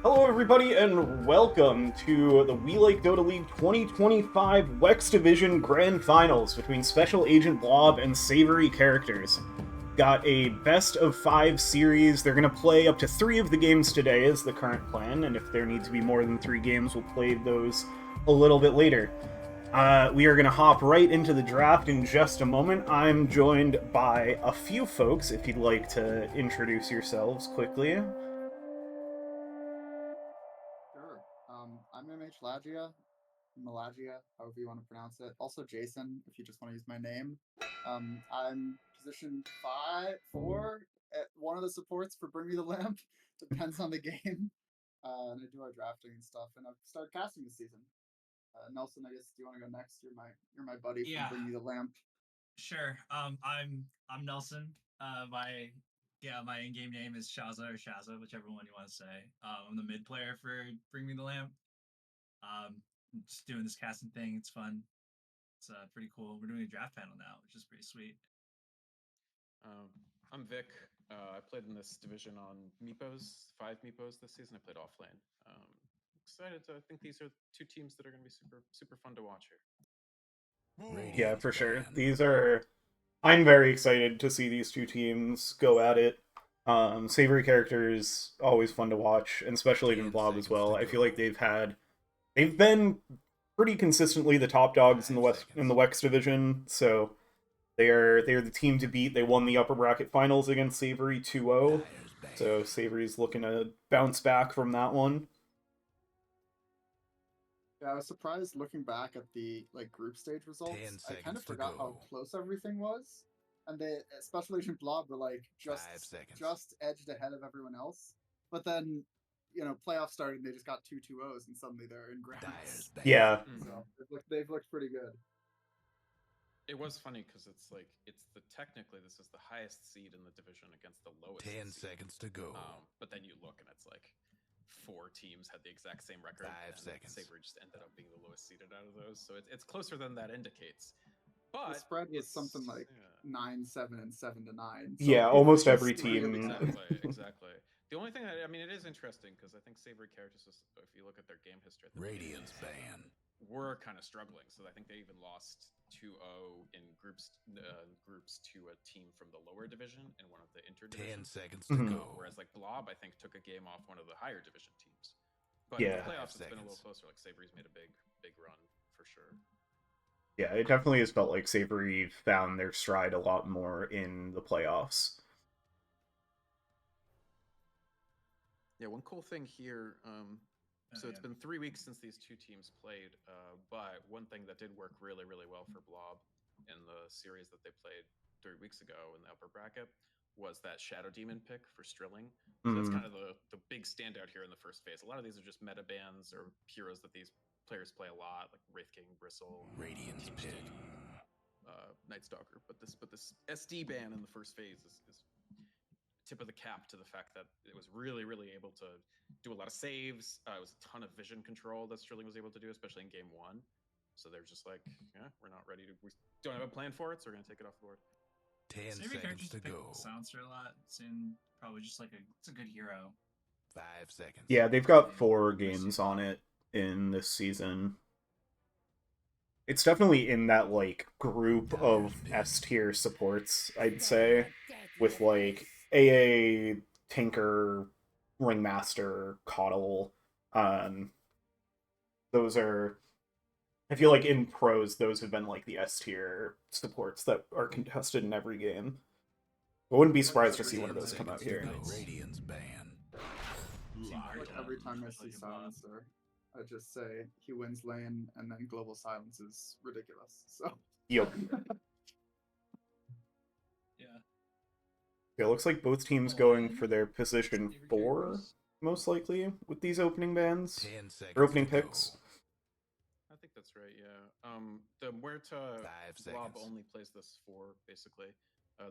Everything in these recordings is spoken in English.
Hello, everybody, and welcome to the We Like Dota League 2025 Wex Division Grand Finals between Special Agent Blob and Savoury Characters. Got a best of 5 series. They're going to play up to 3 of the games today, is the current plan, and if there need to be more than 3 games, we'll play those a little bit later. We are going to hop right into the draft in just a moment. I'm joined by a few folks, if you'd like to introduce yourselves quickly. Sure. I'm MH Malagia, however you want to pronounce it. Also Jason, if you just want to use my name. I'm position 4 at one of the supports for Bring Me the Lamp. Depends on the game. And I do our drafting and stuff. And I've started casting this season. Nelson, I guess do you want to go next? You're my buddy from Yeah, Bring Me the Lamp. sure. I'm Nelson. My in-game name is Shaza or Shaza, whichever one you want to say. I'm the mid player for Bring Me the Lamp. I'm just doing this casting thing. It's fun. It's pretty cool. We're doing a draft panel now, which is pretty sweet. I'm Vic. I played in this division on Meepos, 5 Meepos this season. I played offlane. Excited. I think these are 2 teams that are going to be super fun to watch here. Yeah, for sure. I'm very excited to see these 2 teams go at it. Savory Characters always fun to watch, and especially even Blob as well. I feel like they've been pretty consistently the top dogs in the Wex division, so they're the team to beat. They won the upper bracket finals against Savory 2-0. So Savory's looking to bounce back from that one. Yeah, I was surprised looking back at the group stage results. I kind of forgot how close everything was, and they, especially Agent Blob, were just edged ahead of everyone else. But then, playoffs started, and they just got 2-2-0s, and suddenly they're in groups. Yeah. So they've looked pretty good. It was funny because technically this is the highest seed in the division against the lowest. 10 seed. seconds to go. But then you look and it's like 4 teams had the exact same record. 5 seconds. Savory just ended up being the lowest seeded out of those, so it's closer than that indicates. But the spread was something like 9-7 and 7-9. So yeah, almost every team. Exactly. The only thing it is interesting because I think Savoury Characters, if you look at their game history, Radiance ban. Were kind of struggling, so I think they even lost 2-0 in groups to a team from the lower division and one of the interdivision. 10 seconds to go. Whereas like Blob, I think, took a game off one of the higher division teams. But Yeah. in the playoffs, it's been a little closer. Like Savory's made a big run for sure. Yeah, it definitely has felt like Savory found their stride a lot more in the playoffs. Yeah, one cool thing here. So it's been 3 weeks since these 2 teams played, but one thing that did work really, really well for Blob in the series that they played 3 weeks ago in the upper bracket was that Shadow Demon pick for Strilling. So that's kind of the big standout here in the first phase. A lot of these are just meta bans or heroes that these players play a lot, like Wraith King, Bristle, Radiance Pit, Night Stalker. But this SD ban in the first phase is tip of the cap to the fact that it was really, really able to do a lot of saves. It was a ton of vision control that Sterling was able to do, especially in game 1. So they're just like, yeah, we don't have a plan for it, so we're going to take it off the board. 10 seconds to go. Silencer a lot. Soon, probably just it's a good hero. 5 seconds. Yeah, they've got 4 games on it in this season. It's definitely in that group of S tier supports, I'd say, with AA, Tinker, Ringmaster, Coddle. Those are, I feel like in pros, those have been the S tier supports that are contested in every game. I wouldn't be surprised to see one of those come out here. Radiance ban. Every time I see Silencer, I just say he wins lane, and then Global Silence is ridiculous. So. Yep. Yeah. It looks like both teams going for their position 4, most likely, with these opening bans. 10 seconds. Or opening picks. I think that's right, yeah. The Muerta 5 Blob seconds. only plays this 4, basically.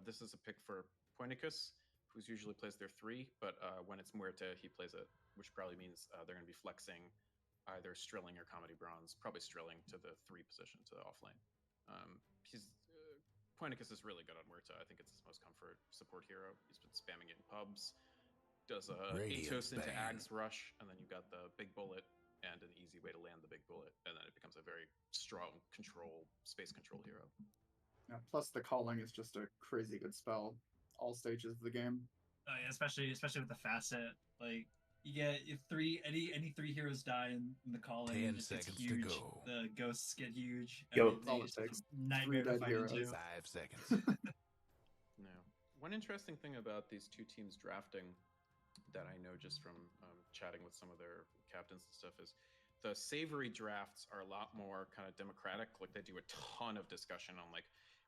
This is a pick for Poinicus, who usually plays their 3, but when it's Muerta, he plays it, which probably means they're going to be flexing either Strilling or Comedy Bronze, probably Strilling to the 3 position, to the offlane. Poinicus is really good on Muerta. I think it's his most comfort support hero. He's been spamming it in pubs. does a Radiant's Atos into banned. Ag's Rush, and then you've got the big bullet and an easy way to land the big bullet, and then it becomes a very strong space control hero. Yeah, plus the calling is just a crazy good spell all stages of the game. Yeah, especially with the facet, like you get if any 3 heroes die in the calling, 10 it just gets seconds to huge. go. The ghosts get huge. Yo. And That's all it it's just takes. a nightmare 3 to dead fight heroes. into. 5 seconds. No. One interesting thing about these two teams drafting that I know just from chatting with some of their captains and stuff is the Savoury drafts are a lot more kind of democratic. Like they do a ton of discussion on like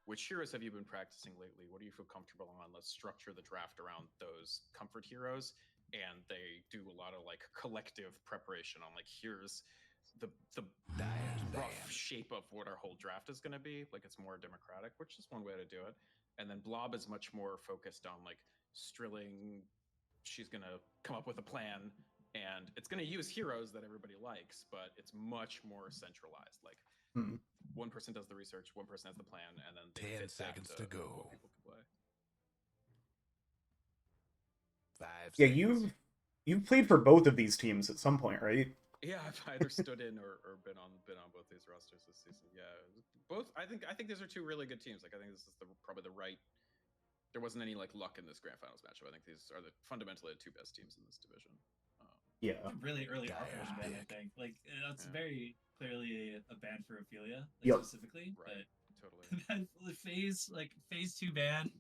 which heroes have you been practicing lately? What do you feel comfortable on? Let's structure the draft around those comfort heroes. And they do a lot of like collective preparation on like here's the rough shape of what our whole draft is going to be. Like it's more democratic, which is one way to do it. And then Blob is much more focused on like Strilling. She's going to come up with a plan and it's going to use heroes that everybody likes, but it's much more centralized. Like one person does the research, one person has the plan, and then they 10 fit seconds that to what go. people can play. 5 Yeah, seconds. you've played for both of these teams at some point, right? Yeah, I've either stood in or been on both these rosters this season. Yeah, both. I think these are two really good teams. Like I think this is probably the right. There wasn't any like luck in this grand finals matchup. I think these are fundamentally the two best teams in this division. Yeah. Really early Dire offers ban, I pick. think. Like that's Yeah. very clearly a ban for Ophelia, like Yep. specifically. Right. Totally. But phase 2 ban,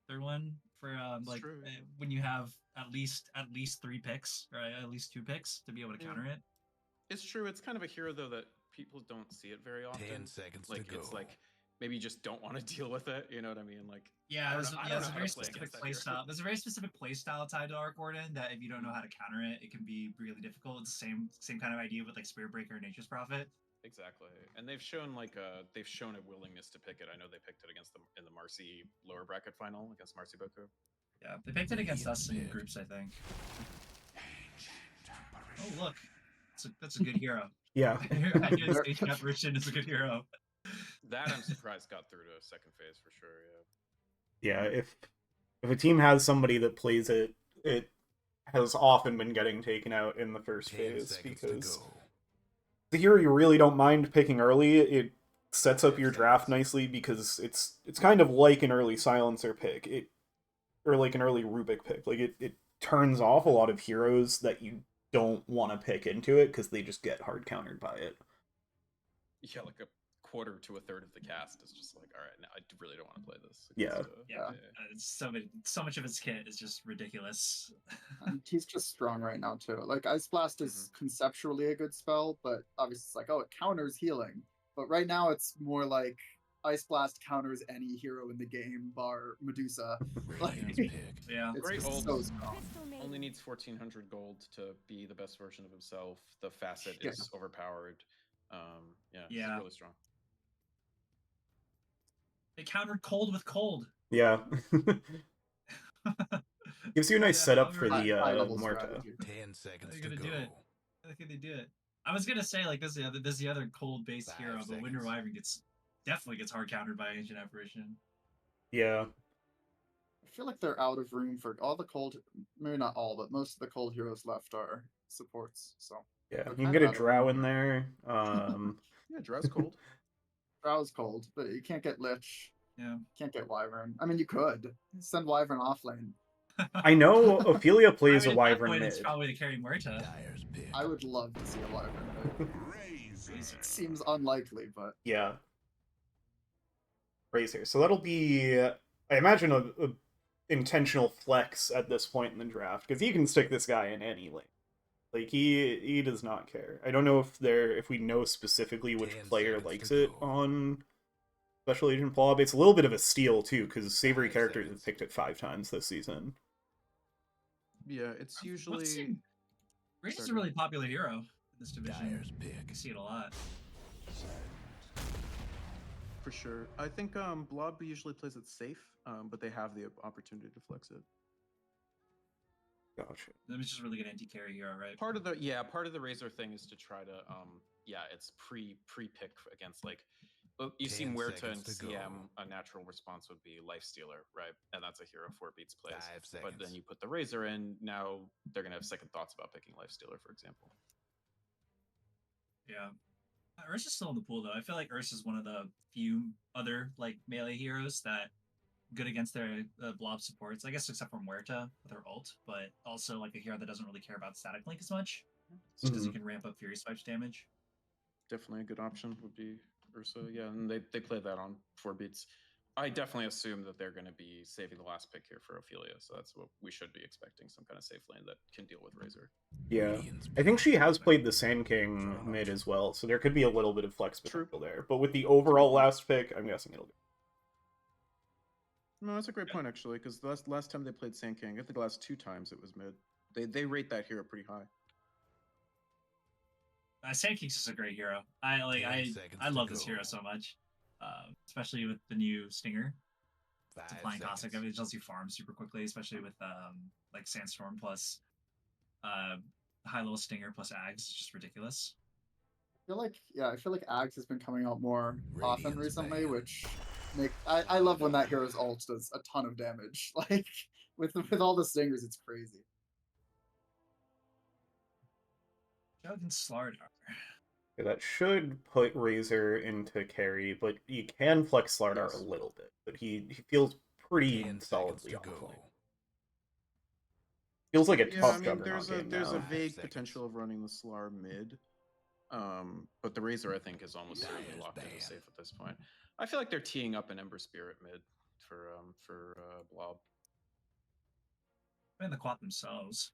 third one for It's like true, yeah. when you have at least 3 picks, or at least 2 picks to be able to Yeah. counter it. It's true. It's kind of a hero though that people don't see it very often. 10 seconds like to it's go. like maybe you just don't want to deal with it. You know what I mean? Like Yeah, I there's don't a know how very to play specific against that play hero. style. There's a very specific play style tied to Arc Warden that if you don't know how to counter it, it can be really difficult. It's the same kind of idea with like Spirit Breaker and Nature's Prophet. Exactly, and they've shown a willingness to pick it. I know they picked it against them in the Marcy lower bracket final against Marcy Boku. Yeah, they picked it against us in Pick. groups, I think. Oh look, that's a good hero. Yeah. I guess Station Apparition is a good hero. That I'm surprised got through to second phase for sure. Yeah, if a team has somebody that plays it, it has often been getting taken out in the first 10 phase seconds to because go. the hero you really don't mind picking early, it sets up 5 your draft seconds. nicely because it's kind of like an early silencer pick. Or like an early Rubik pick. Like it turns off a lot of heroes that you don't want to pick into it because they just get hard countered by it. Yeah, like a quarter to a third of the cast is just like, all right, now I really don't want to play this. Yeah. It's so much of his kit is just ridiculous. And he's just strong right now too. Like Ice Blast is conceptually a good spell, but obviously it's like, oh, it counters healing. But right now it's more like Ice Blast counters any hero in the game, bar Medusa. Radiant's pick. Yeah. It's Great just ult. so strong. Only needs 1,400 gold to be the best version of himself. The facet Yeah. is overpowered. Yeah, Yeah. he's really strong. They countered cold with cold. Yeah. Gives you a nice setup for the high-level Morta. strategy. 10 seconds They're to gonna go. do it. I think they do it. I was gonna say like this is the other cold based 5 hero, but Wind seconds. Wyvern definitely gets hard countered by Ancient Apparition. Yeah. I feel like they're out of room for all the cold, maybe not all, but most of the cold heroes left are supports. So Yeah. they're You can kind get of a out of Drow room. in there. Yeah, Drow's cold. Drow's cold, but you can't get Lich. Yeah. Can't get Wyvern. I mean, you could send Wyvern off lane. I know Ophelia plays a at that Wyvern point, mid. it's probably to carry Muerta. Dire's pick. I would love to see a Wyvern mid. Razor. It seems unlikely, but Yeah. Razor. So that'll be, I imagine, a intentional flex at this point in the draft because he can stick this guy in any lane. Like he does not care. I don't know if we know specifically which 10 player seconds likes to it go. on Special Agent Blob. It's a little bit of a steal too because Savoury 5 Characters seconds. have picked it 5 times this season. Yeah, it's usually. Razor's a really popular hero in this division. Dire's pick. I see it a lot. For sure. I think Blob usually plays it safe, but they have the opportunity to flex it. Gotcha. It's just really good anti-carry hero, right? Part of the Razor thing is to try to it's pre-pick against like You see 10 Muerta and seconds to go. CM, a natural response would be Lifestealer, right? And that's a hero 4 beats plays. 5 But then seconds. you put the Razor in, now they're going to have second thoughts about picking Lifestealer, for example. Yeah. Ursa's still in the pool, though. I feel like Ursa's one of the few other like melee heroes that good against their blob supports. I guess except for Muerta with her ult, but also like a hero that doesn't really care about static link as much because you can ramp up Fury Swipes damage. Definitely a good option would be Ursa, yeah, and they play that on 4 beats. I definitely assume that they're going to be saving the last pick here for Ophelia, so that's what we should be expecting, some kind of safe lane that can deal with Razor. Yeah. I think she has played the Sand King mid as well, so there could be a little bit of flex potential there. But with the overall last pick, I'm guessing it'll be. No, that's a great point, actually, because the last time they played Sand King, I think the last 2 times it was mid. They rate that hero pretty high. Sand King's just a great hero. I love this hero so much, especially with the new Stinger. It's a flying Cossack. I mean, it lets you farm super quickly, especially with like Sandstorm plus high level Stinger plus Ags. It's just ridiculous. I feel like Ags has been coming out more often recently, which I love when that hero's ult does a ton of damage. Like with all the Stingers, it's crazy. Jug and Slardar. Yeah, that should put Razor into carry, but you can flex Slardar a little bit. But he feels pretty solidly off lane. Feels like a tough juggernaut game there's now. a vague potential of running the Slar mid. But the Razor, I think, is almost certainly locked into safe at this point. I feel like they're teeing up an Ember Spirit mid for Blob. And the Quat themselves.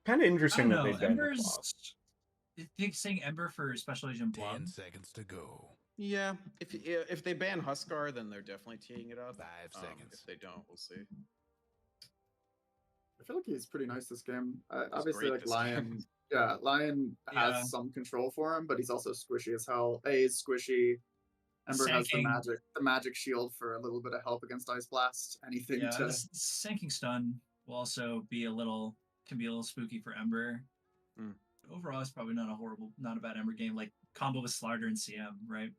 Kind of interesting that they banned Ember's. the You're saying Ember for Special Agent Blob? 10 seconds to go. Yeah, if they ban Huskar, then they're definitely teeing it up. 5 seconds. If they don't, we'll see. I feel like he's pretty nice this game. He's Obviously, great like this Lion, game. yeah, Lion has some control for him, but he's also squishy as hell. A is squishy. Ember Sand has King. the magic shield for a little bit of help against Ice Blast. Anything to Sand King stun will also be a little spooky for Ember. Overall, it's probably not a bad Ember game. Like combo with Slardar and CM, right?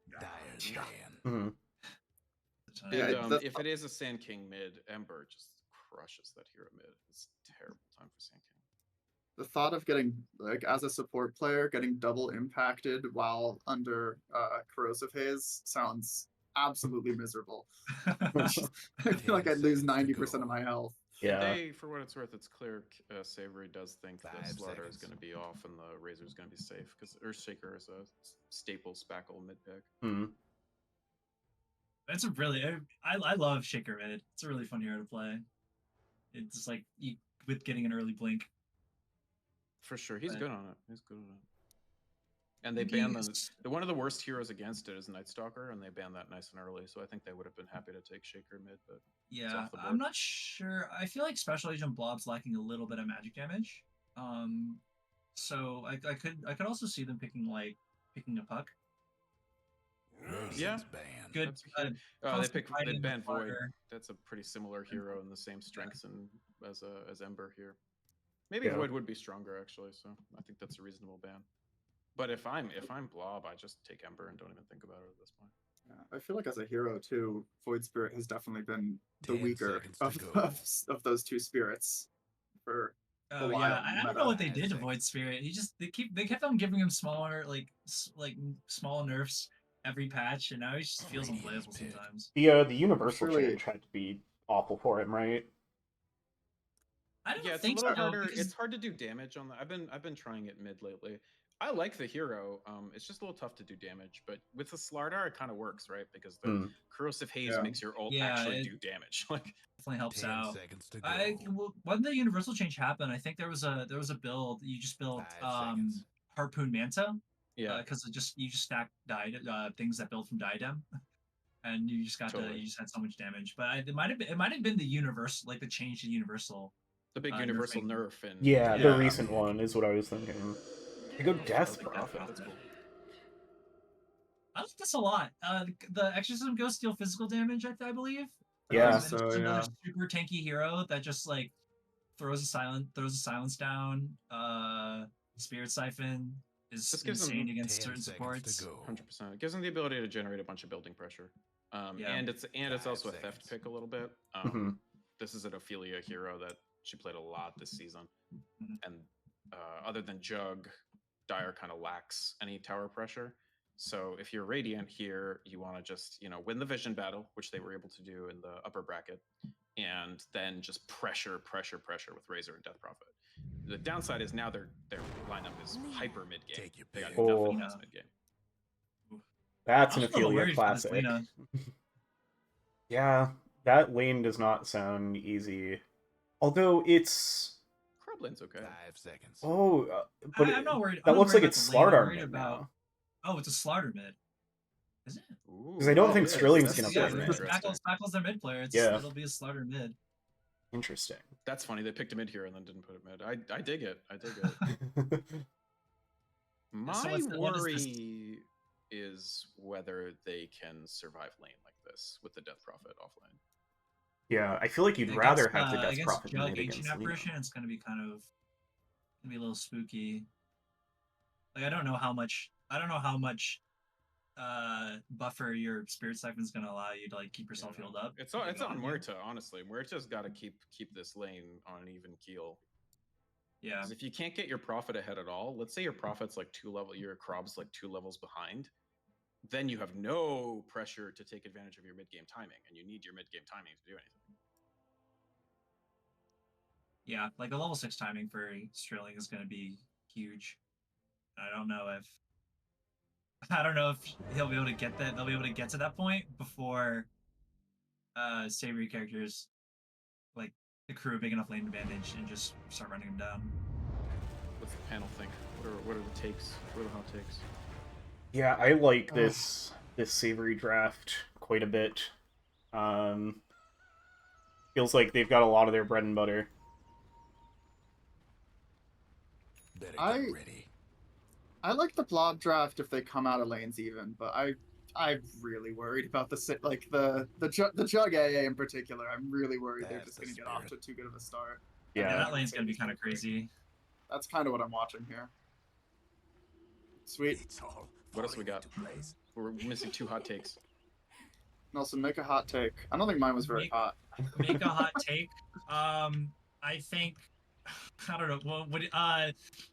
If it is a Sand King mid, Ember just crushes that hero mid. It's a terrible time for Sand King. The thought of getting, like, as a support player, getting double impacted while under corrosive haze sounds absolutely miserable. I feel like I'd lose 90% of my health. Yeah. For what it's worth, it's clear Savoury does think that Slaughter is going to be off and the Razor is going to be safe because Earthshaker is a staple spackle mid pick. It's a really I love Shaker mid. It's a really fun hero to play. It's just like with getting an early blink. For sure, he's good on it. And they banned one of the worst heroes against it is Night Stalker, and they banned that nice and early. So I think they would have been happy to take Shaker mid, but yeah, I'm not sure. I feel like Special Agent Blob's lacking a little bit of magic damage. So I could also see them picking a puck. Yeah, good. They banned Void. That's a pretty similar hero and the same strengths as Ember here. Maybe Void would be stronger actually, so I think that's a reasonable ban. But if I'm Blob, I just take Ember and don't even think about it at this point. Yeah, I feel like as a hero too, Void Spirit has definitely been the weaker of those two spirits. For a while. I don't know what they did to Void Spirit. They kept on giving him smaller small nerfs every patch, and now he just feels unplayable sometimes. The universal change had to be awful for him, right? I don't think it's a little harder. It's hard to do damage on that. I've been trying it mid lately. I like the hero. It's just a little tough to do damage, but with the Slardar, it kind of works, right? Because the corrosive haze makes your ult actually do damage. Like definitely helps out. When the universal change happened, I think there was a build. You just built Harpoon Manta. Yeah, because you just stack things that build from diadem, and you just had so much damage. But it might have been the universal, like the change to universal. The big universal nerf and the recent one is what I was thinking. You go Death Prophet. That's cool. I like this a lot. The Exorcism Ghost deal physical damage, I believe. Yeah. Another super tanky hero that just like throws a silence down. Spirit Siphon is This gives them insane against 10 certain seconds to supports. go. 100%. It gives them the ability to generate a bunch of building pressure. Yeah. And it's also a 5 theft seconds. pick a little bit. Mhm. This is an Ophelia hero that she played a lot this season. Mhm. And other than Jug, Dire kind of lacks any tower pressure. So if you're Radiant here, you want to just, win the vision battle, which they were able to do in the upper bracket, and then just pressure with Razor and Death Prophet. The downside is now their lineup is hyper mid game. Take your They got pick. nothing Oh. else mid game. That's an I'm a little Ophelia worried for this classic. Lina. Yeah, that lane does not sound easy. Although it's Crablane's okay. 5 seconds. but I'm not worried. that I'm not looks worried like about it's the lane, I'm Slardar worried mid about- now. Oh, it's a Slardar mid. Is it? Because I don't Oh, think yeah, Strilling's that's- gonna yeah, play that's mid. Spackle's their mid player. Yeah. It'll be a Slardar mid. Interesting. That's funny. They picked a mid here and then didn't put it mid. I dig it. I dig it. My what is this? worry is whether they can survive lane like this with the Death Prophet offlane. Yeah, I feel like you'd rather have the Death against Prophet Jug mid Ancient against Lina. Apparition. It's gonna be a little spooky. Like I don't know how much buffer your Spirit Siphon's gonna allow you to like keep yourself healed up. It's when on they go you. Muerta, honestly. Muerta's got to keep this lane on an even keel. Yeah. Because if you can't get your Prophet ahead at all, let's say your Prophet's like your Krob's like 2 levels behind, then you have no pressure to take advantage of your mid-game timing, and you need your mid-game timing to do anything. Yeah, like a level 6 timing for Strilling is going to be huge. I don't know if he'll be able to get that. They'll be able to get to that point before Savoury Characters like accrue a big enough lane advantage and just start running him down. What's the panel think? What are the takes? What are the hot takes? Yeah, I like this Savoury draft quite a bit. Feels like they've got a lot of their bread and butter. Better I- get ready. I like the blob draft if they come out of lanes even, but I'm really worried about the Jug AA in particular. I'm really worried they're That's just the going to get off to spirit. too good of a start. Yeah, Yeah, that lane's going to be kind of crazy. That's kind of what I'm watching here. Sweet. It's all What else we falling got? into place. We're missing 2 hot takes. Nelson, make a hot take. I don't think mine was very hot. Make a hot take. I think I don't know. Well,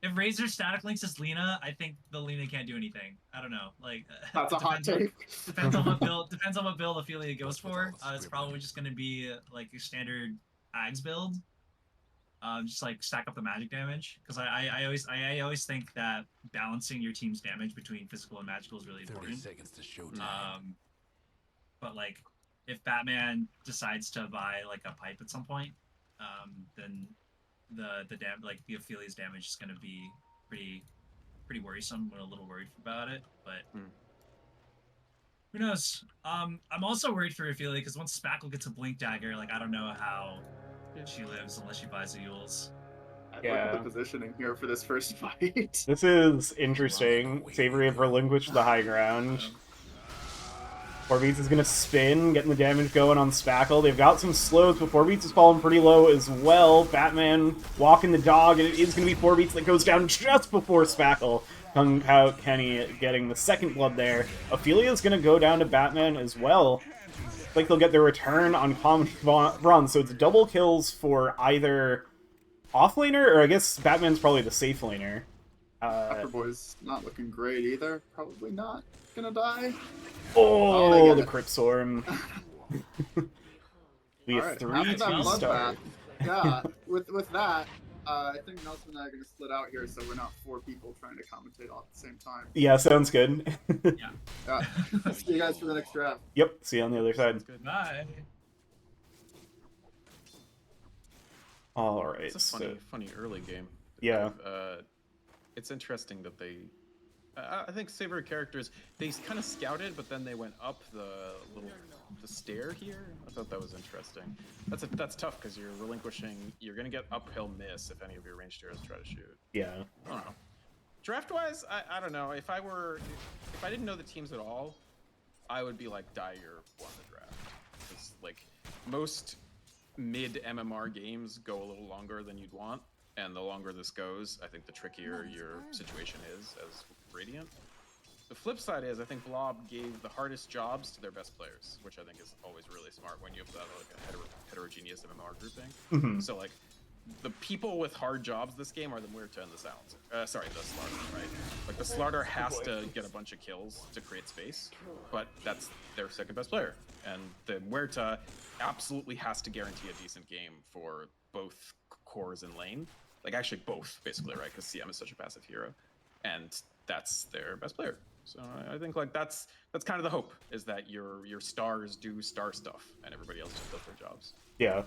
if Razor static links as Lina, I think the Lina can't do anything. I don't know. Like That's a hot take. Depends on what build Ophelia goes for. It's probably just going to be like your standard Ags build. Just like stack up the magic damage because I always think that balancing your team's damage between physical and magical is really 30 important. seconds to showtime. But like if Batman decides to buy like a pipe at some point, then the Ophelia's damage is going to be pretty worrisome. I'm a little worried about it, but who knows? I'm also worried for Ophelia because once Spackle gets a blink dagger, like I don't know how she lives unless she buys the Yules. Look at the positioning here for this first fight. This is interesting. Savoury have relinquished the high ground. 4beats is going to spin, getting the damage going on Spackle. They've got some slows, but 4beats is falling pretty low as well. Batman walking the dog, and it is going to be 4beats that goes down just before Spackle. Kung Pao Kenny getting the second blood there. Ophelia is going to go down to Batman as well. Looks like they'll get their return on Common Run, so it's double kills for either offlaner, or I guess Batman's probably the safe laner. Boy's not looking great either. Probably not gonna die. Oh, the it. Crypt Storm. We have Alright, 3 after that 2 start. bloodbath, yeah, with that, I think Nelson and I are gonna split out here so we're not 4 people trying to commentate all at the same time. Yeah, sounds good. Yeah. See you guys for the next draft. Yep, see you on the other side. Good. Bye. Alright, It's a funny early game. Yeah. It's interesting that they. I think Savoury Characters, they kind of scouted, but then they went up the stair here. I thought that was interesting. That's tough because you're relinquishing. You're gonna get uphill miss if any of your ranged heroes try to shoot. Yeah. I don't know. Draft wise, I don't know. If I didn't know the teams at all, I would be like Dyer won the draft. Because like most mid MMR games go a little longer than you'd want. and the longer this goes, I think the trickier your situation is as Radiant. The flip side is, I think Blob gave the hardest jobs to their best players, which I think is always really smart when you have that like a heterogeneous MMR grouping. So like, the people with hard jobs this game are the Muerta and the Silencer. Sorry, the Slardar, right? Like the Slardar has to get a bunch of kills to create space, but that's their second best player. And the Muerta absolutely has to guarantee a decent game for both cores and lane. Like actually both, basically, right? Because CM is such a passive hero. And that's their best player. So I think like that's kind of the hope, is that your stars do star stuff and everybody else just does their jobs. Yeah.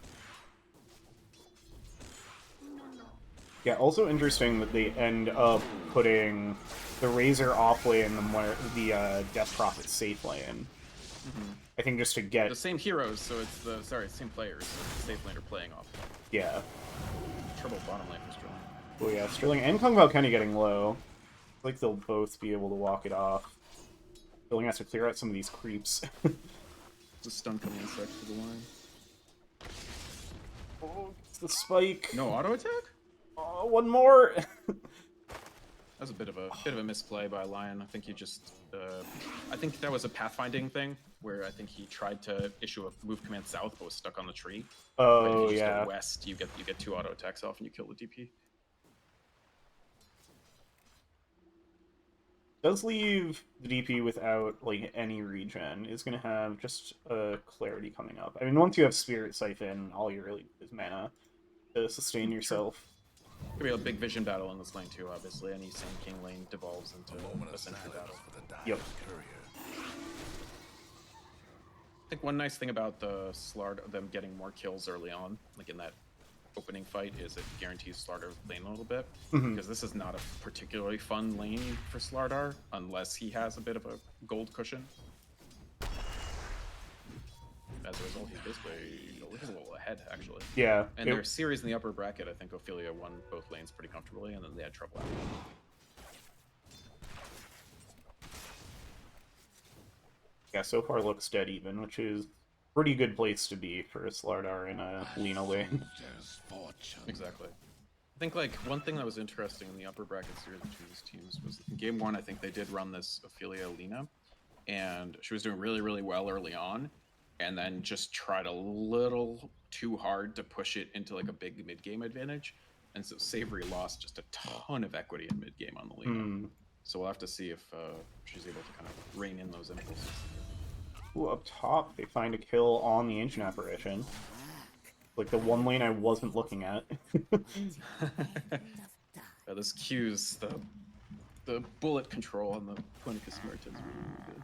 Yeah, also interesting that they end up putting the Razor off lane and the Death Prophet safe lane. I think just to get... The same heroes, so it's the... Sorry, same players, so the safe lane are playing off. Yeah. Trouble bottom lane for Sterling. Oh yeah, Sterling and Kung Pao Kenny getting low. I like they'll both be able to walk it off. Sterling has to clear out some of these creeps. There's a stun coming in sec for the line. Oh, it's the spike. No auto attack? Oh, one more! That was a bit of a misplay by Lion. I think he just, I think that was a pathfinding thing where I think he tried to issue a move command south but was stuck on the tree. Oh, but if you just yeah. go west, you get 2 auto attacks off and you kill the DP. Does leave the DP without like any regen. Is gonna have just clarity coming up. I mean, once you have Spirit Siphon, all you really need is mana to sustain yourself. Could be a big vision battle in this lane too, obviously. Any Sand King lane devolves into a sentry battle. Yep. I think one nice thing about the Slardar, them getting more kills early on, like in that opening fight, is it guarantees Slardar lane a little bit. Because this is not a particularly fun lane for Slardar, unless he has a bit of a gold cushion. As a result, he's basically he's a little ahead, actually. Yeah. And their series in the upper bracket, I think Ophelia won both lanes pretty comfortably, and then they had trouble after. Yeah, so far looks dead even, which is pretty good place to be for a Slardar in a Lina lane. Exactly. I think like one thing that was interesting in the upper bracket series between these teams was in game 1, I think they did run this Ophelia Lina, and she was doing really, really well early on, and then just tried a little too hard to push it into like a big mid-game advantage, and so Savoury lost just a ton of equity in mid-game on the Lina. So we'll have to see if she's able to kind of rein in those impulses. Ooh, up top, they find a kill on the Ancient Apparition. Like the one lane I wasn't looking at. This Q's the bullet control on the Clinicus Mertens is really good.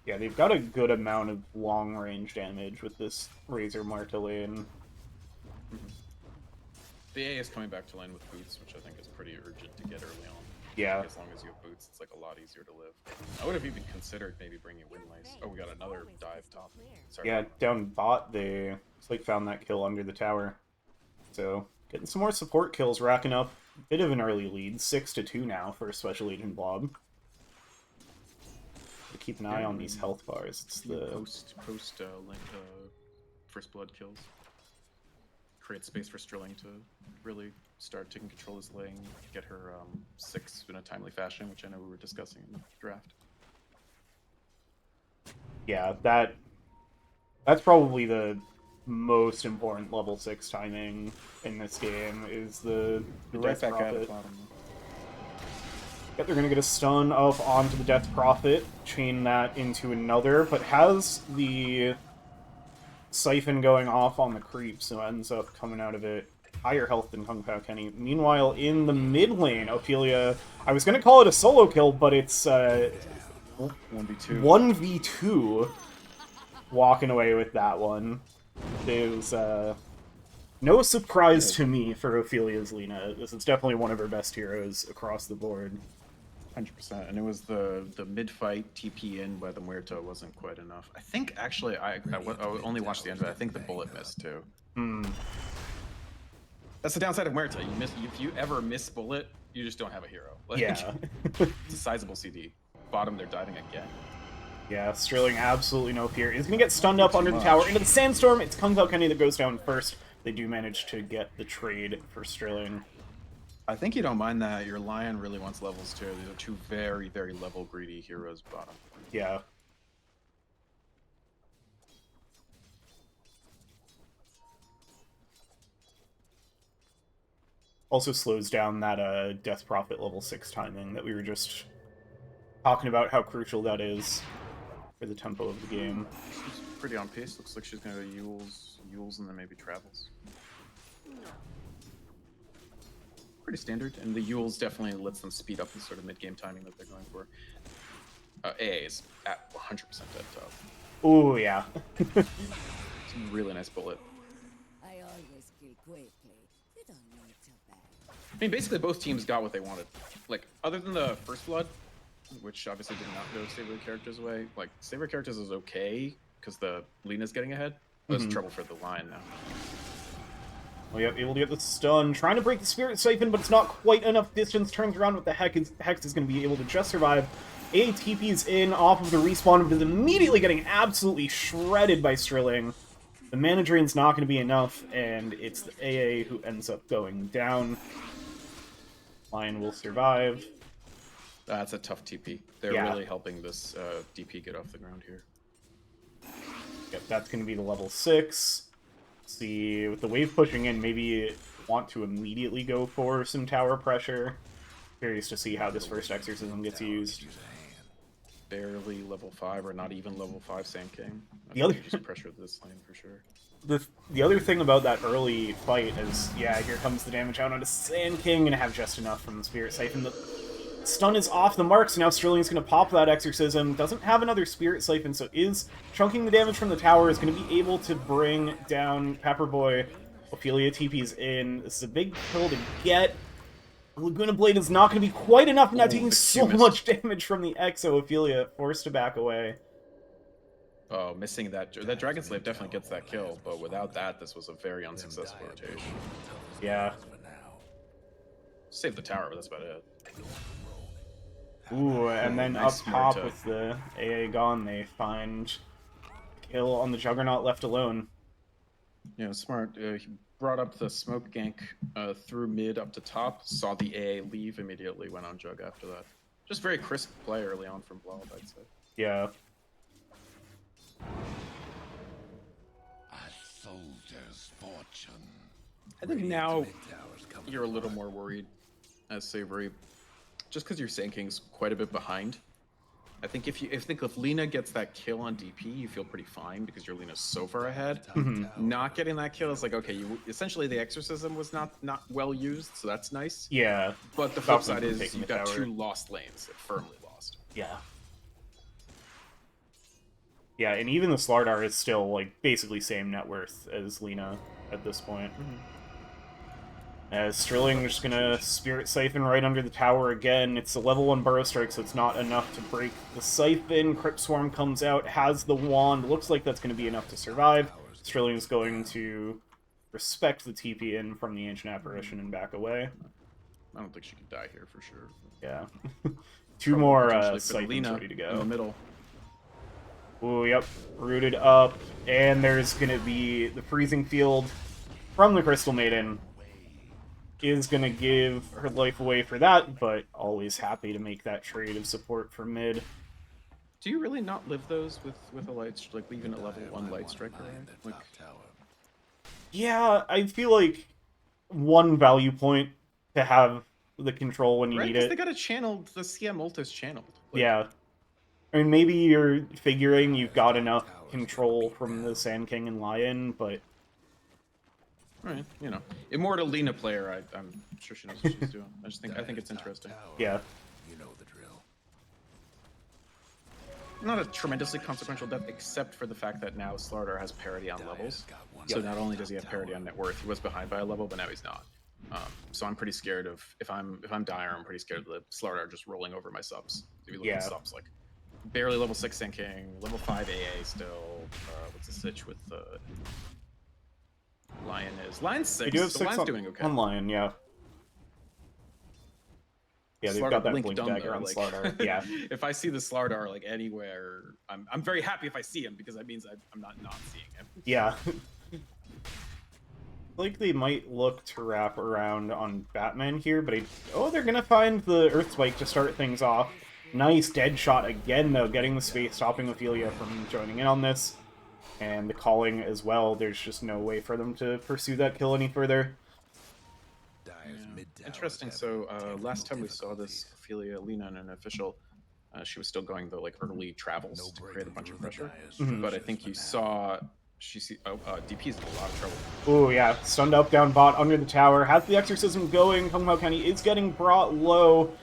Yeah, they've got a good amount of long-range damage with this Razor Marta lane. The A is coming back to lane with boots, which I think is pretty urgent to get early on. Yeah. As long as you have boots, it's like a lot easier to live. I would have even considered maybe bringing Windlace. Oh, we got another dive top. Sorry. Yeah, down bot, they like found that kill under the tower. So, getting some more support kills, racking up a bit of an early lead. 6-2 now for Special Agent Blob. To keep an eye on these health bars. It's the post first blood kills. Create space for Sterling to really start taking control of his lane, get her 6 in a timely fashion, which I know we were discussing in the draft. Yeah, that's probably the most important level 6 timing in this game, is the Death Prophet. Yep, they're gonna get a stun up onto the Death Prophet, chain that into another, but has the Siphon going off on the creep, so ends up coming out of it higher health than Kung Pao Kenny. Meanwhile, in the mid lane, Ophelia, I was gonna call it a solo kill, but it's 1v2. Walking away with that one. It was no surprise to me for Ophelia's Lina. This is definitely one of her best heroes across the board. 100%, and it was the mid-fight TP in by the Muerta wasn't quite enough. I think, actually, I only watched the end of it. I think the bullet missed, too. That's the downside of Muerta. If you ever miss bullet, you just don't have a hero. Like, Yeah. It's a sizable CD. Bottom, they're diving again. Yeah, Sterling absolutely no fear. He's gonna get stunned up under the tower. Into the Sandstorm, it's Kung Pao Kenny that goes down first. they do manage to get the trade for Sterling. I think you don't mind that. Your Lion really wants levels too. These are two very, very level greedy heroes bottom. Yeah. Also slows down that Death Prophet level 6 timing that we were just talking about, how crucial that is for the tempo of the game. She's pretty on pace. Looks like she's going to go Yules, and then maybe Travels. Pretty standard, and the Yules definitely lets them speed up the sort of mid-game timing that they're going for. AA is at 100% dead top. Oh yeah. It's a really nice bullet. I always kill quickly. You don't need to bad. I mean, basically both teams got what they wanted. Like, other than the First Blood, which obviously did not go Savoury Characters' way, like, Savoury Characters is okay, because the Lena's getting ahead. There's trouble for the Lion now. Well, yep, able to get the stun. Trying to break the Spirit Siphon, but it's not quite enough distance. Turns around with the Hex is going to be able to just survive. ATP's in off of the respawn, but is immediately getting absolutely shredded by Sterling. The Mana Drain's not going to be enough, and it's the AA who ends up going down. Lion will survive. That's a tough TP. They're really helping this DP get off the ground here. Yep, that's going to be the level 6. See, with the wave pushing in, maybe want to immediately go for some tower pressure. Curious to see how this first exorcism gets used. Barely level 5 or not even level 5 Sand King. The other just pressure this lane for sure. The other thing about that early fight is, yeah, here comes the damage out onto Sand King, and have just enough from the Spirit Siphon. The stun is off the mark, so now Sterling's going to pop that exorcism. Doesn't have another Spirit Siphon, so is chunking the damage from the tower. Is going to be able to bring down Pepperboy. Ophelia TP's in. This is a big kill to get. Laguna Blade is not going to be quite enough, now taking so much damage from the Exo. Ophelia forced to back away. Oh, missing that. That Dragon Slave definitely gets that kill, but without that, this was a very unsuccessful rotation. Yeah. Save the tower, but that's about it. Ooh, and then nice up top Marta. with the AA gone, they find kill on the Juggernaut left alone. Yeah, smart. He brought up the smoke gank through mid up to top, saw the AA leave, immediately went on Jug after that. Just very crisp play early on from Blob, I'd say. Yeah. A soldier's fortune. I think now you're a little more worried as Savoury, just because your Sand King's quite a bit behind. I think if Lena gets that kill on DP, you feel pretty fine because your Lena's so far ahead. Not getting that kill is like, okay, you essentially the exorcism was not well used, so that's nice. Yeah. But the flip side is you've got 2 lost lanes, firmly lost. Yeah. Yeah, and even the Slardar is still, like, basically same net worth as Lena at this point. As Sterling just gonna Spirit Siphon right under the tower again. It's a level 1 Burrow Strike, so it's not enough to break the Siphon. Crypt Swarm comes out, has the wand. Looks like that's gonna be enough to survive. Sterling's going to respect the TP in from the Ancient Apparition and back away. I don't think she could die here for sure. Yeah. 2 more Potentially for Siphons Lena ready to go. in the middle. Ooh, yep. Rooted up. And there's gonna be the Freezing Field from the Crystal Maiden. Is gonna give her life away for that, but always happy to make that trade of support for mid. Do you really not live those with a light, like leaving a level 1 light striker? Like, Yeah, I feel like 1 value point to have the control when you right? need Because it. they got it channeled. The CM ult is channeled. Like, Yeah. I mean, maybe you're figuring you've got enough control from the Sand King and Lion, but Right, you know, Immortal Lena player. I'm sure she knows what she's doing. I think it's interesting. yeah. You know the drill. Not a tremendously consequential death, except for the fact that now Slardar has parity on levels. So not only does he have parity on net worth, he was behind by a level, but now he's not. So I'm pretty scared of if I'm Dire, I'm pretty scared of the Slardar just rolling over my subs. If you look at subs, like barely level 6 Sand King, level 5 AA still. What's the sitch with the Lion is? Lion's 6. They do have so 6 Lion's doing okay. on Lion, yeah. Yeah, they've got that blink dagger on Slardar. Yeah. If I see the Slardar like anywhere, I'm very happy if I see him because that means I'm not seeing him. Yeah. like they might look to wrap around on Batman here, but oh, they're gonna find the Earth Spike to start things off. Nice dead shot again, though, getting the space, stopping Ophelia from joining in on this. And the calling as well, there's just no way for them to pursue that kill any further. Interesting, so last time we saw this Ophelia Lena in an official, she was still going the early travels to create a bunch of pressure. But I think you saw DP's in a lot of trouble. Oh yeah, stunned up down bot under the tower, has the exorcism going. Kung Pao County is getting brought low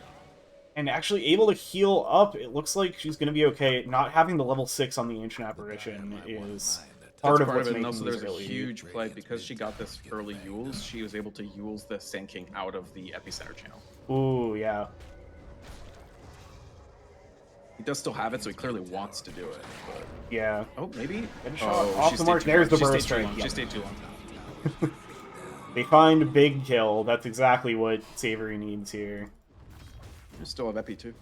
and actually able to heal up. It looks like she's going to be okay. Not having the level 6 on the Ancient Apparition is part of what's it. making And also there's a really huge play because she got this early Yules. She was able to Yules the Sand King out of the epicenter channel. Ooh, yeah. He does still have it, so he clearly wants to do it. But... yeah. Oh, maybe? Good shot off the mark. There's the burst strike. She stayed too long. They find a big kill. That's exactly what Savoury needs here. You still have Epi too.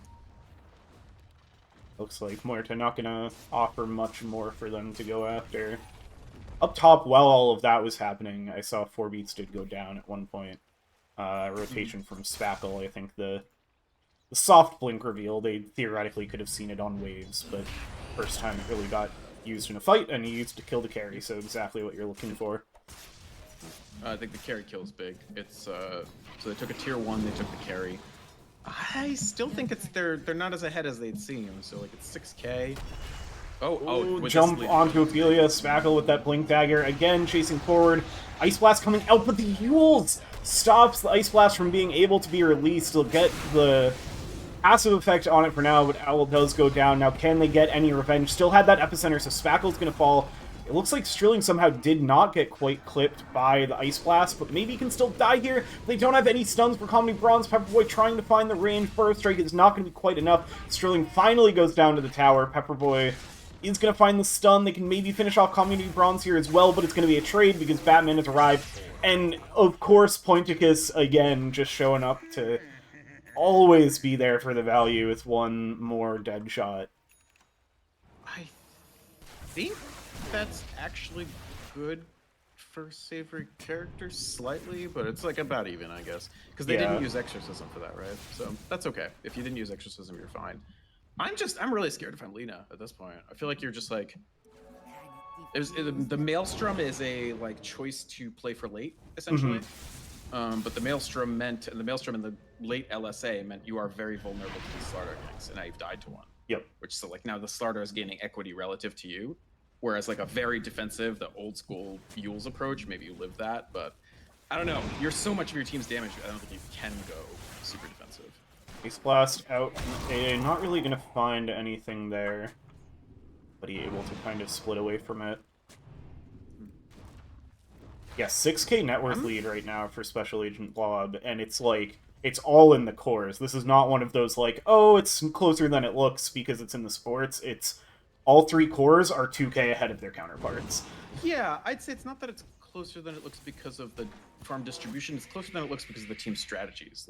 Looks like Muerta not gonna offer much more for them to go after. Up top, while all of that was happening, I saw 4 beats did go down at one point. Rotation from Spackle. I think the soft blink reveal, they theoretically could have seen it on waves, but first time it really got used in a fight, and he used to kill the carry, so exactly what you're looking for. I think the carry kill is big. It's so they took a tier 1, they took the carry. I still think it's they're not as ahead as they'd seem, so like it's 6k. Oh, jump onto Ophelia, Spackle with that blink dagger, again chasing forward. Ice Blast coming out, but the Yules stops the Ice Blast from being able to be released. They'll get the passive effect on it for now, but Owl does go down. Now, can they get any revenge? Still had that epicenter, so Spackle's gonna fall. It looks like Strilling somehow did not get quite clipped by the Ice Blast, but maybe he can still die here. They don't have any stuns for Comedy Bronze. Pepperboy trying to find the range. Burst Strike is not going to be quite enough. Strilling finally goes down to the tower. Pepperboy is going to find the stun. They can maybe finish off Comedy Bronze here as well, but it's going to be a trade because Batman has arrived. And, of course, Pointicus, again, just showing up to always be there for the value with one more dead shot. I think that's actually good for Savoury Characters slightly, but it's like about even, I guess, because they didn't use Exorcism for that, right? So that's okay. If you didn't use Exorcism, you're fine. I'm really scared if I'm Lena at this point. I feel like you're just like the Maelstrom is a choice to play for late essentially, but the Maelstrom meant, and the Maelstrom in the late LSA meant you are very vulnerable to the Slardar ganks, and now you've died to one. Yep. Which so now the Slardar is gaining equity relative to you. Whereas a very defensive, the old school Yules approach, maybe you live that, but I don't know. You're so much of your team's damage, I don't think you can go super defensive. Ace Blast out. Not really going to find anything there, but he able to kind of split away from it. Yeah, 6k net worth lead right now for Special Agent Blob, and it's it's all in the cores. This is not one of those oh, it's closer than it looks because it's in the sports. It's all 3 cores are 2k ahead of their counterparts. Yeah, I'd say it's not that it's closer than it looks because of the farm distribution. It's closer than it looks because of the team's strategies.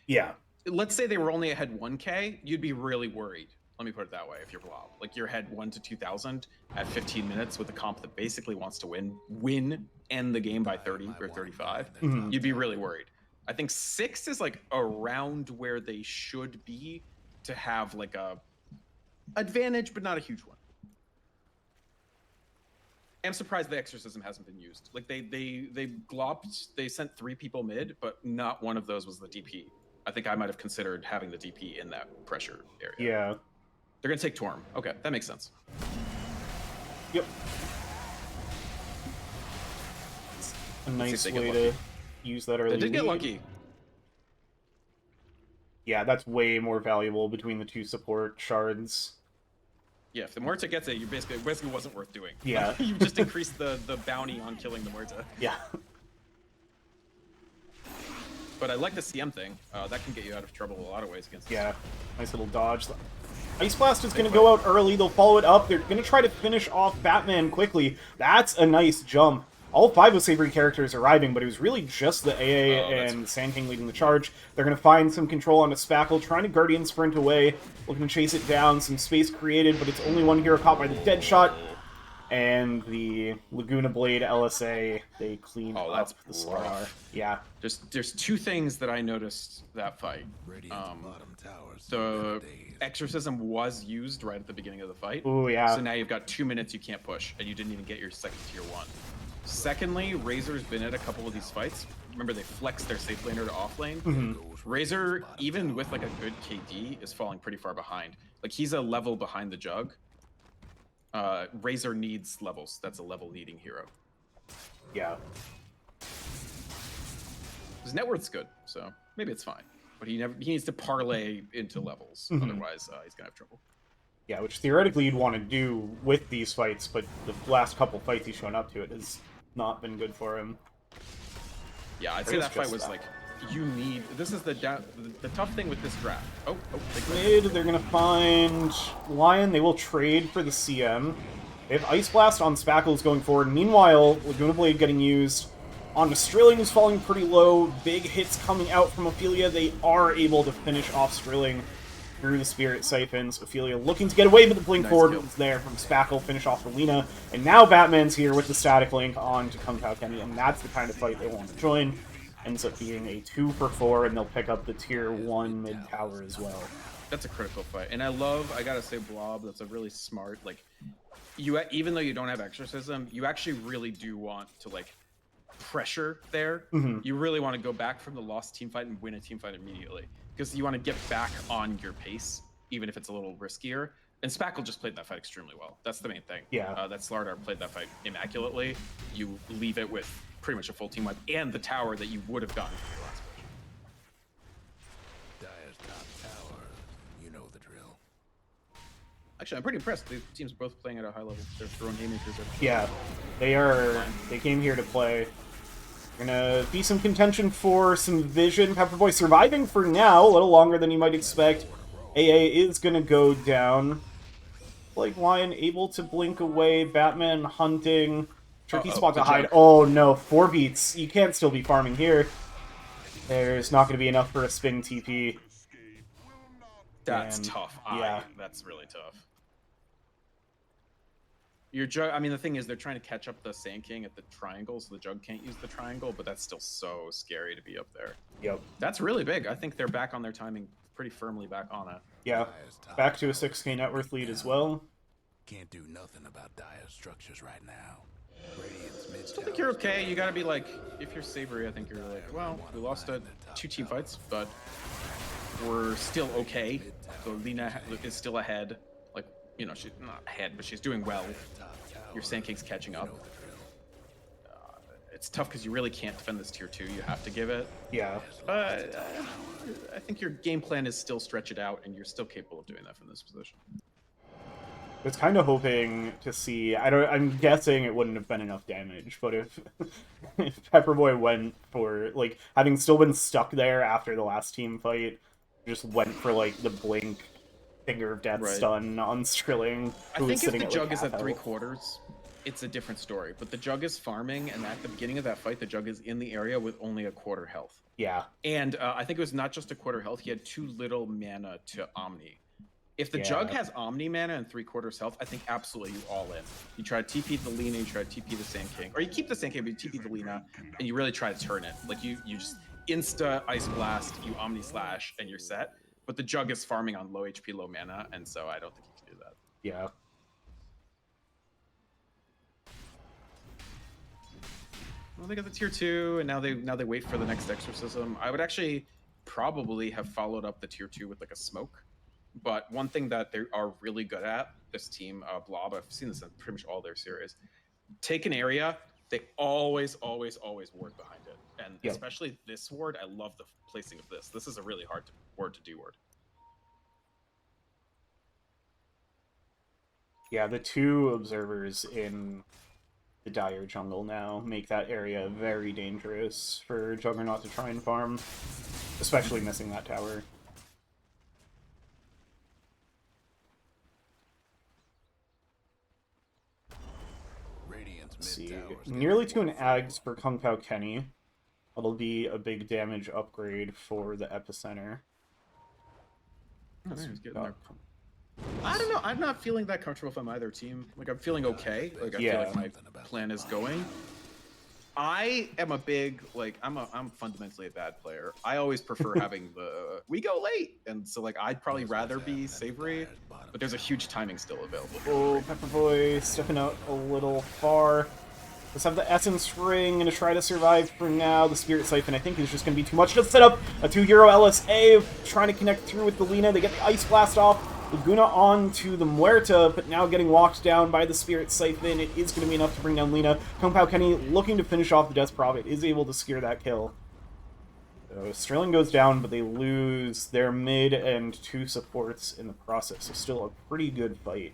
Yeah. Let's say they were only ahead 1k, you'd be really worried. Let me put it that way, if you're Blob. You're ahead 1 to 2,000 at 15 minutes with a comp that basically wants to end the game by 30 or 35, you'd be really worried. I think 6 is around where they should be to have a advantage, but not a huge one. I'm surprised the Exorcism hasn't been used. They glopped, they sent 3 people mid, but not one of those was the DP. I think I might have considered having the DP in that pressure area. Yeah. They're gonna take Torm. Okay, that makes sense. Yep. A nice way to use that early They did get lead. lucky. Yeah, that's way more valuable between the 2 support shards. Yeah, if the Muerta gets it, basically wasn't worth doing. Yeah. You just increased the bounty on killing the Muerta. Yeah. But I like the CM thing. That can get you out of trouble a lot of ways against. Yeah, nice little dodge. Ice Blast is going to go out early. They'll follow it up. They're going to try to finish off Batman quickly. That's a nice jump. All 5 of Savoury Characters arriving, but it was really just the AA and Sand King leading the charge. They're going to find some control on a Spackle, trying to Guardian Sprint away, looking to chase it down. Some space created, but it's only one hero caught by the dead shot. and the Laguna Blade LSA, they clean Oh, up that's the Slardar. rough. Yeah. There's two things that I noticed that fight. Radiant's bottom tower's The days. exorcism was used right at the beginning of the fight. Ooh, yeah. So now you've got 2 minutes you can't push, and you didn't even get your second tier 1. Secondly, Razor's been at a couple of these fights. Remember, they flexed their safe laner to off lane. Razor, even with like a good KD, is falling pretty far behind. Like, he's a level behind the Jug. Razor needs levels. That's a level needing hero. Yeah. His net worth's good, so maybe it's fine. But he needs to parlay into levels. Otherwise, he's gonna have trouble. Yeah, which theoretically you'd want to do with these fights, but the last couple fights he's shown up to, it has not been good for him. Yeah, I'd say There's that fight just was that. like, you need. This is the tough thing with this draft. Mid, they're gonna find Lion. They will trade for the CM. They have Ice Blast on Spackles going forward. Meanwhile, Laguna Blade getting used on Strilling, who's falling pretty low. Big hits coming out from Ophelia. They are able to finish off Strilling through the Spirit Siphons. Ophelia looking to get away, but the blink forward was there from Spackle, finish off the Lena. And now Batman's here with the static link on to Kung Pao Kenny, and that's the kind of fight they want to join. Ends up being a 2-for-4, and they'll pick up the tier 1 mid tower as well. That's a critical fight, and I gotta say, Blob, that's a really smart, like, even though you don't have exorcism, you actually really do want to, like, pressure there. You really want to go back from the lost team fight and win a team fight immediately, because you want to get back on your pace, even if it's a little riskier. And Spackle just played that fight extremely well. That's the main thing. Yeah. That Slardar played that fight immaculately. You leave it with pretty much a full team wipe and the tower that you would have gotten from your last push. Dire's top tower. You know the drill. Actually, I'm pretty impressed. The teams are both playing at a high level. They're throwing haymakers at Yeah, they are. They came here to play. Gonna be some contention for some vision. Pepperboy surviving for now, a little longer than you might expect. AA is gonna go down. Like Lion able to blink away. Batman hunting. Tricky spot to hide. Oh no, 4 beats. You can't still be farming here. There's not gonna be enough for a spin TP. That's And, tough. yeah. That's really tough. Your Jug, I mean, the thing is, they're trying to catch up the Sand King at the triangle, so the Jug can't use the triangle, but that's still so scary to be up there. Yep. That's really big. I think they're back on their timing, pretty firmly back on it. Yeah. Back to a 6k net worth lead as well. Can't do nothing about dire structures right now. Radiant's mid I think you're okay. You gotta be like, if you're Savoury, I think you're like, well, we lost 2 team fights, but we're still okay. So Lena is still ahead. Like, you know, she's not ahead, but she's doing well. Your Sand King's catching up. It's tough because you really can't defend this tier 2. You have to give it. Yeah. But I think your game plan is still stretch it out, and you're still capable of doing that from this position. I was kind of hoping to see. I'm guessing it wouldn't have been enough damage, but if Pepperboy went for, like, having still been stuck there after the last team fight, just went for, like, the blink finger of death stun on Strilling. I think if the Jug is at 3/4, it's a different story. But the Jug is farming, and at the beginning of that fight, the Jug is in the area with only a 1/4 health. Yeah. And I think it was not just a 1/4 health. He had 2 little mana to Omni. If the Jug has Omni mana and 3/4 health, I think absolutely you all in. You try to TP the Lena, you try to TP the Sand King. Or you keep the Sand King, but you TP the Lena, and you really try to turn it. Like, you just insta Ice Blast, you Omni Slash, and you're set. But the Jug is farming on low HP, low mana, and so I don't think you can do that. Yeah. Well, they got the tier 2, and now they wait for the next exorcism. I would actually probably have followed up the tier 2 with like a smoke. But one thing that they are really good at, this team, Blob, I've seen this in pretty much all their series, take an area, they always ward behind it. And especially this ward, I love the placing of this. This is a really hard ward to do ward. Yeah, the 2 observers in the Dire jungle now make that area very dangerous for Juggernaut to try and farm, especially missing that tower. Let's see, nearly to an Ags for Kung Pao Kenny. That'll be a big damage upgrade for the Epicenter. I don't know. I'm not feeling that comfortable from either team. Like, I'm feeling okay. Like, I feel like my plan is going. I am a big, like, I'm fundamentally a bad player. I always prefer having the we go late, and so like I'd probably rather be Savoury, but there's a huge timing still available. Oh, Pepperboy stepping out a little far. Let's have the Essence Ring and to try to survive for now. The Spirit Siphon, I think, is just going to be too much to set up. A 2-hero LSA trying to connect through with the Lina. They get the Ice Blast off. Laguna on to the Muerta, but now getting walked down by the Spirit Siphon. It is going to be enough to bring down Lina. Kung Pao Kenny looking to finish off the Death Prophet is able to secure that kill. So Sterling goes down, but they lose their mid and 2 supports in the process. So still a pretty good fight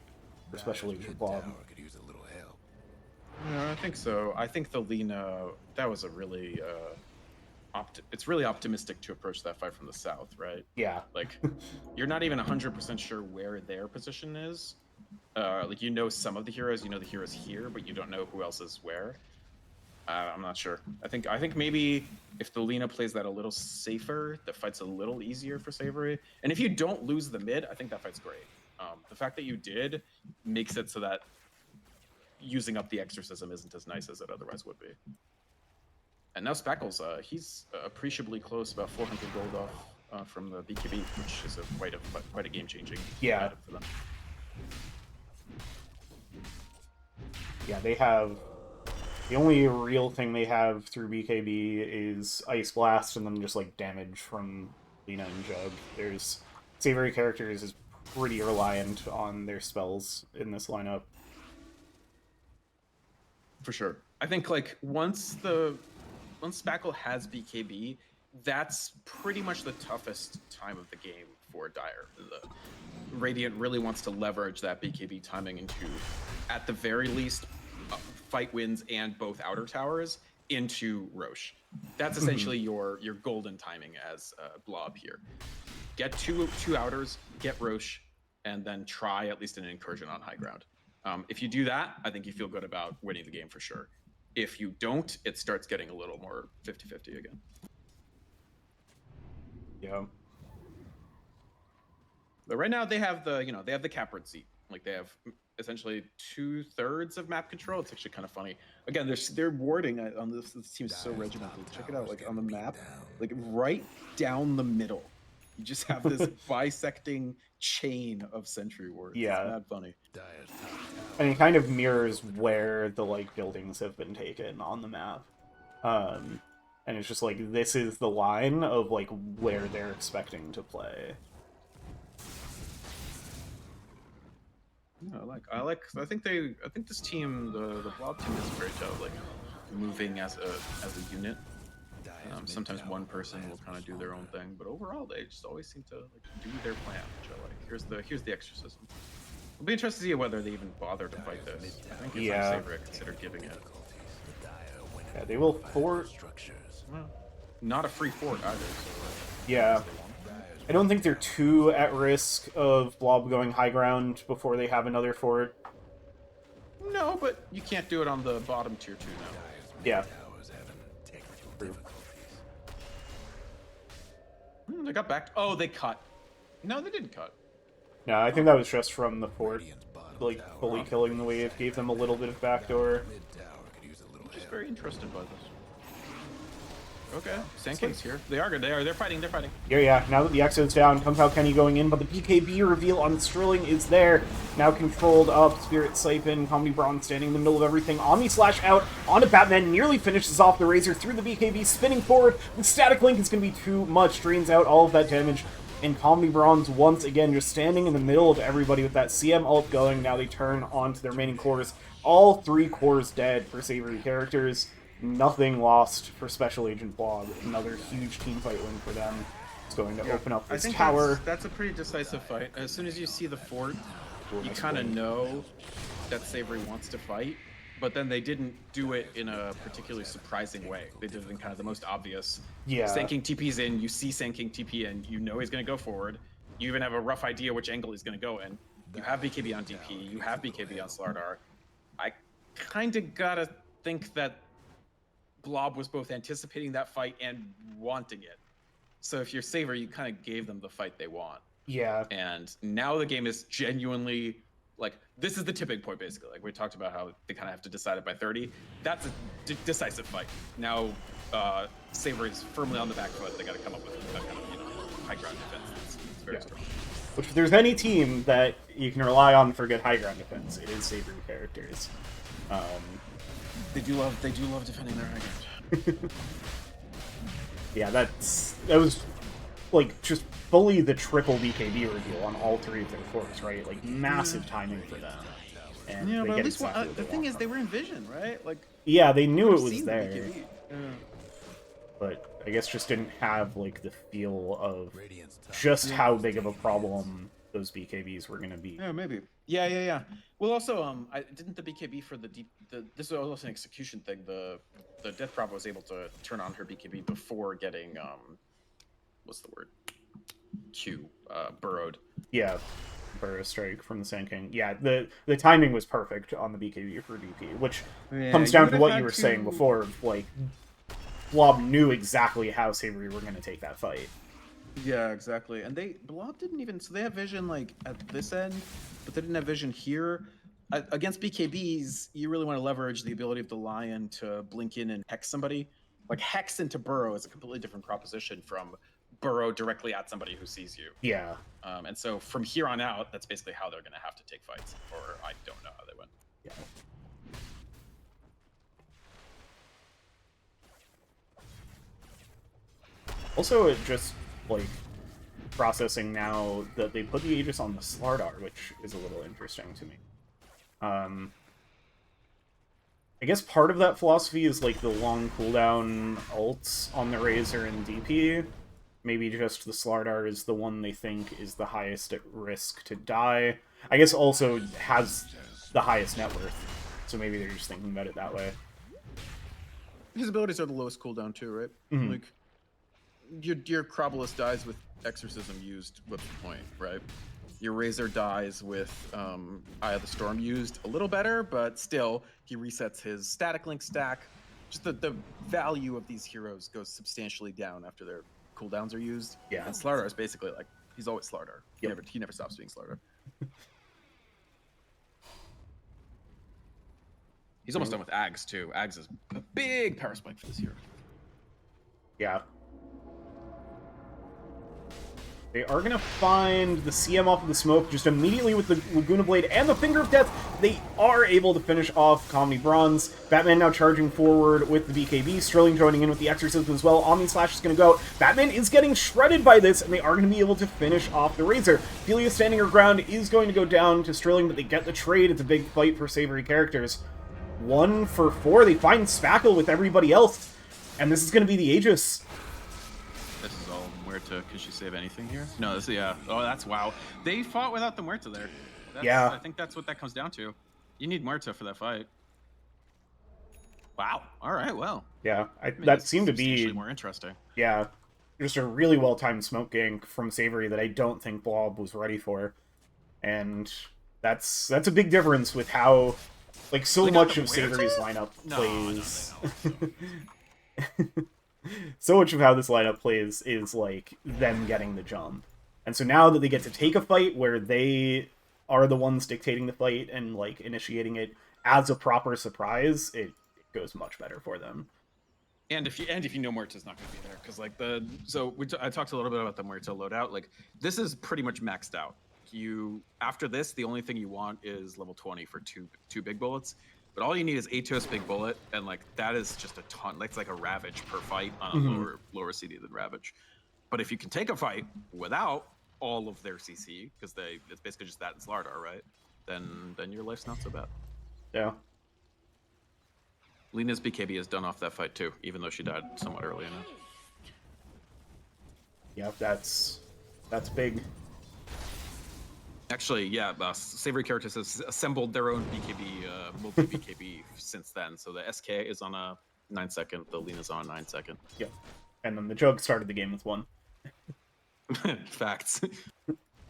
for Special Agent Blob. Yeah, I think so. I think the Lina, that was a really, it's really optimistic to approach that fight from the south, right? Yeah. Like, you're not even 100% sure where their position is. Like, you know some of the heroes, you know the heroes here, but you don't know who else is where. I'm not sure. I think maybe if the Lina plays that a little safer, the fight's a little easier for Savoury. And if you don't lose the mid, I think that fight's great. The fact that you did makes it so that using up the exorcism isn't as nice as it otherwise would be. And now Spackles, he's appreciably close, about 400 gold off from the BKB, which is quite a game-changing item for them. Yeah, they have... The only real thing they have through BKB is Ice Blast and then just, like, damage from Lina and Jug. There's... Savoury Characters is pretty reliant on their spells in this lineup. For sure. I think, like, once Spackle has BKB, that's pretty much the toughest time of the game for Dire. The Radiant really wants to leverage that BKB timing into, at the very least, fight wins and both outer towers into Roche. That's essentially your golden timing as Blob here. Get two outers, get Roche, and then try at least an incursion on high ground. If you do that, I think you feel good about winning the game for sure. If you don't, it starts getting a little more 50-50 again. Yeah. But right now they have the Caprid seat. Like, they have essentially 2/3 of map control. It's actually kind of funny. Again, they're warding on this team's so regimented. Check it out, like on the map, like right down the middle. You just have this bisecting chain of sentry wards. Yeah. It's mad funny. And it kind of mirrors where the, like, buildings have been taken on the map. And it's just like, this is the line of, like, where they're expecting to play. Yeah, I think this team, the Blob team, does a great job, like, moving as a unit. Sometimes one person will kind of do their own thing, but overall they just always seem to, like, do their plan, which I like. Here's the exorcism. It'll be interesting to see whether they even bother to fight this. I think it's Savoury considered giving it. Yeah, they will fort. Well, not a free fort either. So, yeah. I don't think they're too at risk of Blob going high ground before they have another fort. No, but you can't do it on the bottom tier 2 now. Yeah. They got back. Oh, they cut. No, they didn't cut. No, I think that was just from the fort. Like, fully killing the wave gave them a little bit of backdoor. Just very interested by this. Okay, Sand King's here. They're fighting. Yeah. Now that the Exo's down, Kung Pao Kenny going in, but the BKB reveal on Sterling is there. Now controlled up, Spirit Siphon, Comedy Brawn standing in the middle of everything. Omni Slash out onto Batman, nearly finishes off the Razor through the BKB, spinning forward. The Static Link is going to be too much, drains out all of that damage. And Comedy Brawn's once again just standing in the middle of everybody with that CM ult going. Now they turn onto their remaining cores. All 3 cores dead for Savoury Characters. Nothing lost for Special Agent Blob. Another huge team fight win for them. It's going to open up this tower. That's a pretty decisive fight. As soon as you see the fort, you kind of know that Savoury wants to fight, but then they didn't do it in a particularly surprising way. They did it in kind of the most obvious. Yeah. Sand King TP's in, you see Sand King TP in, you know he's going to go forward. You even have a rough idea which angle he's going to go in. You have BKB on DP, you have BKB on Slardar. I kind of gotta think that Blob was both anticipating that fight and wanting it. So if you're Savoury, you kind of gave them the fight they want. Yeah. And now the game is genuinely like, this is the tipping point, basically. Like we talked about how they kind of have to decide it by 30. That's a decisive fight. Now Savoury's firmly on the back foot. They got to come up with a kind of high ground defense that's very strong. Which, if there's any team that you can rely on for good high ground defense, it is Savoury Characters. They do love defending their high ground. Yeah, that was like just fully the triple BKB reveal on all 3 of their cores, right? Like massive timing for them. And yeah, they but get at least exactly what the they thing want is, from they it. were in vision, right? Like, Yeah, they knew it I've was seen the there, BKB. Yeah. but I guess just didn't have like the feel of just how big of a problem those BKBs were going to be. Yeah, maybe. Yeah. Well, also, I didn't the BKB for the this was also an execution thing. The Death Prop was able to turn on her BKB before getting what's the word? Burrowed. Yeah, Burrow Strike from the Sand King. Yeah, the timing was perfect on the BKB for DP, which comes down to what you were saying before. Like, Blob knew exactly how Savoury were going to take that fight. Yeah, exactly. And Blob didn't even, so they have vision like at this end, but they didn't have vision here. Against BKBs, you really want to leverage the ability of the Lion to blink in and hex somebody. Like hex into Burrow is a completely different proposition from Burrow directly at somebody who sees you. Yeah. And so from here on out, that's basically how they're going to have to take fights, or I don't know how they went. Yeah. Also, it just, like, processing now that they put the Aegis on the Slardar, which is a little interesting to me. I guess part of that philosophy is, like, the long cooldown ults on the Razor and DP. Maybe just the Slardar is the one they think is the highest at risk to die. I guess also has the highest net worth, so maybe they're just thinking about it that way. His abilities are the lowest cooldown too, right? Mhm. Like, your Crobolus dies with Exorcism used, what's the point, right? Your Razor dies with Eye of the Storm used, a little better, but still, he resets his static link stack. Just the value of these heroes goes substantially down after their cooldowns are used. Yeah. And Slardar is basically like, he's always Slardar. Yep. He never stops being Slardar. He's almost done with Ags too. Ags is a big power spike for this hero. Yeah. They are going to find the CM off of the smoke just immediately with the Laguna Blade and the Finger of Death. They are able to finish off Comedy Bronze. Batman now charging forward with the BKB. Sterling joining in with the Exorcism as well. Omni Slash is going to go. Batman is getting shredded by this, and they are going to be able to finish off the Razor. Delia standing her ground is going to go down to Sterling, but they get the trade. It's a big fight for Savoury Characters. 1 for 4. They find Spackle with everybody else, and this is going to be the Aegis. This is all Muerta. Could she save anything here? No, this is, yeah. Oh, that's wow. They fought without the Muerta there. Yeah. I think that's what that comes down to. You need Muerta for that fight. Wow. All right, well. Yeah, I mean, that seemed to be substantially more interesting. Yeah, just a really well-timed smoke gank from Savoury that I don't think Blob was ready for. And that's a big difference with how, like, so much of Savoury's lineup plays. So much of how this lineup plays is, like, them getting the jump. And so now that they get to take a fight where they are the ones dictating the fight and, like, initiating it as a proper surprise, it goes much better for them. And if you know Muerta's not going to be there, because like I talked a little bit about the Muerta loadout. Like this is pretty much maxed out. After this, the only thing you want is level 20 for two big bullets. But all you need is Atos big bullet, and like that is just a ton. That's like a Ravage per fight on a lower CD than Ravage. But if you can take a fight without all of their CC, because it's basically just that and Slardar, right? Then your life's not so bad. Yeah. Lena's BKB is done off that fight too, even though she died somewhat early enough. Yeah, that's big. Actually, yeah, Savoury Characters has assembled their own BKB, multi-BKB since then. So the SK is on a 9-second, the Lena's on a 9-second. Yep. And then the Jug started the game with 1. Facts.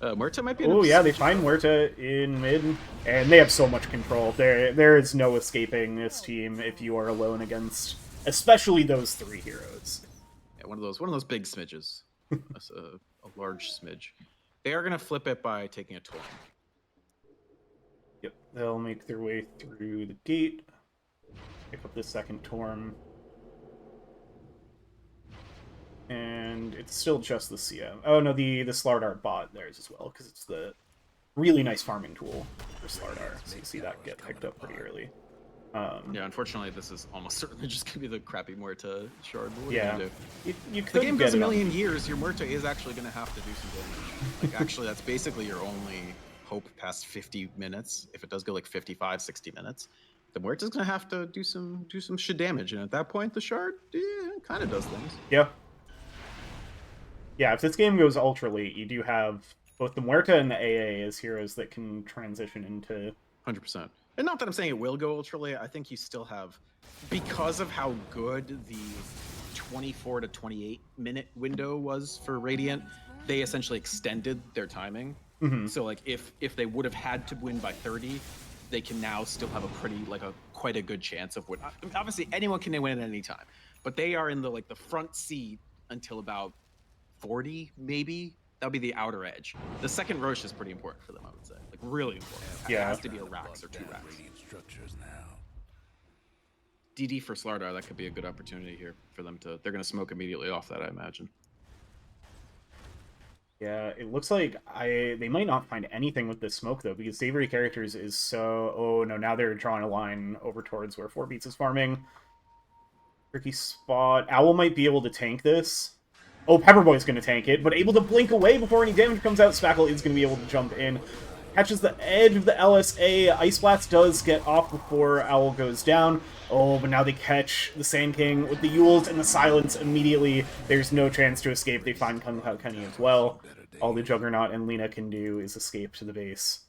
Muerta might be. Oh yeah, they find Muerta in mid, and they have so much control. There is no escaping this team if you are alone against, especially those 3 heroes. Yeah, one of those big smidges. That's a large smidge. They are going to flip it by taking a Torm. Yep, they'll make their way through the gate, pick up the second Torm. And it's still just the CM. Oh no, the Slardar bot theirs as well, because it's the really nice farming tool for Slardar. So you see that get picked up pretty early. Yeah, unfortunately, this is almost certainly just going to be the crappy Muerta shard. But what yeah, are you gonna do? you could The game get goes a it million on. years. Your Muerta is actually going to have to do some damage. Like, actually, that's basically your only hope past 50 minutes. If it does go like 55, 60 minutes, the Muerta's going to have to do some shit damage. And at that point, the shard kind of does things. Yeah. Yeah, if this game goes ultra late, you do have both the Muerta and the AA as heroes that can transition into... 100%. And not that I'm saying it will go ultra late. I think you still have, because of how good the 24 to 28 minute window was for Radiant, they essentially extended their timing. Mhm. So like if they would have had to win by 30, they can now still have a quite a good chance of winning. Obviously anyone can win at any time, but they are in the front seat until about 40 maybe. That'll be the outer edge. The second Roche is pretty important for them, I would say. Like, really important. Yeah. It has to be a Rax or 2 Rax. Radiant structures now. DD for Slardar, that could be a good opportunity here for them to... They're going to smoke immediately off that, I imagine. Yeah, it looks like they might not find anything with this smoke, though, because Savoury Characters is so... Oh, no, now they're drawing a line over towards where 4beats is farming. Tricky spot. Owl might be able to tank this. Oh, Pepperboy's going to tank it, but able to blink away before any damage comes out. Spackle is going to be able to jump in. Catches the edge of the LSA. Ice Blast does get off before Owl goes down. Oh, but now they catch the Sand King with the Yules and the Silence immediately. There's no chance to escape. They find Kung Pao Kenny as well. All the Juggernaut and Lina can do is escape to the base.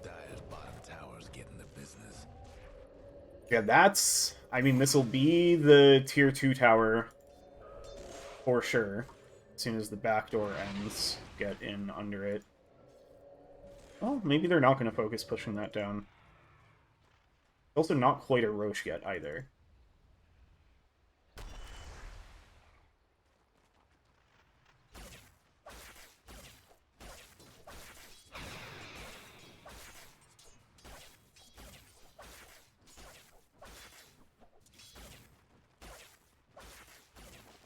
Dire's bottom tower's getting the business. Yeah, that's... I mean, this will be the tier 2 tower for sure. As soon as the back door ends, get in under it. Well, maybe they're not going to focus pushing that down. Also not quite a Roche yet, either.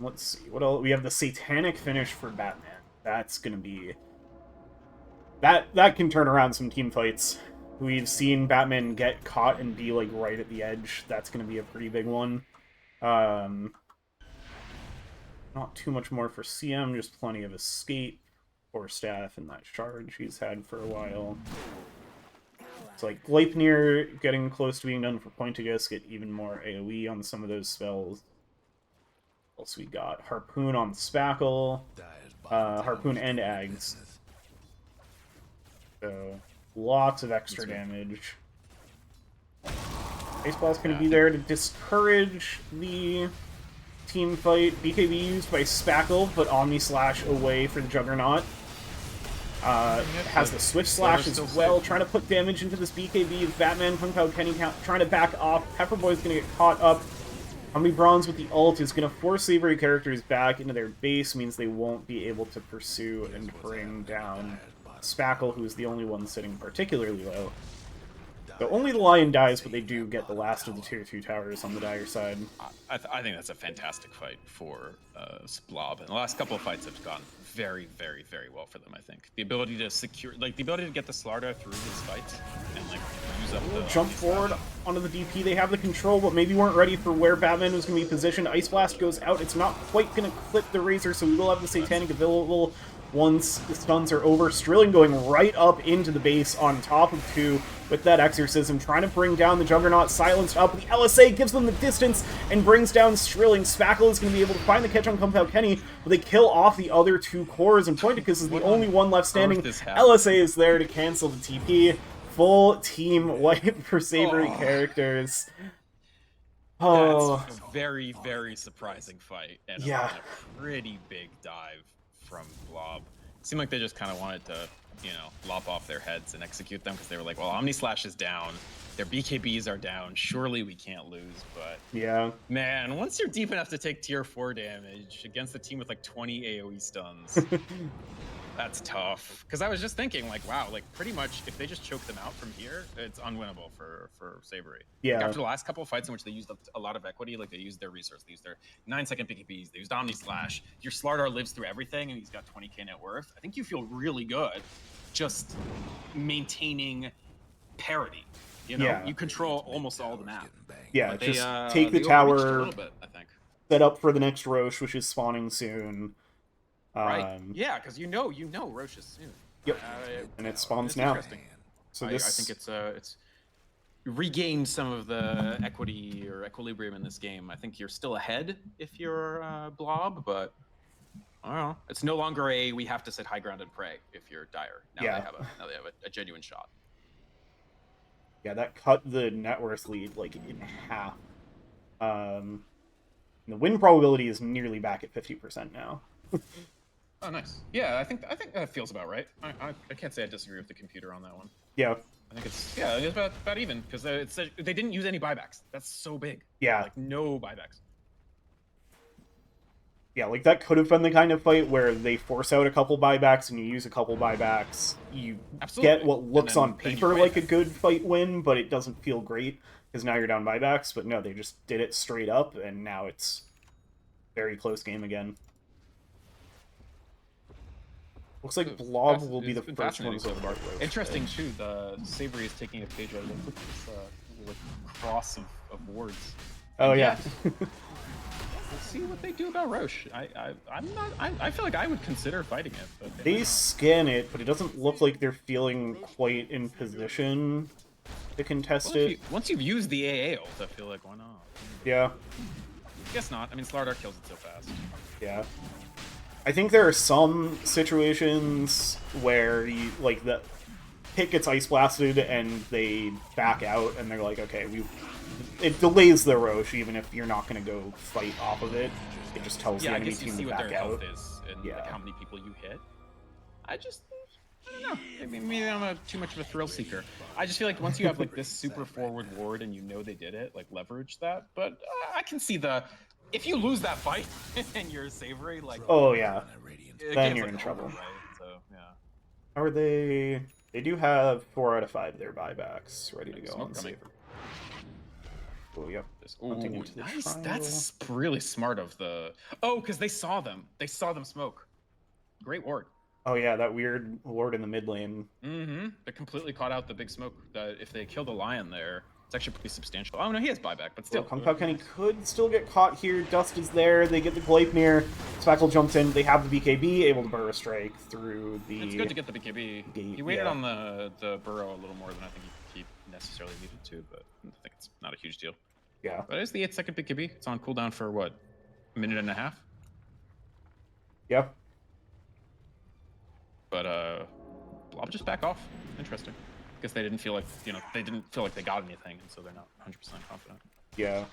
Let's see, what else? We have the Satanic finish for Batman. That's gonna be... That can turn around some team fights. We've seen Batman get caught and be, like, right at the edge. That's gonna be a pretty big one. Not too much more for CM, just plenty of escape for Staff and that shard she's had for a while. It's like Gleipnir getting close to being done for Pointigus, get even more AoE on some of those spells. Else we got Harpoon on Spackle, Harpoon and Ags. So lots of extra damage. Baseball's going to be there to discourage the team fight. BKB used by Spackle, but Omni Slash away for the Juggernaut. Has the Swift Slash as well, trying to put damage into this BKB. Batman, Kung Pao Kenny trying to back off. Pepperboy's going to get caught up. Omni Bronze with the ult is going to force Savoury Characters back into their base, means they won't be able to pursue and bring down Spackle, who's the only one sitting particularly low. So only the Lion dies, but they do get the last of the tier 2 towers on the Dire side. I think that's a fantastic fight for Blob. And the last couple of fights have gone very, very, very well for them, I think. The ability to secure, like, the ability to get the Slardar through his fights and, like, use up the... Jump forward onto the DP. They have the control, but maybe weren't ready for where Batman was going to be positioned. Ice Blast goes out. It's not quite going to clip the Razor, so we will have the Satanic available once the stuns are over. Strilling going right up into the base on top of 2 with that Exorcism, trying to bring down the Juggernaut, silenced up. The LSA gives them the distance and brings down Strilling. Spackle is going to be able to find the catch on Kung Pao Kenny, but they kill off the other 2 cores, and Pointicus is the only one left standing. LSA is there to cancel the TP. Full team wipe for Savoury Characters. Oh. That's a very, very surprising fight, and Yeah. a pretty big dive from Blob. Seemed like they just kind of wanted to, you know, lop off their heads and execute them because they were like, well, Omni Slash is down, their BKBs are down, surely we can't lose. But Yeah. man, once you're deep enough to take tier 4 damage against a team with like 20 AoE stuns, that's tough. Because I was just thinking, like, wow, like pretty much if they just choke them out from here, it's unwinnable for Savoury. Yeah. Like, after the last couple of fights in which they used a lot of equity, like they used their resource, they used their 9-second BKBs, they used Omni Slash. Your Slardar lives through everything and he's got 20k net worth. I think you feel really good just maintaining parity. You know, Yeah. you control almost all the map. Yeah, But just take the they overreached tower, a little bit, I think. set up for the next Roche, which is spawning soon. Right. Yeah, because you know Roche is soon. Yep. And it spawns now. So I think it's regained some of the equity or equilibrium in this game. I think you're still ahead if you're Blob, but I don't know. It's no longer a we have to sit high ground and pray if you're Dire. Now Yeah. they have a genuine shot. Yeah, that cut the net worth lead like in half. The win probability is nearly back at 50% now. Oh, nice. Yeah, I think that feels about right. I can't say I disagree with the computer on that one. Yeah. I think it's about even because they didn't use any buybacks. That's so big. Yeah. Like no buybacks. Yeah, like that could have been the kind of fight where they force out a couple buybacks and you use a couple buybacks. You get what looks on paper like a good fight win, but it doesn't feel great because now you're down buybacks. But no, they just did it straight up, and now it's very close game again. Looks like Blob will be the first one to go Dark Roach. Interesting too. The Savoury is taking a page out of this cross of wards. Oh yeah. We'll see what they do about Roche. I feel like I would consider fighting it. But they scan it, but it doesn't look like they're feeling quite in position to contest it. Once you've used the AA ult, I feel like why not? Yeah. Guess not. I mean, Slardar kills it so fast. Yeah. I think there are some situations where you like the hit gets ice blasted and they back out and they're like, okay, it delays the Roche even if you're not going to go fight off of it. It just tells the enemy team to back out. What their health is and like how many people you hit. I don't know. Maybe I'm too much of a thrill seeker. I just feel like once you have like this super forward ward and you know they did it, like leverage that. But I can see if you lose that fight and you're Savoury, like oh yeah, then you're like in trouble. Right? So yeah. How are they? They do have 4 out of 5 of their buybacks ready to go on Savoury. Oh yep. Ooh, nice. That's really smart of the. Oh, because they saw them. They saw them smoke. Great ward. Oh yeah, that weird ward in the mid lane. Mm-hmm. They completely caught out the big smoke. That if they kill the lion there, it's actually pretty substantial. Oh no, he has buyback, but still. Kung Pao Kenny could still get caught here. Dust is there. They get the Gleipnir. Spackle jumps in. They have the BKB, able to burrow strike through the. It's good to get the BKB. Gate, he waited on the burrow a little more than I think he necessarily needed to, but I think it's not a huge deal. Yeah. But it's the 8-second BKB. It's on cooldown for what, a minute and a half? Yep. But Blob just back off. Interesting. Because they didn't feel like they got anything, and so they're not 100% confident. Yeah.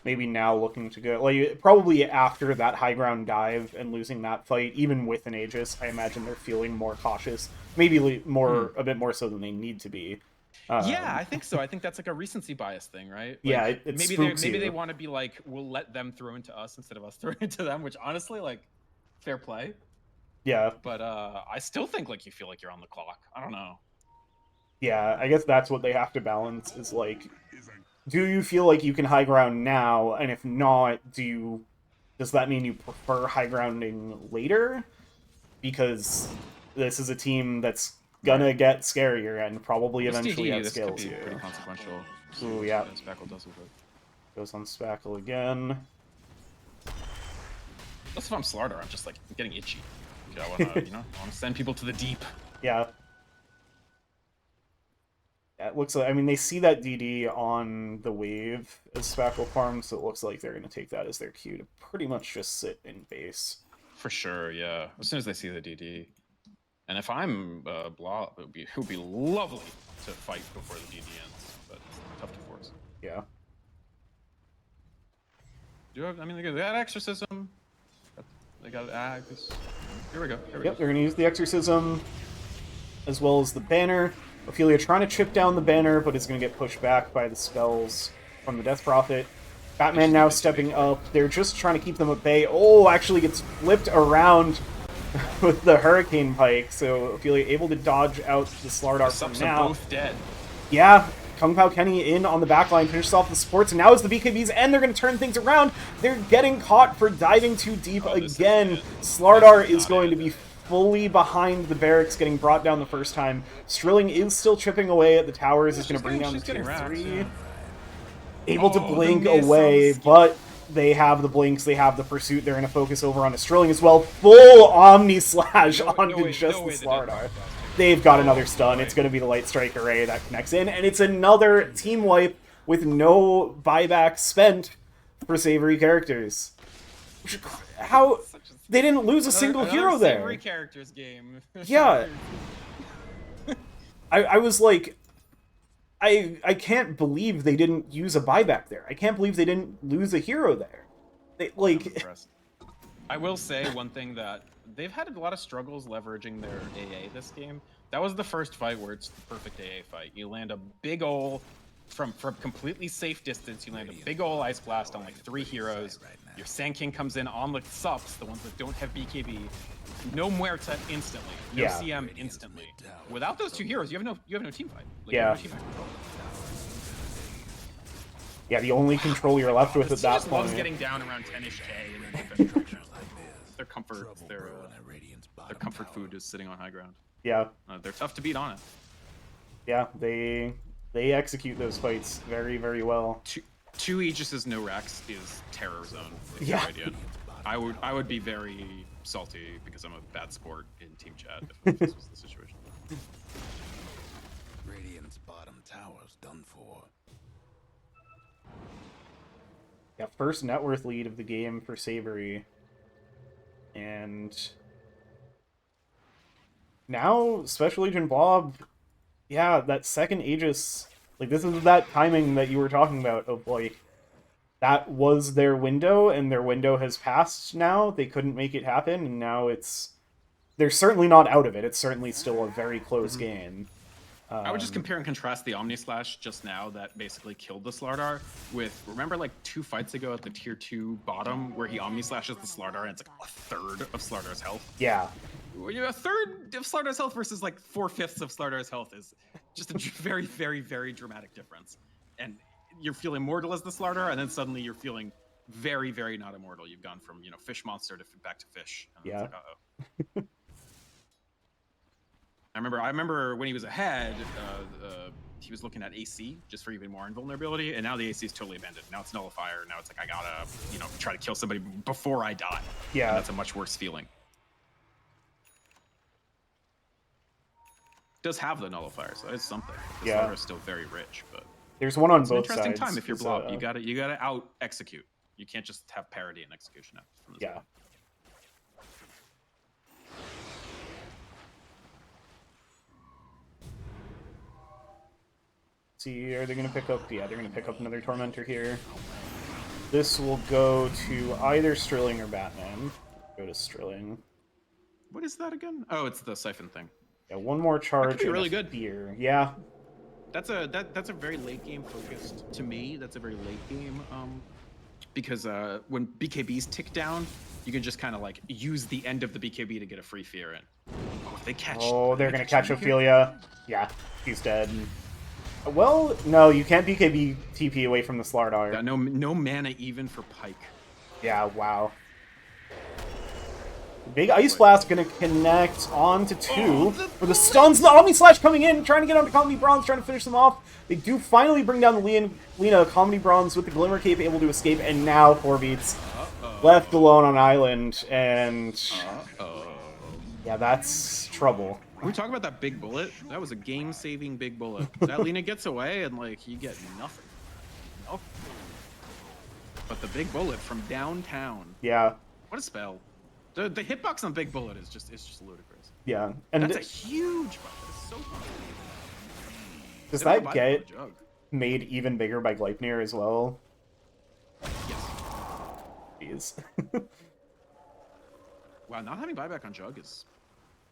Maybe now looking to go like probably after that high ground dive and losing that fight, even with an Aegis, I imagine they're feeling more cautious. Maybe a bit more so than they need to be. Yeah, I think so. I think that's like a recency bias thing, right? Like, yeah, maybe they want to be like, we'll let them throw into us instead of us throwing into them, which honestly, like, fair play. Yeah. But I still think like you feel like you're on the clock. I don't know. Yeah, I guess that's what they have to balance is like, do you feel like you can high ground now? And if not, does that mean you prefer high grounding later? Because this is a team that's gonna get scarier and probably eventually outscales you. Pretty consequential. Ooh, yeah. Spackle does with it. Goes on Spackle again. That's if I'm Slardar, I'm just like getting itchy. I want to, I want to send people to the deep. Yeah. Yeah, it looks like, I mean, they see that DD on the wave as Spackle farms, so it looks like they're going to take that as their cue to pretty much just sit in base. For sure, yeah. As soon as they see the DD. And if I'm Blob, it would be lovely to fight before the DD ends, but it's tough to force. Yeah. They got Exorcism. They got Ags. Here we go. Here we Yep, go. they're going to use the Exorcism as well as the banner. Ophelia trying to chip down the banner, but is going to get pushed back by the spells from the Death Prophet. Batman now stepping up. They're just trying to keep them at bay. Oh, actually gets flipped around with the Hurricane Pike, so Ophelia able to dodge out the Slardar from Subs now. are both dead. Yeah, Kung Pao Kenny in on the backline, finishes off the supports, and now it's the BKBs, and they're going to turn things around. They're getting caught for diving too deep again. Slardar is going to be fully behind the barracks, getting brought down the first time. Strilling is still chipping away at the towers, is going to bring down the tier 3. Able to blink away, but they have the blinks, they have the pursuit, they're going to focus over on a Strilling as well. Full Omni Slash onto just the Slardar. They've got another stun. It's going to be the Light Strike Array that connects in, and it's another team wipe with no buyback spent for Savoury Characters. How... They didn't lose a single hero there. Savoury Characters game. Yeah. I was like... I can't believe they didn't use a buyback there. I can't believe they didn't lose a hero there. They, like... I will say one thing that they've had a lot of struggles leveraging their AA this game. That was the first fight where it's the perfect AA fight. You land a big ol' from completely safe distance. You land a big ol' Ice Blast on like 3 heroes. Your Sand King comes in on the subs, the ones that don't have BKB. No Muerta instantly. No CM instantly. Without those 2 heroes, you have no team fight. Like, yeah. You have no team fight. Yeah, the only control you're left with at that point. Loves getting down around 10-ish K, and then their comfort food is sitting on high ground. Yeah. They're tough to beat on it. Yeah, they execute those fights very, very well. 2 Aegises, no Rax is terror zone. Yeah. Idea. I would be very salty because I'm a bad sport in team chat if this was the situation. Radiant's bottom tower's done for. Yeah, first net worth lead of the game for Savoury. And now Special Agent Blob, yeah, that second Aegis, like this is that timing that you were talking about of like, that was their window and their window has passed now. They couldn't make it happen and now they're certainly not out of it. It's certainly still a very close game. I would just compare and contrast the Omni Slash just now that basically killed the Slardar with, remember like 2 fights ago at the tier 2 bottom where he Omni Slashes the Slardar and it's like a third of Slardar's health? Yeah. A third of Slardar's health versus like 4/5 of Slardar's health is just a very, very, very dramatic difference. And you're feeling mortal as the Slardar and then suddenly you're feeling very, very not immortal. You've gone from, fish monster to back to fish. And yeah. It's like, uh-oh. I remember when he was ahead, he was looking at AC just for even more invulnerability, and now the AC is totally abandoned. Now it's nullifier. Now it's like I gotta, try to kill somebody before I die. Yeah, and that's a much worse feeling. It does have the nullifier, so that is something. The Slardar is still very rich, but there's one on it's both an interesting sides. time if you're Blob. You gotta out execute. You can't just have parity and execution from this yeah. game. See, are they going to pick up? Yeah, they're going to pick up another Tormentor here. This will go to either Strilling or Batman. Go to Strilling. What is that again? Oh, it's the Siphon thing. Yeah, one more charge. That could be really good. Fear. Yeah. That's a very late game focused. To me, that's a very late game. Because when BKBs tick down, you can just kind of like use the end of the BKB to get a free fear in. Oh, if they catch. Oh, they're going to catch Ophelia. Yeah, he's dead. Well, no, you can't BKB TP away from the Slardar. Yeah, no mana even for Pike. Yeah, wow. Big Ice Blast gonna connect onto 2. For the stuns, the Omni Slash coming in, trying to get onto Comedy Bronze, trying to finish them off. They do finally bring down the Lena. Comedy Bronze with the Glimmer Cape able to escape, and now 4 beats left alone on island, and yeah, that's trouble. We talk about that big bullet. That was a game-saving big bullet. That Lena gets away, and like you get nothing. Nothing. But the big bullet from downtown. Yeah. What a spell. The hitbox on big bullet is just ludicrous. Yeah, and that's a huge buff. That's so fun. Does that get made even bigger by Gleipnir as well? Yes. Jeez. Wow, not having buyback on Jug is...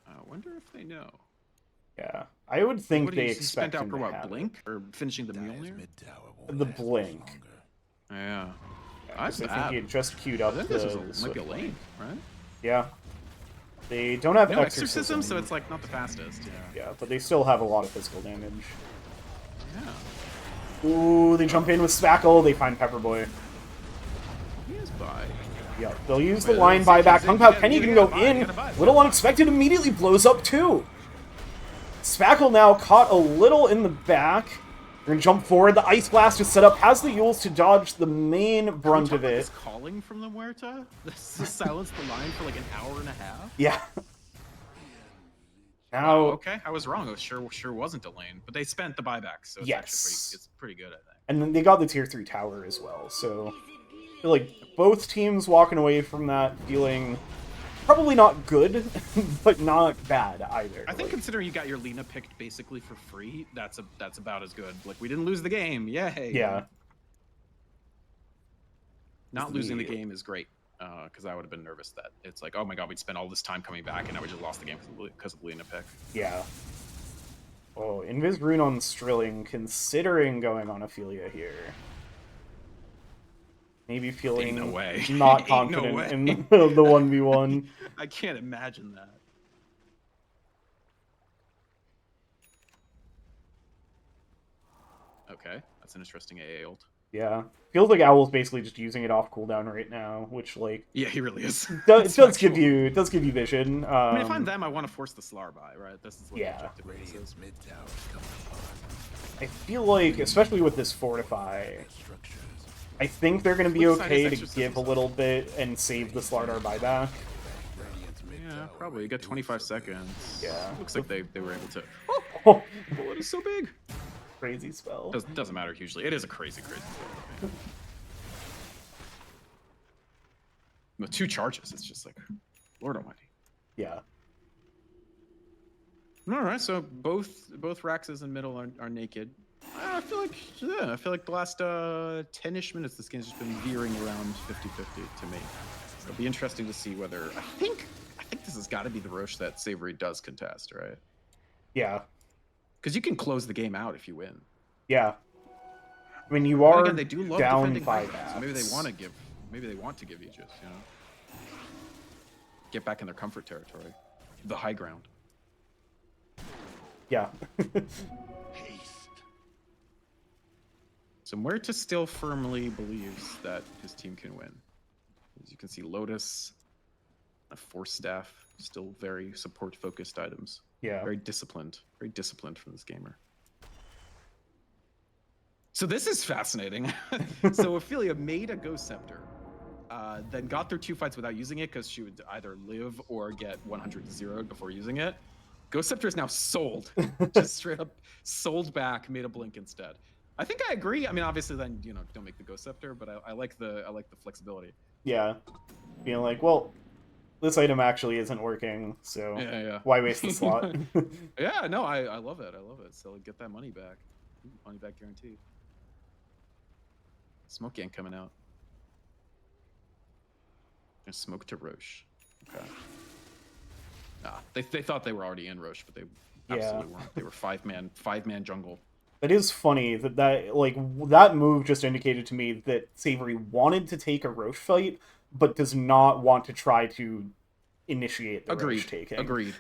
I wonder if they know. Yeah, I would think What, they he expect spent out him for to what, have it. Blink? Or finishing the Mjolnir? The Blink. Yeah. I That's think bad. he had just queued I up think the this might Swift be a lane, Blink. right? Yeah. They don't have No exorcism, so it's like not the fastest. Yeah. Yeah, but they still have a lot of physical damage. Yeah. Ooh, they jump in with Spackle, they find Pepperboy. He is buy. Yeah, they'll use the Wait, line let's see, buyback. you Kung Pao gotta- Kenny you can gotta go buy, you in. gotta buy. Little Unexpected immediately blows up too. Spackle now caught a little in the back. They're gonna jump forward. The Ice Blast is set up. Has the Yules to dodge the main brunt of it. This calling from the Muerta? This has silenced the line for like an hour and a half? Yeah. Now, Wow, okay, I was wrong. It sure wasn't a lane, but they spent the buyback, so it's Yes. actually it's pretty good, I think. and then they got the tier 3 tower as well, so I feel like both teams walking away from that feeling probably not good, but not bad either. I think considering you got your Lina picked basically for free, that's about as good. Like, we didn't lose the game, yay! Yeah. Not losing the game is great, because I would have been nervous that it's like, oh my god, we'd spent all this time coming back, and now we just lost the game because of Lina pick. Yeah. Oh, Invis Rune on Strilling, considering going on Ophelia here. Maybe feeling Ain't no way. not Ain't no confident way. in the 1v1. I can't imagine that. Okay, that's an interesting AA ult. Yeah. Feels like Owl's basically just using it off cooldown right now, which, like... Yeah, he really is. It does give you vision. I mean, if I'm them, I want to force the Slar buy, right? This is what Yeah. the objective is. I feel like, especially with this Fortify, I think they're going to be Flip side is okay to exorcism give a stuff. little bit and save the Slardar buyback. Yeah, probably. You got 25 seconds. Yeah. Looks like they were able to... Oh, Bullet is so big! crazy spell. Doesn't matter hugely. It is a crazy spell. No, 2 charges. It's just like, Lord Almighty. Yeah. All right, so both Raxes in middle are naked. I feel like the last 10-ish minutes this game's just been veering around 50-50 to me. So it'll be interesting to see whether I think this has got to be the Roche that Savoury does contest, right? Yeah. Because you can close the game out if you win. Yeah. I mean, you But are again, they do love down defending 5 high ground, so maybe they want to give Aegis, you know, get back in their comfort territory, the high ground. Yeah. So Muerta still firmly believes that his team can win. As you can see, Lotus, a Force Staff, still very support-focused items. Yeah. Very disciplined from this gamer. So this is fascinating. So Ophelia made a Ghost Scepter, then got through 2 fights without using it because she would either live or get 100-0'd before using it. Ghost Scepter is now sold. Just straight up sold back, made a Blink instead. I think I agree. I mean, obviously, then don't make the Ghost Scepter, but I like the flexibility. Yeah. Being like, well, this item actually isn't working, so Yeah. why waste the slot? Yeah, no, I love it. I love it. So get that money back. Money back guaranteed. Smoke Gang coming out. There's Smoke to Roche. Okay. They thought they were already in Roche, but they absolutely weren't. They were five man jungle. It is funny that move just indicated to me that Savoury wanted to take a Roche fight, but does not want to try to initiate the Roche taking. Agreed.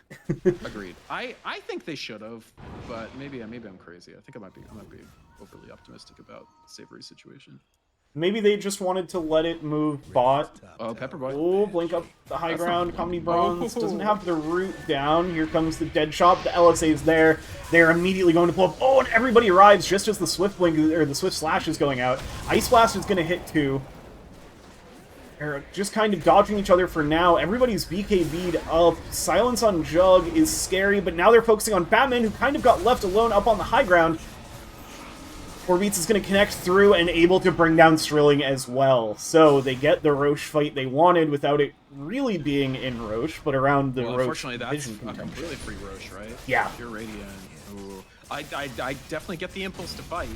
I think they should have, but maybe I'm crazy. I think I might be overly optimistic about the Savoury situation. Maybe they just wanted to let it move bot. Oh, Pepperboy. Oh, blink up the high ground. Comedy Bronze doesn't have the root down. Here comes the dead shot. The LSA is there. They're immediately going to blow up. Oh, and everybody arrives just as the Swift Blink or the Swift Slash is going out. Ice Blast is going to hit too. They're just kind of dodging each other for now. Everybody's BKB'd up. Silence on Jug is scary, but now they're focusing on Batman, who kind of got left alone up on the high ground. 4beats is going to connect through and able to bring down Strilling as well. So they get the Roche fight they wanted without it really being in Roche, but around the Roche. Unfortunately, that's vision a completely free Roche, right? Yeah. Pure Radiant. Ooh. I definitely get the impulse to fight,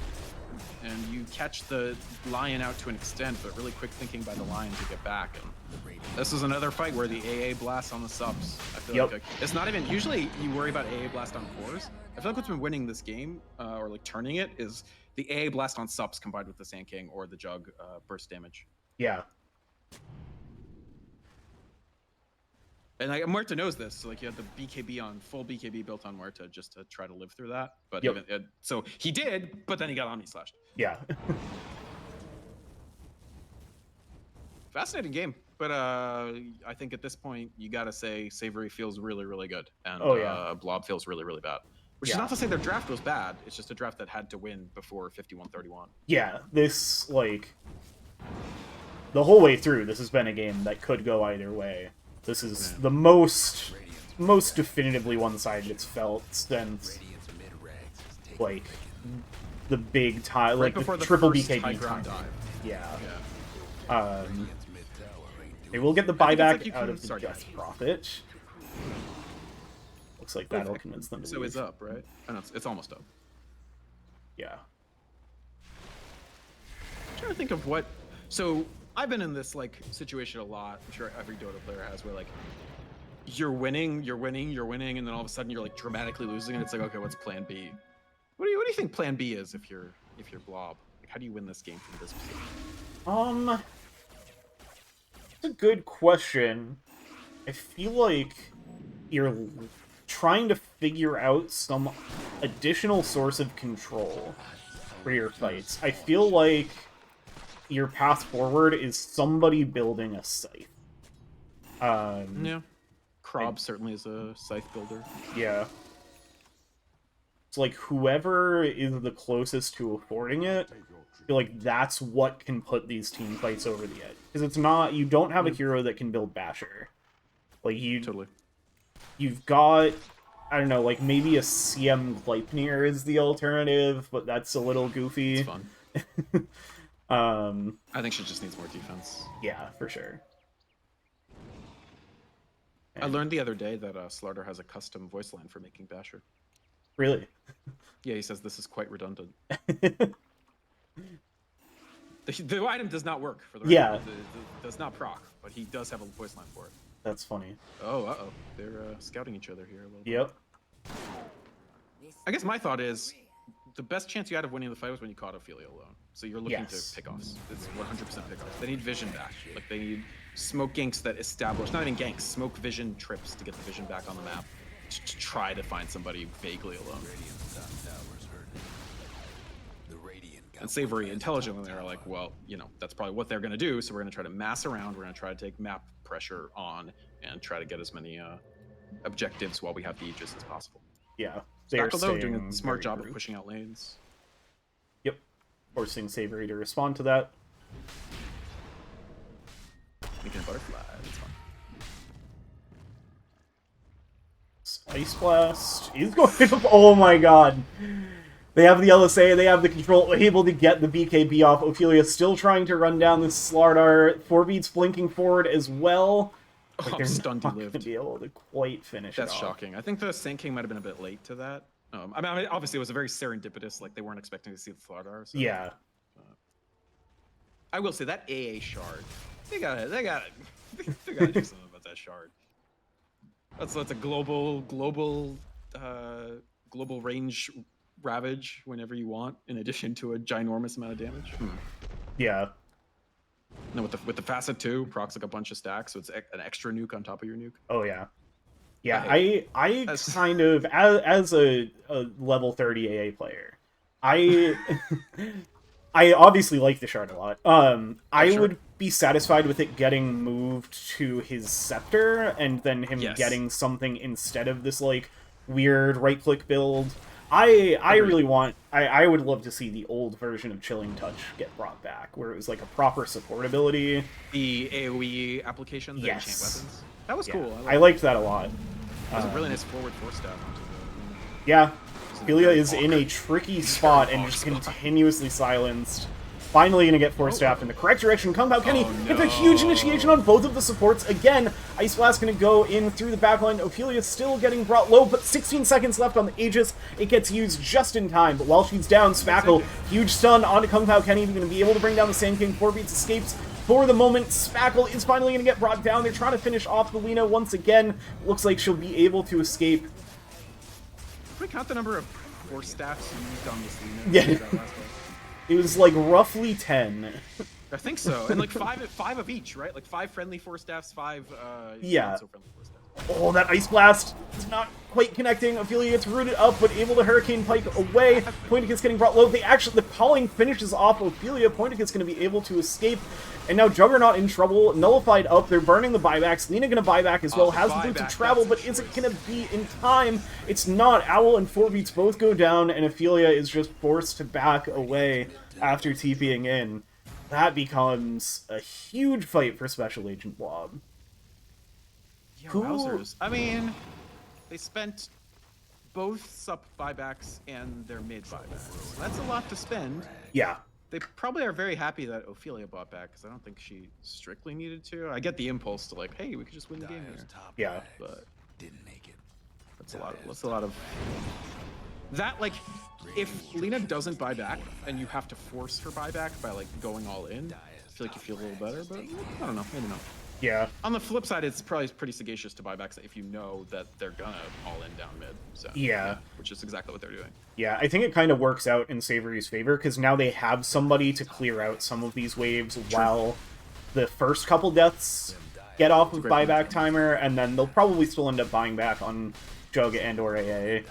and you catch the lion out to an extent, but really quick thinking by the lion to get back. And this is another fight where the AA blast on the subs. I feel like it's not even, usually you worry about AA blast on cores. I feel like what's been winning this game, or like turning it, is the AA blast on subs combined with the Sand King or the Jug burst damage. Yeah. And like, Muerta knows this, so like you had the BKB on, full BKB built on Muerta just to try to live through that. But so he did, but then he got Omni slashed. Yeah. Fascinating game, but I think at this point you gotta say Savoury feels really, really good, and Blob feels really, really bad. Which is not to say their draft was bad. It's just a draft that had to win before 51-31. Yeah, this like the whole way through, this has been a game that could go either way. This is the most definitively one-sided it's felt since like the big tie, like before the triple first BKB time. dive. Yeah. They will get the buyback out of the Death Prophet. Looks like that'll convince them to So leave. it's up, right? Oh, no, it's almost up. Yeah. I'm trying to think of what. So I've been in this like situation a lot. I'm sure every Dota player has, where like you're winning, and then all of a sudden you're like dramatically losing, and it's like, okay, what's Plan B? What do you think Plan B is if you're Blob? Like, how do you win this game from this position? That's a good question. I feel like you're trying to figure out some additional source of control for your fights. I feel like your path forward is somebody building a scythe. Yeah. Krob certainly is a scythe builder. Yeah. It's like whoever is the closest to affording it, I feel like that's what can put these team fights over the edge. Because it's not, you don't have a hero that can build Basher. Like you've got, I don't know, like maybe a CM Gleipnir is the alternative, but that's a little goofy. It's fun. I think she just needs more defense. Yeah, for sure. I learned the other day that Slarder has a custom voice line for making Basher. Really? Yeah, he says this is quite redundant. The item does not work for the it does not proc, but he does have a voice line for it. That's funny. Oh, uh-oh. They're scouting each other here a little bit. Yep. I guess my thought is, the best chance you had of winning the fight was when you caught Ophelia alone. So you're looking to pickoffs. It's 100% pickoffs. They need vision back. Like, they need smoke ganks that establish, not even ganks, smoke vision trips to get the vision back on the map. To try to find somebody vaguely alone. And Savoury intelligently, they're like, well, you know, that's probably what they're going to do, so we're going to try to mass around, we're going to try to take map pressure on, and try to get as many objectives while we have the Aegis as possible. Yeah. Spackle, though, doing a smart job of pushing out lanes. Yep. Forcing Savoury to respond to that. Making a butterfly, that's fun. Ice Blast is going to... Oh my god. They have the LSA, they have the control, able to get the BKB off. Ophelia still trying to run down this Slardar. 4-beats blinking forward as well. Like, they're stunned not he lived. going to be able to quite finish That's it off. shocking. I think the Sand King might have been a bit late to that. I mean, obviously it was a very serendipitous, like they weren't expecting to see the Slardar. So, yeah. I will say that AA shard, they gotta do something about that shard. That's a global range ravage whenever you want, in addition to a ginormous amount of damage. Yeah. No, with the facet too, procs like a bunch of stacks, so it's an extra nuke on top of your nuke. Oh yeah. Yeah, I kind of, as a level 30 AA player, I obviously like the shard a lot. I would be satisfied with it getting moved to his scepter, and then him getting something instead of this like weird right-click build. I really want, I would love to see the old version of Chilling Touch get brought back, where it was like a proper support ability. The AoE application, the enchant weapons. That was cool. I liked that a lot. It was a really nice forward force stab onto the... Yeah. Ophelia is in a tricky spot and just continuously silenced. finally going to get force staffed in the correct direction. Kung Pao Kenny gets a huge initiation on both of the supports. Again, Ice Blast going to go in through the backline. Ophelia still getting brought low, but 16 seconds left on the Aegis. It gets used just in time, but while she's down, Spackle, huge stun onto Kung Pao Kenny, going to be able to bring down the Sand King. 4 beats escapes for the moment. Spackle is finally going to get brought down. They're trying to finish off the Lina once again. Looks like she'll be able to escape. Can we count the number of force staffs used on this Lina? Yeah. It was like roughly 10. I think so. And like five of each, right? Like 5 friendly force staffs, 5 yeah. not so friendly force staffs. Oh, that Ice Blast is not quite connecting. Ophelia gets rooted up, but able to Hurricane Pike away. Pointicus getting brought low. The calling finishes off Ophelia. Pointicus going to be able to escape. And now Juggernaut in trouble. Nullified up. They're burning the buybacks. Lina going to buy back as well. Has the route to travel, but is it going to be in time? It's not. Owl and 4 beats both go down, and Ophelia is just forced to back away after TPing in. That becomes a huge fight for Special Agent Blob. Yeah, wowzers. I mean, they spent both sup buybacks and their mid buybacks. That's a lot to spend. Yeah. They probably are very happy that Ophelia bought back, because I don't think she strictly needed to. I get the impulse to like, hey, we could just win the game here. Yeah. But didn't make it. That's a lot of that. Like, if Lina doesn't buy back and you have to force her buyback by like going all in, I feel like you feel a little better. But I don't know, maybe not. Yeah. On the flip side, it's probably pretty sagacious to buy back if you know that they're gonna all in down mid. So yeah, which is exactly what they're doing. Yeah, I think it kind of works out in Savoury's favor, because now they have somebody to clear out some of these waves while the first couple deaths get off of buyback timer, and then they'll probably still end up buying back on Jug and or AA.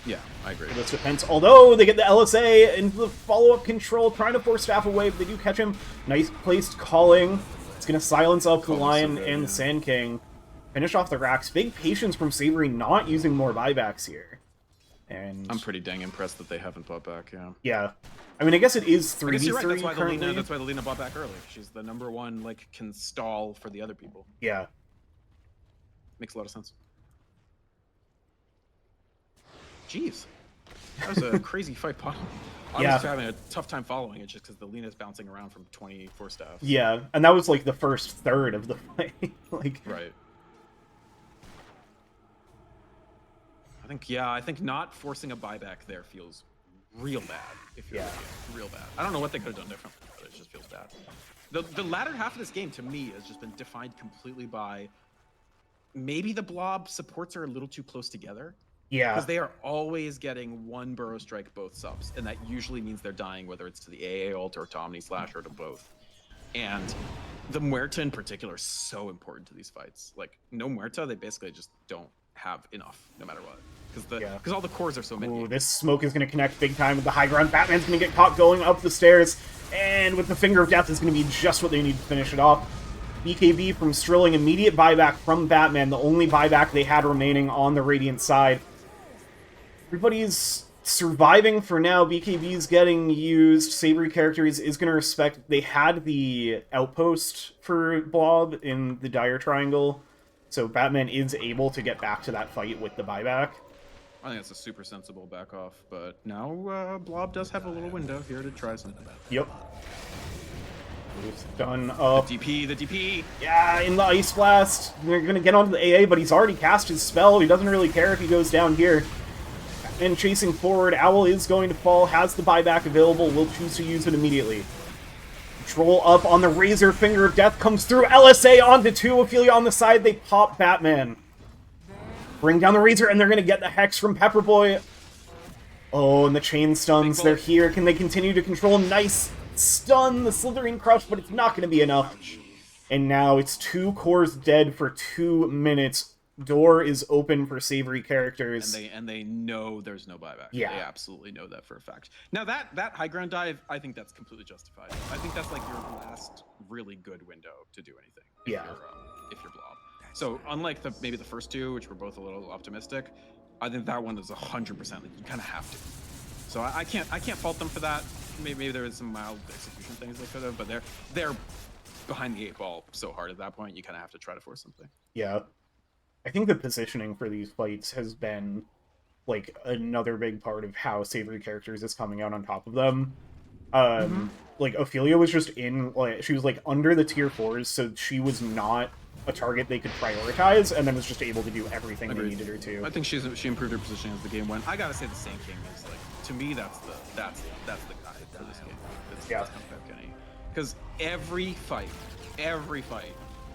Yeah, I agree. This defense, although they get the LSA into the follow-up control, trying to force staff away, but they do catch him. Nice placed calling. It's going to silence up the Lion and the Sand King. Finish off the racks. Big patience from Savoury not using more buybacks here. And I'm pretty dang impressed that they haven't bought back, yeah. Yeah. I mean, I guess it is 3v3 right. currently. That's why the Lina bought back early. She's the #1, like, can stall for the other people. Yeah. Makes a lot of sense. Jeez. That was a crazy fight, Paul. I was having a tough time following it just because the Lina's bouncing around from 24 staffs. Yeah, and that was like the first third of the fight. Like, right. I think not forcing a buyback there feels real bad. If you're real bad. I don't know what they could have done differently, but it just feels bad. The latter half of this game to me has just been defined completely by maybe the blob supports are a little too close together. Yeah. Because they are always getting one burrow strike both subs, and that usually means they're dying, whether it's to the AA ult or to Omni Slash or to both. And the Muerta in particular is so important to these fights. Like, no Muerta, they basically just don't have enough, no matter what. Because all the cores are so many. Ooh, this smoke is going to connect big time with the high ground. Batman's going to get caught going up the stairs, and with the Finger of Death is going to be just what they need to finish it off. BKB from Strilling, immediate buyback from Batman, the only buyback they had remaining on the Radiant side. Everybody's surviving for now. BKB's getting used. Savoury Characters is going to respect... They had the outpost for Blob in the Dire Triangle, so Batman is able to get back to that fight with the buyback. I think that's a super sensible back off, but now Blob does have a little window here to try something. Yep. Done up. The DP! Yeah, in the Ice Blast. They're going to get onto the AA, but he's already cast his spell. He doesn't really care if he goes down here. And chasing forward, Owl is going to fall, has the buyback available, will choose to use it immediately. Control up on the Razor, Finger of Death comes through, LSA onto 2, Ophelia on the side, they pop Batman. Bring down the Razor, and they're going to get the Hex from Pepperboy. Oh, and the chain stuns, they're here. Can they continue to control? Nice stun, the Slithering Crush, but it's not going to be enough. And now it's 2 cores dead for 2 minutes. Door is open for Savoury Characters. And they know there's no buyback. Yeah. They absolutely know that for a fact. Now that high ground dive, I think that's completely justified. I think that's like your last really good window to do anything. If you're Blob. So unlike maybe the first 2, which were both a little optimistic, I think that one is 100% like you kind of have to. So I can't fault them for that. Maybe there was some mild execution things they could have, but they're behind the 8 ball so hard at that point. You kind of have to try to force something. Yeah. I think the positioning for these fights has been, like, another big part of how Savoury Characters is coming out on top of them. Like, Ophelia was just she was, like, under the tier 4s, so she was not a target they could prioritize, and then was just able to do everything they needed her to. I think she improved her positioning as the game went. I gotta say the Sand King is, like, to me, that's the guy for this game. It's Kung Pao Kenny. Because every fight,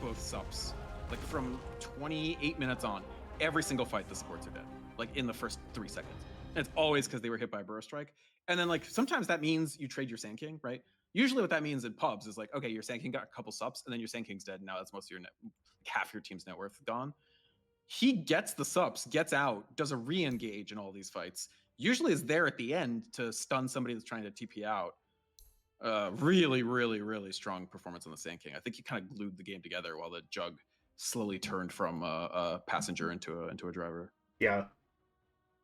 both subs, like, from 28 minutes on, every single fight the supports are dead, like, in the first 3 seconds. And it's always because they were hit by a burrow strike. And then, like, sometimes that means you trade your Sand King, right? Usually what that means in pubs is like, okay, your Sand King got a couple subs, and then your Sand King's dead. Now that's most of your half your team's net worth gone. He gets the subs, gets out, does a re-engage in all these fights. Usually is there at the end to stun somebody that's trying to TP out. Really, really, really strong performance on the Sand King. I think he kind of glued the game together while the Jug slowly turned from a passenger into a driver. Yeah.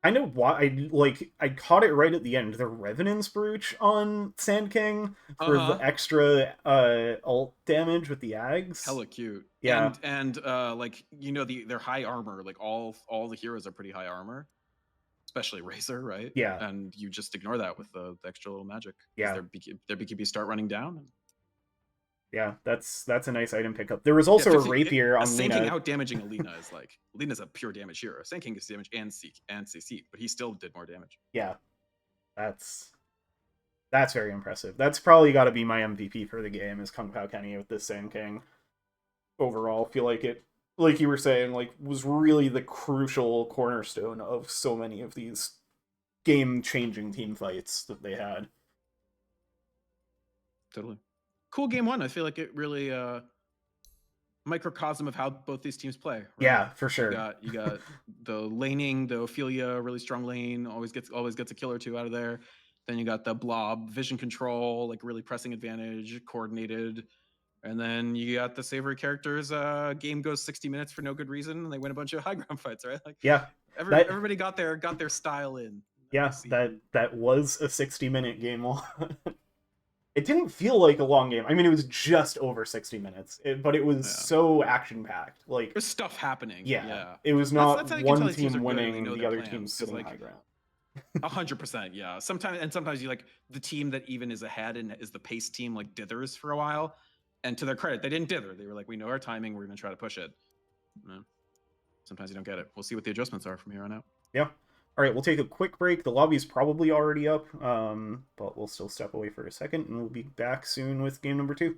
I know why I caught it right at the end. The Revenant's Brooch on Sand King for the extra ult damage with the Ags. Hella cute. Yeah. And like, you know, their high armor, like all the heroes are pretty high armor, especially Razor, right? Yeah. And you just ignore that with the extra little magic. Yeah. Their BKB start running down. Yeah, that's a nice item pickup. There was also a rapier on Sand Lina. King out damaging Alina is like, Alina's a pure damage hero. Sand King gets damage and CC, but he still did more damage. Yeah, that's very impressive. That's probably got to be my MVP for the game is Kung Pao Kenny with this Sand King. Overall, feel like it, like you were saying, like was really the crucial cornerstone of so many of these game-changing team fights that they had. Totally. Cool game one. I feel like it really microcosm of how both these teams play. Right? Yeah, for sure. You got the laning, the Ophelia, really strong lane, always gets a kill or two out of there. Then you got the blob, vision control, like really pressing advantage, coordinated. And then you got the Savoury Characters. Game goes 60 minutes for no good reason, and they win a bunch of high ground fights, right? Like, yeah, everybody got their style in. Yeah, that was a 60-minute game. It didn't feel like a long game. I mean, it was just over 60 minutes, but it was so action-packed. Like, there's stuff happening. Yeah. It was not that's one team winning and the other team sitting like, high ground. 100%, yeah. Sometimes you like the team that even is ahead and is the pace team like dithers for a while. And to their credit, they didn't dither. They were like, we know our timing. We're going to try to push it. Sometimes you don't get it. We'll see what the adjustments are from here on out. Yeah. All right, we'll take a quick break. The lobby's probably already up, but we'll still step away for a second, and we'll be back soon with game number 2.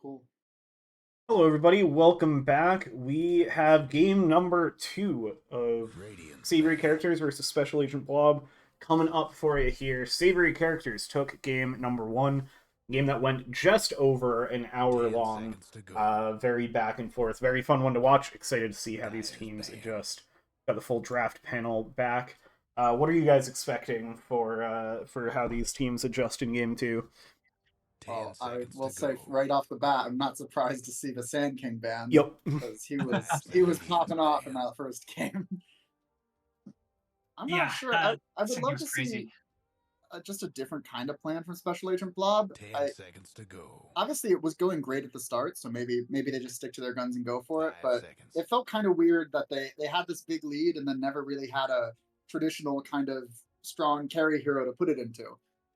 Cool. Hello, everybody. Welcome back. We have game number 2 of Savoury Characters versus Special Agent Blob coming up for you here. Savoury Characters took game number 1, game that went just over an hour long. Very back and forth. Very fun one to watch. Excited to see how these teams adjust. Got the full draft panel back. What are you guys expecting for how these teams adjust in game 2? Well, I will say right off the bat, I'm not surprised to see the Sand King banned. Yep. Because he was popping off in that first game. I'm not sure. I would love to see just a different kind of plan from Special Agent Blob. 10 seconds to go. Obviously, it was going great at the start, so maybe they just stick to their guns and go for it. 5 But seconds. it felt kind of weird that they had this big lead and then never really had a traditional kind of strong carry hero to put it into.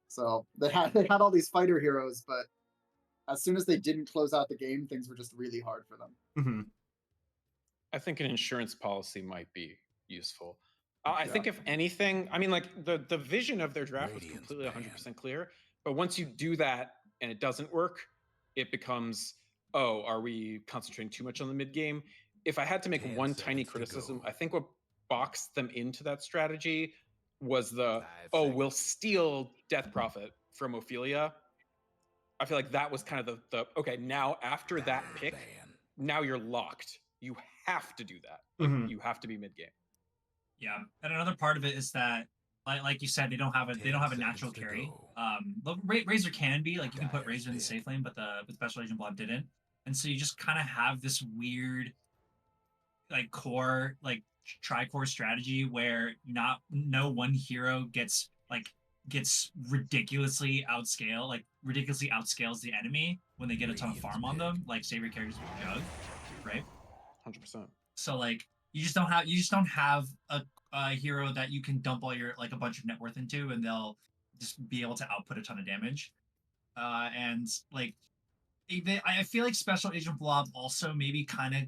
So they had all these fighter heroes, but as soon as they didn't close out the game, things were just really hard for them. Mm-hmm. I think an insurance policy might be useful. I think if anything, I mean, like the vision of their draft was completely 100% clear. But once you do that and it doesn't work, it becomes, oh, are we concentrating too much on the mid game? If I had to make one tiny criticism, I think what boxed them into that strategy was we'll steal Death Prophet from Ophelia. I feel like that was kind of the okay, now after that pick, now you're locked. You have to do that. Like, you have to be mid game. Yeah, and another part of it is that, like you said, they don't have a natural carry. Razor can be like, you can put Razor in the safe lane, but the Special Agent Blob didn't, and so you just kind of have this weird like core tri-core strategy where no one hero gets ridiculously outscales the enemy when they get a ton of farm on them, like Savoury Characters with Jug, right? 100%. So like you just don't have a hero that you can dump all your a bunch of net worth into and they'll just be able to output a ton of damage. And like I feel like Special Agent Blob also maybe kind of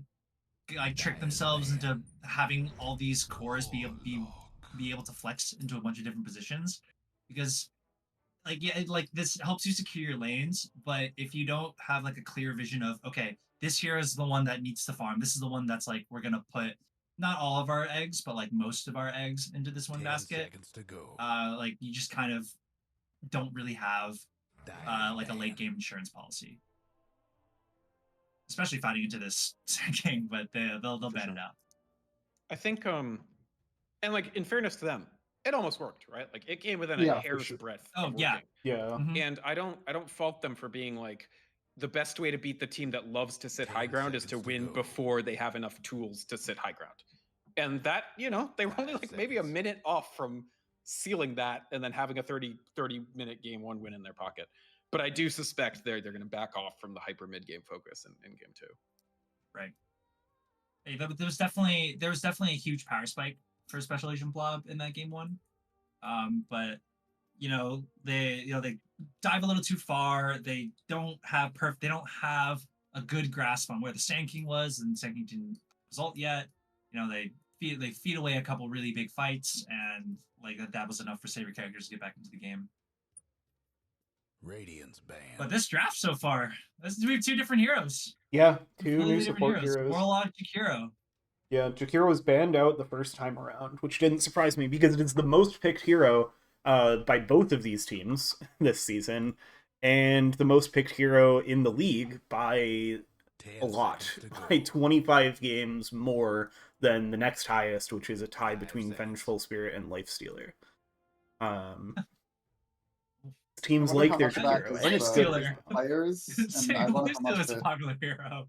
like trick themselves into having all these cores be able to flex into a bunch of different positions, because this helps you secure your lanes. But if you don't have like a clear vision of, okay, this hero is the one that needs to farm, this is the one that's like, we're gonna put not all of our eggs but like most of our eggs into this one basket, like you just kind of don't really have like a late game insurance policy, especially fighting into this King, but they'll ban it out. I think and like in fairness to them, it almost worked, right? Like it came within a hair's breadth. Oh yeah. Mm-hmm. And I don't fault them for being like, the best way to beat the team that loves to sit high ground is to win before they have enough tools to sit high ground. And that, they were only like maybe a minute off from sealing that and then having a 30-minute game 1 win in their pocket. But I do suspect they're going to back off from the hyper mid game focus in game 2. Right. Hey, there was definitely a huge power spike for Special Agent Blob in that game 1. But they dive a little too far. They don't have a good grasp on where the Sand King was, and Sand King didn't result yet. They feed away a couple really big fights, and like that was enough for Savoury Characters to get back into the game. Radiant's banned. But this draft so far, we have 2 different heroes. Yeah, 2 new support heroes. Warlock, Jakiro. Yeah, Jakiro was banned out the first time around, which didn't surprise me because it is the most picked hero by both of these teams this season, and the most picked hero in the league by a lot, by 25 games more than the next highest, which is a tie between Vengeful Spirit and Lifestealer. Teams like their hero, and it's Stealer. Players, and I wonder how much is a popular hero.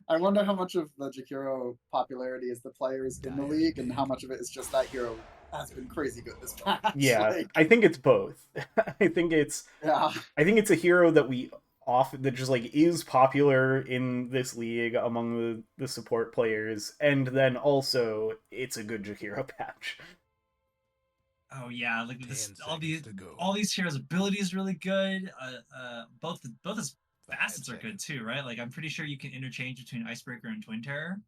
I wonder how much of the Jakiro popularity is the players in the league, and how much of it is just that hero has been crazy good this patch. Yeah, I think it's both. I think it's a hero that just like is popular in this league among the support players, and then also it's a good Jakiro patch. Oh yeah, like this, all these heroes' ability is really good. Both his facets are good too, right? Like I'm pretty sure you can interchange between Icebreaker and Twin Terror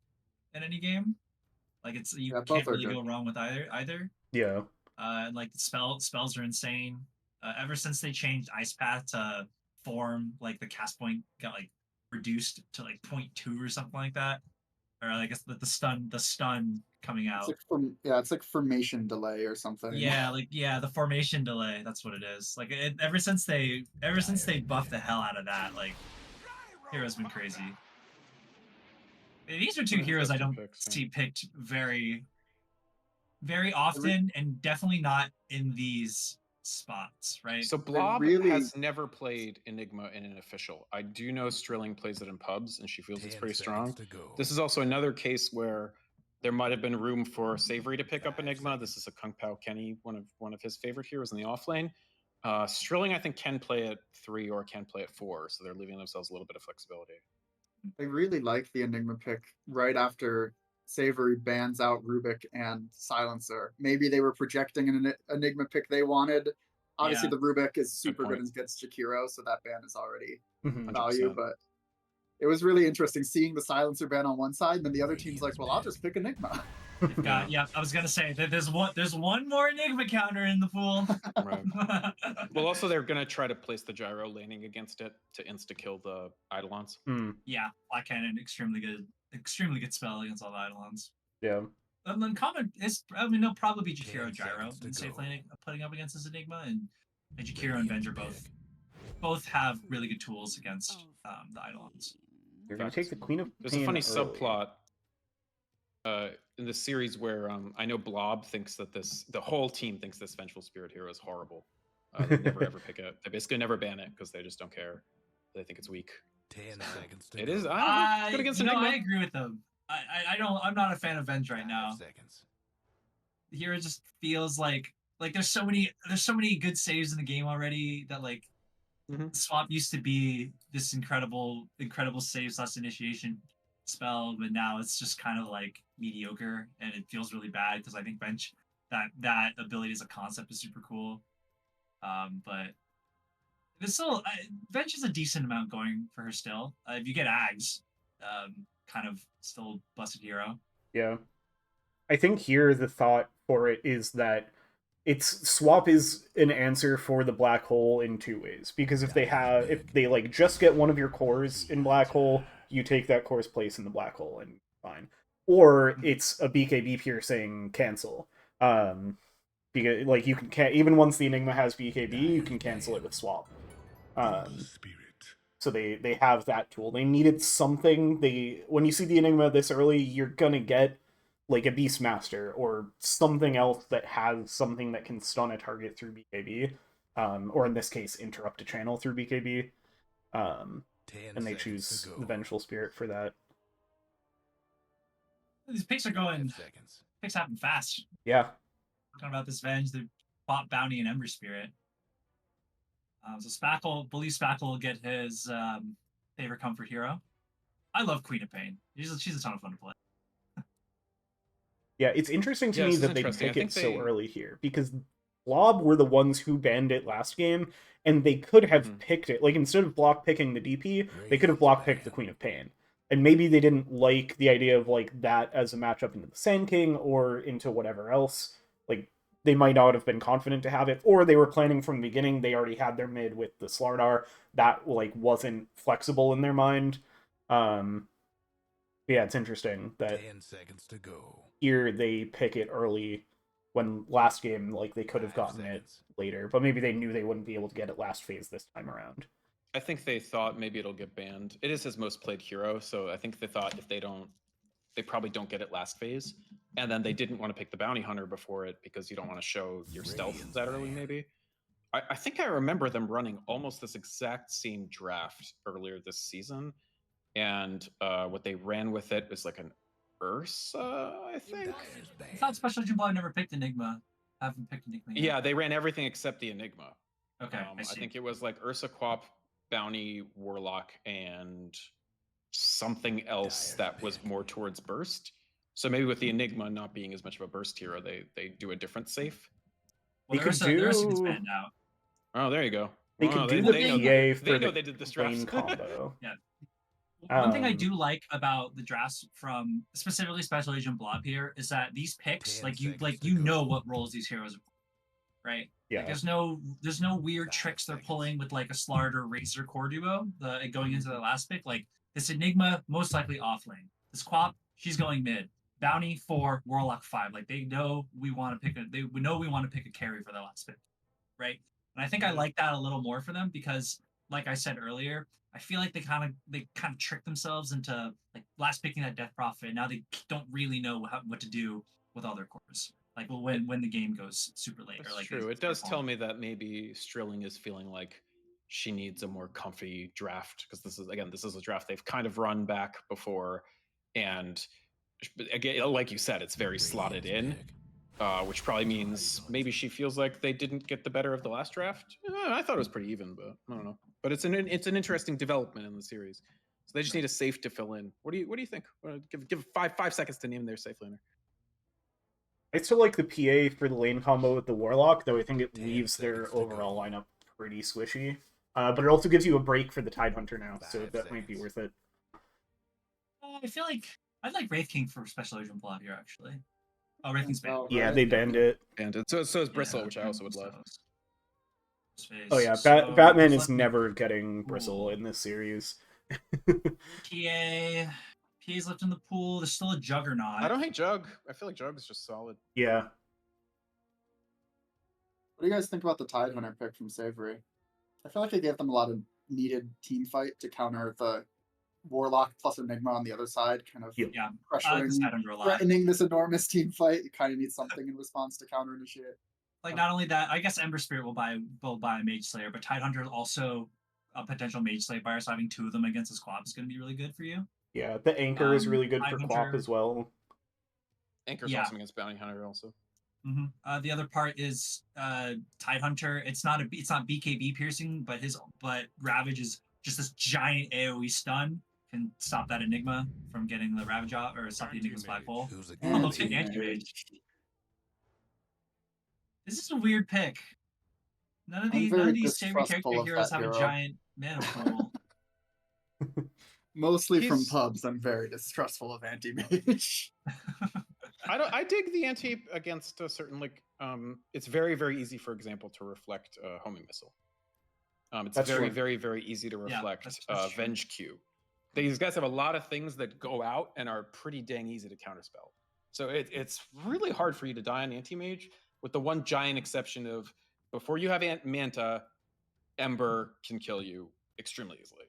in any game. Like you can't really go wrong with either. Yeah. Like spells are insane. Ever since they changed Ice Path to form, like the cast point got like reduced to like 0.2 or something like that, or I guess the stun coming out. It's like formation delay or something. Yeah, the formation delay. That's what it is. Like ever since they buffed the hell out of that, like hero's been crazy. These are two heroes I don't see picked very, very often, and definitely not in these spots, right? So Blob has never played Enigma in an official. I do know Strilling plays it in pubs, and she feels it's pretty strong. This is also another case where there might have been room for Savoury to pick up Enigma. This is a Kung Pao Kenny, one of his favorite heroes in the offlane. Strilling, I think, can play at 3 or can play at 4, so they're leaving themselves a little bit of flexibility. I really like the Enigma pick right after Savoury bans out Rubik and Silencer. Maybe they were projecting an Enigma pick they wanted. Obviously, the Rubik is super good against Jakiro, so that ban is already value. 100%. But it was really interesting seeing the Silencer ban on one side, and then the other team's like, well, I'll just pick Enigma. I was gonna say that there's one more Enigma counter in the pool. Right. Well, also they're gonna try to place the gyro laning against it to insta kill the Eidolons. Yeah, Black Cannon, extremely good spell against all the Eidolons. Yeah. And then common is, they'll probably be Jakiro Gyro in safe lane putting up against this Enigma, and Jakiro and Venger both have really good tools against the Eidolons. You're gonna take the Queen of Pain. There's a funny subplot in the series where I know Blob thinks that the whole team thinks this Vengeful Spirit hero is horrible. They never ever pick it. They basically never ban it because they just don't care. They think it's weak. 10 seconds to It go. is. Good against I Enigma. agree with them. I'm not a fan of Venge right now. Seconds. The hero just feels like there's so many good saves in the game already that like Swap used to be this incredible save / initiation spell, but now it's just kind of like mediocre, and it feels really bad because I think Bench that ability as a concept is super cool. But there's still Bench is a decent amount going for her still. If you get Ags, kind of still busted hero. Yeah. I think here the thought for it is that Swap is an answer for the black hole in 2 ways. Because if they like just get one of your cores in black hole, you take that core's place in the black hole and fine. Or it's a BKB piercing cancel. Because like you can even once the Enigma has BKB, you can cancel it with Swap. So they have that tool. They needed something. When you see the Enigma this early, you're gonna get like a Beastmaster or something else that has something that can stun a target through BKB, or in this case, interrupt a channel through BKB. And they choose the Vengeful Spirit for that. These picks are going. Picks happen fast. Yeah. Talking about this Venge, the bot Bounty and Ember Spirit. So Spackle will get his favorite comfort hero. I love Queen of Pain. She's a ton of fun to play. Yeah, it's interesting to me that they pick it so early here, because Blob were the ones who banned it last game, and they could have picked it. Like, instead of block picking the DP, they could have block picked the Queen of Pain. And maybe they didn't like the idea of like that as a matchup into the Sand King or into whatever else. Like, they might not have been confident to have it, or they were planning from the beginning, they already had their mid with the Slardar. That, like, wasn't flexible in their mind. Yeah, it's interesting that 10 seconds to go. Here they pick it early, when last game, like, they could have gotten it later, but maybe they knew they wouldn't be able to get it last phase this time around. I think they thought maybe it'll get banned. It is his most played hero, so I think they thought if they probably don't get it last phase. And then they didn't want to pick the Bounty Hunter before it because you don't want to show your stealth that early, maybe. I think I remember them running almost this exact same draft earlier this season. And what they ran with it was like an Ursa, I think. I thought Special Agent Blob never picked Enigma. I haven't picked Enigma yet. Yeah, they ran everything except the Enigma. Okay, I think it was like Ursa, Quap, Bounty, Warlock, and something else that was more towards burst. So maybe with the Enigma not being as much of a burst hero, they do a different safe. Well, the Ursa gets banned out. Oh, there you go. They could do the PA for they did this draft lane combo. Yeah. One thing I do like about the drafts from specifically Special Agent Blob here is that these picks, like you know what roles these heroes are. right? Yeah. Like there's no weird tricks they're pulling with like a Slard or Razor core duo going into the last pick. Like this Enigma most likely off lane. This Quap, she's going mid. Bounty 4, Warlock 5. Like they know we want to pick we know we want to pick a carry for the last pick, right? And I think I like that a little more for them because, like I said earlier, I feel like they kind of trick themselves into like last picking that Death Prophet. And now they don't really know what to do with all their cores. Like when the game goes super late. That's or like true. It does tell me that maybe Strilling is feeling like she needs a more comfy draft because this is a draft they've kind of run back before, and again, like you said, it's very slotted in. Which probably means maybe she feels like they didn't get the better of the last draft. I thought it was pretty even, but I don't know. But it's an interesting development in the series. So they just need a safe to fill in. What do you think? Give 5 seconds to name their safe laner. I still like the PA for the lane combo with the Warlock, though I think it leaves their overall lineup pretty squishy. But it also gives you a break for the Tidehunter now, so that might be worth it. I feel like I'd like Wraith King for Special Agent Blob here, actually. Oh, Wraith King's banned. Yeah, they banned it. And so is Bristle, which I also would love. Oh yeah, Batman is never getting Bristle in this series. PA's left in the pool. There's still a Juggernaut. I don't hate Jug. I feel like Jug is just solid. Yeah. What do you guys think about the Tidehunter pick from Savoury? I feel like they gave them a lot of needed team fight to counter the Warlock plus Enigma on the other side, kind of pressuring, threatening this enormous team fight. You kind of need something in response to counter initiate. Like not only that, I guess Ember Spirit will buy a Mage Slayer, but Tidehunter is also a potential Mage Slayer buyer, so having 2 of them against this Quap is going to be really good for you. Yeah, the Anchor is really good for Quap as well. Anchor's awesome against Bounty Hunter also. Mm-hmm. The other part is Tidehunter. It's not BKB piercing, but Ravage is just this giant AoE stun. Can stop that Enigma from getting the Ravage off, or stop the Enigma's flagpole. Looks like Anti-Mage. This is a weird pick. None of these Savoury character heroes have a giant mana pool. Mostly from pubs, I'm very distrustful of Anti-Mage. I dig the anti against a certain it's very, very easy, for example, to reflect homing missile. It's very, very, very easy to reflect Venge Q. These guys have a lot of things that go out and are pretty dang easy to counterspell. So it's really hard for you to die on Anti-Mage, with the one giant exception of before you have Manta, Ember can kill you extremely easily.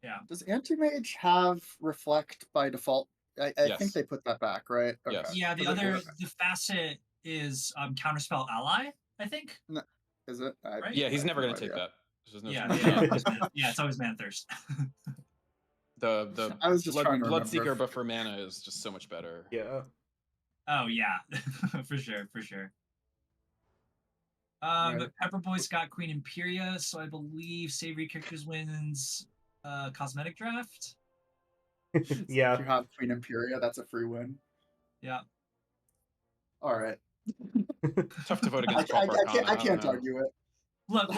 Yeah. Does Anti-Mage have Reflect by default? I think they put that back, right? Okay. Yes. Yeah, the facet is Counterspell Ally, I think. No, is it? Right? Yeah, he's never going to take that. It's always Mana Thirst. I was just Bloodseeker, but for mana is just so much better. Yeah. Oh yeah, for sure. Pepper Boy's got Queen Imperia, so I believe Savoury Characters wins cosmetic draft. Yeah. If you have Queen Imperia, that's a free win. Yeah. All right. Tough to vote against. I can't argue it. Look.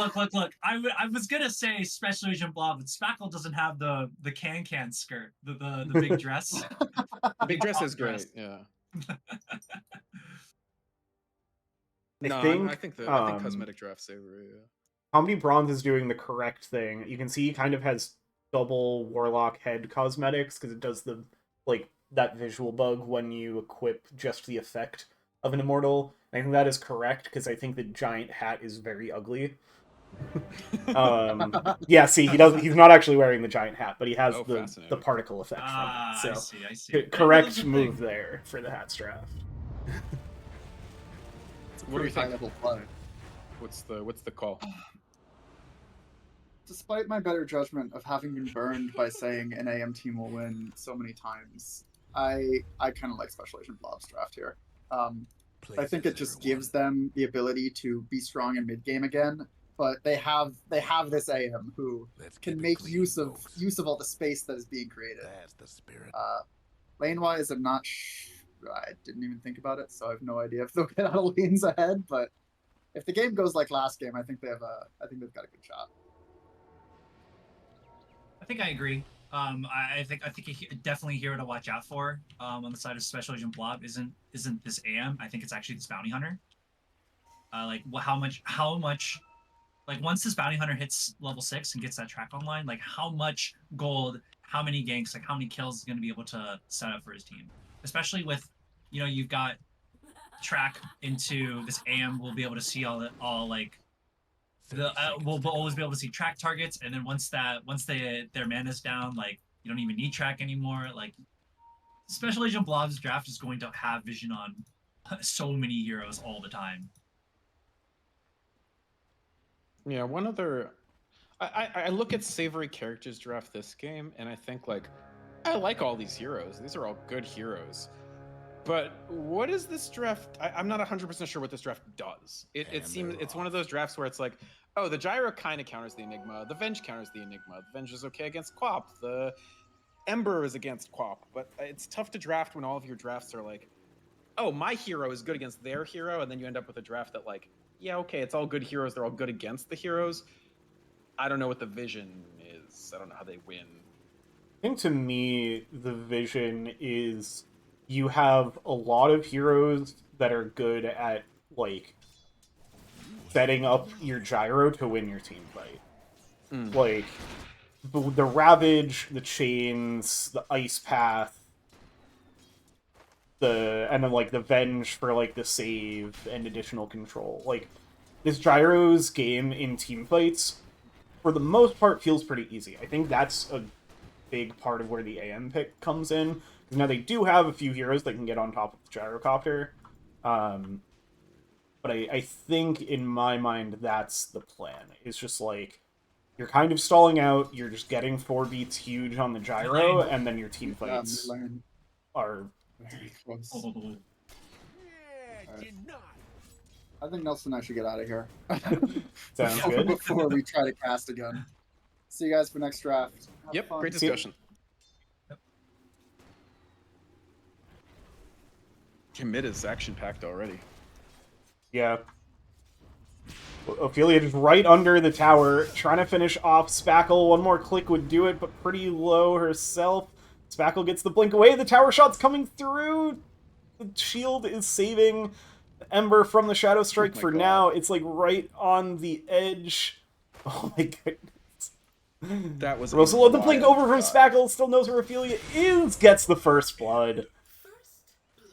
I was gonna say Special Agent Blob, but Spackle doesn't have the can skirt, the big dress. The big dress is great. Yeah. I think cosmetic draft Savoury. Yeah. Comedy Bronze is doing the correct thing. You can see he kind of has double Warlock head cosmetics because it does that visual bug when you equip just the effect of an immortal. And I think that is correct because I think the giant hat is very ugly. Yeah, see, he's not actually wearing the giant hat, but he has the particle effect from it. So I see. Correct move there for the hats draft. What do you think? What's the call? Despite my better judgment of having been burned by saying an AM team will win so many times, I kind of like Special Agent Blob's draft here. I think it just gives them the ability to be strong in mid game again. But they have this AM who can make use of all the space that is being created. That's the spirit. Lane wise, I didn't even think about it, so I have no idea if they'll get out of lanes ahead. But if the game goes like last game, I think they've got a good shot. I think I agree. I think definitely here to watch out for on the side of Special Agent Blob isn't this AM. I think it's actually this Bounty Hunter. Like how much like once this bounty hunter hits level 6 and gets that track online, like how much gold, how many ganks, like how many kills is going to be able to set up for his team. Especially with, you've got track into this AM, we'll be able to see all like we'll always be able to see track targets, and then once their mana's down, like you don't even need track anymore. Like Special Agent Blob's draft is going to have vision on so many heroes all the time. Yeah, one other. I look at Savoury Characters draft this game, and I think, like, I like all these heroes. These are all good heroes. But what is this draft? I'm not 100% sure what this draft does. It seems it's one of those drafts where it's like, oh, the Gyro kind of counters the Enigma. The Venge counters the Enigma. The Venge is okay against Quap. The Ember is against Quap. But it's tough to draft when all of your drafts are like, oh, my hero is good against their hero. And then you end up with a draft that, like, yeah, okay, it's all good heroes. They're all good against the heroes. I don't know what the vision is. I don't know how they win. I think to me, the vision is you have a lot of heroes that are good at, like, setting up your Gyro to win your team fight. Like, the Ravage, the Chains, the Ice Path, and then, like, the Venge for, like, the save and additional control. Like, this Gyro's game in team fights, for the most part, feels pretty easy. I think that's a big part of where the AM pick comes in. Because now they do have a few heroes that can get on top of the Gyrocopter. But I think, in my mind, that's the plan. It's just like, you're kind of stalling out, you're just getting 4 beats huge on the Gyro, and then your team fights are... Very close. I think Nelson and I should get out of here. Sounds good. Before we try to cast again. See you guys for next draft. Have Yep, fun. great discussion. Commit is action-packed already. Yeah. Ophelia just right under the tower, trying to finish off Spackle. One more click would do it, but pretty low herself. Spackle gets the blink away. The tower shot's coming through. The shield is saving Ember from the Shadow Strike for now. It's like right on the edge. Oh my goodness. That was Rosalo, the blink over from Spackle, still knows where Ophelia is, gets the first blood.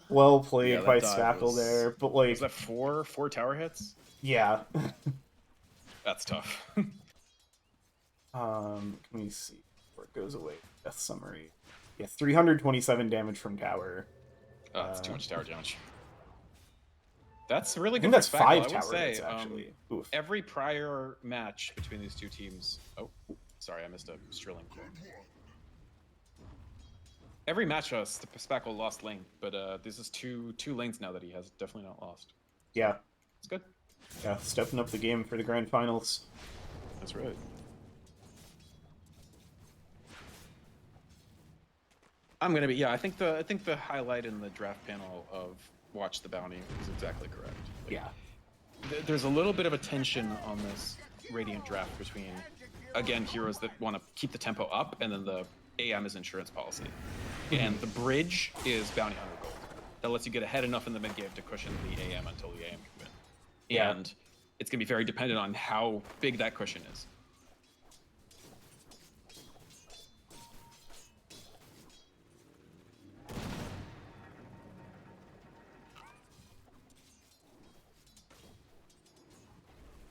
Well played by Spackle there, but like... Was that four tower hits? Yeah. That's tough. Can we see where it goes away? Death summary. Yeah, 327 damage from tower. Oh, that's too much tower damage. That's really I good. think that's for Spackle, 5 tower I would hits, say. actually. Every prior match between these two teams... Oh, sorry, I missed a Strilling. Every match, Spackle lost lane, but this is two lanes now that he has definitely not lost. Yeah. It's good. Yeah, stepping up the game for the grand finals. That's right. I'm gonna be I think the highlight in the draft panel of Watch the Bounty is exactly correct. Like, yeah. There's a little bit of a tension on this Radiant draft between, again, heroes that want to keep the tempo up, and then the AM is insurance policy. And the bridge is Bounty Hunter Gold. That lets you get ahead enough in the mid game to cushion the AM until the AM can win. Yeah. And it's going to be very dependent on how big that cushion is.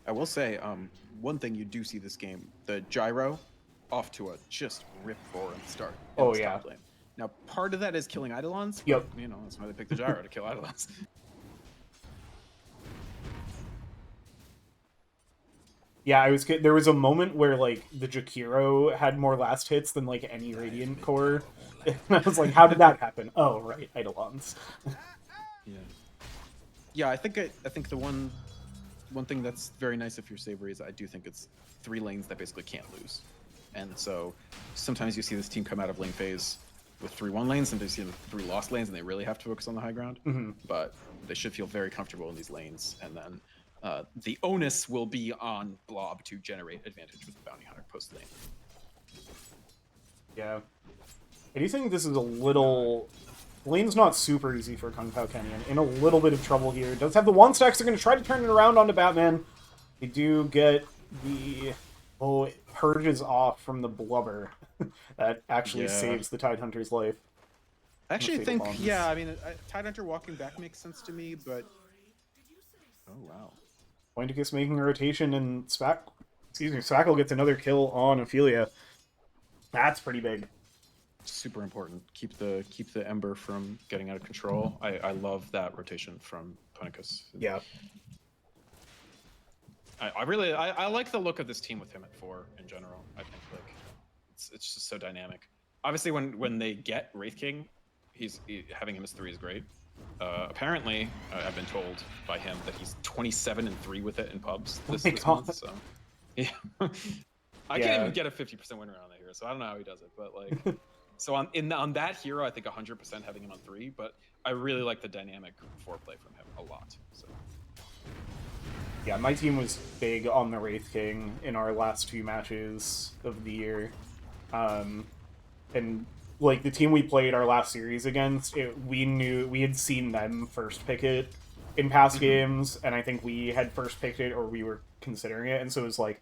I will say, one thing you do see this game, the Gyro, off to a just rip-roaring start. Oh, yeah. Top lane. Now, part of that is killing Eidolons. Yep. But, you know, that's why they picked the Gyro to kill Eidolons. Yeah, there was a moment where, like, the Jakiro had more last hits than, like, any Radiant core. And I was like, how did that happen? Oh, right, Eidolons. Yeah. Yeah, I think the one thing that's very nice if you're Savoury is I do think it's 3 lanes that basically can't lose. And so sometimes you see this team come out of lane phase with 3-1 lanes, sometimes you see them with 3 lost lanes and they really have to focus on the high ground. Mm-hmm. But they should feel very comfortable in these lanes, and then the onus will be on Blob to generate advantage with the Bounty Hunter post lane. Yeah. I do think this is a little Lane's not super easy for Kung Pao Kenny, and in a little bit of trouble here. Does have the one stacks. They're going to try to turn it around onto Batman. They do get the... Oh, it purges off from the blubber. That actually saves the Tidehunter's life. I actually think, yeah, I mean, Tidehunter walking back makes sense to me, but... Oh, wow. Pointicus making a rotation, and Spackle gets another kill on Ophelia. That's pretty big. Super important. Keep the Ember from getting out of control. I love that rotation from Pointicus. Yeah. I like the look of this team with him at 4 in general. I think like it's just so dynamic. Obviously, when they get Wraith King, having him as 3 is great. Apparently, I've been told by him that he's 27-3 with it in pubs this month. So yeah, I can't even get a 50% win rate on that hero, so I don't know how he does it. But like, so on that hero, I think 100% having him on 3. But I really like the dynamic foreplay from him a lot. So. Yeah, my team was big on the Wraith King in our last 2 matches of the year. And like the team we played our last series against, we had seen them first pick it in past games, and I think we had first picked it or we were considering it, and so it was like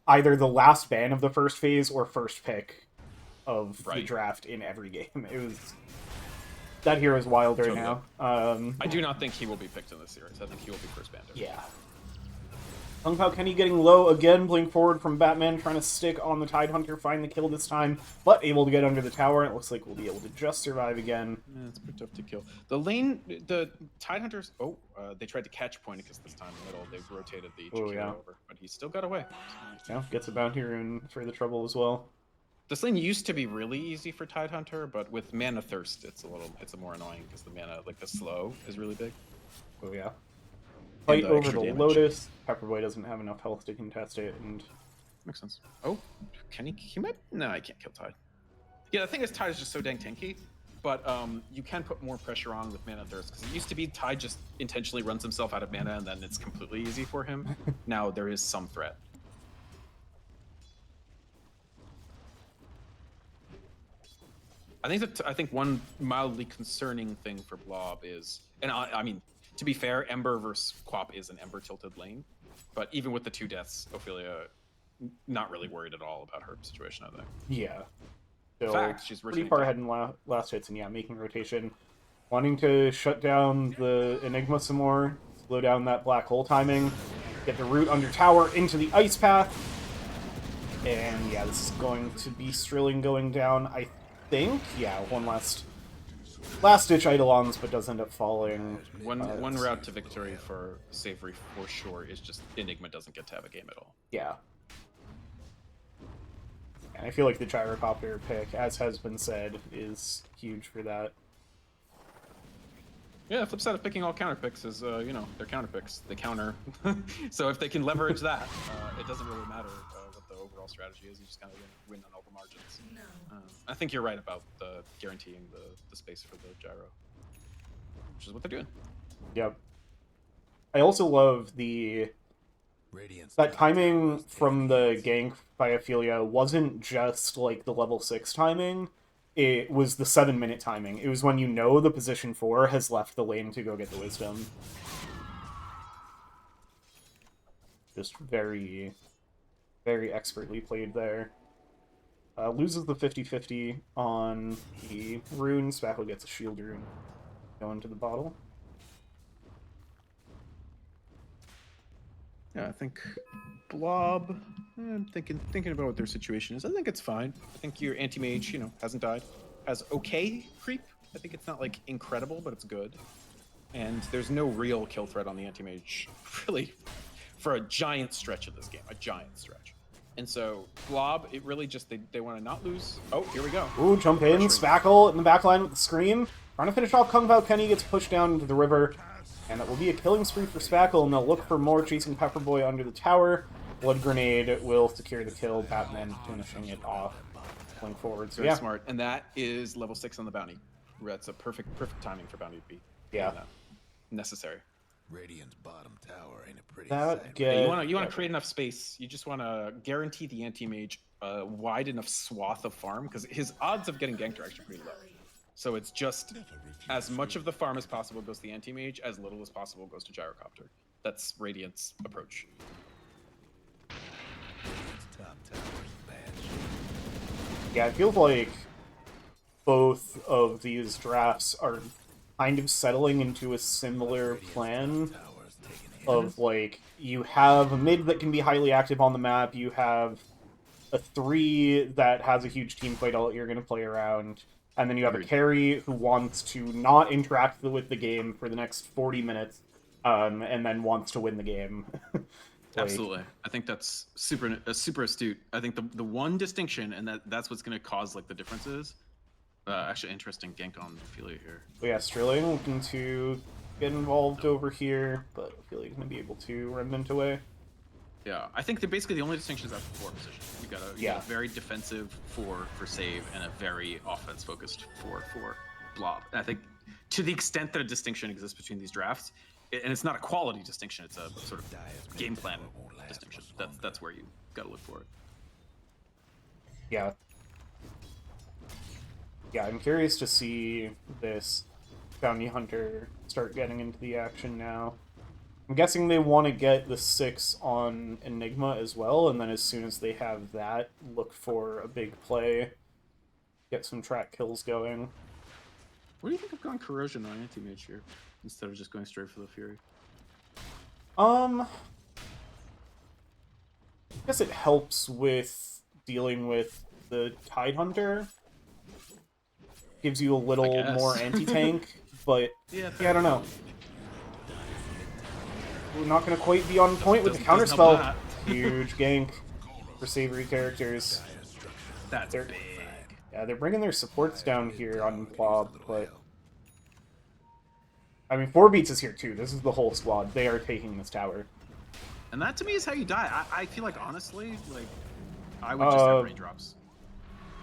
either the last ban of the first phase or first pick of the draft in every game. It was that hero is wild right now. I do not think he will be picked in this series. I think he will be first banned. Yeah. Kung Pao Kenny getting low again, playing forward from Batman, trying to stick on the Tidehunter, find the kill this time, but able to get under the tower. It looks like we'll be able to just survive again. Yeah, it's pretty tough to kill. The lane, the Tidehunters, they tried to catch Pointicus this time in the middle. They rotated the HQ over, but he still got away. Yeah, gets a bounty in for the trouble as well. This lane used to be really easy for Tidehunter, but with Mana Thirst, it's more annoying because the mana, like the slow, is really big. Oh yeah. Fight over the Lotus. Pepperboy doesn't have enough health to contest it, and makes sense. Oh, can he might? No, I can't kill Tide. Yeah, the thing is, Tide is just so dang tanky, but you can put more pressure on with Mana Thirst because it used to be Tide just intentionally runs himself out of mana and then it's completely easy for him. Now there is some threat. I think one mildly concerning thing for Blob is, and I mean, to be fair, Ember versus Quap is an Ember tilted lane, but even with the 2 deaths, Ophelia not really worried at all about her situation, I think. Yeah. So in fact, she's pretty far ahead in last hits, and yeah, making rotation, wanting to shut down the Enigma some more, slow down that black hole timing, get the root under tower into the ice path, and yeah, this is going to be Strilling going down. I think, yeah, one last ditch Eidolons, but does end up falling. One route to victory for Savoury for sure is just Enigma doesn't get to have a game at all. Yeah. And I feel like the Gyrocopter pick, as has been said, is huge for that. Yeah, the flip side of picking all counter picks is, they're counter picks. They counter. So if they can leverage that, it doesn't really matter what the overall strategy is. You just kind of win on all the margins. I think you're right about guaranteeing the space for the gyro, which is what they're doing. Yep. I also love that timing from the gank by Ophelia wasn't just like the level 6 timing. It was the 7-minute timing. It was when you know the position 4 has left the lane to go get the wisdom. Just very, very expertly played there. Loses the 50-50 on the rune. Spackle gets a shield rune going to the bottle. Yeah, I think Blob, I'm thinking about what their situation is. I think it's fine. I think your anti-mage, hasn't died. Has okay creep. I think it's not like incredible, but it's good. And there's no real kill threat on the anti-mage, really, for a giant stretch of this game. A giant stretch. And so, Blob, it really just, they want to not lose. Oh, here we go. Ooh, jump in. Spackle in the backline with the scream. Trying to finish off Kung Pao Kenny, gets pushed down into the river. And that will be a killing spree for Spackle, and they'll look for more, chasing Pepperboy under the tower. Blood Grenade will secure the kill, Batman finishing it off, going forward. So, very smart. And that is level 6 on the bounty. That's a perfect timing for bounty to be. Yeah. Necessary. Radiant's bottom tower ain't a pretty you want to create enough space. You just want to guarantee the anti-mage a wide enough swath of farm, because his odds of getting ganked are actually pretty low. So it's just as much of the farm as possible goes to the anti-mage, as little as possible goes to gyrocopter. That's Radiant's approach. Yeah, it feels like both of these drafts are kind of settling into a similar plan of, like, you have a mid that can be highly active on the map, you have a 3 that has a huge team fight all that you're going to play around, and then you have a carry who wants to not interact with the game for the next 40 minutes, and then wants to win the game. Like, absolutely. I think that's super astute. I think the one distinction, and that's what's going to cause like the differences. Actually, interesting gank on Ophelia here. But yeah, Sterling looking to get involved over here, but Ophelia's going to be able to remnant away. Yeah, I think that basically the only distinction is at the 4 position. You got a very defensive 4 for save and a very offense focused 4 for blob. And I think to the extent that a distinction exists between these drafts, and it's not a quality distinction, it's a sort of game plan distinction. That's where you got to look for it. Yeah. Yeah, I'm curious to see this bounty hunter start getting into the action now. I'm guessing they want to get the 6 on Enigma as well, and then as soon as they have that, look for a big play, get some track kills going. What do you think of going Corrosion on anti-mage here, instead of just going straight for the Fury? I guess it helps with dealing with the Tidehunter. Gives you a little more anti-tank, but yeah, I don't know. We're not going to quite be on point with the counterspell. Huge gank for Savoury Characters. That's big. Yeah, they're bringing their supports down here on blob, but... I mean, 4 beats is here too. This is the whole squad. They are taking this tower. And that to me is how you die. I feel like, honestly, like, I would just have raindrops.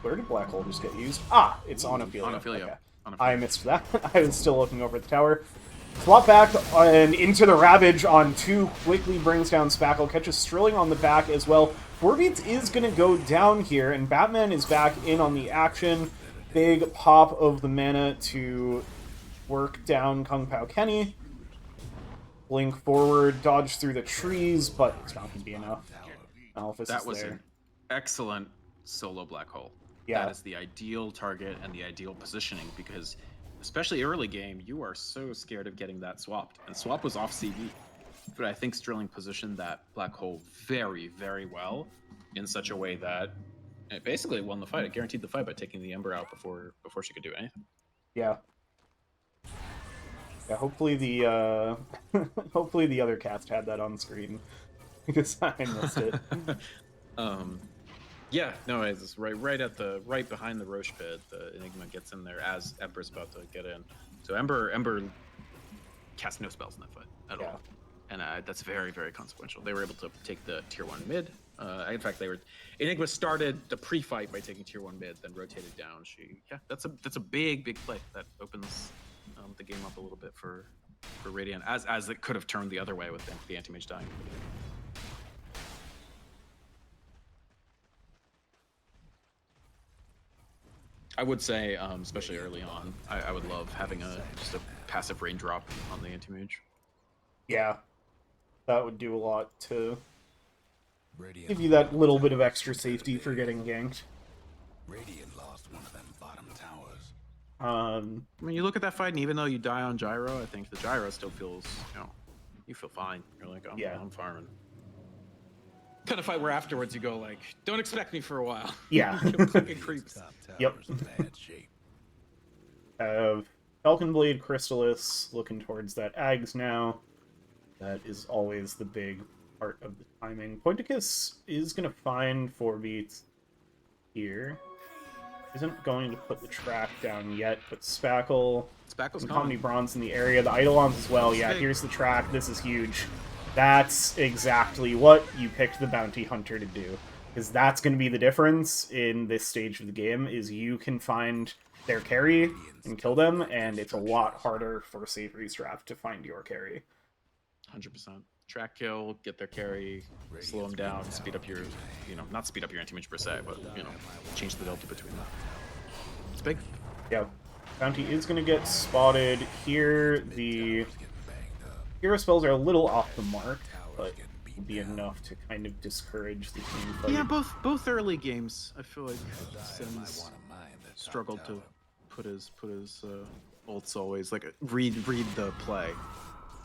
Where did Black Hole just get used? Ah, it's on Ophelia. On Ophelia. Okay. On Ophelia. I missed that. I was still looking over at the tower. Swap back and into the Ravage on 2. Quickly brings down Spackle. Catches Strilling on the back as well. 4 beats is going to go down here, and Batman is back in on the action. Big pop of the mana to work down Kung Pao Kenny. Blink forward, dodge through the trees, but it's not going to be enough. Alphys that is was there. an excellent solo Black Hole. Yeah. That is the ideal target and the ideal positioning, because especially early game, you are so scared of getting that swapped. And swap was off CB. But I think Sterling positioned that Black Hole very, very well in such a way that it basically won the fight. It guaranteed the fight by taking the Ember out before she could do anything. Yeah. Yeah, hopefully the hopefully the other cast had that on screen, because I missed it. Yeah, no, it's right behind the Roche pit. The Enigma gets in there as Ember's about to get in. So Ember cast no spells in that fight at all, and that's very, very consequential. They were able to take the tier 1 mid. In fact, Enigma started the pre-fight by taking tier 1 mid, then rotated down. That's a big play that opens the game up a little bit for Radiant, as it could have turned the other way with the anti-mage dying. I would say, especially early on, I would love having just a passive raindrop on the anti-mage. Yeah, that would do a lot to give you that little bit of extra safety for getting ganked. Radiant lost one of them bottom towers. I mean, you look at that fight, and even though you die on gyro, I think the gyro still feels, you feel fine. You're like, I'm farming. Kind of fight where afterwards you go like, don't expect me for a while. Yeah. Fucking creeps. Yep. Falcon Blade, Chrysalis, looking towards that Ags now. That is always the big part of the timing. Pointicus is going to find 4 beats here. Isn't going to put the track down yet, but Spackle's and Comedy Bronze in the area. The Eidolons as well. Yeah, here's the track. This is huge. That's exactly what you picked the Bounty Hunter to do. Because that's going to be the difference in this stage of the game, is you can find their carry and kill them, and it's a lot harder for Savoury's draft to find your carry. 100%. Track kill, get their carry, slow them down, speed up your, not speed up your anti-mage per se, but, change the delta between them. It's big. Yeah. Bounty is going to get spotted here. The hero spells are a little off the mark, but will be enough to kind of discourage the team fight. Yeah, both early games. I feel like Sims struggled to put his ults always like read the play.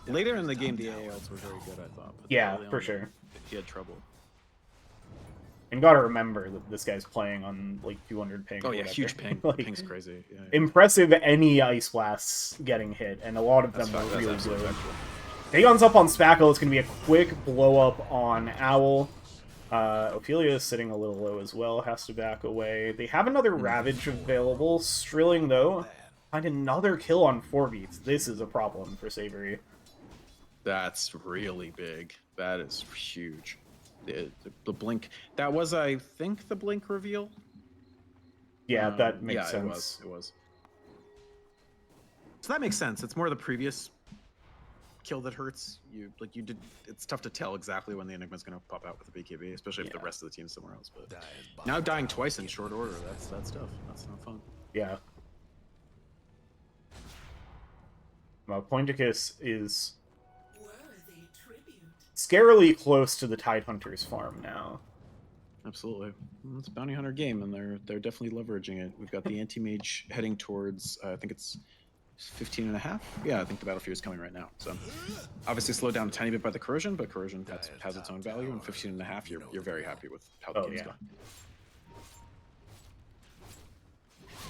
Later in the game, the AALs were very good, I thought. But Yeah, early for on, sure. He had trouble. And gotta remember that this guy's playing on like 200 ping. Oh or yeah, whatever. huge ping. Like, Ping's crazy. Yeah, yeah. impressive any ice blasts getting hit, and a lot of them were That's really absolutely good. factual. Dagon's up on Spackle. It's gonna be a quick blow up on Owl. Ophelia is sitting a little low as well. Has to back away. They have another Ravage available. Strilling though, find another kill on 4 beats. This is a problem for Savoury. That's really big. That is huge. The blink. That was, I think, the blink reveal. Yeah, that makes yeah, sense. It was. So that makes sense. It's more the previous kill that hurts. It's tough to tell exactly when the Enigma's going to pop out with the BKB, especially if the rest of the team's somewhere else. But now dying twice in short order, that's tough. That's not fun. Yeah. Well, Pointicus is scarily close to the Tidehunter's farm now. Absolutely. Well, it's a bounty hunter game, and they're definitely leveraging it. We've got the anti-mage heading towards, I think it's 15.5. Yeah, I think the battlefield is coming right now. So obviously slowed down a tiny bit by the corrosion, but corrosion has its own value, and 15.5, you're very happy with how the game's going.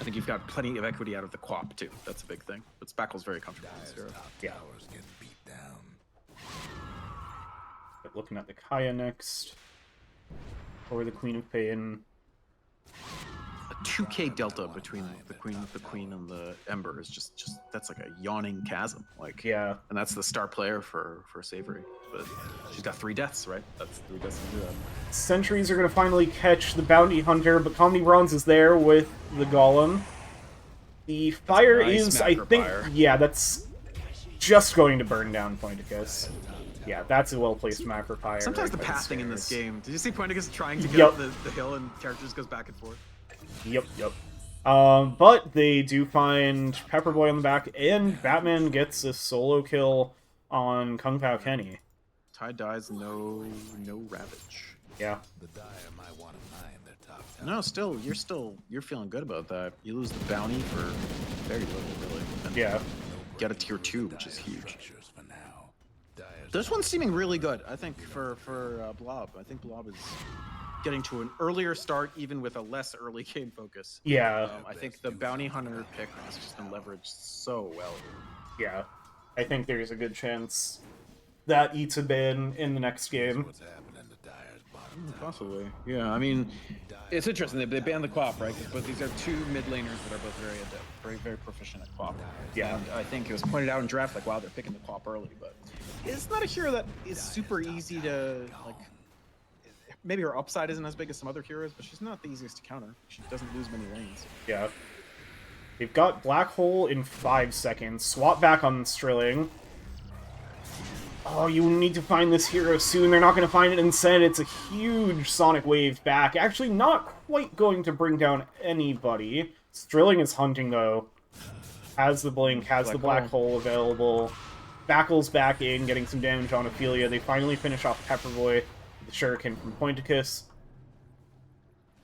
I think you've got plenty of equity out of the Quap too. That's a big thing. But Spackle's very comfortable in this hero. Yeah. Looking at the Kaya next. Or the Queen of Pain. A 2k delta between the queen and the Ember is just that's like a yawning chasm. Like, yeah. And that's the star player for Savoury. But she's got 3 deaths, right? That's 3 deaths to do that. Sentries are gonna finally catch the bounty hunter, but Comedy Bronze is there with the Golem. The fire is, I think, yeah, that's just going to burn down Pointicus. Yeah, that's a well-placed macro fire. Sometimes right the by pathing in this game. Did you see Pointicus trying to get Yep. up the hill and character just goes back and forth? Yep. But they do find Pepperboy on the back, and Batman gets a solo kill on Kung Pao Kenny. Tide dies, no Ravage. Yeah. No, you're feeling good about that. You lose the bounty for very little, really. And Yeah. get a tier 2, which is huge. This one's seeming really good, I think, for Blob. I think Blob is getting to an earlier start, even with a less early game focus. Yeah. I think the bounty hunter pick has just been leveraged so well. Yeah. I think there's a good chance that eats a bin in the next game. Possibly. Yeah, I mean, it's interesting. They banned the Quap, right? But these are 2 mid laners that are both very adept, very proficient at Quap. Yeah. And I think it was pointed out in draft, like, wow, they're picking the Quap early, but it's not a hero that is super easy to, like, maybe her upside isn't as big as some other heroes, but she's not the easiest to counter. She doesn't lose many lanes. Yeah. They've got Black Hole in 5 seconds. Swap back on Strilling. Oh, you need to find this hero soon. They're not going to find it instead. It's a huge Sonic Wave back. Actually, not quite going to bring down anybody. Strilling is hunting, though. Has the Blink, has the Black Hole available. Backle's back in, getting some damage on Ophelia. They finally finish off Pepperboy. The Shuriken from Pointicus.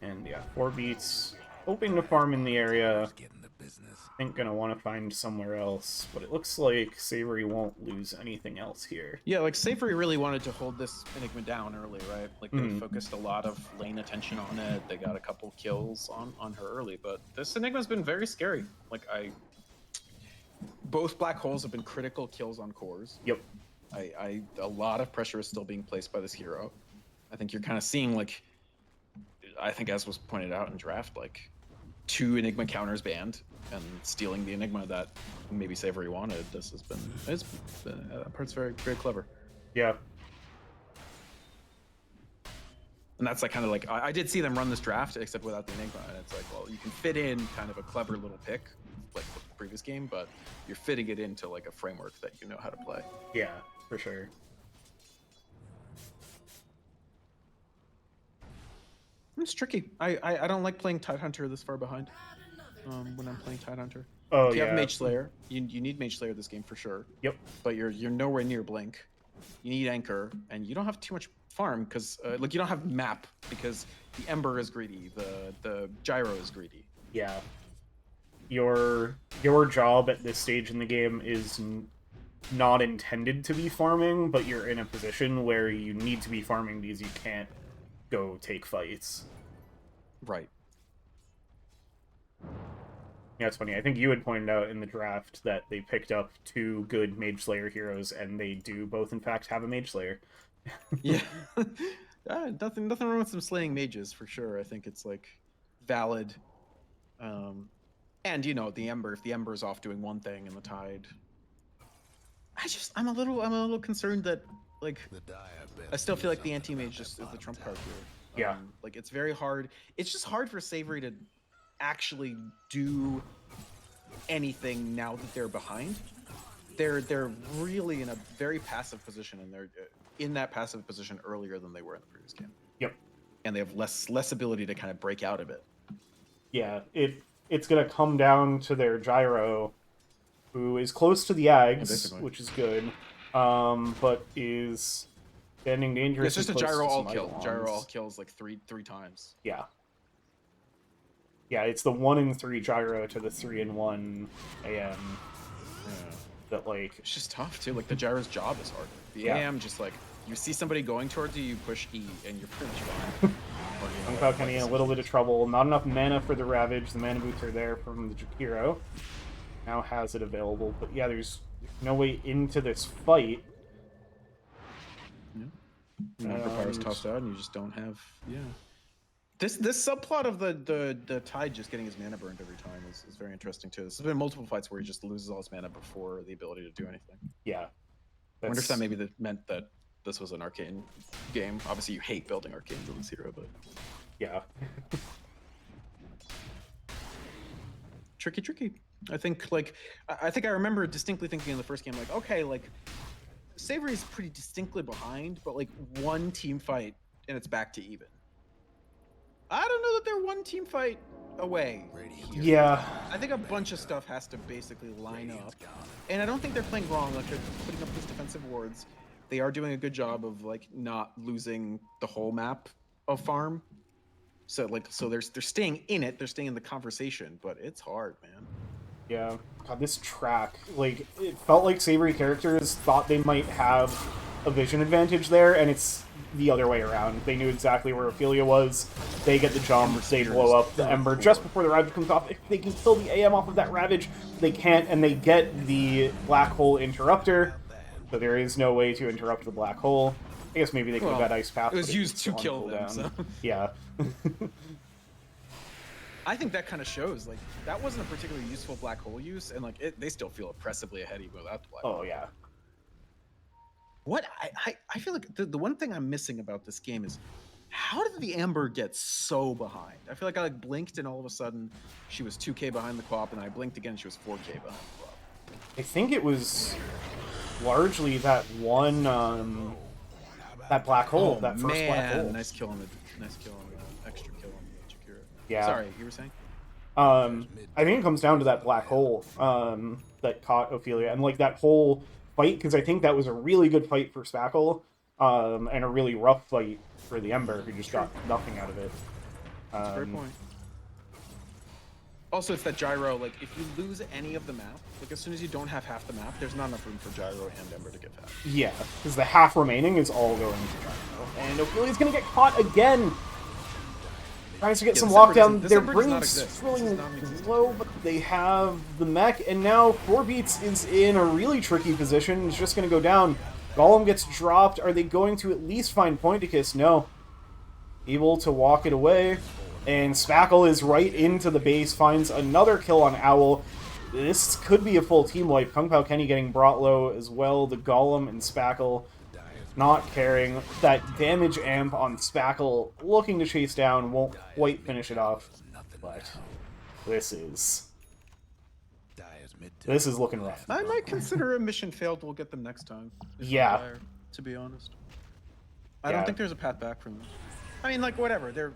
And yeah, 4 beats. Hoping to farm in the area. I think gonna want to find somewhere else, but it looks like Savoury won't lose anything else here. Yeah, like Savoury really wanted to hold this Enigma down early, right? Like they focused a lot of lane attention on it. They got a couple kills on her early, but this Enigma's been very scary. Like both Black Holes have been critical kills on cores. Yep. A lot of pressure is still being placed by this hero. I think you're kind of seeing, like, I think as was pointed out in draft, like 2 Enigma counters banned and stealing the Enigma that maybe Savoury wanted. That part's very, very clever. Yeah. And that's like kind of like, I did see them run this draft except without the Enigma, and it's like, well, you can fit in kind of a clever little pick like the previous game, but you're fitting it into like a framework that you know how to play. Yeah, for sure. It's tricky. I don't like playing Tidehunter this far behind when I'm playing Tidehunter. Oh, if you yeah. have Mage Slayer, you need Mage Slayer this game for sure. Yep. But you're nowhere near Blink. You need Anchor, and you don't have too much farm because like you don't have map because the Ember is greedy, the Gyro is greedy. Yeah. Your job at this stage in the game is not intended to be farming, but you're in a position where you need to be farming because you can't go take fights. Right. Yeah, it's funny. I think you had pointed out in the draft that they picked up 2 good Mage Slayer heroes, and they do both, in fact, have a Mage Slayer. Yeah. Nothing wrong with some slaying mages for sure. I think it's like valid. And you know, the Ember, if the Ember's off doing one thing and the Tide. I'm a little concerned that like I still feel like the anti-mage just is the trump card here. Yeah. Like it's very hard. It's just hard for Savoury to actually do anything now that they're behind. They're really in a very passive position, and they're in that passive position earlier than they were in the previous game. Yep. And they have less ability to kind of break out of it. Yeah, it's gonna come down to their Gyro, who is close to the Ags, which is good, but is standing dangerous. It's just a Gyro all kill. Gyro all kills like three times. Yeah. Yeah, it's the 1 in 3 Gyro to the 3 in 1 AM. Yeah. That like it's just tough too. Like the Gyro's job is harder. The Yeah. AM just like you see somebody going towards you, you push E, and you're pretty much Kung Pao Kenny in a little bit of trouble. Not enough mana for the Ravage. The mana boots are there from the Jakiro. Now has it available, but yeah, there's no way into this fight. Yeah. Power's tossed out, and you just don't have. Yeah. This subplot of the Tide just getting his mana burned every time is very interesting too. This has been multiple fights where he just loses all his mana before the ability to do anything. Yeah. I wonder if that maybe meant that this was an arcane game. Obviously, you hate building arcanes in this hero, but yeah. tricky. I think I remember distinctly thinking in the first game, like, okay, like Savoury's pretty distinctly behind, but like one team fight and it's back to even. I don't know that they're one team fight away. Yeah. I think a bunch of stuff has to basically line up. And I don't think they're playing wrong. Like, they're putting up these defensive wards. They are doing a good job of, like, not losing the whole map of farm. So, like, they're staying in it. They're staying in the conversation. But it's hard, man. Yeah. God, this track, like, it felt like Savoury Characters thought they might have a vision advantage there, and it's the other way around. They knew exactly where Ophelia was. They get the jump, they blow up the Ember just before the Ravage comes off. If they can kill the AM off of that Ravage, they can't, and they get the Black Hole Interrupter, so there is no way to interrupt the Black Hole. I guess maybe they could have had Ice Path. It was used to kill them, so. Yeah. I think that kind of shows, like, that wasn't a particularly useful Black Hole use, and, like, they still feel oppressively ahead even without the Black Hole. Oh, yeah. What I feel like the one thing I'm missing about this game is how did the Amber get so behind? I feel like I like blinked and all of a sudden she was 2k behind the co-op, and I blinked again and she was 4k behind the co-op. I think it was largely that one that black hole, that first black hole. Nice kill on the extra kill on the Jakiro. Yeah. Sorry, you were saying? I think it comes down to that black hole that caught Ophelia, and like that whole fight, because I think that was a really good fight for Spackle, and a really rough fight for the Ember, who just got nothing out of it. That's a fair point. Also, it's that Gyro, like, if you lose any of the map, like, as soon as you don't have half the map, there's not enough room for Gyro and Ember to get past. Yeah, because the half remaining is all going to Gyro. And Ophelia's going to get caught again! Tries to get some lockdown. Their brain's really low, but they have the mech, and now 4beats is in a really tricky position. It's just going to go down. Golem gets dropped. Are they going to at least find Pointicus? No. Able to walk it away. And Spackle is right into the base, finds another kill on Owl. This could be a full team wipe. Kung Pao Kenny getting brought low as well. The Golem and Spackle not caring. That damage amp on Spackle looking to chase down, won't quite finish it off. But this is looking rough. I might consider a mission failed. We'll get them next time. Yeah. Dire, to be honest. I don't think there's a path back from them. I mean, like, whatever. They're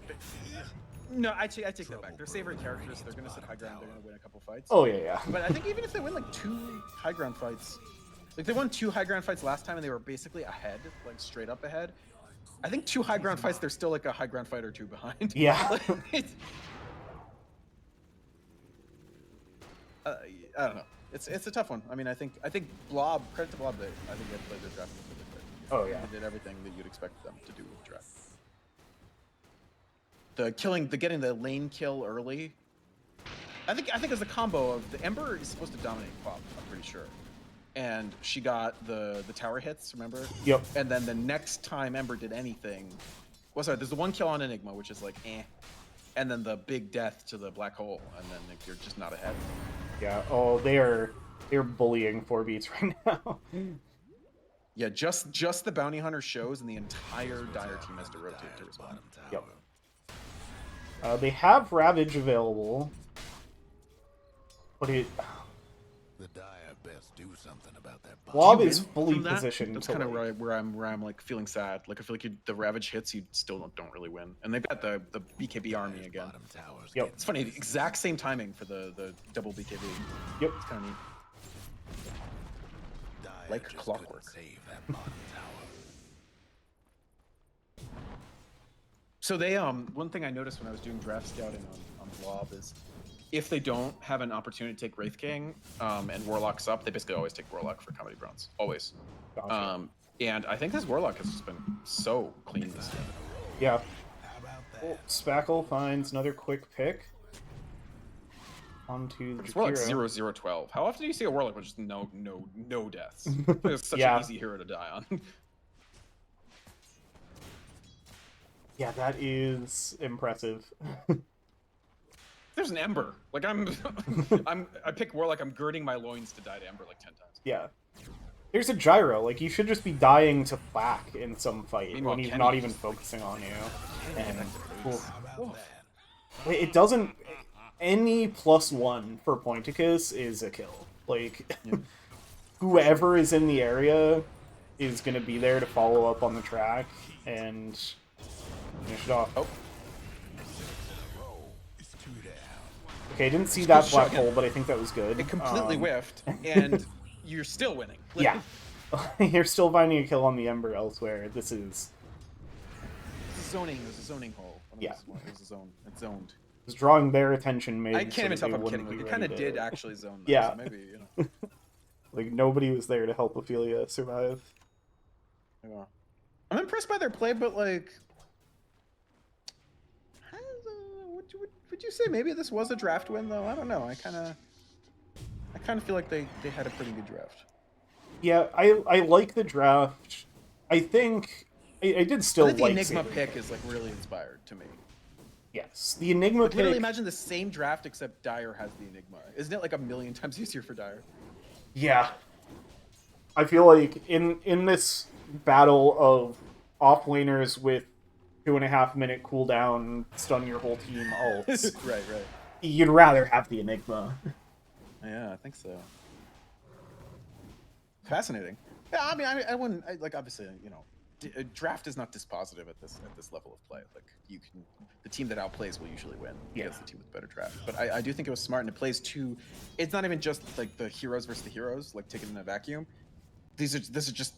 No, I take that back. They're Savoury Characters. They're going to sit high ground. They're going to win a couple fights. Oh yeah. But I think even if they win like 2 high ground fights, like they won 2 high ground fights last time and they were basically ahead, like straight up ahead. I think 2 high ground fights, they're still like a high ground fight or 2 behind. Yeah. I don't know. It's a tough one. I mean, I think Blob, credit to Blob, I think they played their draft really good. Oh yeah. They did everything that you'd expect them to do with the draft. Getting the lane kill early. I think it's a combo of the Ember is supposed to dominate Pop, I'm pretty sure. And she got the tower hits, remember? Yep. And then the next time Ember did anything, well, sorry, there's the 1 kill on Enigma, which is like and then the big death to the black hole, and then like, you're just not ahead. Yeah. Oh, they're bullying 4 beats right now. Yeah, just the bounty hunter shows, and the entire Dire team has to rotate to respond. Yep. They have Ravage available, but The Dire best do something about that. Blob is fully positioned. That's kind of where I'm like feeling sad. Like I feel like the Ravage hits, you still don't really win, and they've got the BKB army again. Yep. It's funny, the exact same timing for the double BKB. Yep. It's kind of neat. Like clockwork. Save that bottom tower. So they one thing I noticed when I was doing draft scouting on Blob is if they don't have an opportunity to take Wraith King and Warlock's up, they basically always take Warlock for Comedy Bronze. Always. Gotcha. And I think this Warlock has just been so clean this game. Yeah. Well, Spackle finds another quick pick. Onto the Warlock Jakiro. 0-0-12. How often do you see a Warlock with just no deaths? It's such Yeah. an easy hero to die on. Yeah, that is impressive. There's an Ember. Like I pick Warlock, I'm girding my loins to die to Ember like 10 times. Yeah. There's a Gyro. Like, you should just be dying to Flak in some fight Meanwhile, when he's Kenny not even just- focusing on you. And How wait, it doesn't... Any +1 for Pointicus is a kill. Like, whoever is in the area is going to be there to follow up on the track and finish it off. Oh. Okay, I didn't see that black shotgun. hole, but I think that was good. It completely whiffed, and you're still winning. Like, Yeah. You're still finding a kill on the Ember elsewhere. This is... Zoning. It was a zoning hole. Yeah. It was a zone. It zoned. It's drawing their attention, maybe. I can't even so tell that if they I'm wouldn't kidding. be Like, it kind of ready did to- actually zone. Though, Yeah. So maybe, you know. Like, nobody was there to help Ophelia survive. Yeah. I'm impressed by their play, but like, would you say maybe this was a draft win though? I don't know. I kind of feel like they had a pretty good draft. Yeah, I like the draft. I think I did still I think the like Enigma Savoury. pick is like really inspired to me. Yes, the Enigma Like, literally pick. imagine the same draft except Dire has the Enigma. Isn't it like a million times easier for Dire? Yeah, I feel like in this battle of offlaners with 2.5-minute cooldown, stun your whole team ults, right. you'd rather have the Enigma. Yeah, I think so. Fascinating. Yeah, I mean, I wouldn't like obviously, you know, draft is not dispositive at this level of play. Like the team that outplays will usually win against the team with better draft. But I do think it was smart, and it plays to. It's not even just like the heroes versus the heroes, like taken in a vacuum. This is just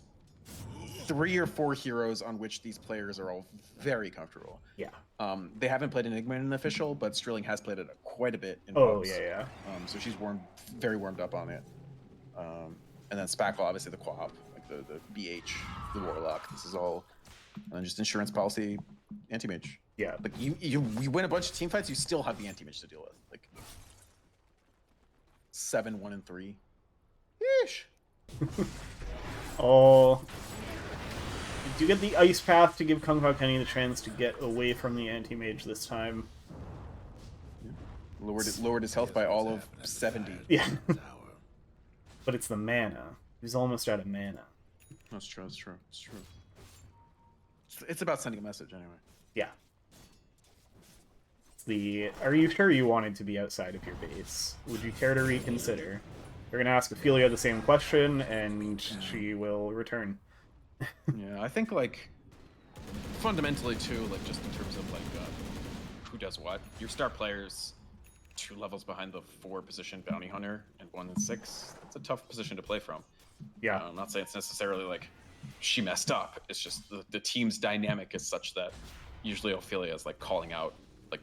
3 or 4 heroes on which these players are all very comfortable. Yeah. They haven't played Enigma in an official, but Strilling has played it quite a bit in Oh pubs. yeah. So she's very warmed up on it. And then Spackle, obviously the co-op, like the BH, the Warlock. This is all just insurance policy, anti-mage. Yeah. Like you win a bunch of team fights, you still have the anti-mage to deal with. Like 7, 1, and 3. Ish. Oh. You do get the ice path to give Kung Pao Kenny the chance to get away from the anti-mage this time. Lowered his health by all of 70. Yeah. But it's the mana. He's almost out of mana. That's true. It's about sending a message anyway. Yeah. Are you sure you wanted to be outside of your base? Would you care to reconsider? We're gonna ask Ophelia the same question, and she will return. Yeah, I think like fundamentally too, like just in terms of like who does what. Your star player's 2 levels behind the 4 position bounty hunter and 1 and 6. That's a tough position to play from. Yeah. I'm not saying it's necessarily like she messed up. It's just the team's dynamic is such that usually Ophelia is like calling out, like,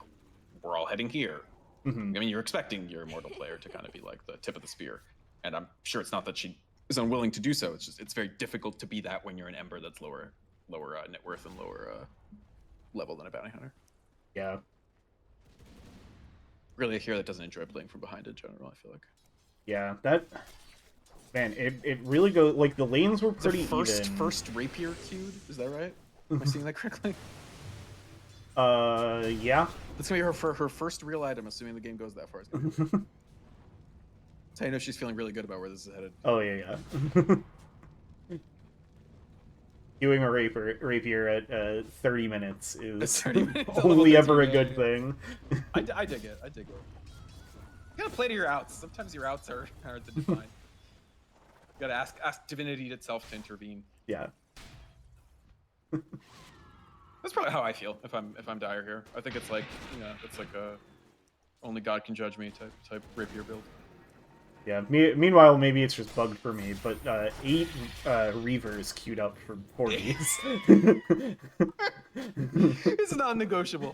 we're all heading here. Mm-hmm. I mean, you're expecting your immortal player to kind of be like the tip of the spear. And I'm sure it's not that she is unwilling to do so. It's just, it's very difficult to be that when you're an Ember that's lower net worth and lower level than a bounty hunter. Yeah. Really a hero that doesn't enjoy playing from behind in general, I feel like. Yeah, that... Man, it really goes... Like, the lanes were pretty even. First rapier queued, is that right? Am I seeing that correctly? Yeah. That's gonna be her first real item, assuming the game goes that far. That's how you know she's feeling really good about where this is headed. Oh, yeah. Queuing a rapier at 30 minutes is 30 minutes only ever a good thing. I dig it. I dig it. You gotta play to your outs. Sometimes your outs are hard to define. You gotta ask divinity itself to intervene. Yeah. That's probably how I feel if I'm dire here. I think it's like, you know, it's like a only God can judge me type rapier build. Yeah. Meanwhile, maybe it's just bugged for me, but 8 Reavers queued up for 40s. It's non-negotiable.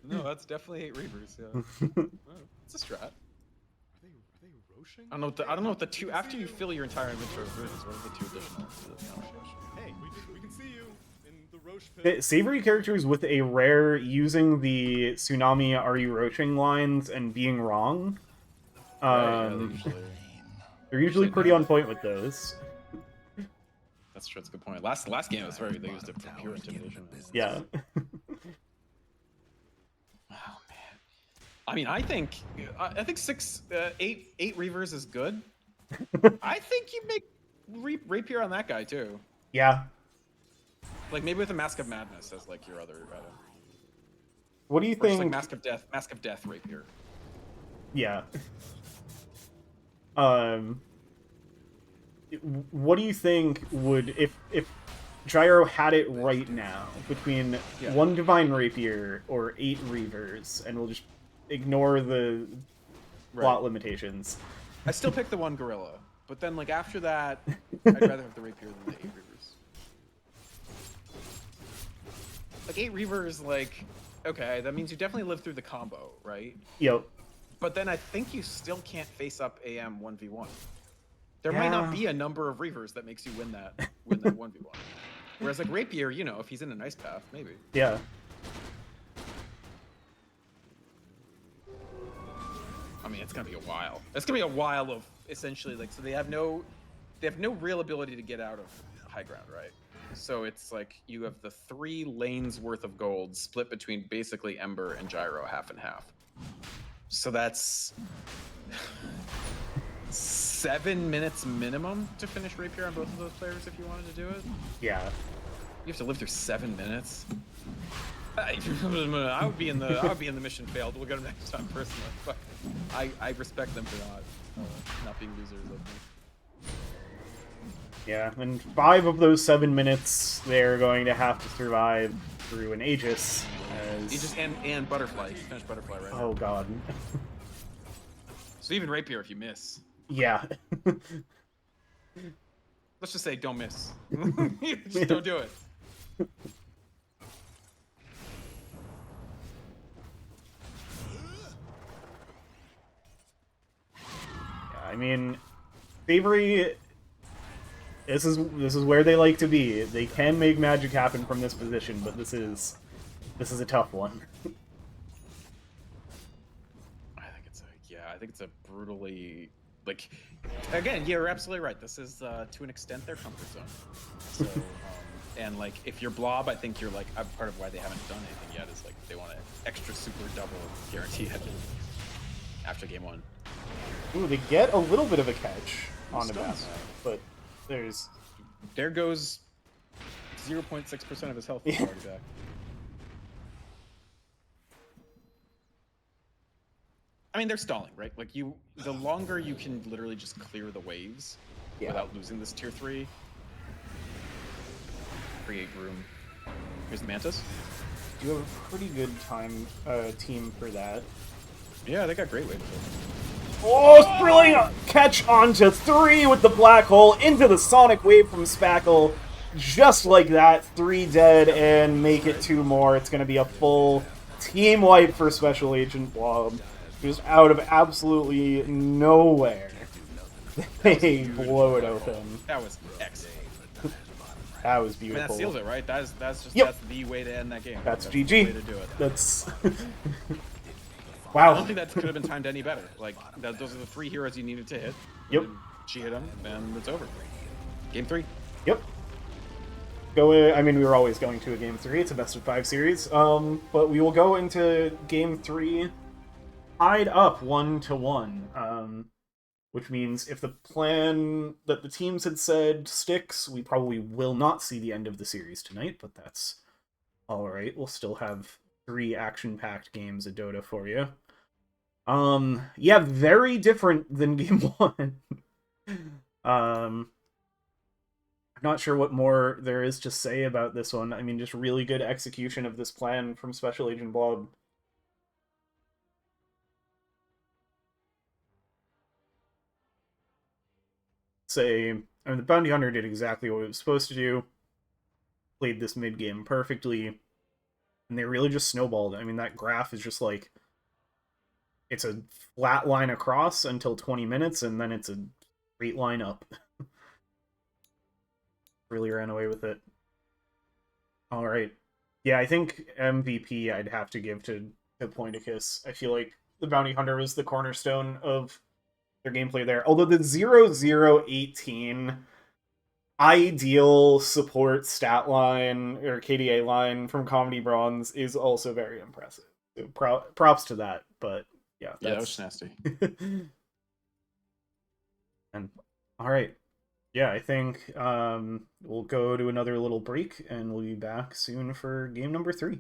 No, that's definitely 8 Reavers. Yeah, it's a strat. Are they roshing? I don't know what the 2 after you fill your entire inventory of runes. What are the 2 additional? Hey, we can see you in the Roche pit. Savoury Characters with a rare using the Tsunami Are You Roaching lines and being wrong. They're usually pretty on point with those. That's true. That's a good point. Last game was very, they used it for pure intimidation. Yeah. Oh man. I mean, I think 8 Reavers is good. I think you make rapier on that guy too. Yeah. Like maybe with a Mask of Madness as like your other item. What do you Or just think? like Mask of Death rapier. Yeah. What do you think would if Gyro had it right now between 1 Divine Rapier or 8 Reavers, and we'll just ignore the plot limitations. I still pick the 1 Gorilla, but then like after that, I'd rather have the rapier than the 8 Reavers. Like 8 Reavers, like okay, that means you definitely live through the combo, right? Yep. But then I think you still can't face up AM 1v1. There might not be a number of Reavers that makes you win that 1v1. Whereas like Rapier, you know, if he's in a nice path, maybe. Yeah. I mean, it's gonna be a while. It's gonna be a while of essentially like, so they have no real ability to get out of high ground, right? So it's like you have the 3 lanes worth of gold split between basically Ember and Gyro half and half. So that's 7 minutes minimum to finish Rapier on both of those players if you wanted to do it. Yeah. You have to live through 7 minutes. I would be in the mission failed. We'll get them next time personally. But I respect them for not being losers of me. Yeah, and 5 of those 7 minutes they're going to have to survive through an Aegis. Aegis and Butterfly. You finish Butterfly right now. Oh god. So even Rapier if you miss. Yeah. Let's just say don't miss. Just don't do it. I mean, Savoury, this is where they like to be. They can make magic happen from this position, but this is a tough one. I think it's a brutally, like, again, you're absolutely right. This is to an extent their comfort zone. So, and like if you're blob, I think you're like part of why they haven't done anything yet is like they want an extra super double guarantee after game 1. Ooh, they get a little bit of a catch on the map, but there goes 0.6% of his health is already back. I mean, they're stalling, right? Like the longer you can literally just clear the waves without losing this tier 3, create room. Here's the Mantis. do have a pretty good team for that. Yeah, they got great wave. Oh, thrilling catch onto 3 with the black hole into the sonic wave from Spackle. Just like that, 3 dead and make it 2 more. It's going to be a full team wipe for Special Agent Blob. Just out of absolutely nowhere. They blow it open. That was excellent. That was I mean, beautiful. that seals it, right? That's just Yep. that's the way to end that game. That's the GG. way to do it. That's... I wow. don't think that could have been timed any better. Like, those are the 3 heroes you needed to hit. Yep. And she hit them, and it's over. Game 3. Yep. I mean, we were always going to a Game 3. It's a best-of-5 series. But we will go into Game 3 tied up 1-1. Which means if the plan that the teams had said sticks, we probably will not see the end of the series tonight, but that's alright. We'll still have 3 action-packed games of Dota for you. Yeah, very different than Game 1. I'm not sure what more there is to say about this one. I mean, just really good execution of this plan from Special Agent Blob. I mean, the Bounty Hunter did exactly what it was supposed to do. Played this mid-game perfectly. And they really just snowballed. I mean, that graph is just like... It's a flat line across until 20 minutes, and then it's a straight line up. Really ran away with it. Alright. Yeah, I think MVP I'd have to give to Pointicus. I feel like the Bounty Hunter was the cornerstone of their gameplay there. Although the 0-0-18 ideal support stat line, or KDA line from Comedy Bronze is also very impressive. So props to that, but yeah. Yeah, that was nasty. And alright. Yeah, I think we'll go to another little break, and we'll be back soon for game number 3.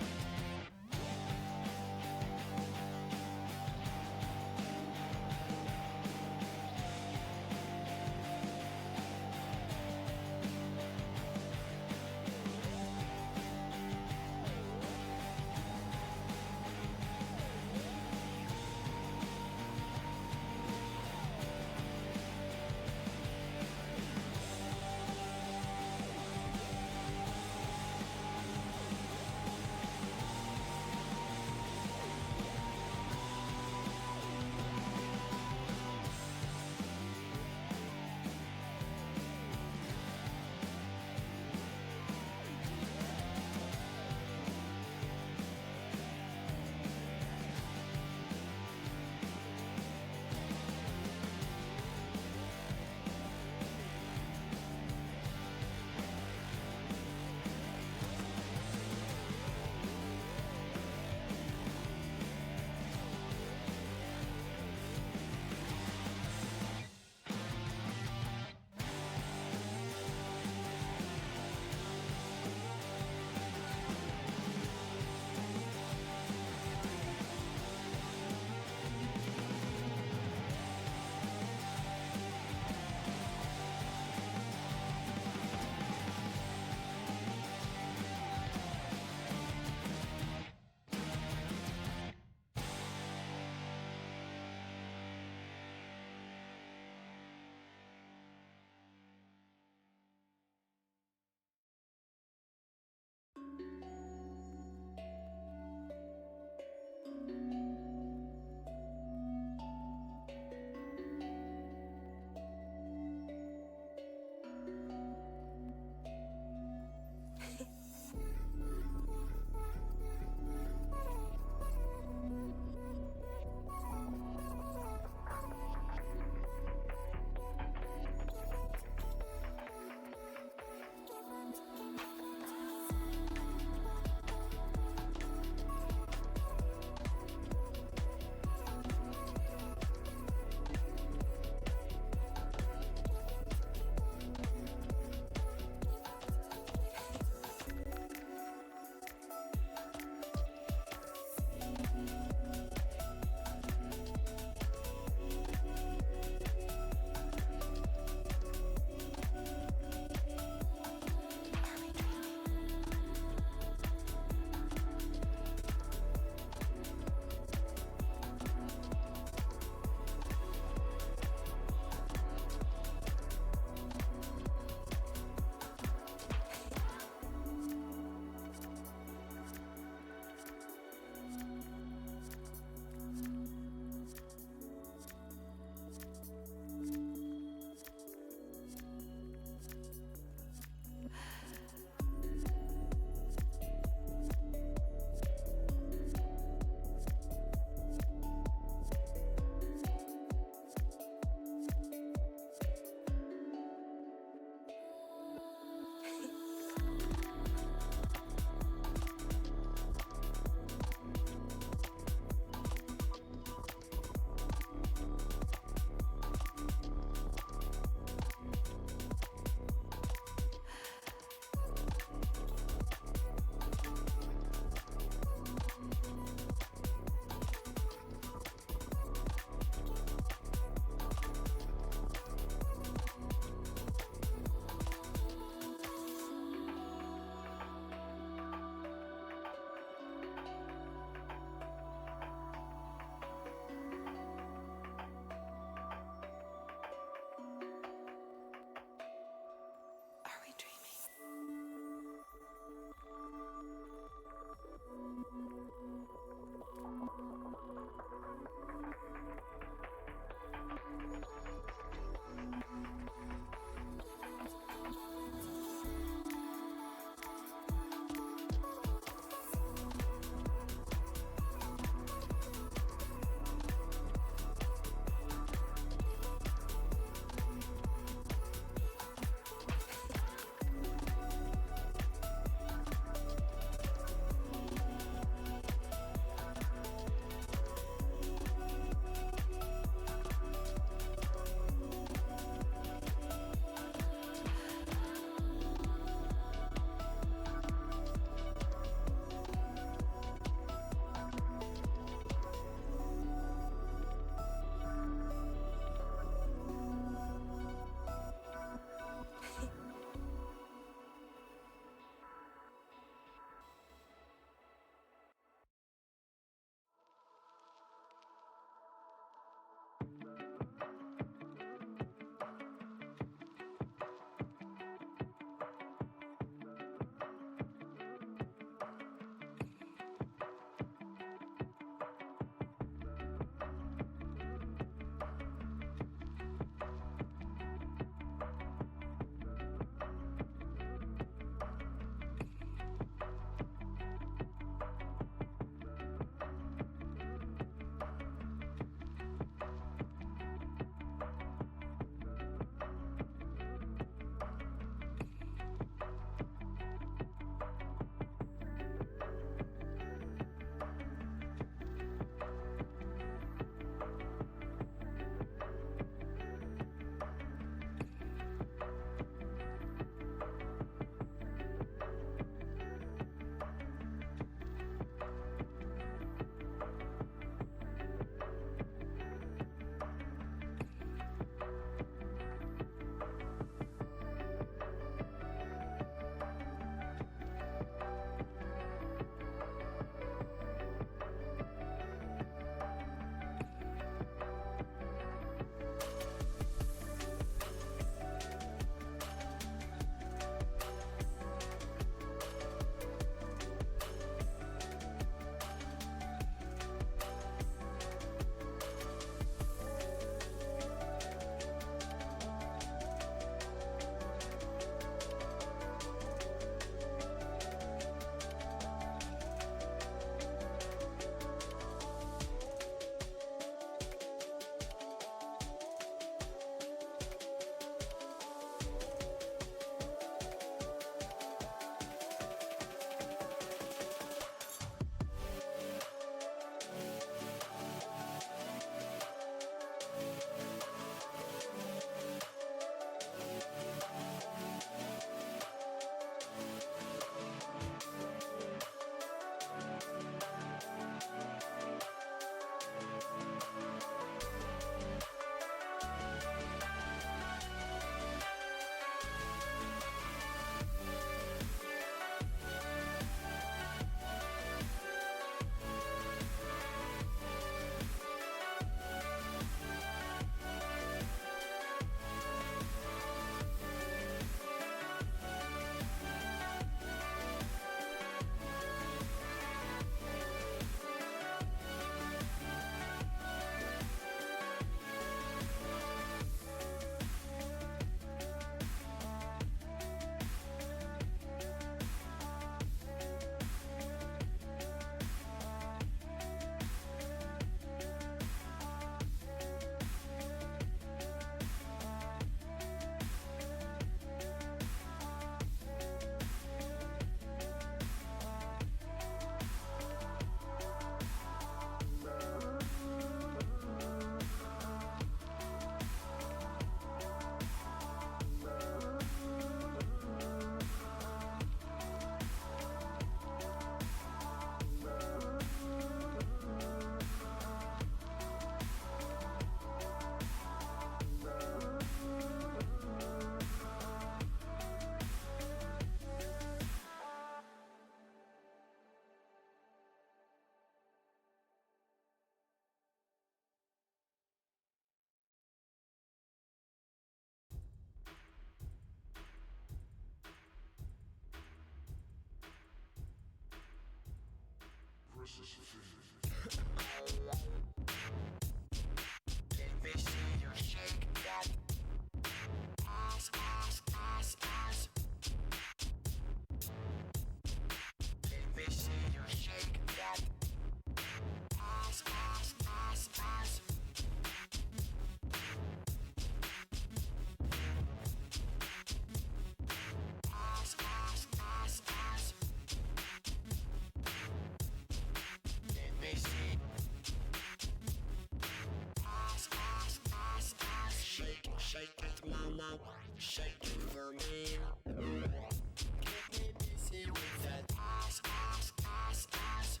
shake it for me. Get me busy with that ass, ass, ass, ass.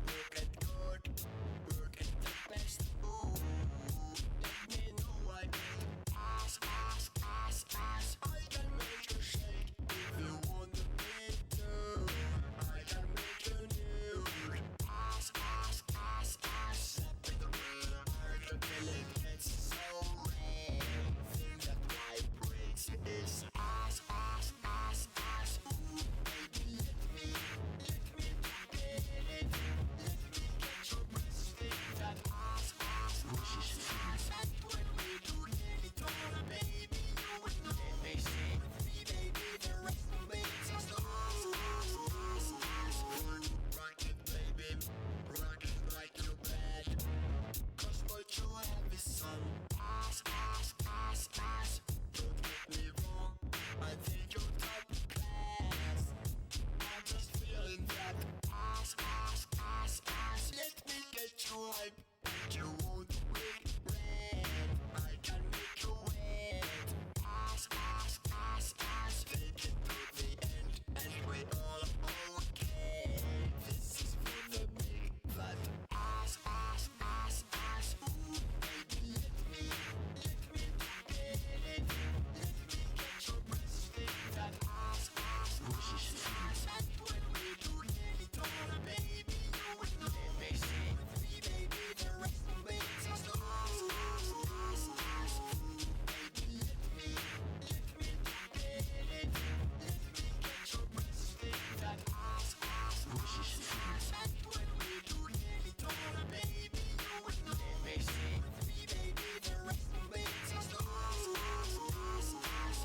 Work it good, work it the best. Ooh, let me know I need ass, ass, ass, ass. I can make you shake if you want the beat too. I can make you nude. Ass, ass, ass, ass. Slap in the real art until it gets so red. Thing that vibrates is ass, ass, ass, ass. Ooh, baby, let me get it. Let me get your breast in that ass, ass, ass, ass. And when we do get it on, baby, you will know. Let me see with me, baby, the rest will be just ass, ass, ass, ass. Rock it, baby, rock it like you bad. 'Cause what you have is some ass, ass, ass, ass. Don't get me wrong, I think you're top class. I'm just feeling that ass, ass, ass, ass. Let me get you hype, and you won't regret. I can make you wet. Ass, ass, ass, ass. Take it to the end, and we all okay. This is for the big fat ass, ass, ass, ass. Ooh, baby, let me get it. Let me get your breast in that ass, ass, ass, ass. And when we do get it on, baby, you will know. Let me see with me, baby, the rest will be just ass, ass, ass, ass. Baby, let me get it. Let me get your breast in that ass, ass, ass, ass. And when we do get it on, baby, you will know. Let me see with me, baby, the rest will be just ass, ass, ass, ass.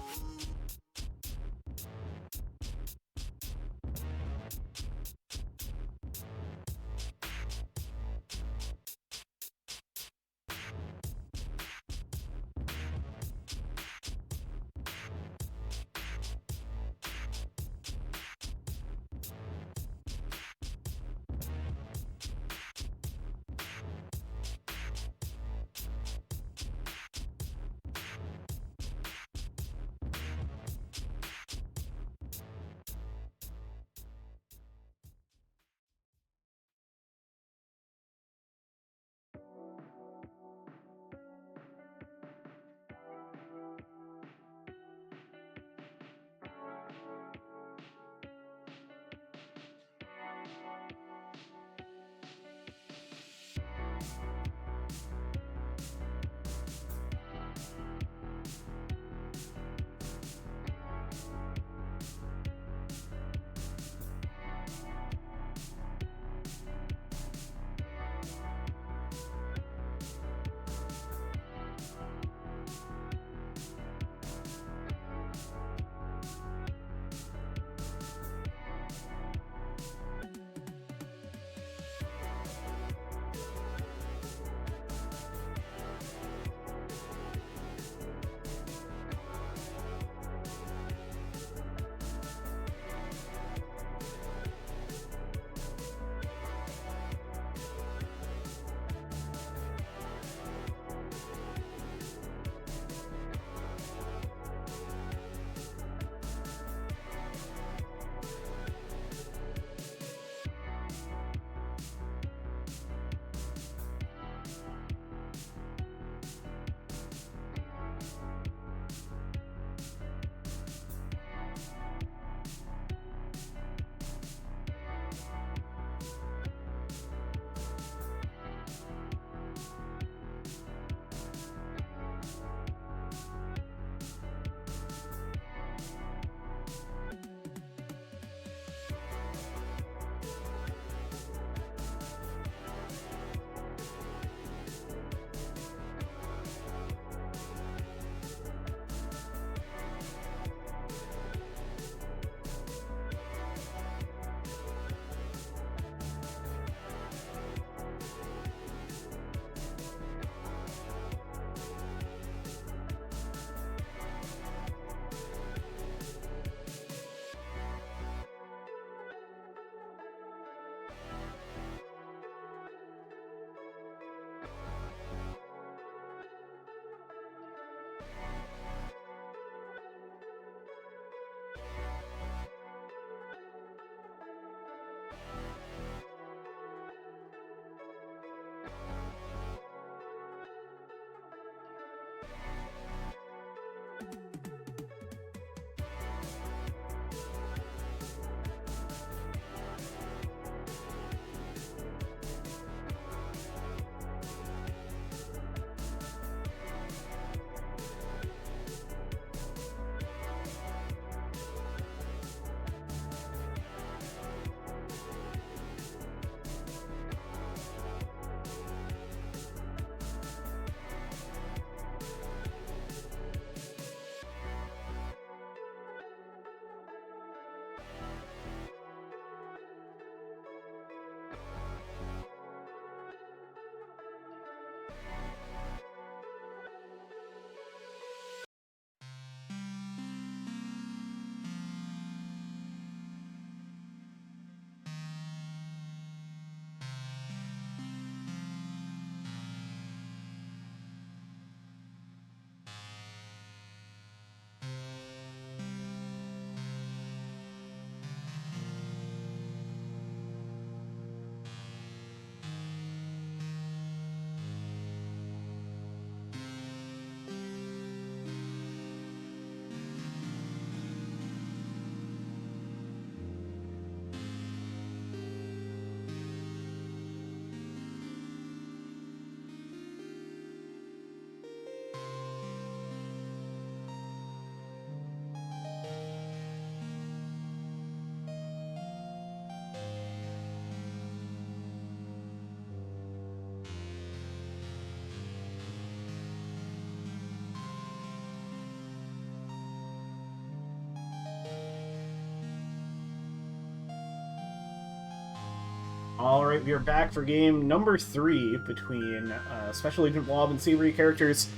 All right, we are back for game number 3 between Special Agent Blob and Savoury Characters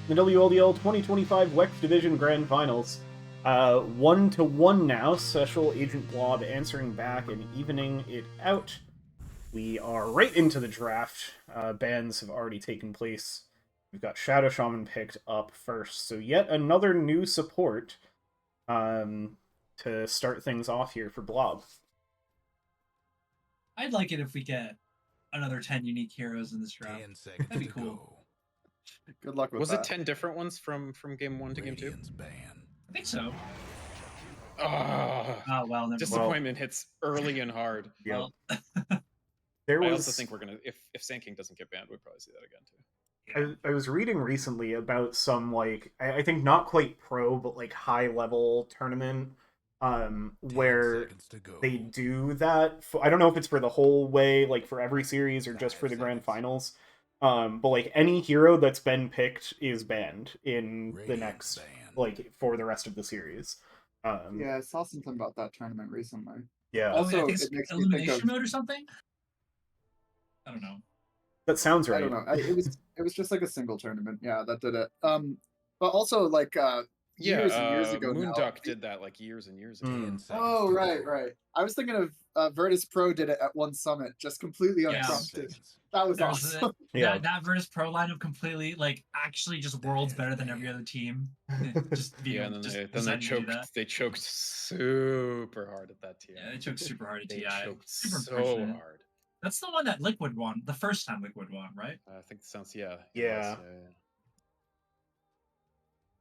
in the WLDL 2025 WEX Division Grand Finals. 1-1 now, Special Agent Blob answering back and evening it out. We are right into the draft. Bans have already taken place. We've got Shadow Shaman picked up first, so yet another new support to start things off here for Blob. I'd like it if we get another 10 unique heroes in this draft. 10 seconds That'd be to cool. go. Good luck with Was that. it 10 different ones from game 1 to game 2? Radiant's ban. I think so. Oh, Oh, well, never disappointment hits early and hard. Yep. Well, There I was... also think we're gonna, if Sand King doesn't get banned, we'll probably see that again too. I was reading recently about some, like, I think not quite pro, but, like, high-level tournament, 10 where seconds to go. they do that. I don't know if it's for the whole way, like, for every series, or just 5 for the grand seconds. finals. But, like, any hero that's been picked is banned in the Radiant's next, ban. like, for the rest of the series. Yeah, I saw something about that tournament recently. Yeah. oh, Also, I think it's it makes me think elimination of. mode or something? I don't know. That sounds right. I don't know. It was just like a single tournament. Yeah, that did it. But also like years and years ago now. Moonduck did that like years and years ago. 10 seconds Oh to right, go. right. I was thinking of Virtus Pro did it at one summit, just completely Yeah. 10 unprompted. seconds. That was There was awesome. Yeah. that Virtus Pro lineup completely, like, actually just worlds better than every other team. Just being, Yeah, and then just they decided to do choked. that. They choked super hard at that TI. Yeah, they choked super hard at They TI. choked Super so unfortunate. hard. That's the one that Liquid won, the first time Liquid won, right? I think it sounds it was, Yeah.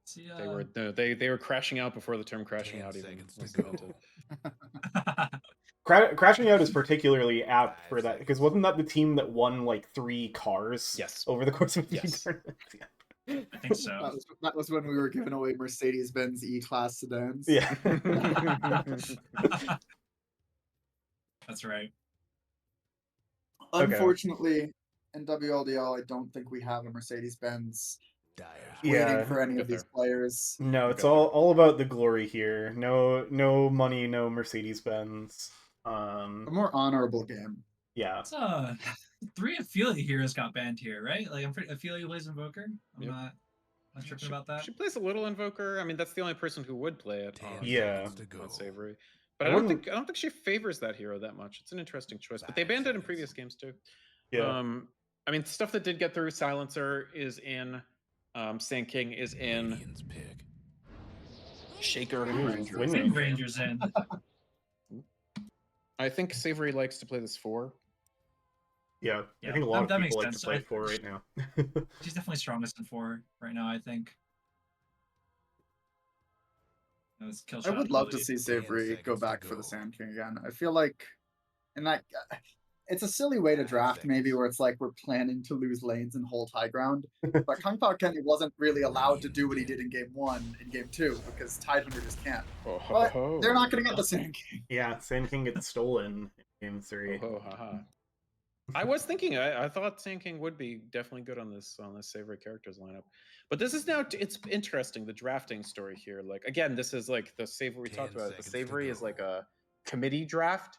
See, They were crashing out before the term crashing 10 out even seconds to was go. invented. Crashing Out is particularly apt 5 for that, because seconds. wasn't that the team that won, like, 3 cars Yes. over the course of a few Yes. tournaments? Yeah. I think so. That was when we were giving away Mercedes-Benz E-Class sedans. Yeah. That's right. Unfortunately, in WLDL, I don't think we have a Mercedes-Benz Dyer's Yeah. waiting for any Get of these there. players. No, We'll it's get all about the glory here. No money, no Mercedes-Benz. A more honorable game. Yeah. It's 3 Ophelia heroes got banned here, right? Like, I'm pretty Ophelia plays Invoker. I'm Yep. not tripping about that. She plays a little Invoker. I mean, that's the only person who would play it 10 on, Yeah. seconds to go. on Savoury. But I I don't wouldn't- think she favors that hero that much. It's an interesting choice. But they 5 banned it in seconds. previous games too. Yeah. I mean, stuff that did get through. Silencer is in. Sand King is in. Radiant's pick. Shaker. Wind Ranger's in. I think Savoury likes to play this 4. Yeah. Yeah, I think a lot that of makes people like to sense. play 4 right now. She's definitely strongest in 4 right now, I think. This kill I shot would love to ability. see Savoury 10 go seconds to back for the go. Sand King again. I feel like, and that it's a silly way to 5 draft, maybe, seconds. where it's like we're planning to lose lanes and hold high ground. But Kung Pao Kenny wasn't really allowed to do what he did in game 1 and game 2 because Tidehunter just can't. But they're not going to get the Sand King. Yeah, Sand King gets stolen in game 3. I was thinking, I thought Sand King would be definitely good on this Savoury Characters lineup, but this is now, it's interesting, the drafting story here. Like, again, this is like the Savoury we talked 10 about. The seconds to Savoury is go. like a committee draft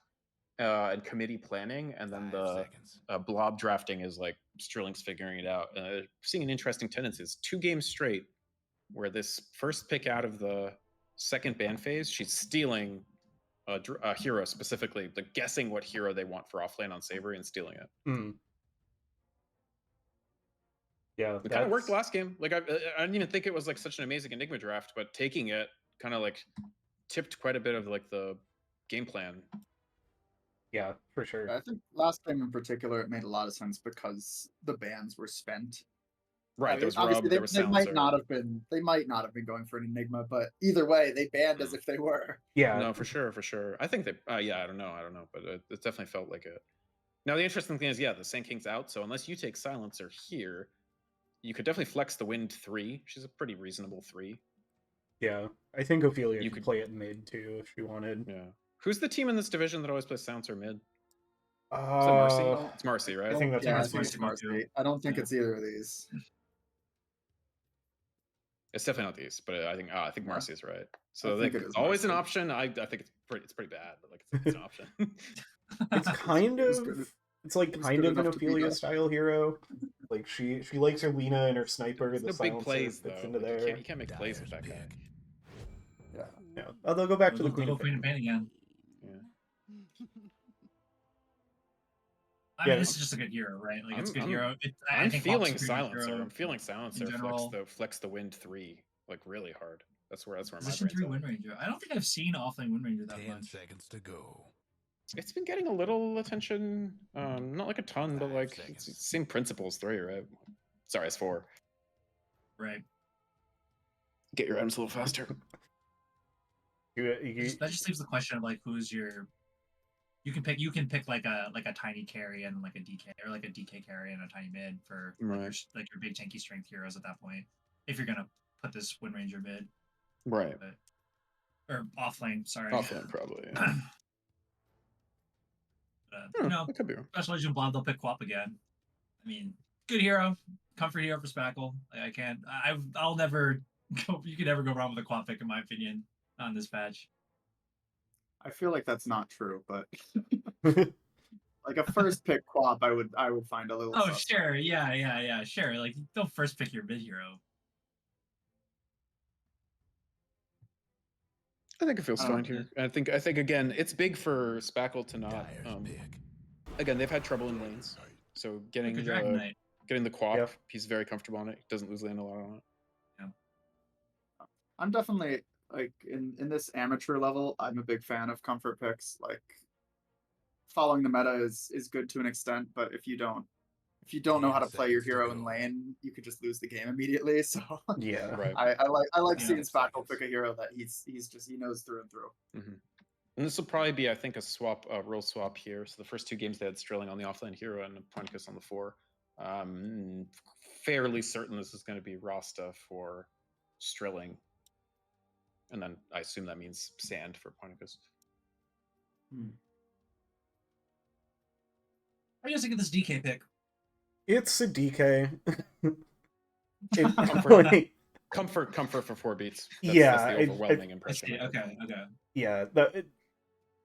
and committee planning, and then 5 the seconds. blob drafting is like Sterling's figuring it out. Seeing an interesting tendency is 2 games straight where this first pick out of the second ban phase, she's stealing a hero specifically, like guessing what hero they want for offlane on Savoury and stealing it. Yeah, It kind of worked last game. Like I didn't even think it was like such an amazing Enigma draft, but taking it kind of like tipped quite a bit of like the game plan. Yeah, for sure. I think last game in particular, it made a lot of sense because the bans were spent. Right, there was Rub, Obviously, there was they might Silencer. not have been. They might not have been going for an Enigma, but either way, they banned as if they were. Yeah. No, for sure. I think they. Yeah, I don't know, but it definitely felt like it. Now the interesting thing is, yeah, the Sand King's out, so unless you take Silencer here, you could definitely flex the Wind 3. She's a pretty reasonable 3. Yeah, I think Ophelia You could could- play it mid too if she wanted. Yeah. Who's the team in this division that always plays Silencer mid? Is it Uh, Marcy? It's Marcy, right? I think that's yeah, I Marcy. think it's Marcy. I don't think Yeah. it's either of these. It's definitely not these, but I think Yeah. Marcy is right. So think like, it is always an Marcy. option. I think it's pretty bad, but like it's an option. It's kind It was of good. it's like It was kind good of an enough to beat Ophelia us. style hero. Like she likes her Lena and her sniper. It's The no big silencer plays fits though. into Like, there. you can't make plays with Dyer's that guy. pick. Yeah. Yeah. Oh, they'll go back to the They'll Queen go of Queen of Pain. Pain again. Yeah. I Yeah, mean, this is just a good hero, right? Like it's a good I'm- hero. I I'm think feeling Bob's a pretty good silencer. hero I'm feeling silencer. in general. Flex the wind 3 like really hard. That's where my Position brain's 3 at. Wind Ranger. I don't think I've seen offlane Wind Ranger that 10 much. seconds to go. It's been getting a little attention. Not like a ton, but 5 like seconds. it's same principle as 3, right? Sorry, it's 4. Right. Get your items a little faster. That just leaves the question of like who's your. You can pick like a tiny carry and like a DK or like a DK carry and a tiny mid for Right. like your big tanky strength heroes at that point. If you're gonna put this Wind Ranger mid, Right. or offlane, sorry. Offlane probably. Yeah. You know, That could be wrong. Special Agent Blob, they'll pick Quap again. I mean, good hero, comfort hero for Spackle. Like, I can't. I'll never go. You can never go wrong with a Quap pick, in my opinion, on this patch. I feel like that's not true, but like a first pick Quap, I would find a little. Oh, sus. sure, yeah, sure. Like, don't first pick your mid hero. I think it feels fine here. I think again, it's big for Spackle to not. Dyer's pick. Again, they've had trouble in lanes, so getting Like a Dragon the Knight. getting the Quap, Yep. he's very comfortable on it. Doesn't lose lane a lot on it. I'm definitely like in this amateur level, I'm a big fan of comfort picks. Like following the meta is good to an extent, but if you don't know how to 10 play your seconds to hero in go. lane, you could just lose the game immediately. So Yeah. Right. I like Yeah. seeing 9 Spackle seconds. pick a hero that he knows through and through. And this will probably be, I think, a role swap here. So the first 2 games they had Strilling on the offlane hero and Ponticus on the 4. Fairly certain this is going to be Rasta for Strilling. And then I assume that means Sand for Ponticus. How do you guys think of this DK pick? It's a DK. Comfort for 4 beats. Yeah, That's the overwhelming I impression. see. Okay. Yeah,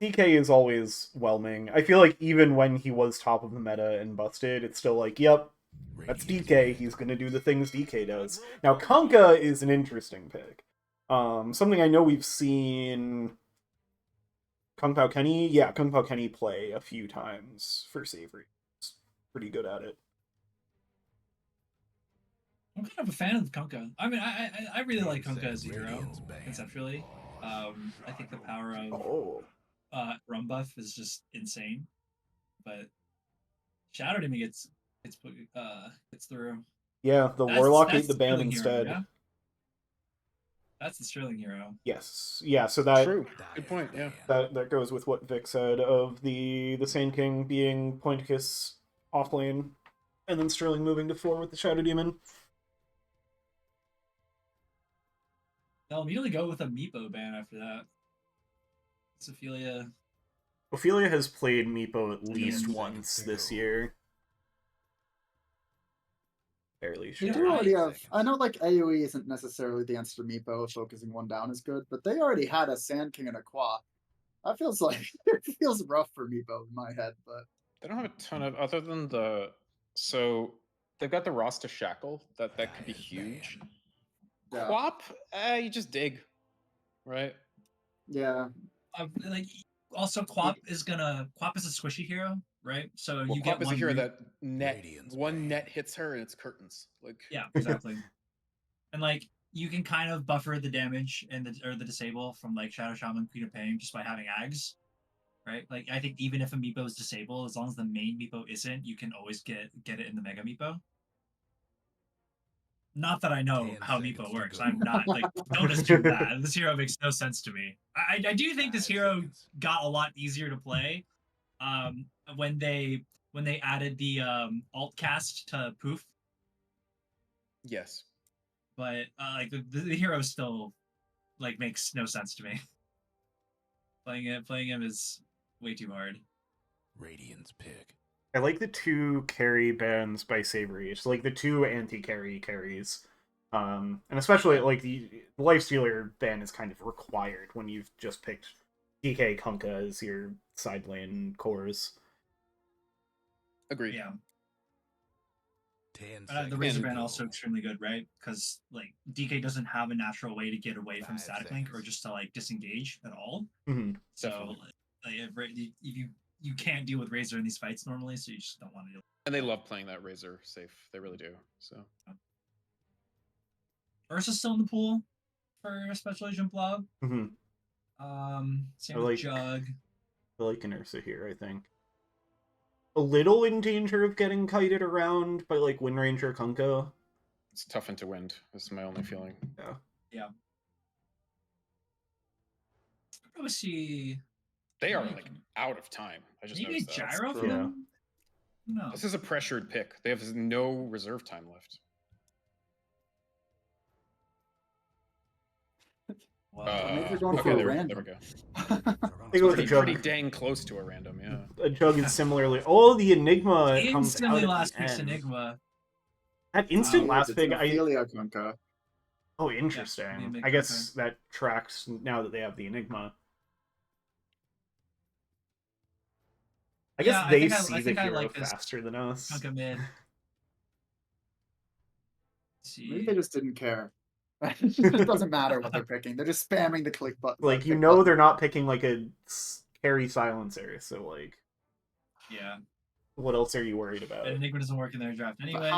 DK is always whelming. I feel like even when he was top of the meta and busted, it's still like, yep, that's Radiant's DK. pick. He's gonna do the things DK does. Now, Kunkka is an interesting pick. Something I know we've seen Kung Pao Kenny play a few times for Savoury. He's pretty good at it. I'm kind of a fan of Kunkka. I mean, I really like Kunkka as a hero Radiant's banned. conceptually. I think the power of Oh. Rum buff is just insane, but Shadow Demon gets through. Yeah, the That's- Warlock that's ate the ban Sterling hero, instead. yeah? That's the Sterling hero. Yes. Yeah, so that True. Good point. Yeah. that goes with what Vic said of the Sand King being Pointicus offlane, and then Sterling moving to 4 with the Shadow Demon. They'll immediately go with a Meepo ban after that. Ophelia. Ophelia has played Meepo at least 10 once seconds to this go. year. Fairly sure. They do already have. I know like AoE isn't necessarily the answer to Meepo. Focusing one down is good, but they already had a Sand King and a Quap. That feels like it feels rough for Meepo in my head, but They don't have a ton of other than the. So they've got the Rasta Shackle that could be Dyer's huge. banned. yeah, Quap, you just dig, right? yeah. Like also Quap is a squishy hero, right? So Well, you Quap get is a one hero root- that Radiant's one banned. net hits her and it's curtains. Like Yeah, exactly. And like you can kind of buffer the damage and the disable from like Shadow Shaman, Queen of Pain just by having Ags, right? Like I think even if a Meepo is disabled, as long as the main Meepo isn't, you can always get it in the Mega Meepo. Not that I know 10 how seconds Meepo to works. go. I'm not like don't assume that. This hero makes no sense to me. I do think this 5 hero seconds. got a lot easier to play when they added the alt cast to Poof. yes, But like the hero still like makes no sense to me. Playing him is way too hard. Radiant's pick. I like the 2 carry bans by Savoury. It's like the 2 anti-carry carries. And especially like the Lifestealer ban is kind of required when you've just picked DK Kunkka as your side lane cores. Agreed. Yeah. 10 The seconds. Razor to Band go. also extremely good, right? Because like DK doesn't have a natural way to get away from 5 static link or seconds. just to like disengage at all. Hmm. So Definitely. like, if you can't deal with Razor in these fights normally, so you just don't want to deal. And they love playing that Razor safe. They really do. So Ursa's still in the pool for Special Agent Blob. Hmm. Same I with like- Jug. I like an Ursa here, I think. A little in danger of getting kited around by, like, Wind Ranger Kunkka. it's tough into wind. This is my only feeling. Yeah. I'd probably see They are Maybe- like out of time. I just maybe a noticed that. gyro for Yeah. them. No. This is a pressured pick. They have no reserve time left. Well, Maybe they're going okay, for a there random. we go. They go with Pretty, the Jug. pretty dang close to a random, yeah. A Jug is similarly. Oh, the Enigma comes out instantly at last the pick's end. Enigma. That instant Wow. last It's pick, an Ophelia Kunkka. Oh, the interesting. Enigma I guess that tracks now that they have the Enigma. I guess Yeah, I they think see I the think I hero like this faster than us. Kunkka mid. See. Maybe they just didn't care. It just doesn't matter what they're picking. They're just spamming the click button. Like, you pick know button. they're not picking, like, a carry silencer, so, like, Yeah. what else are you worried about? But Enigma doesn't work in their draft But anyway.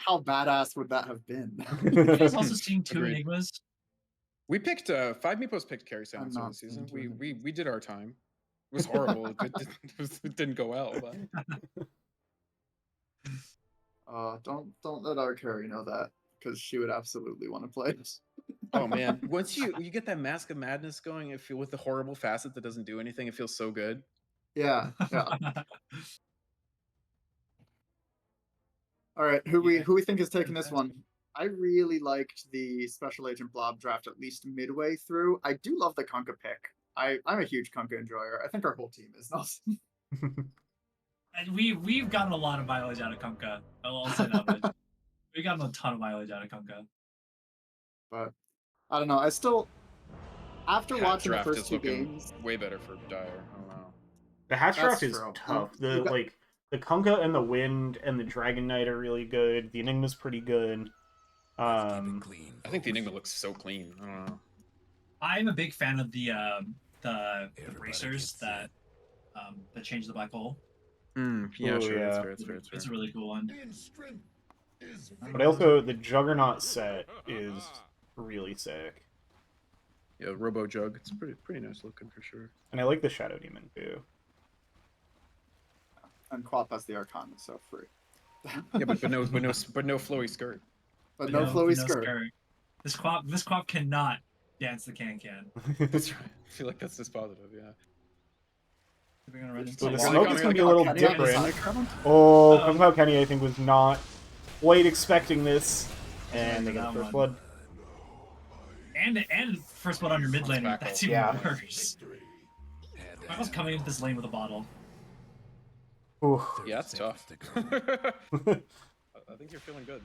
how badass would that have been? You guys also seeing two Agreed. Enigmas. We picked 5 Meepos picked carry I'm silencer not this season. seeing We did our time. It was horrible. It didn't go well, but Don't let our carry know that, because she would absolutely want to play this. oh man, once you get that Mask of Madness going, it feel with the horrible facet that doesn't do anything, it feels so good. Yeah. All right, who Yeah. we think is taking this one? I really liked the Special Agent Blob draft at least midway through. I do love the Kunkka pick. I'm a huge Kunkka enjoyer. I think our whole team is. Nelson. And we've gotten a lot of mileage out of Kunkka. I'll say that much. We've gotten a ton of mileage out of Kunkka. But I don't know. I still, after Hat watching the draft first is two looking games, way better for Dire. Oh wow. The hatch That's draft is true. tough. You The got- like the Kunkka and the Wind and the Dragon Knight are really good. The Enigma's pretty good. Let's keep it clean. I think the folks. Enigma looks so clean. I don't know. I'm a big fan of the Everybody bracers gets that change the black hole. Yeah, Ooh, sure. yeah. It's fair. It's fair. It's It's a fair. really cool one. But also the Juggernaut set is really sick. Yeah, Robo Jug. It's pretty nice looking for sure. And I like the Shadow Demon too. and Quap has the Arcana, so free. Yeah, but no flowy skirt. But no flowy no skirt. This Quap cannot dance the can. That's right. I feel like that's just positive. Yeah. We're gonna run Just So into the Wally smoke coming is in gonna the be a little Kenny on the different. side round? Oh, Uh-oh. Kung Pao Kenny I think was not quite expecting this. And they get the That first one. blood. and first blood on your mid lane. back That's over. even Yeah. worse. I was coming into this lane with a bottle. Ooh. Yeah, that's tough. To go. I think you're feeling good.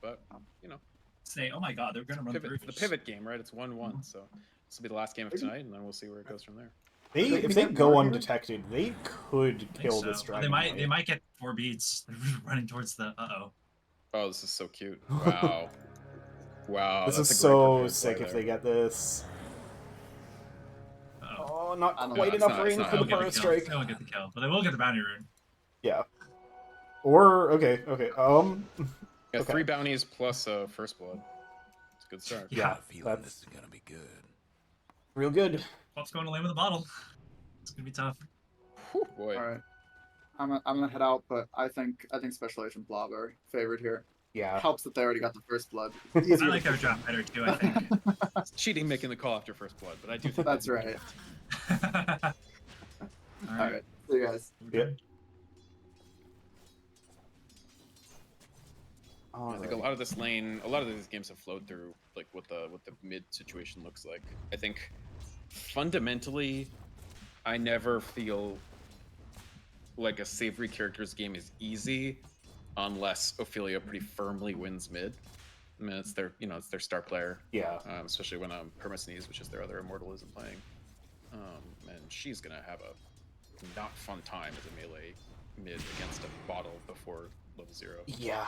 But you know, Say, oh my god, they're gonna run through. the pivot game, right? It's 1-1, so this will be the last game of tonight, and then we'll see where it goes from there. If they go undetected, they could kill this They dragon. might Knight. get 4 beats. They're just running towards the Oh, this is so cute. Wow. Wow. This that's is a great so prepared sick play if there. they get this. Uh-oh. Oh, not I don't quite know, enough it's not- range it's for not- the They won't burrow get the kill. strike. They won't get the kill, but they will get the bounty rune. Yeah. Or okay. Yeah, Okay. 3 bounties plus first blood. It's a good start. Yeah, I have a feeling that's- this is gonna be good. Real good. Pop's going to lane with a bottle. It's gonna be tough. Whew, boy. All right. I'm gonna head out, but I think Special Agent Blob are favored here. Yeah. Helps that they already got the first blood. I Easier like to their draft better too. I think. It's cheating making the call after first blood, but I do think That's right. All All right. See you guys. Yeah. I think a lot of this lane, a lot of these games have flowed through like what the mid situation looks like. I think fundamentally, I never feel like a Savoury Characters game is easy unless Ophelia pretty firmly wins mid. I mean, it's their star player, Yeah. especially when Permasnes, which is their other immortal, isn't playing. and she's gonna have a not fun time as a melee mid against a bottle before level 0. Yeah.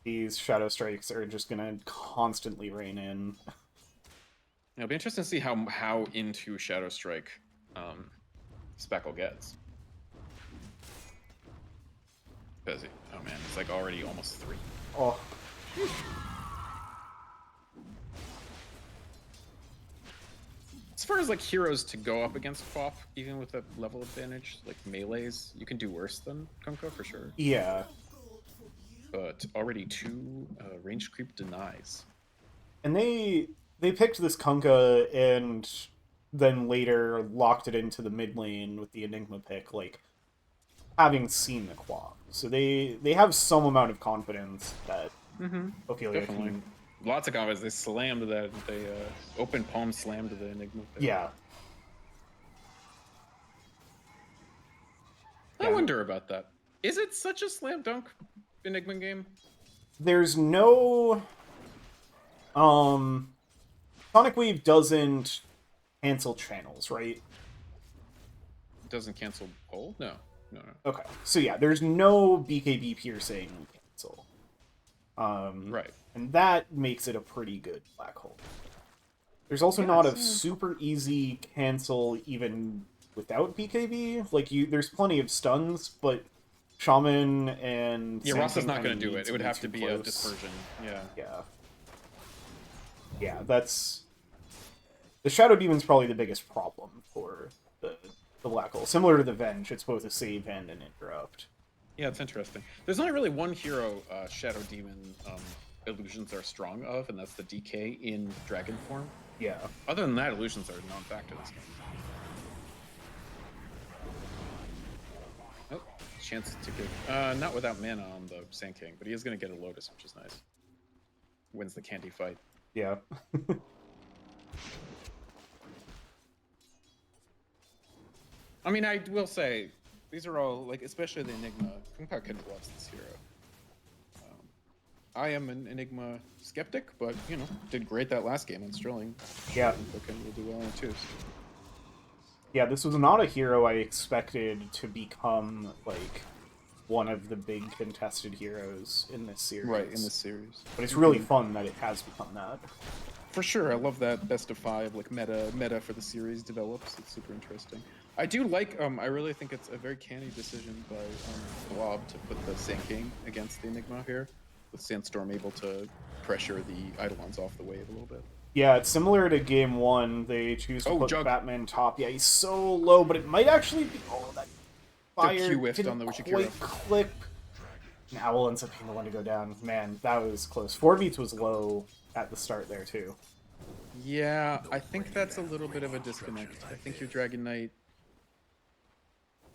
These Shadow Strikes are just gonna constantly rain in. It'll be interesting to see how into Shadow Strike Speckle gets. Because, oh man, it's like already almost 3. Oh. As far as like heroes to go up against FOP, even with a level advantage, like melees, you can do worse than Kunkka for sure. Yeah. But already 2 range creep denies. And they picked this Kunkka and then later locked it into the mid lane with the Enigma pick, like, having seen the quad. So they have some amount of confidence that Ophelia Definitely. can... Lots of confidence. They slammed that. They open palm slammed the Enigma pick. Yeah. I wonder about that. Is it such a slam dunk Enigma game? There's no... Sonic Wave doesn't cancel channels, right? It doesn't cancel pull? No. Okay. So yeah, there's no BKB piercing cancel. Right. And that makes it a pretty good black hole. There's also not a super easy cancel even without BKB. Like, there's plenty of stuns, but Shaman and... Yeah, Ross is not going to to do it. It would have to be a dispersion. Yeah. Yeah. Yeah, that's... The Shadow Demon's probably the biggest problem for the black hole. Similar to the Venge, it's both a save and an interrupt. Yeah, it's interesting. There's only really one hero Shadow Demon illusions are strong of, and that's the DK in dragon form. Yeah. Other than that, illusions are non-factor this game. Oh, chance to get... not without mana on the Sand King, but he is going to get a Lotus, which is nice. Wins the candy fight. Yeah. I mean, I will say, these are all, like, especially the Enigma, Kunkka can loves this hero. I am an Enigma skeptic, but, you know, did great that last game on Sterling. Yeah. Okay, will do well in twos. Yeah, this was not a hero I expected to become, like, one of the big contested heroes in this series. Right, in this series. But it's really fun that it has become that. For sure, I love that best of 5, like, meta for the series develops. It's super interesting. I do like, I really think it's a very canny decision by Blob to put the Sand King against the Enigma here, with Sandstorm able to pressure the Eidolons off the wave a little bit. Yeah, it's similar to Game 1. They choose to put Jug. Batman top. Yeah, he's so low, but it might actually be... Oh, that fire Q-whiffed didn't on the Wishikira. quite clip. And Owl ends up being the one to go down. Man, that was close. 4 beats was low at the start there, too. Yeah, I think that's a little bit of a disconnect. I think your Dragon Knight...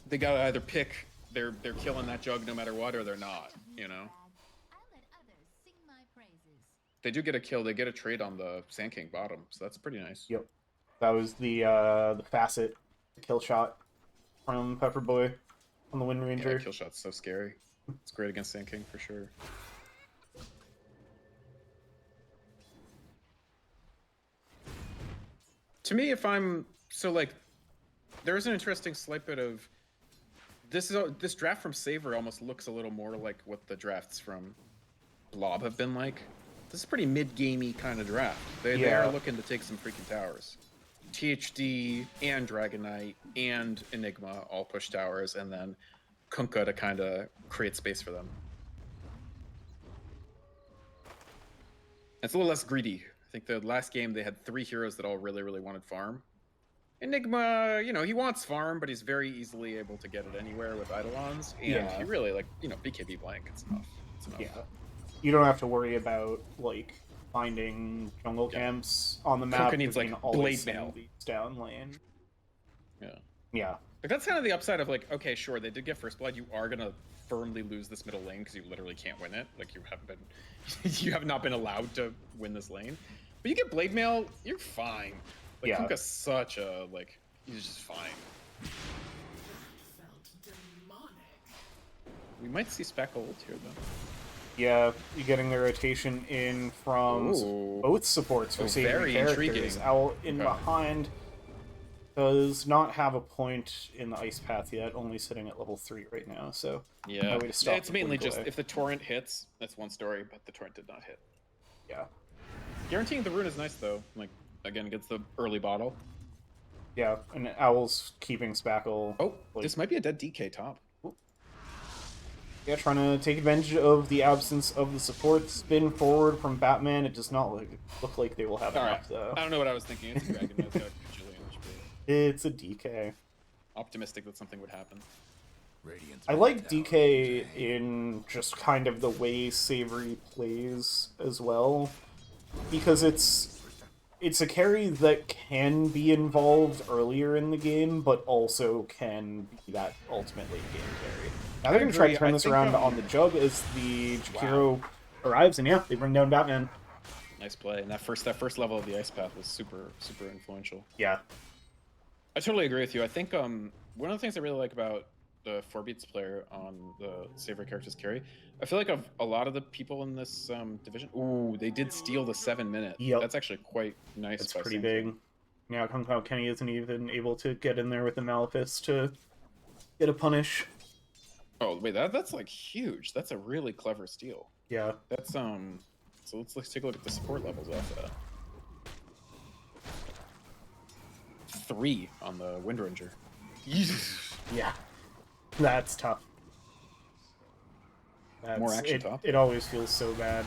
They gotta either pick they're killing that Jug no matter what, or they're not, you know? They do get a kill. They get a trade on the Sand King bottom, so that's pretty nice. Yep. That was the facet kill shot from Pepperboy on the Wind Ranger. Yeah, that kill shot's so scary. It's great against Sand King for sure. To me, if I'm so like, there's an interesting slight bit of this draft from Savoury almost looks a little more like what the drafts from Blob have been like. This is a pretty mid-gamey kind of draft. They are looking to take some freaking towers. THD and Dragon Knight and Enigma all push towers, and then Kunkka to kind of create space for them. It's a little less greedy. I think the last game they had 3 heroes that all really, really wanted farm. Enigma, you know, he wants farm, but he's very easily able to get it anywhere with Eidolons, and he really, like, you know, BKB blank, it's enough. It's enough. Yeah. You don't have to worry about, like, finding jungle camps on the map. Kunkka needs, like, blade mail. Down lane. Yeah. Yeah. Like, that's kind of the upside of, like, okay, sure, they did get first blood. You are gonna firmly lose this middle lane because you literally can't win it. Like, you have not been allowed to win this lane. But you get blade mail, you're fine. Like, Kunkka's such a, like, he's just fine. We might see Speckle ult here, though. Yeah, you're getting the rotation in from both supports for Savoury Characters. Intriguing. Owl in behind. does not have a point in the ice path yet, only sitting at level 3 right now, so Yeah, no way to stop it's the mainly blink just away. if the torrent hits, that's one story, but the torrent did not hit. Yeah. Guaranteeing the rune is nice though. Like again, gets the early bottle. Yeah, and Owl's keeping Spackle. Oh, like, this might be a dead DK top. yeah, trying to take advantage of the absence of the support. Spin forward from Batman. It does not look like they will have enough, though. I don't know what I was thinking. It's a dragon. It's got a bajillion HP. It's a DK. Optimistic that something would happen. I like DK in just kind of the way Savoury plays as well, because it's a carry that can be involved earlier in the game, but also can be that ultimate late game carry. Now they're going to try to turn this around on the Jug as the Jakiro arrives, and yeah, they bring down Batman. Nice play, and that first level of the ice path was super influential. Yeah. I totally agree with you. I think one of the things I really like about the 4-beats player on the Savoury Characters carry, I feel like of a lot of the people in this division, ooh, they did steal the 7 minute. Yep. That's actually quite nice. It's pretty big. Yeah, Kung Pao Kenny isn't even able to get in there with the Malefist to get a punish. Oh wait, that's like huge. That's a really clever steal. Yeah. That's so let's take a look at the support levels off that. 3 on the Windranger. Yeah. That's tough. More action top. It always feels so bad.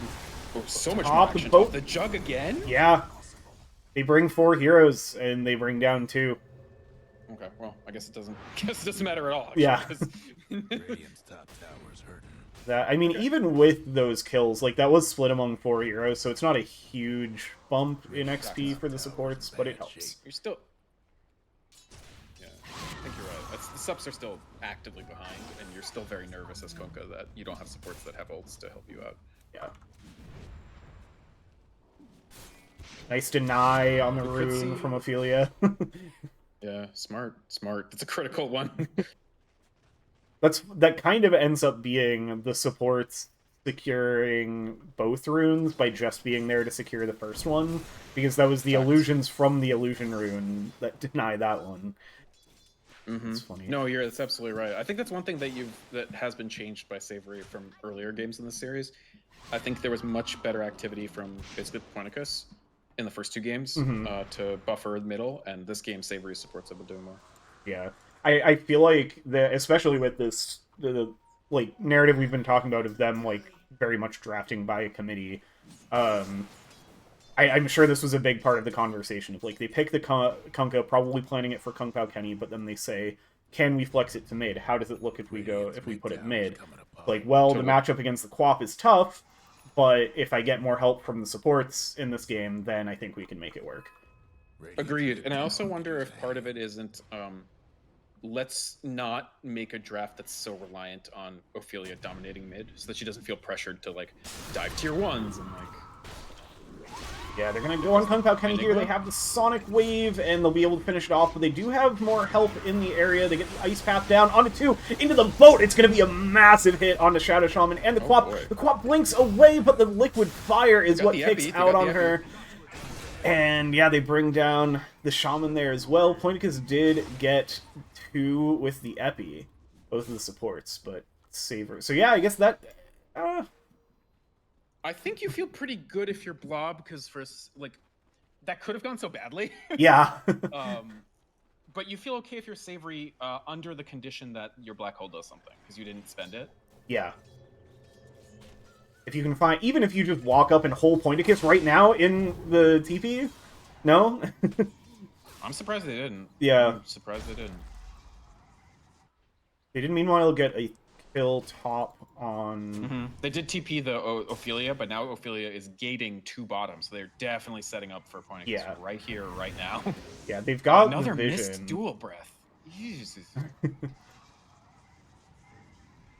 Oh, so much Top more the action boat. top. The Jug again? Yeah. They bring 4 heroes, and they bring down 2. Okay, well, I guess it doesn't matter at all. Actually, Yeah. Radiant's top tower's hurting. I mean, even with those kills, like, that was split among 4 heroes, so it's not a huge bump in XP for the supports, but it helps. You're still... Yeah, I think you're right. The subs are still actively behind, and you're still very nervous as Konka that you don't have supports that have ults to help you out. Yeah. Nice deny on the We could rune see- from Ophelia. Yeah, smart. It's a critical one. That kind of ends up being the supports securing both runes by just being there to secure the first one, because that was the illusions from the illusion rune that deny that one. It's funny. No, that's absolutely right. I think that's one thing that has been changed by Savoury from earlier games in the series. I think there was much better activity from basically Poinicus in the first 2 games to buffer the middle, and this game Savoury supports have been doing more. Yeah. I feel like especially with this the like narrative we've been talking about of them like very much drafting by a committee. I'm sure this was a big part of the conversation. Of, like, they pick the Kunkka, probably planning it for Kung Pao Kenny, but then they say, can we flex it to mid? How does it look if we put it mid? Like, well, the matchup against the Quap is tough, but if I get more help from the supports in this game, then I think we can make it work. Agreed. And I also wonder if part of it isn't let's not make a draft that's so reliant on Ophelia dominating mid so that she doesn't feel pressured to like dive tier 1s and like yeah, they're gonna go on Kung Pao Kenny here. They have the Sonic Wave, and they'll be able to finish it off, but they do have more help in the area. They get the Ice Path down onto 2, into the boat. It's gonna be a massive hit on the Shadow Shaman and the Quap. Boy. The Quap blinks away, but the Liquid Fire is what the kicks epi. They out got on the her. And yeah, they bring down the Shaman there as well. Poinicus did get 2 with the Epi, both of the supports, but Savoury. So yeah, I guess that... I think you feel pretty good if you're Blob, because for like that could have gone so badly. Yeah. But you feel okay if you're Savoury under the condition that your black hole does something because you didn't spend it. Yeah. If you can find, even if you just walk up and hold Poinicus right now in the TP, no. I'm surprised they didn't. Yeah. I'm surprised they didn't. They did meanwhile get a kill top on... They did TP the Ophelia, but now Ophelia is gating 2 bottoms, so they're definitely setting up for Poinicus right here, right now. Yeah, they've got another the vision. missed dual breath. Jesus.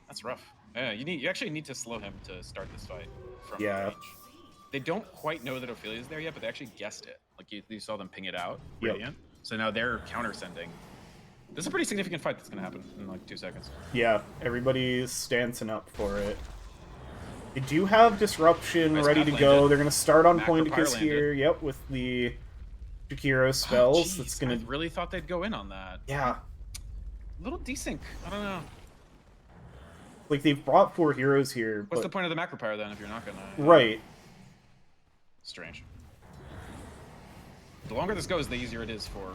That's rough. Yeah, you actually need to slow him to start this fight from range. They don't quite know that Ophelia's there yet, but they actually guessed it. Like you saw them ping it out, Radiant. So now they're counter sending. This is a pretty significant fight that's gonna happen in like 2 seconds. Yeah, everybody's stancing up for it. They do have Disruption ready to go. They're gonna start on Poinicus here. Yep, with the Jakiro spells. Jeez, That's gonna. I really thought they'd go in on that. Yeah. Little desync. I don't know. Like, they've brought 4 heroes here. What's but... the point of the macro power then if you're not gonna? Right. Strange. The longer this goes, the easier it is for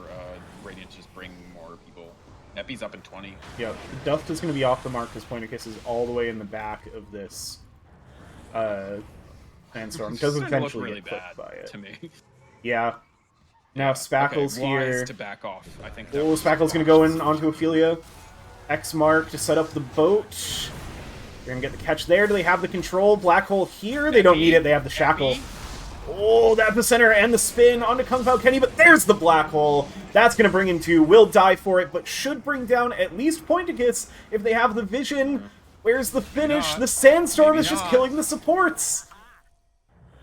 Radiant to just bring more people. Epi's up in 20. Yeah, Duft is going to be off the mark because Pointicus is all the way in the back of this Sandstorm. Doesn't eventually really get clipped by it. to me. Yeah. Now Spackle's okay, here. wise to back off. I think. Oh, Spackle's going to go in onto Ophelia. X mark to set up the boat. They're going to get the catch there. Do they have the control? Black hole here. They don't need it. They have the shackle. Oh, the epicenter and the spin onto Kung Pao Kenny, but there's the black hole. That's going to bring in 2. Will die for it, but should bring down at least Pointicus if they have the vision. Where's the finish? The Sandstorm is just killing the supports.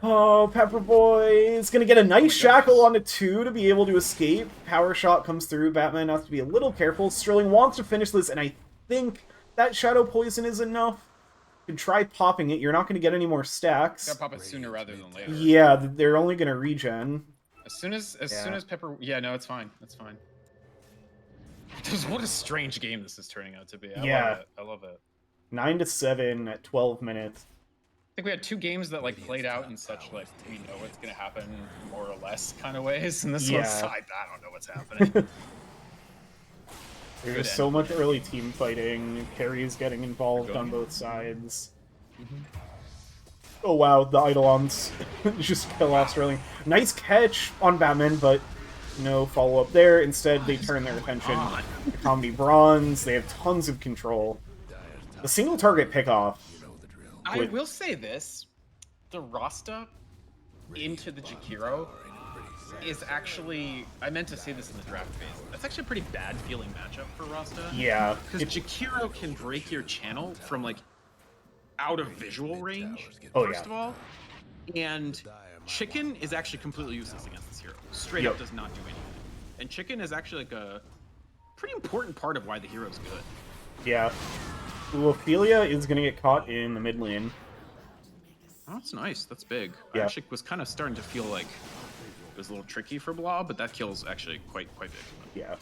Oh, Pepperboy is going to get a nice shackle onto 2 to be able to escape. Power shot comes through. Batman has to be a little careful. Sterling wants to finish this, and I think that Shadow Poison is enough. You can try popping it. You're not going to get any more stacks. Gotta pop it sooner rather than later. Yeah, they're only going to regen. As soon as Pepper. Yeah, no, it's fine. It's fine. What a strange game this is turning out to be. I love it. 9-7 at 12 minutes. I think we had 2 games that like played out in such like we know what's gonna happen more or less kind of ways, and this one's I don't know what's happening. There's so much early team fighting. Carrie's getting involved on both sides. Oh wow, the Eidolons just kill off Sterling. Nice catch on Batman, but no follow-up there. Instead, they turn their attention to Comedy Bronze. They have tons of control. The single target pickoff. I will say this. The Rasta into the Jakiro is actually, I meant to say this in the draft phase, that's actually a pretty bad feeling matchup for Rasta. Yeah. Because Jakiro can break your channel from like out of visual range, first of all. And Chicken is actually completely useless against this hero. Straight up does not do anything. And Chicken is actually like a pretty important part of why the hero's good. Yeah. Ooh, Ophelia is going to get caught in the mid lane. Oh, that's nice. That's big. Yeah. I actually was kind of starting to feel like it was a little tricky for Blob, but that kill's actually quite big. Yeah.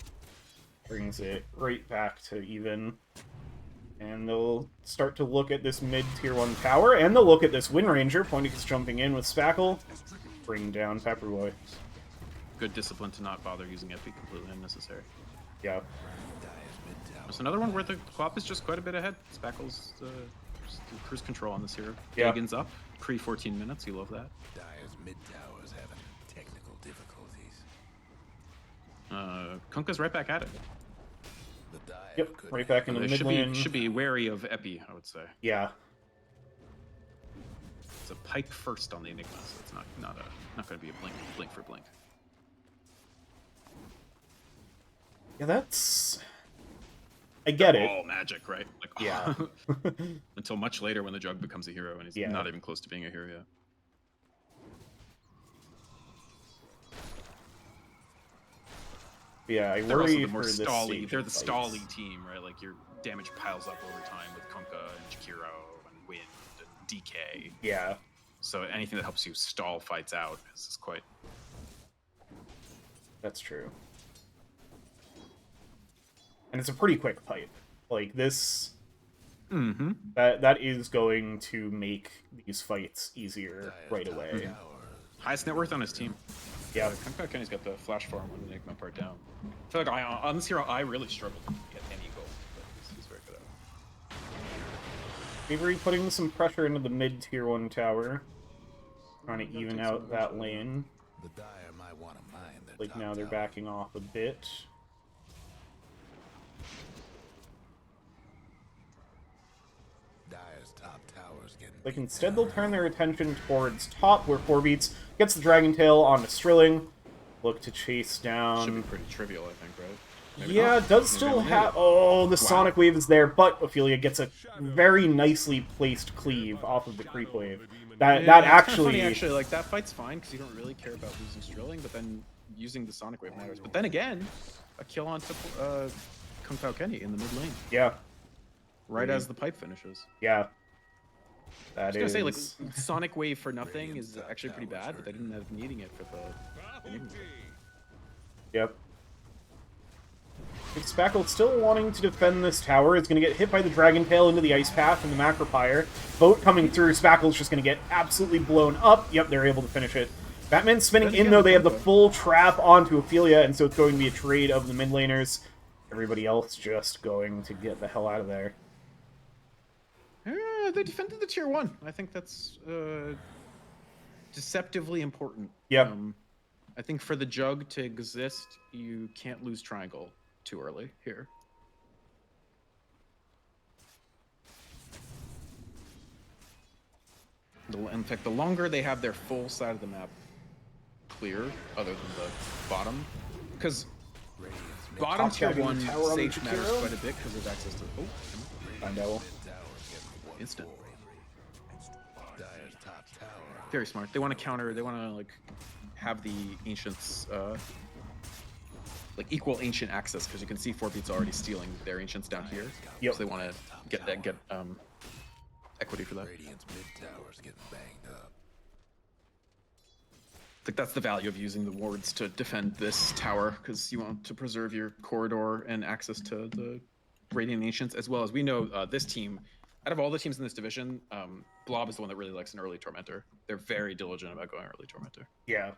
Brings it right back to even. And they'll start to look at this mid-tier 1 tower, and they'll look at this Wind Ranger. Pointicus jumping in with Spackle. Bring down Pepperboy. Good discipline to not bother using Epi, completely unnecessary. Yeah. There's another one where the Clop is just quite a bit ahead. Spackle's just cruise control on this hero. Yeah. Dagon's up, pre-14 minutes, you love that. Dyer's mid-tower's having technical difficulties. Kunkka's right back at it. Yep, right back in the mid lane. Should be wary of Epi, I would say. Yeah. It's a pike first on the Enigma, so it's not going to be a blink for blink. Yeah, that's... I get it. All magic, right? Like, Yeah. Until much later when the Jug becomes a hero, and he's not even close to being a hero yet. Yeah, I They're worry also the more for this stally. They're the fights. stally team, right? Like your damage piles up over time with Kunkka and Jakiro and Wind and DK. Yeah. So anything that helps you stall fights out is quite. That's true. And it's a pretty quick pipe. Like this. Mm-hmm. That is going to make these fights easier right away. Highest net worth on his team. Yeah. Kunkka Kenny's got the flash farm on the Enigma part down. I feel like on this hero, I really struggled to get any gold, but he's very good at it. Maybe putting some pressure into the mid-tier 1 tower. Trying to even out that lane. The Dyer might want to mine their Like top now they're tower. backing off a bit. Dyer's top tower's getting Like instead they'll turn their attention towards top, where 4 beats gets the Dragon Tail onto Strilling. Look to chase down. Should be pretty trivial, I think, right? Maybe Yeah, not. it does Maybe still not. have... Oh, the Sonic Wave is there, but Ophelia gets a very nicely placed cleave off of the Creep Wave. That Yeah, it's kinda actually... funny, actually, like that fight's fine because you don't really care about losing Strilling, but then using the Sonic Wave matters. But then again, a kill onto Kung Pao Kenny in the mid lane, Yeah, right as the pipe finishes. yeah. I That was is... gonna say, like, Sonic Wave for nothing is actually pretty bad, but they didn't end up needing it for the Enigma. Yep. Spackle still wanting to defend this tower. It's going to get hit by the Dragon Tail into the Ice Path and the Macropyre. Boat coming through. Spackle's just going to get absolutely blown up. Yep, they're able to finish it. Batman spinning in, though. They have the full trap onto Ophelia, and so it's going to be a trade of the mid laners. Everybody else just going to get the hell out of there. They defended the tier 1. I think that's deceptively important. Yep. I think for the jug to exist, you can't lose triangle too early here. In fact, the longer they have their full side of the map clear, other than the bottom, because bottom tier 1 safe matters quite a bit because of access to. Oh, I know. Instant. Very smart. They want to counter. They want to like have the ancients like equal ancient access because you can see 4-Beat's already stealing their ancients down here. Yep. So they want to get equity for that. Like that's the value of using the wards to defend this tower because you want to preserve your corridor and access to the Radiant Ancients, as well as we know this team. Out of all the teams in this division, Blob is the one that really likes an early Tormentor. They're very diligent about going early Tormentor. Yeah.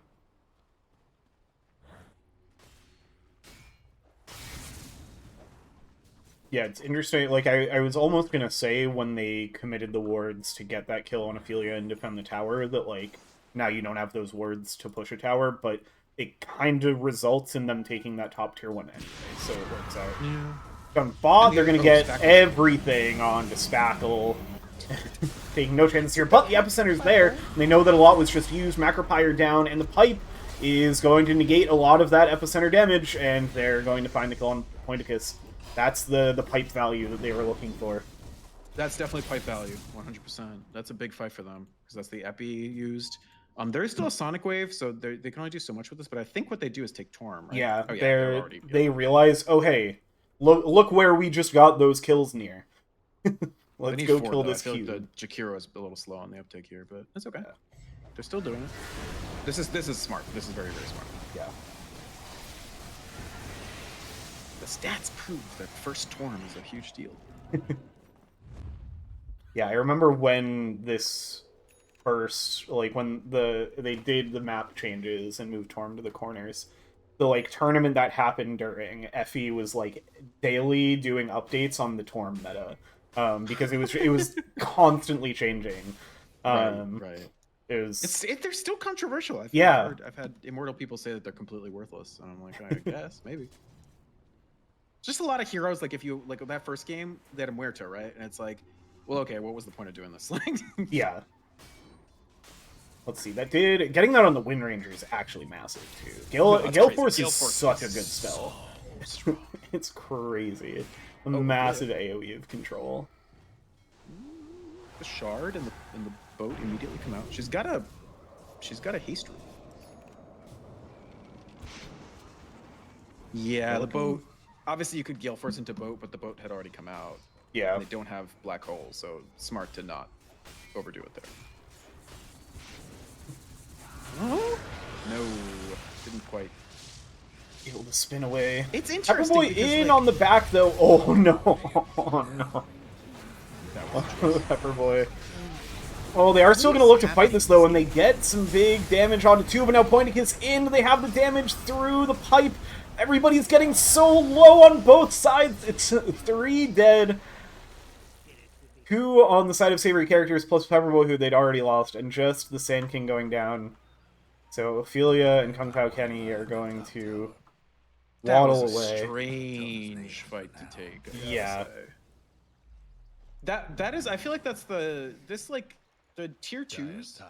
Yeah, it's interesting. Like, I was almost going to say when they committed the wards to get that kill on Ophelia and defend the tower that, like, now you don't have those wards to push a tower, but it kind of results in them taking that top tier 1 anyway, so it works out. Yeah. On Bob, they're going to get everything onto Spackle. Taking no chances here, but the Epicenter's there, and they know that a lot was just used. Macropyre down, and the pipe is going to negate a lot of that Epicenter damage, and they're going to find the kill on Pointicus. That's the pipe value that they were looking for. That's definitely pipe value, 100%. That's a big fight for them, because that's the Epi used. There is still a Sonic Wave, so they can only do so much with this, but I think what they do is take Torm, right? Yeah, oh, yeah they realize, oh hey, look where we just got those kills near. Let's go kill this cube. I feel like the Jakiro is a little slow on the uptake here, but it's okay. They're still doing it. This is smart. This is very, very smart. Yeah. The stats prove that first Torm is a huge deal. Yeah, I remember when this first, like, when they did the map changes and moved Torm to the corners, the, like, tournament that happened during, Effie was, like, daily doing updates on the Torm meta, because it was constantly changing. Right. It was... they're still controversial. I've had Immortal people say that they're completely worthless, and I'm like, I guess, maybe. Just a lot of heroes, like, if you, like, that first game, they had a Muerto, right? And it's like, well, okay, what was the point of doing this? Yeah. Let's see, getting that on the Wind Ranger is actually massive, too. Gale Force is such a good spell. So it's crazy. A massive AoE of control. The Shard and the boat immediately come out. She's got a haste rune. Yeah, the boat. Obviously, you could Gale Force into boat, but the boat had already come out. Yeah. And they don't have Black Hole, so smart to not overdo it there. Oh? No, didn't quite. Able to spin away. It's interesting. Pepperboy in on the back, though. Oh, no. Oh, no. Pepperboy. Oh, they are still going to look to fight this, though, and they get some big damage onto 2, but now Pointicus in. They have the damage through the pipe. Everybody's getting so low on both sides. It's 3 dead. 2 on the side of Savoury Characters, plus Pepperboy, who they'd already lost, and just the Sand King going down. So Ophelia and Kung Pao Kenny are going to waddle away. That was a strange fight to take. Yeah. That is, I feel like that's the tier 2s,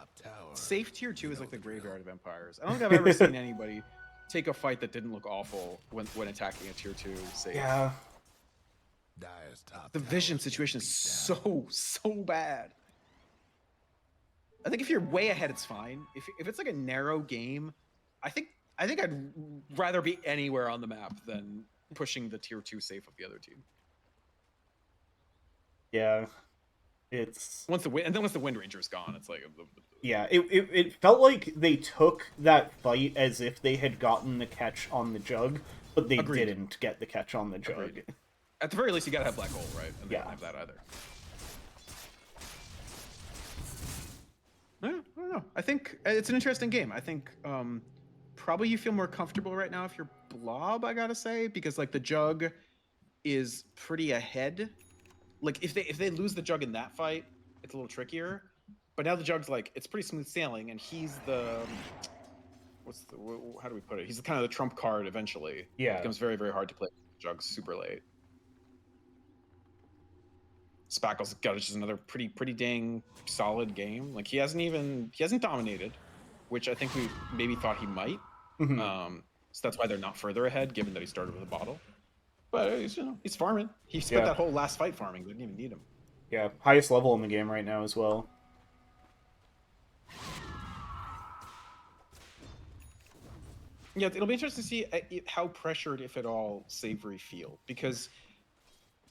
safe tier 2 is like the graveyard of empires. I don't think I've ever seen anybody take a fight that didn't look awful when attacking a tier 2 safe. Yeah. The vision situation is so bad. I think if you're way ahead, it's fine. If it's like a narrow game, I think I'd rather be anywhere on the map than pushing the tier 2 safe of the other team. Yeah. It's once the Wind Ranger's gone, it's like yeah. It felt like they took that fight as if they had gotten the catch on the jug, but they Agreed. didn't get the catch on the jug. Agreed. At the very least, you gotta have Black Hole, right? And they Yeah. don't have that either. I don't know. I think it's an interesting game. I think probably you feel more comfortable right now if you're Blob, I gotta say, because like the jug is pretty ahead. Like if they lose the jug in that fight, it's a little trickier. But now the jug's like it's pretty smooth sailing, and he's the how do we put it? He's kind of the trump card eventually. Yeah. It becomes very, very hard to play jug super late. Spackle's got just another pretty dang solid game. Like he hasn't dominated, which I think we maybe thought he might. So that's why they're not further ahead, given that he started with a bottle. But he's farming. He spent that whole last fight farming. Didn't even need him. Yeah, highest level in the game right now as well. Yeah, it'll be interesting to see how pressured, if at all, Savoury feel, because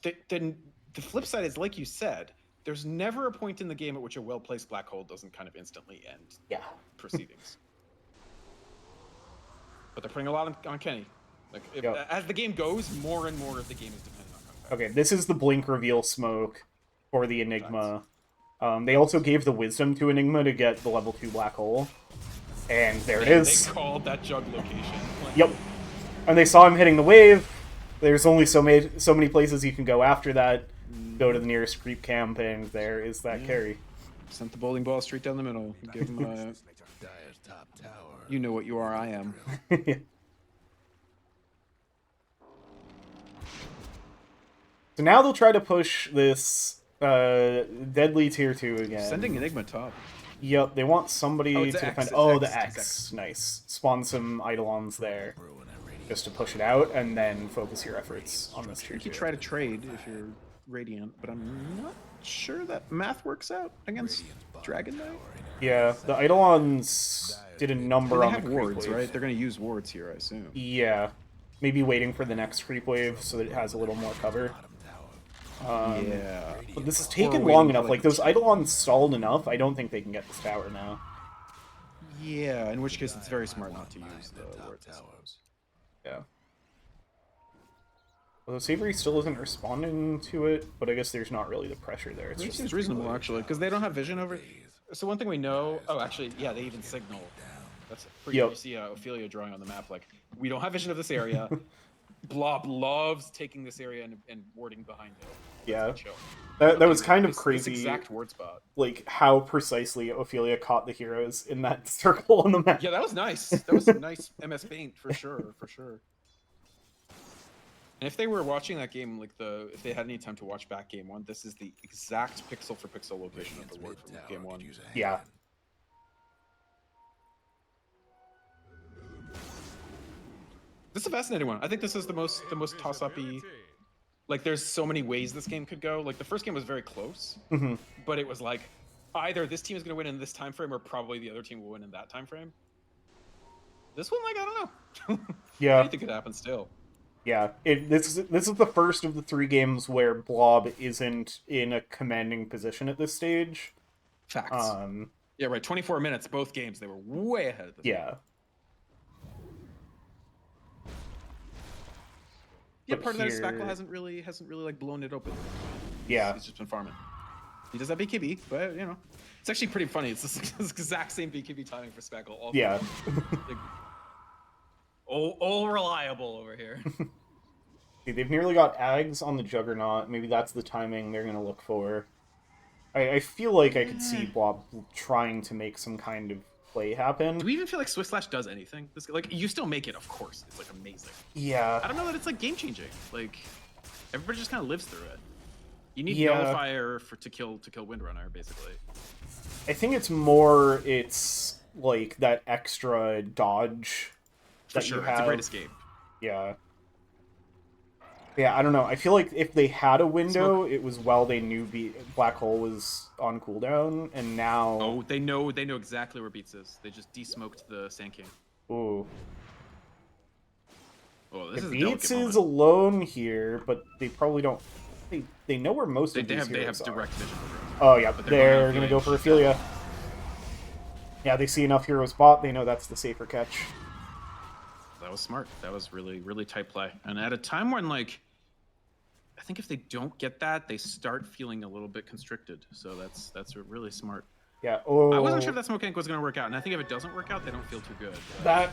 the flip side is, like you said, there's never a point in the game at which a well-placed black hole doesn't kind of instantly end proceedings. But they're putting a lot on Kenny. Like as the game goes, more and more of the game is dependent on contact. Okay, this is the blink reveal smoke for the Enigma. They also gave the wisdom to Enigma to get the level 2 black hole. And there it is. They called that jug location. Yep. And they saw him hitting the wave. There's only so many places you can go after that. Go to the nearest creep camp, and there is that carry. Sent the bowling ball straight down the middle. Give him a... You know what you are, I am. So now they'll try to push this deadly tier 2 again. Sending Enigma top. Yep, they want somebody to defend. X, Oh, X, the X. Nice. Spawn some Eidolons there. Just to push it out, and then focus your efforts on this tier 2. You could try to trade if you're Radiant, but I'm not sure that math works out against Dragon Knight. Yeah, the Eidolons did a number on the creep wards, wave. right? They're going to use wards here, I assume. Yeah. Maybe waiting for the next creep wave so that it has a little more cover. Yeah. But this is taking long enough. Like, those Eidolons stalled enough. I don't think they can get this tower now. Yeah, in which case it's very smart not to use the wards, I suppose. Yeah. Although Savoury still isn't responding to it, but I guess there's not really the pressure there. It's It just seems reasonable, actually, because they don't have vision over... So one thing we know... Oh, actually, yeah, they even signal. That's pretty... You see Ophelia drawing on the map, like, we don't have vision of this area. Blob loves taking this area and warding behind it. Yeah. That was kind of crazy. This exact ward spot. Like, how precisely Ophelia caught the heroes in that circle on the map. Yeah, that was nice. That was some nice MS paint, for sure, for sure. And if they were watching that game, like if they had any time to watch back game 1, this is the exact pixel for pixel location of the ward from game 1. Yeah. This is a fascinating one. I think this is the most toss-up-y. Like, there's so many ways this game could go. Like, the first game was very close, but it was like either this team is going to win in this time frame, or probably the other team will win in that time frame. This one, like, I don't know. Yeah. Anything could happen still. Yeah, this is the first of the 3 games where Blob isn't in a commanding position at this stage. Facts. Yeah, right. 24 minutes, both games, they were way ahead of this. Yeah. Yeah, part of that is Spackle hasn't really like blown it open. Yeah. He's just been farming. He does have BKB, but you know, it's actually pretty funny. It's the exact same BKB timing for Spackle. All yeah. Like, all reliable over here. See, they've nearly got Ags on the Juggernaut. Maybe that's the timing they're going to look for. I feel like I could see Blob trying to make some kind of play happen. Do we even feel like Swiss Slash does anything? This, like, you still make it, of course. It's, like, amazing. Yeah. I don't know that it's, like, game-changing. Like, everybody just kind of lives through it. You need Yeah. Nullifier to kill Windrunner, basically. I think it's like, that extra dodge For that sure, you have. it's a great escape. Yeah. Yeah, I don't know. I feel like if they had a window, it was while they knew Black Hole was on cooldown, and now... Oh, they know exactly where Beats is. They just de-smoked the Sand King. Ooh. Oh, this is a Beats delicate is moment. alone here, but they probably don't... They know where most of these heroes They have are. direct vision over him. Oh, yeah, But they're going gonna go for Ophelia. Ophelia. Yeah, they see enough heroes bot, they know that's the safer catch. That was smart. That was really, really tight play. And at a time when, like, I think if they don't get that, they start feeling a little bit constricted. So that's really smart. Yeah, oh... I wasn't sure if that smoke gank was going to work out, and I think if it doesn't work out, they don't feel too good. That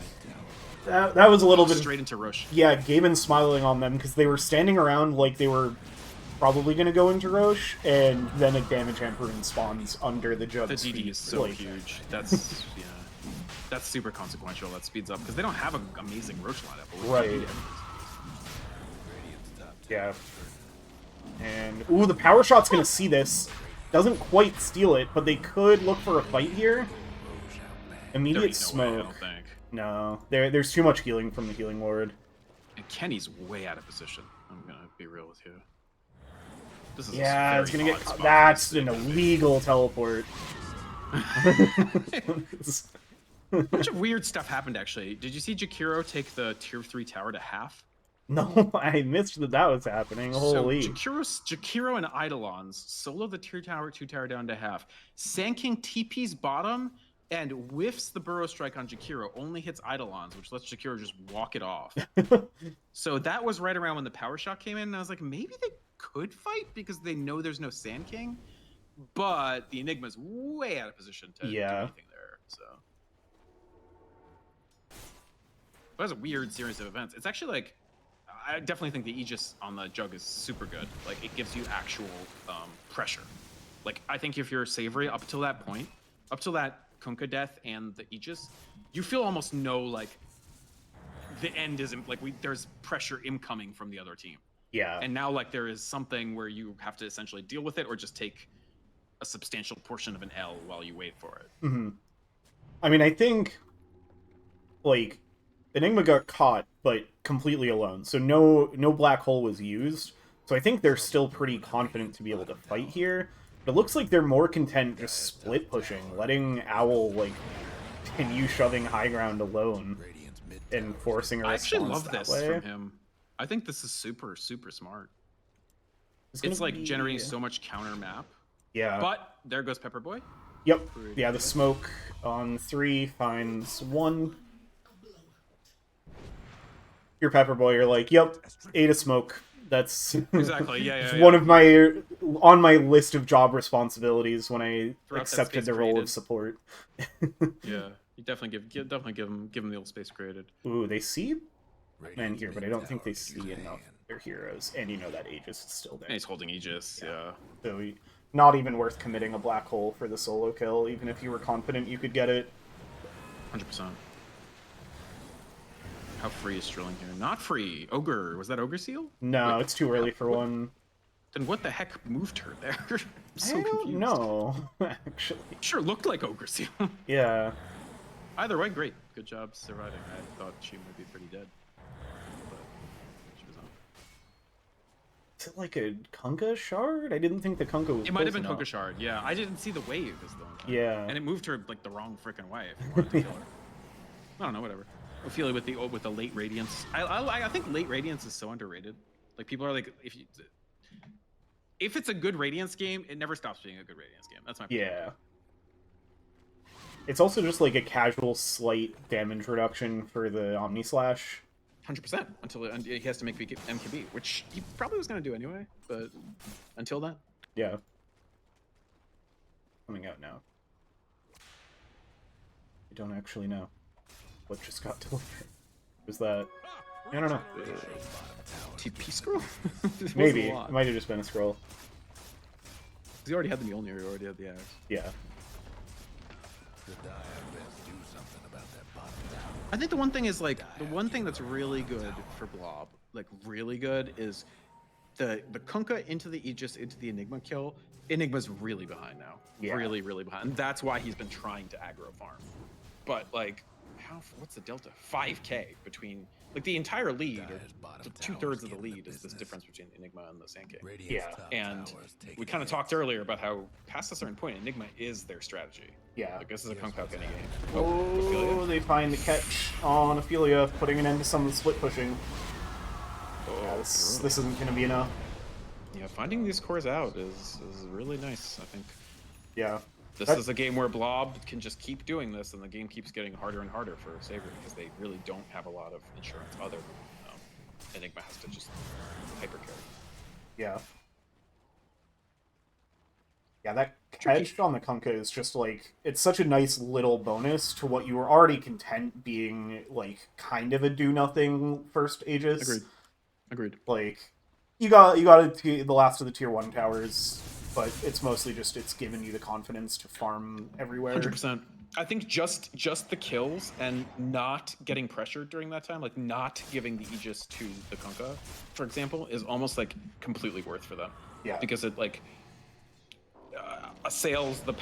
was a little bit... Straight into Roche. Yeah, Gaiman smiling on them, because they were standing around like they were probably going to go into Roche, and then a damage Emperor spawns under the Jug's The DD feet. is so like... huge. That's, yeah. That's super consequential. That speeds up, because they don't have an amazing Roche lineup. Right. Yeah. And, ooh, the power shot's going to see this. Doesn't quite steal it, but they could look for a fight here. Immediate smoke. No way, I don't think. No, there's too much healing from the healing ward. And Kenny's way out of position. I'm gonna be real with you. This is Yeah, it's gonna get. spot That's for an this big illegal teleport. A bunch of weird stuff happened actually. Did you see Jakiro take the tier 3 tower to half? No, I missed that was happening. Holy. So Jakiro and Eidolons solo the tier tower 2 tower down to half. Sand King TP's bottom and whiffs the burrow strike on Jakiro, only hits Eidolons, which lets Jakiro just walk it off. So that was right around when the power shot came in, and I was like, maybe they could fight because they know there's no Sand King, but the Enigma's way out of position to do anything there. So that was a weird series of events. It's actually like, I definitely think the Aegis on the Jug is super good. Like, it gives you actual pressure. Like, I think if you're Savoury up till that point, up till that Kunkka death and the Aegis, you feel almost no, like, the end isn't, like, there's pressure incoming from the other team. Yeah. And now, like, there is something where you have to essentially deal with it or just take a substantial portion of an L while you wait for it. Mm-hmm. I mean, I think, like, Enigma got caught, but completely alone. So no black hole was used. So I think they're still pretty confident to be able to fight here. But it looks like they're more content just split pushing, letting Owl, like, continue shoving high ground alone and forcing a response. I actually love this way. from him. I think this is super, super smart. It's like generating so much counter map. Yeah. But there goes Pepper Boy. Yep. Yeah, the smoke on 3 finds 1. Your Pepper Boy, you're like, yep, 8 of smoke. That's exactly, yeah. One of my on my list of job responsibilities when I accepted the role of support. Yeah, you definitely give them the old space created. Ooh, they see men here, but I don't think they see enough of their heroes. And you know that Aegis is still there. And he's holding Aegis, yeah. So not even worth committing a black hole for the solo kill, even if you were confident you could get it. 100%. How free is Strilling here? Not free. Ogre. Was that Ogre Seal? No, Wait, it's too early for one. Then what the heck moved her there? I'm so I don't confused. know, actually. Sure looked like Ogre Seal. Yeah. Either way, great. Good job surviving. I thought she might be pretty dead. But she was on. Is it like a Kunkka shard? I didn't think the Kunkka was It might have been enough. Kunkka Shard, yeah. I didn't see the wave as though. Yeah. And it moved her like the wrong freaking way if you wanted to kill her. I don't know, whatever. Ophelia with the late Radiance. I think late Radiance is so underrated. Like, people are like, if it's a good Radiance game, it never stops being a good Radiance game. That's my point. Yeah. It's also just like a casual slight damage reduction for the Omni Slash. 100% until he has to make MKB, which he probably was going to do anyway, but until then. Yeah. Coming out now. I don't actually know what just got delivered. Was that? I don't know. TP scroll? Maybe. It might have just been a scroll. He already had the Mjolnir, he already had the axe. Yeah. I think the one thing is, like, the one thing that's really good for Blob, like, really good, is the Kunkka into the Aegis, into the Enigma kill. Enigma's really behind now. Yeah. Really, really behind. And that's why he's been trying to aggro farm. But, like, what's the delta? 5k between, like, the entire lead, or 2/3 of the lead is this difference between Enigma and the Sand King. Yeah. And we kind of talked earlier about how, past a certain point, Enigma is their strategy. Yeah. Like, this is a Kunkka any game. Oh, Ophelia? they find the catch on Ophelia, putting an end to some of the split pushing. Yeah, this isn't going to be enough. Yeah, finding these cores out is really nice, I think. Yeah. This is a game where Blob can just keep doing this, and the game keeps getting harder and harder for Savoury because they really don't have a lot of insurance other than Enigma has to just hyper carry. Yeah. Yeah, that catch on the Kunkka is just like, it's such a nice little bonus to what you were already content being like kind of a do nothing first Aegis. Agreed. Like, you got the last of the tier 1 towers, but it's mostly just it's given you the confidence to farm everywhere. 100%. I think just the kills and not getting pressured during that time, like not giving the Aegis to the Kunkka, for example, is almost like completely worth for them. Yeah. Because it like assails the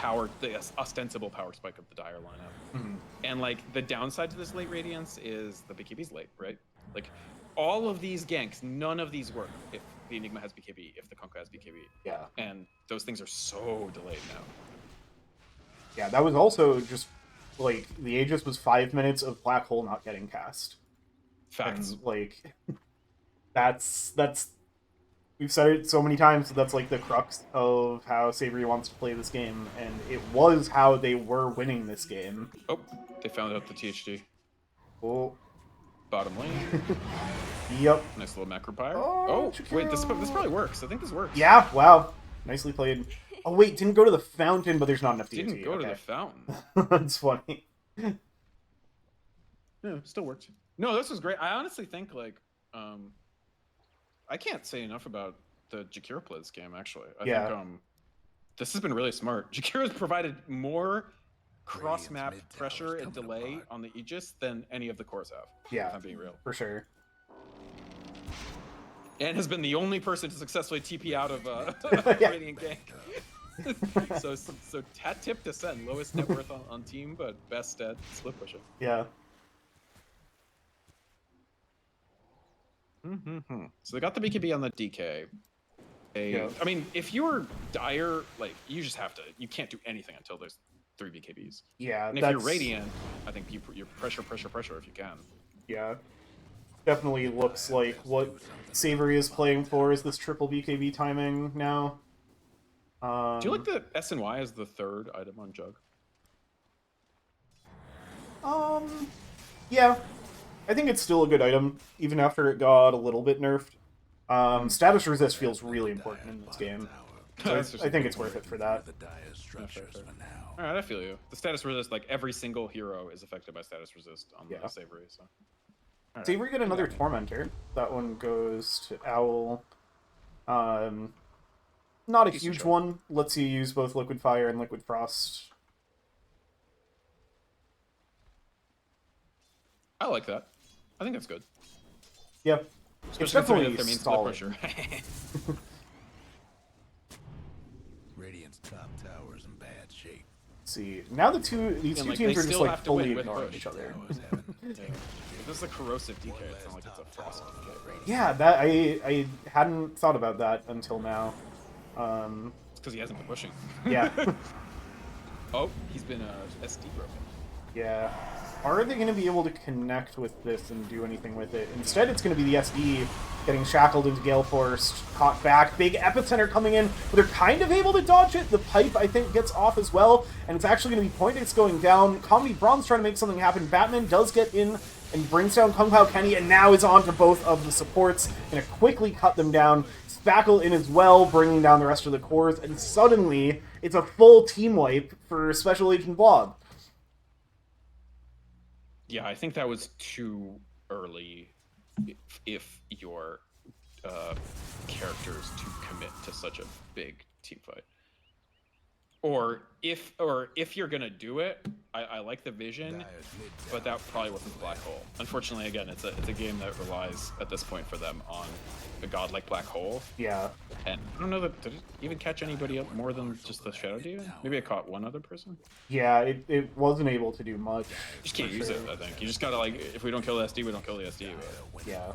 ostensible power spike of the Dire lineup. Mm-hmm. And like the downside to this late Radiance is the BKB's late, right? Like all of these ganks, none of these work if the Enigma has BKB, if the Kunkka has BKB. Yeah. And those things are so delayed now. Yeah, that was also just, like, the Aegis was 5 minutes of Black Hole not getting cast. Facts. And, like, that's we've said it so many times, that's, like, the crux of how Savoury wants to play this game, and it was how they were winning this game. Oh, they found out the THD. Oh. Bottom lane. Yep. Nice little macro pyre. Oh, wait, this probably works. I think this works. Yeah, wow. Nicely played. Oh, wait, didn't go to the fountain, but there's not enough DT. Didn't go to the fountain. That's funny. Yeah, still worked. No, this was great. I honestly think, like, I can't say enough about the Jakiro play this game, actually. I think this has been really smart. Jakiro's provided more cross-map pressure and delay on the Aegis than any of the cores have. Yeah, if I'm being real. For sure. And has been the only person to successfully TP out of Radiant gank. so tip to send, lowest net worth on team, but best stat split pusher. Yeah. So they got the BKB on the DK. I mean, if you're Dire, like you just have to. You can't do anything until there's 3 BKBs. Yeah. And if you're Radiant, I think you pressure if you can. Yeah. Definitely looks like what Savoury is playing for is this triple BKB timing now. Do you like the S and Y as the 3rd item on Jug? Yeah. I think it's still a good item, even after it got a little bit nerfed. Status resist feels really important in this game. So I think it's worth it for that. Alright, I feel you. The status resist, like every single hero is affected by status resist on the Savoury, so. Right. Savoury get another Tormentor. That one goes to Owl. Not a huge one. Lets you use both Liquid Fire and Liquid Frost. I like that. I think that's good. Yeah. It's definitely that means solid. Pressure. Radiant's top tower's in bad shape. Let's see, now these two teams are just like fully ignoring each other. This is a corrosive DK. It's not like it's a frost DK. Yeah, that I hadn't thought about that until now. It's because he hasn't been pushing. Yeah. Oh, he's been SD broken. Yeah. Are they going to be able to connect with this and do anything with it? Instead, it's going to be the SD getting shackled into Gale Force, caught back. Big Epicenter coming in, but they're kind of able to dodge it. The pipe, I think, gets off as well, and it's actually going to be Pointix going down. Comedy Braun's trying to make something happen. Batman does get in and brings down Kung Pao Kenny, and now is on to both of the supports. Going to quickly cut them down. Spackle in as well, bringing down the rest of the cores, and suddenly, it's a full team wipe for Special Agent Blob. Yeah, I think that was too early if your characters to commit to such a big team fight. Or if you're gonna do it, I like the vision, but that probably wasn't the Black Hole. Unfortunately, again, it's a game that relies at this point for them on a god like Black Hole. Yeah. And I don't know that did it even catch anybody up more than just the Shadow Demon? Maybe it caught one other person. Yeah, it wasn't able to do much. You just can't use it. I think you just gotta like if we don't kill the SD, we don't kill the SD. But... Yeah.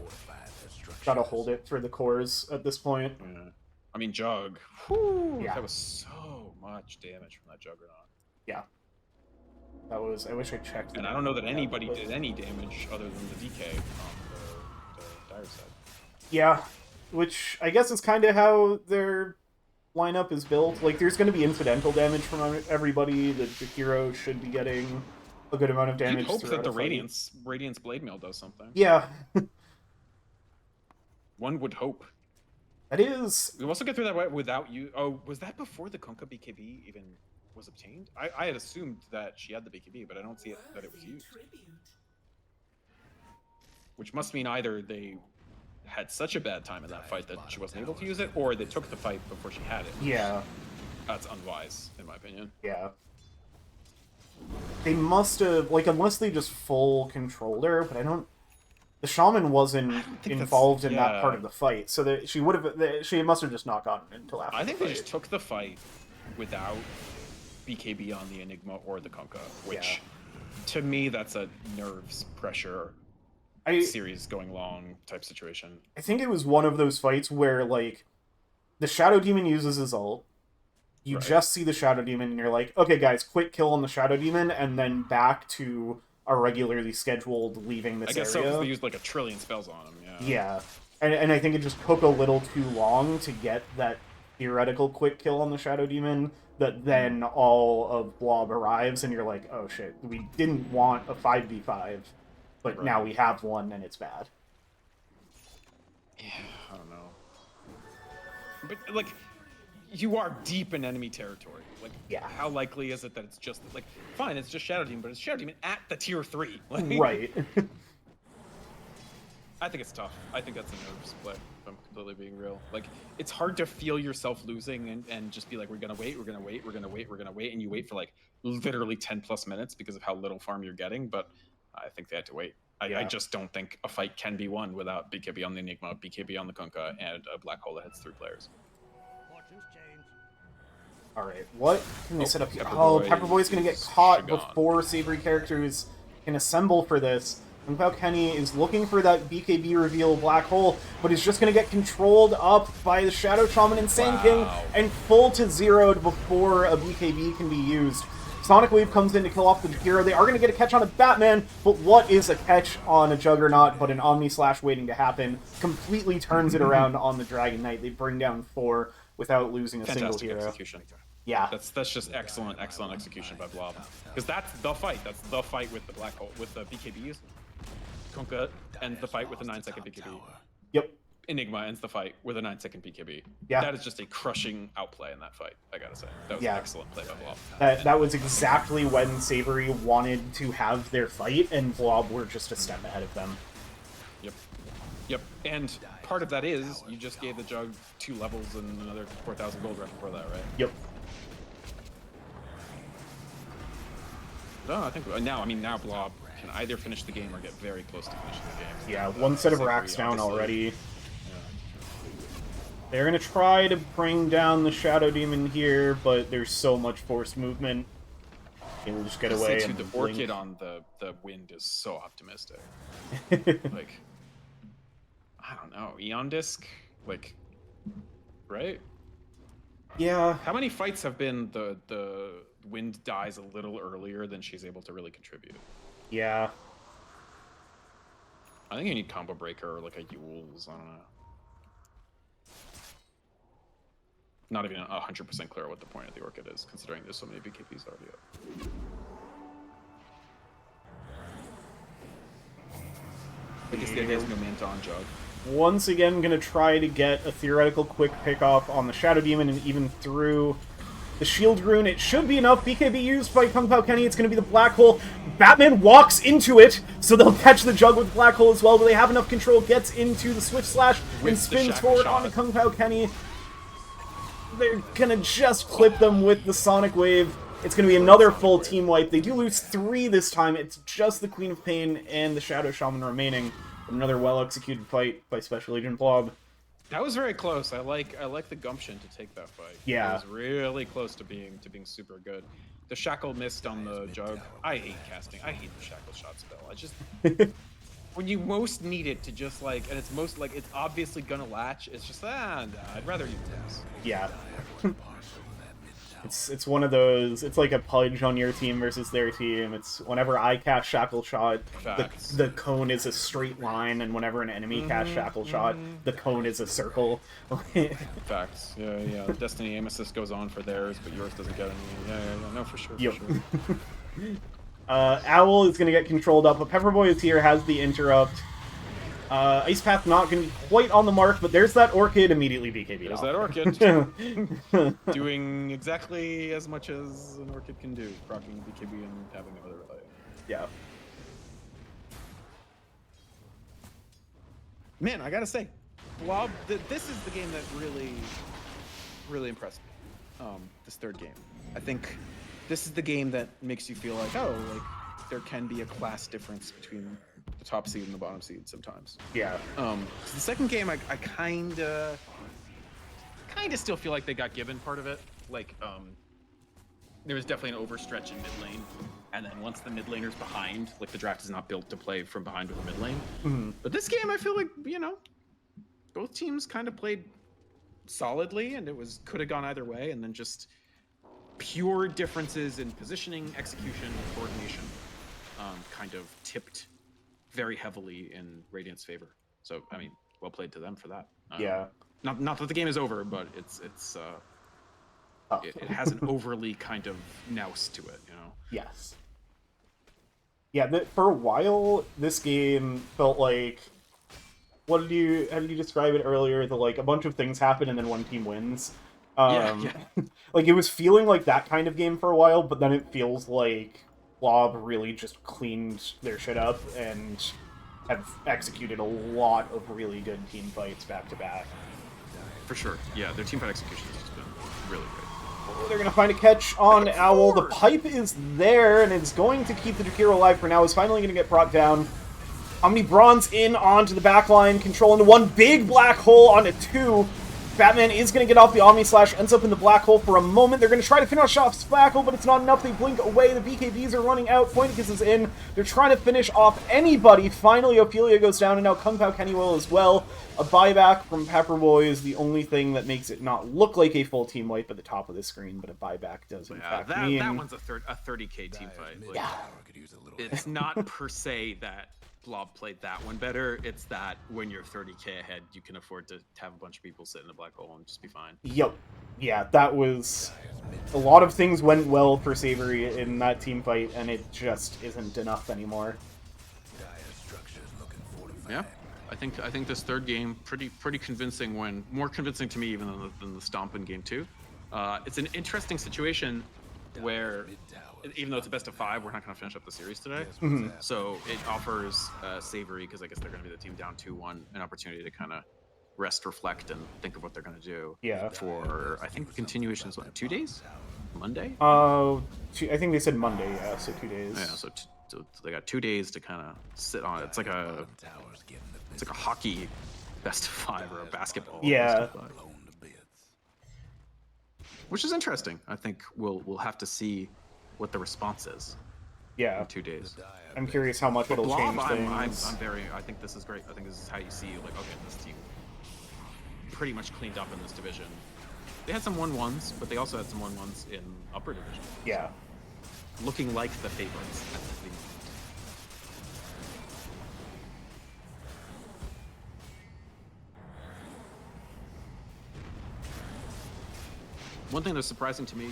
Gotta hold it for the cores at this point. Yeah. I mean, Jug. Whew, yeah. That was so much damage from that Juggernaut. Yeah. That was. I wish I checked. And I don't know that anybody did any damage other than the DK on the Dire side. Yeah. which I guess is kind of how their lineup is built. Like, there's going to be incidental damage from everybody. The hero should be getting a good amount of damage. You'd hope that the a fight. Radiance Blade Mail does something. Yeah. One would hope. That is... We also get through that without you... Oh, was that before the Kunkka BKB even was obtained? I had assumed that she had the BKB, but I don't see it that it was used. Which must mean either they had such a bad time in that fight that she wasn't able to use it, or they took the fight before she had it. Yeah. That's unwise, in my opinion. Yeah. They must have... Like, unless they just full controlled her, but I don't... The shaman wasn't involved in that part of the fight, so that she would have. She must have just not gotten it until after. I think they just took the fight without BKB on the Enigma or the Kunkka, which, to me, that's a nerves pressure series going long type situation. I think it was one of those fights where, like, the Shadow Demon uses his ult. You just see the Shadow Demon, and you're like, okay, guys, quick kill on the Shadow Demon, and then back to a regularly scheduled leaving this area. I guess so, they used like a trillion spells on him, Yeah. And I think it just took a little too long to get that theoretical quick kill on the Shadow Demon, that then all of Blob arrives, and you're like, oh shit, we didn't want a 5v5, but now we have one, and it's bad. Yeah, I don't know. But, like, you are deep in enemy territory. Like, how likely is it that it's just, like, fine, it's just Shadow Demon, but it's Shadow Demon at the tier 3. Like, right. I think it's tough. I think that's a nerve split, if I'm completely being real. Like, it's hard to feel yourself losing and just be like, we're gonna wait, and you wait for, like, literally 10 plus minutes because of how little farm you're getting, but I think they had to wait. I just don't think a fight can be won without BKB on the Enigma, BKB on the Kunkka, and a black hole that hits 3 players. Alright, what can they set up here? Pepperboy's gonna get caught before Savoury Characters can assemble for this. And Kenny is looking for that BKB reveal black hole, but is just gonna get controlled up by the Shadow Shaman and Sand King and full to zeroed before a BKB can be used. Sonic Wave comes in to kill off the hero. They are going to get a catch on a Batman, but what is a catch on a Juggernaut but an Omni Slash waiting to happen? Completely turns it around on the Dragon Knight. They bring down 4 without losing a single hero. Execution. Yeah. That's just excellent execution by Blob. Because that's the fight. That's the fight with the black hole, with the BKBs. Kunkka ends the fight with a 9-second BKB. Yep. Enigma ends the fight with a 9-second BKB. Yeah. That is just a crushing outplay in that fight, I gotta say. That was an excellent play by Blob. That was exactly when Savoury wanted to have their fight, and Blob were just a step ahead of them. Yep. And part of that is, you just gave the Jug 2 levels and another 4,000 gold right before that, right? Yep. No, I think now Blob can either finish the game or get very close to finishing the game. Yeah, one set of racks down already. They're going to try to bring down the Shadow Demon here, but there's so much forced movement. It will just get away. And the Orchid on the wind is so optimistic. Like, I don't know. Eon Disc? Like, right? Yeah. How many fights have been the wind dies a little earlier than she's able to really contribute? Yeah. I think you need Combo Breaker or like a Yules, I don't know. Not even 100% clear what the point of the Orchid is, considering there's so many BKBs already up. I guess the idea is no Manta on Jug. Once again, gonna try to get a theoretical quick pick-off on the Shadow Demon, and even through the Shield Rune, it should be enough. BKB used by Kung Pao Kenny, it's gonna be the Black Hole. Batman walks into it, so they'll catch the Jug with Black Hole as well. Do they have enough control? Gets into the Swift Slash and spins forward onto Kung Pao Kenny. They're gonna just clip them with the Sonic Wave. It's gonna be another full team wipe. They do lose 3 this time. It's just the Queen of Pain and the Shadow Shaman remaining. Another well-executed fight by Special Agent Blob. That was very close. I like the gumption to take that fight. Yeah. It was really close to being super good. The Shackle missed on the Jug. I hate casting. I hate the Shackle shot spell. I just when you most need it to just like, and it's most like it's obviously gonna latch. It's just I'd rather use this. Yeah. It's one of those. It's like a pudge on your team versus their team. It's whenever I cast Shackle Shot, the cone is a straight line, and whenever an enemy casts Shackle Shot, the cone is a circle. Facts. Yeah. Destiny aim assist goes on for theirs, but yours doesn't get any. Yeah. No, for sure. Yep. For sure. Owl is going to get controlled up, but Pepperboy is here, has the interrupt. Ice Path not going to be quite on the mark, but there's that Orchid immediately BKB. There's that Orchid. Doing exactly as much as an Orchid can do, proccing BKB and having no other value. Yeah. Man, I gotta say, Blob, this is the game that really impressed me. This third game. I think this is the game that makes you feel like, oh, like there can be a class difference between the top seed and the bottom seed sometimes. Yeah. So the second game, I kind of still feel like they got given part of it. Like, there was definitely an overstretch in mid lane, and then once the mid laner's behind, like the draft is not built to play from behind with the mid lane. Mm-hmm. But this game, I feel like, you know, both teams kind of played solidly, and it could have gone either way, and then just pure differences in positioning, execution, and coordination kind of tipped very heavily in Radiant's favor. So, I mean, well played to them for that. Yeah. Not that the game is over, but it has an overly kind of nous to it, you know? Yes. Yeah, for a while, this game felt like... how did you describe it earlier? Like, a bunch of things happen and then one team wins. Yeah. Like, it was feeling like that kind of game for a while, but then it feels like Blob really just cleaned their shit up and have executed a lot of really good team fights back-to-back. For sure. Yeah, their team fight execution has just been really good. Oh, they're going to find a catch on Owl. The pipe is there, and it's going to keep the Jakiro alive for now. It's finally going to get brought down. Omni Bronze in onto the back line, control into one big black hole onto two. Batman is going to get off the Omni Slash, ends up in the black hole for a moment. They're going to try to finish off Spackle, but it's not enough. They blink away. The BKBs are running out. Pointicus is in. They're trying to finish off anybody. Finally, Ophelia goes down, and now Kung Pao Kenny will as well. A buyback from Pepperboy is the only thing that makes it not look like a full team wipe at the top of the screen, but a buyback does in fact mean... that one's a 30k team fight. Like, it's not per se that Blob played that one better. It's that when you're 30k ahead, you can afford to have a bunch of people sit in a black hole and just be fine. Yep. Yeah, that was... A lot of things went well for Savoury in that team fight, and it just isn't enough anymore. Yeah, I think this third game pretty convincing. More convincing to me even than the Stompin' game too. It's an interesting situation where, even though it's a best of 5, we're not going to finish up the series today. Mm-hmm. So it offers Savoury, because I guess they're going to be the team down 2-1, an opportunity to kind of rest, reflect, and think of what they're going to do. Yeah. For, I think the continuation is what, 2 days? Monday? I think they said Monday, yeah, so 2 days. Yeah, so they got 2 days to kind of sit on it. It's like a hockey best of 5 or a basketball. Yeah. Best of 5. Which is interesting. I think we'll have to see what the response is. Yeah. In 2 days. I'm curious how much it'll change things. I think this is great. I think this is how you see, like, okay, this team pretty much cleaned up in this division. They had some 1-1s, but they also had some 1-1s in upper division. Yeah. Looking like the favorites at the moment. One thing that's surprising to me,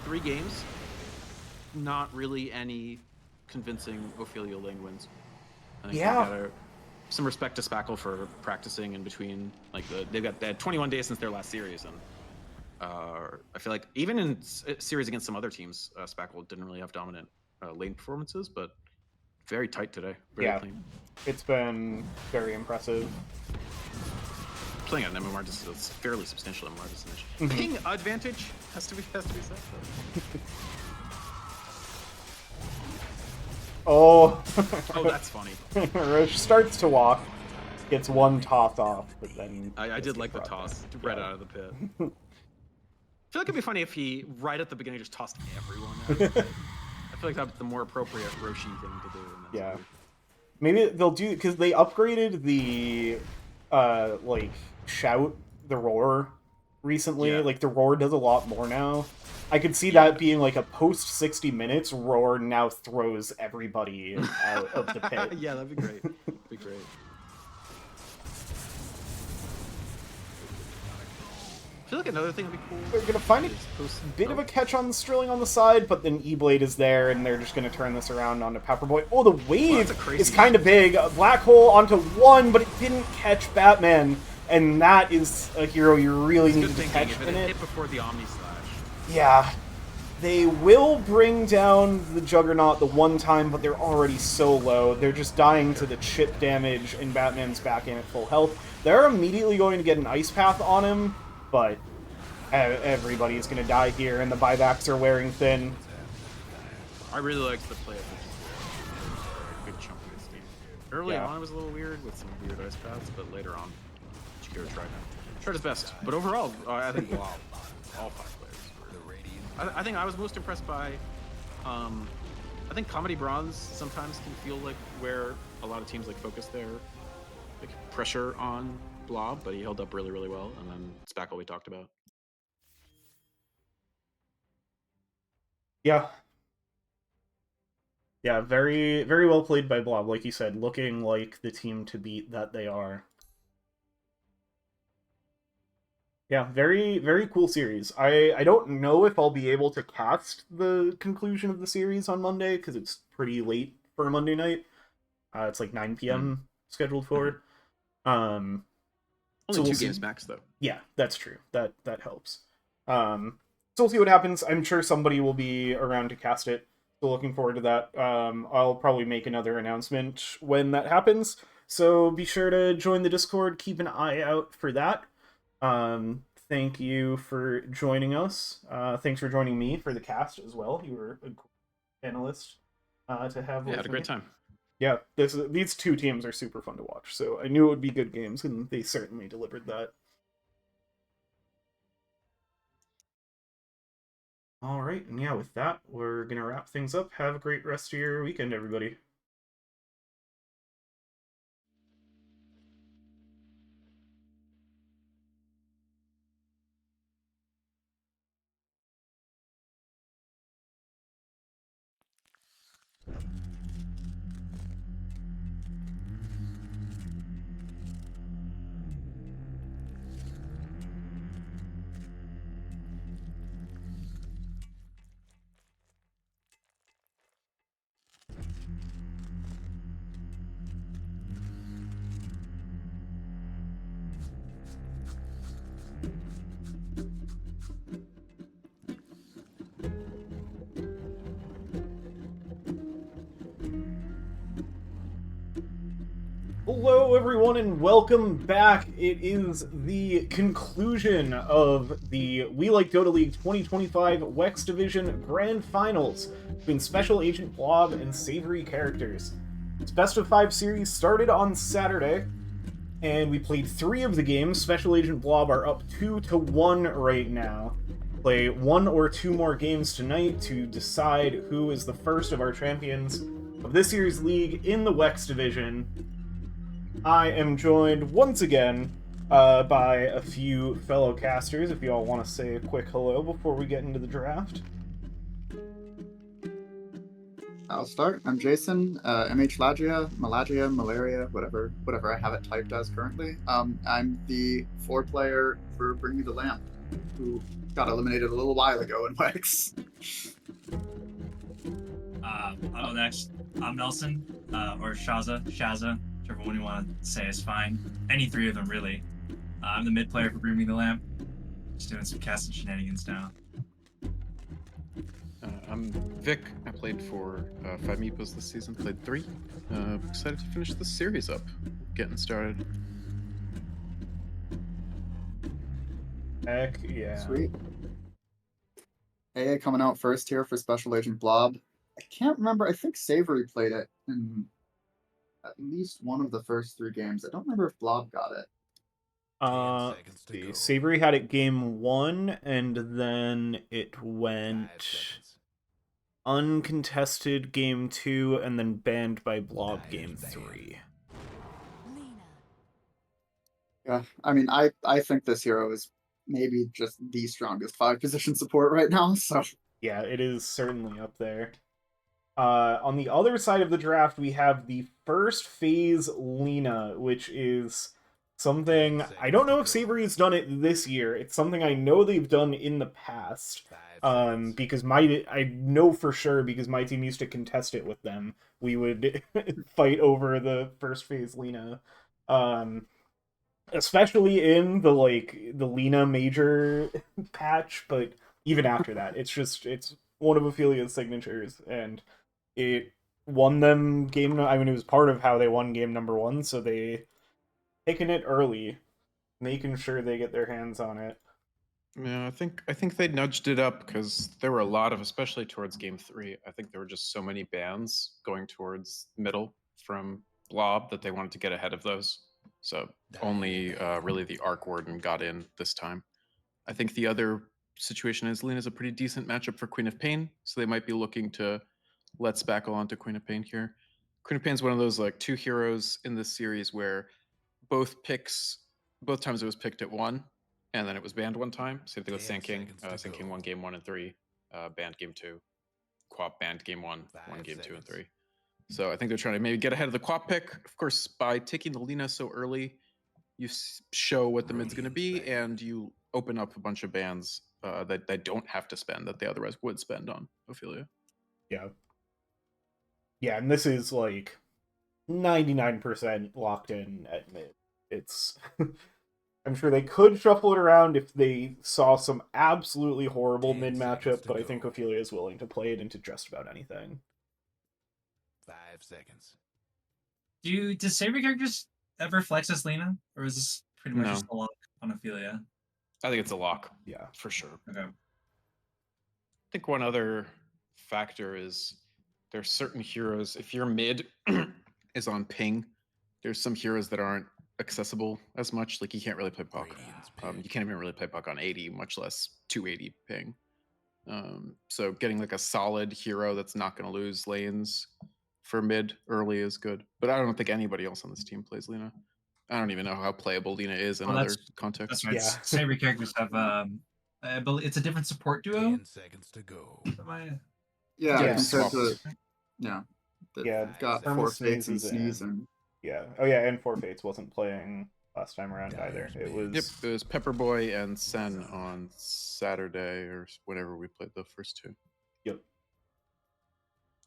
3 games, not really any convincing Ophelia lane wins. I think yeah. Some respect to Spackle for practicing in between. Like they had 21 days since their last series, and I feel like even in series against some other teams, Spackle didn't really have dominant lane performances, but very tight today. Very clean. It's been very impressive. Playing at an MMR distance, it's fairly substantial MMR distance. Mm-hmm. Ping advantage has to be said. Oh. Oh, that's funny. Roche starts to walk, gets one toss off, but then... I did like the toss right out of the pit. I feel like it'd be funny if he, right at the beginning, just tossed everyone out of the pit. I feel like that's the more appropriate Roshi thing to do. Yeah. Maybe they'll do... Because they upgraded the, like, shout, the roar, recently. Yeah. Like, the roar does a lot more now. I could see that being like a post 60 minutes. Roar now throws everybody out of the pit. Yeah, that'd be great. Be great. I feel like another thing would be cool. They're gonna find a bit of a catch on the Strilling on the side, but then E-Blade is there, and they're just gonna turn this around onto Paperboy. Oh, the wave is kind of big. A Black Hole onto one, but it didn't catch Batman, and that is a hero you really need to catch in it. Hit before the Omni Slash. Yeah. They will bring down the Juggernaut the one time, but they're already so low. They're just dying to the chip damage, and Batman's back in at full health. They're immediately going to get an Ice Path on him, but everybody's going to die here, and the buybacks are wearing thin. I really liked the play of a good chunk of this game. Early on, it was a little weird with some weird Ice Paths, but later on, Chikiro tried his best. But overall, I think all 5 players. I think I was most impressed by, I think Comedy Bronze sometimes can feel like where a lot of teams like focus their like pressure on Blob, but he held up really, really well, and then Spackle we talked about. Yeah. Yeah, very, very well played by Blob, like you said, looking like the team to beat that they are. Yeah, very, very cool series. I don't know if I'll be able to cast the conclusion of the series on Monday, because it's pretty late for a Monday night. It's like 9 p.m. scheduled for. Only so 2 games max, though. Yeah, that's true. That helps. So we'll see what happens. I'm sure somebody will be around to cast it. So looking forward to that. I'll probably make another announcement when that happens. So be sure to join the Discord. Keep an eye out for that. Thank you for joining us. Thanks for joining me for the cast as well. You were a cool panelist to have. Yeah, had a great time. Yeah, these 2 teams are super fun to watch. So I knew it would be good games, and they certainly delivered that. All right, and yeah, with that, we're gonna wrap things up. Have a great rest of your weekend, everybody. Hello, everyone, and welcome back. It is the conclusion of the We Like Dota League 2025 WEX Division Grand Finals between Special Agent Blob and Savoury Characters. Its best of 5 series started on Saturday, and we played 3 of the games. Special Agent Blob are up 2-1 right now. Play 1 or 2 more games tonight to decide who is the first of our champions of this year's league in the WEX Division. I am joined once again by a few fellow casters, if you all want to say a quick hello before we get into the draft. I'll start. I'm Jason, MH Malaria, whatever I have it typed as currently. I'm the 4 player for Bring Me the Lamp, who got eliminated a little while ago in WEX. I'll go next. I'm Nelson, or Shaza, whichever one you want to say is fine. Any 3 of them, really. I'm the mid player for Bring Me the Lamp. Just doing some casting shenanigans now. I'm Vic. I played for 5 Meepos this season, played 3. Excited to finish the series up. Getting started. Heck yeah. Sweet. AA coming out first here for Special Agent Blob. I can't remember. I think Savoury played it in at least one of the first 3 games. I don't remember if Blob got it. Savoury had it game 1, and then it went uncontested game 2, and then banned by Blob game 3. Yeah, I mean, I think this hero is maybe just the strongest 5-position support right now. So Yeah, it is certainly up there. On the other side of the draft, we have the first phase Lina, which is something I don't know if Savory's done it this year. It's something I know they've done in the past. Because I know for sure because my team used to contest it with them. We would fight over the first phase Lina. Especially in the Lina major patch, but even after that, it's one of Ophelia's signatures, and it won them game. I mean, it was part of how they won game number 1, so they taken it early, making sure they get their hands on it. Yeah, I think they nudged it up because there were a lot of, especially towards game 3. I think there were just so many bans going towards middle from blob that they wanted to get ahead of those. So only really the Arc Warden got in this time. I think the other situation is Lena's a pretty decent matchup for Queen of Pain, so they might be looking to let's backle onto Queen of Pain here. Queen of Pain's one of those like 2 heroes in this series where both times it was picked at 1, and then it was banned 1 time. Same thing with Sand King. Sand King won game 1 and 3, banned game 2. Quap banned game 1, won game 2 and 3. So I think they're trying to maybe get ahead of the Quap pick. Of course, by taking the Lina so early, you show what the mid's going to be, and you open up a bunch of bans that they don't have to spend that they otherwise would spend on Ophelia. Yeah. Yeah, and this is like 99% locked in at mid. It's I'm sure they could shuffle it around if they saw some absolutely horrible mid matchup, but I think Ophelia is willing to play it into just about anything. 5 seconds. Does Savoury Characters ever flex as Lina, or is this pretty much No. just a lock on Ophelia? I think it's a lock. Yeah, for sure. Okay. I think one other factor is there's certain heroes. If your mid is on ping, there's some heroes that aren't accessible as much. Like you can't really play Puck. You can't even really play Puck on 80, much less 280 ping. So getting like a solid hero that's not going to lose lanes for mid early is good. But I don't think anybody else on this team plays Lina. I don't even know how playable Lina is in other contexts. That's right. Yeah. Savoury Characters have I believe it's a different support duo. 10 seconds to go. yeah, Yeah, compared to swapped. yeah, Yeah, they've got Thermal 4 fates and Sneeze sneeze and yeah. Oh yeah, and Four Fates wasn't playing last time around either. It was Yep, it was Pepperboy and Sen on Saturday or whenever we played the first 2. Yep.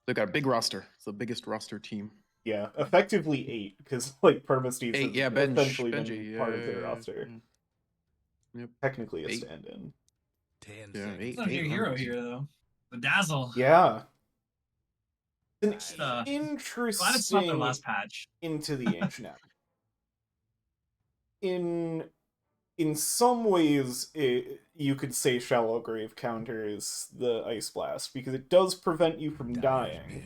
They've got a big roster. It's the biggest roster team. Yeah, effectively 8 because like Permasteves 8, has essentially been Benji, part of their roster. Yep. Technically a 8. stand-in. 10 Yeah, seconds. 8. There's a new hero here though. The Dazzle. Yeah. An Glad it's not their interesting last patch. into the ancient app. In some ways, you could say Shallow Grave counters the Ice Blast because it does prevent you from dying.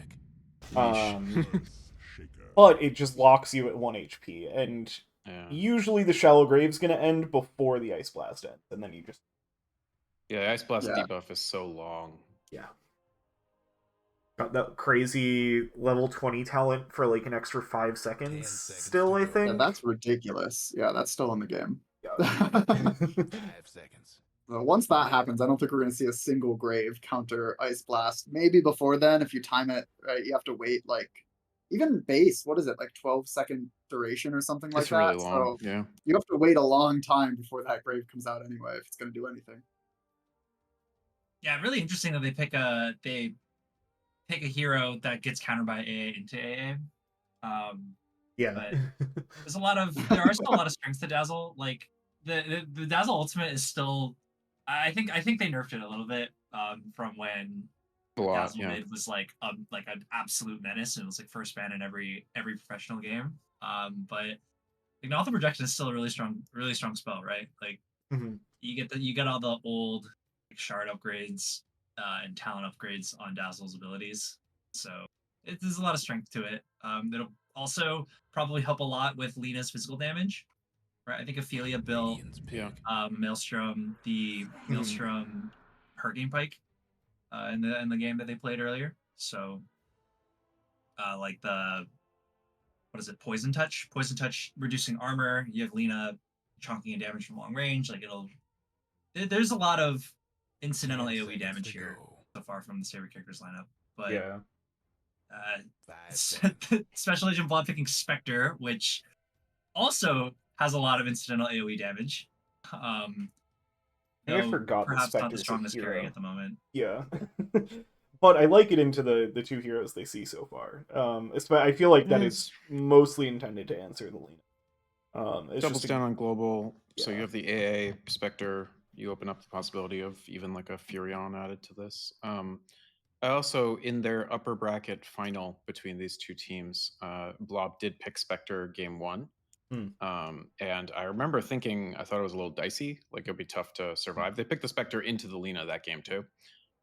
But it just locks you at 1 HP, and usually the Shallow Grave's gonna end before the Ice Blast ends, and then you just... Yeah, the Ice Blast debuff is so long. Yeah. Got that crazy level 20 talent for like an extra 5 seconds still, I think. yeah, that's ridiculous. Yeah, that's still in the game. Yeah. 5 seconds. Once that happens, I don't think we're going to see a single grave counter Ice Blast. Maybe before then, if you time it right, you have to wait like even base. What is it, like 12-second duration or something like It's that? really long. So Yeah. you have to wait a long time before that grave comes out anyway, if it's going to do anything. Yeah, really interesting that they pick a hero that gets countered by AA into AA. Yeah. But there are still a lot of strengths to Dazzle. Like the Dazzle ultimate is still, I think they nerfed it a little bit from when Dazzle mid was like an absolute menace and it was like first ban in every professional game. But Ignite the Projection is still a really strong spell, right? Like you get all the old like, shard upgrades and talent upgrades on Dazzle's abilities. So there's a lot of strength to it. It'll also probably help a lot with Lina's physical damage. Right? I think Ophelia built Maelstrom, the Maelstrom Hurricane Pike in the game that they played earlier. So like the Poison Touch reducing armor. You have Lina chonking and damage from long range. Like it'll there's a lot of incidental 10 AoE seconds damage to here go. so far from the Savoury Characters lineup, but Yeah. 5 seconds. Special Agent Blob picking Spectre, which also has a lot of incidental AoE damage. I Though forgot that perhaps not the Spectre's a strongest carry hero. at the moment. Yeah. But I like it into the two heroes they see so far. I feel like that is mostly intended to answer the lean. It's Doubles just down on global, so you Yeah. have the AA Spectre. You open up the possibility of even like a Furion added to this. I also, in their upper bracket final between these two teams, Blob did pick Spectre game 1. And I remember thinking, I thought it was a little dicey, like it'd be tough to survive. They picked the Spectre into the Lina that game too.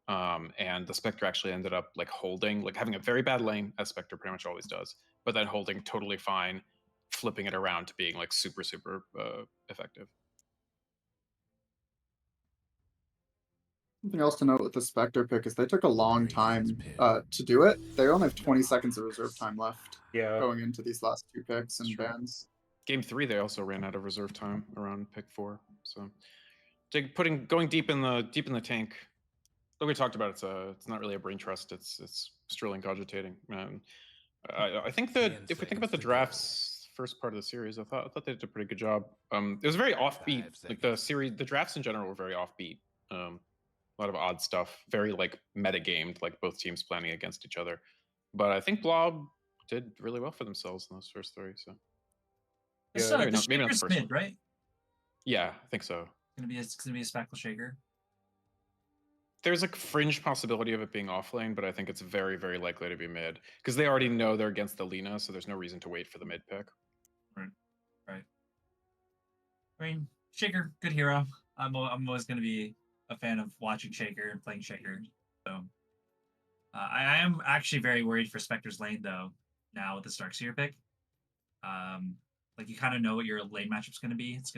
And the Spectre actually ended up like holding, like having a very bad lane, as Spectre pretty much always does, but then holding totally fine, flipping it around to being like super effective. Something else to note with the Spectre pick is they took a long time to do it. They only have 20 seconds of reserve time left Yeah. going into these last 2 picks and bans. Game 3, they also ran out of reserve time around pick 4. So going deep in the tank. Like we talked about, it's not really a brain trust. It's Sterling cogitating. I think that if we think about the drafts first part of the series, I thought they did a pretty good job. It was very offbeat. Like the drafts in general were very offbeat. A lot of odd stuff, very like meta-gamed, like both teams planning against each other. But I think Blob did really well for themselves in those first 3. So maybe not the Shaker's first mid, one. right? Yeah, I think so. It's gonna be a Spackle Shaker. There's a fringe possibility of it being offlane, but I think it's very, very likely to be mid because they already know they're against the Lina, so there's no reason to wait for the mid pick. Right. I mean, Shaker, good hero. I'm always going to be a fan of watching Shaker and playing Shaker. So I am actually very worried for Spectre's lane though. Now with the Starkseer pick, like you kind of know what your lane matchup's going to be. It's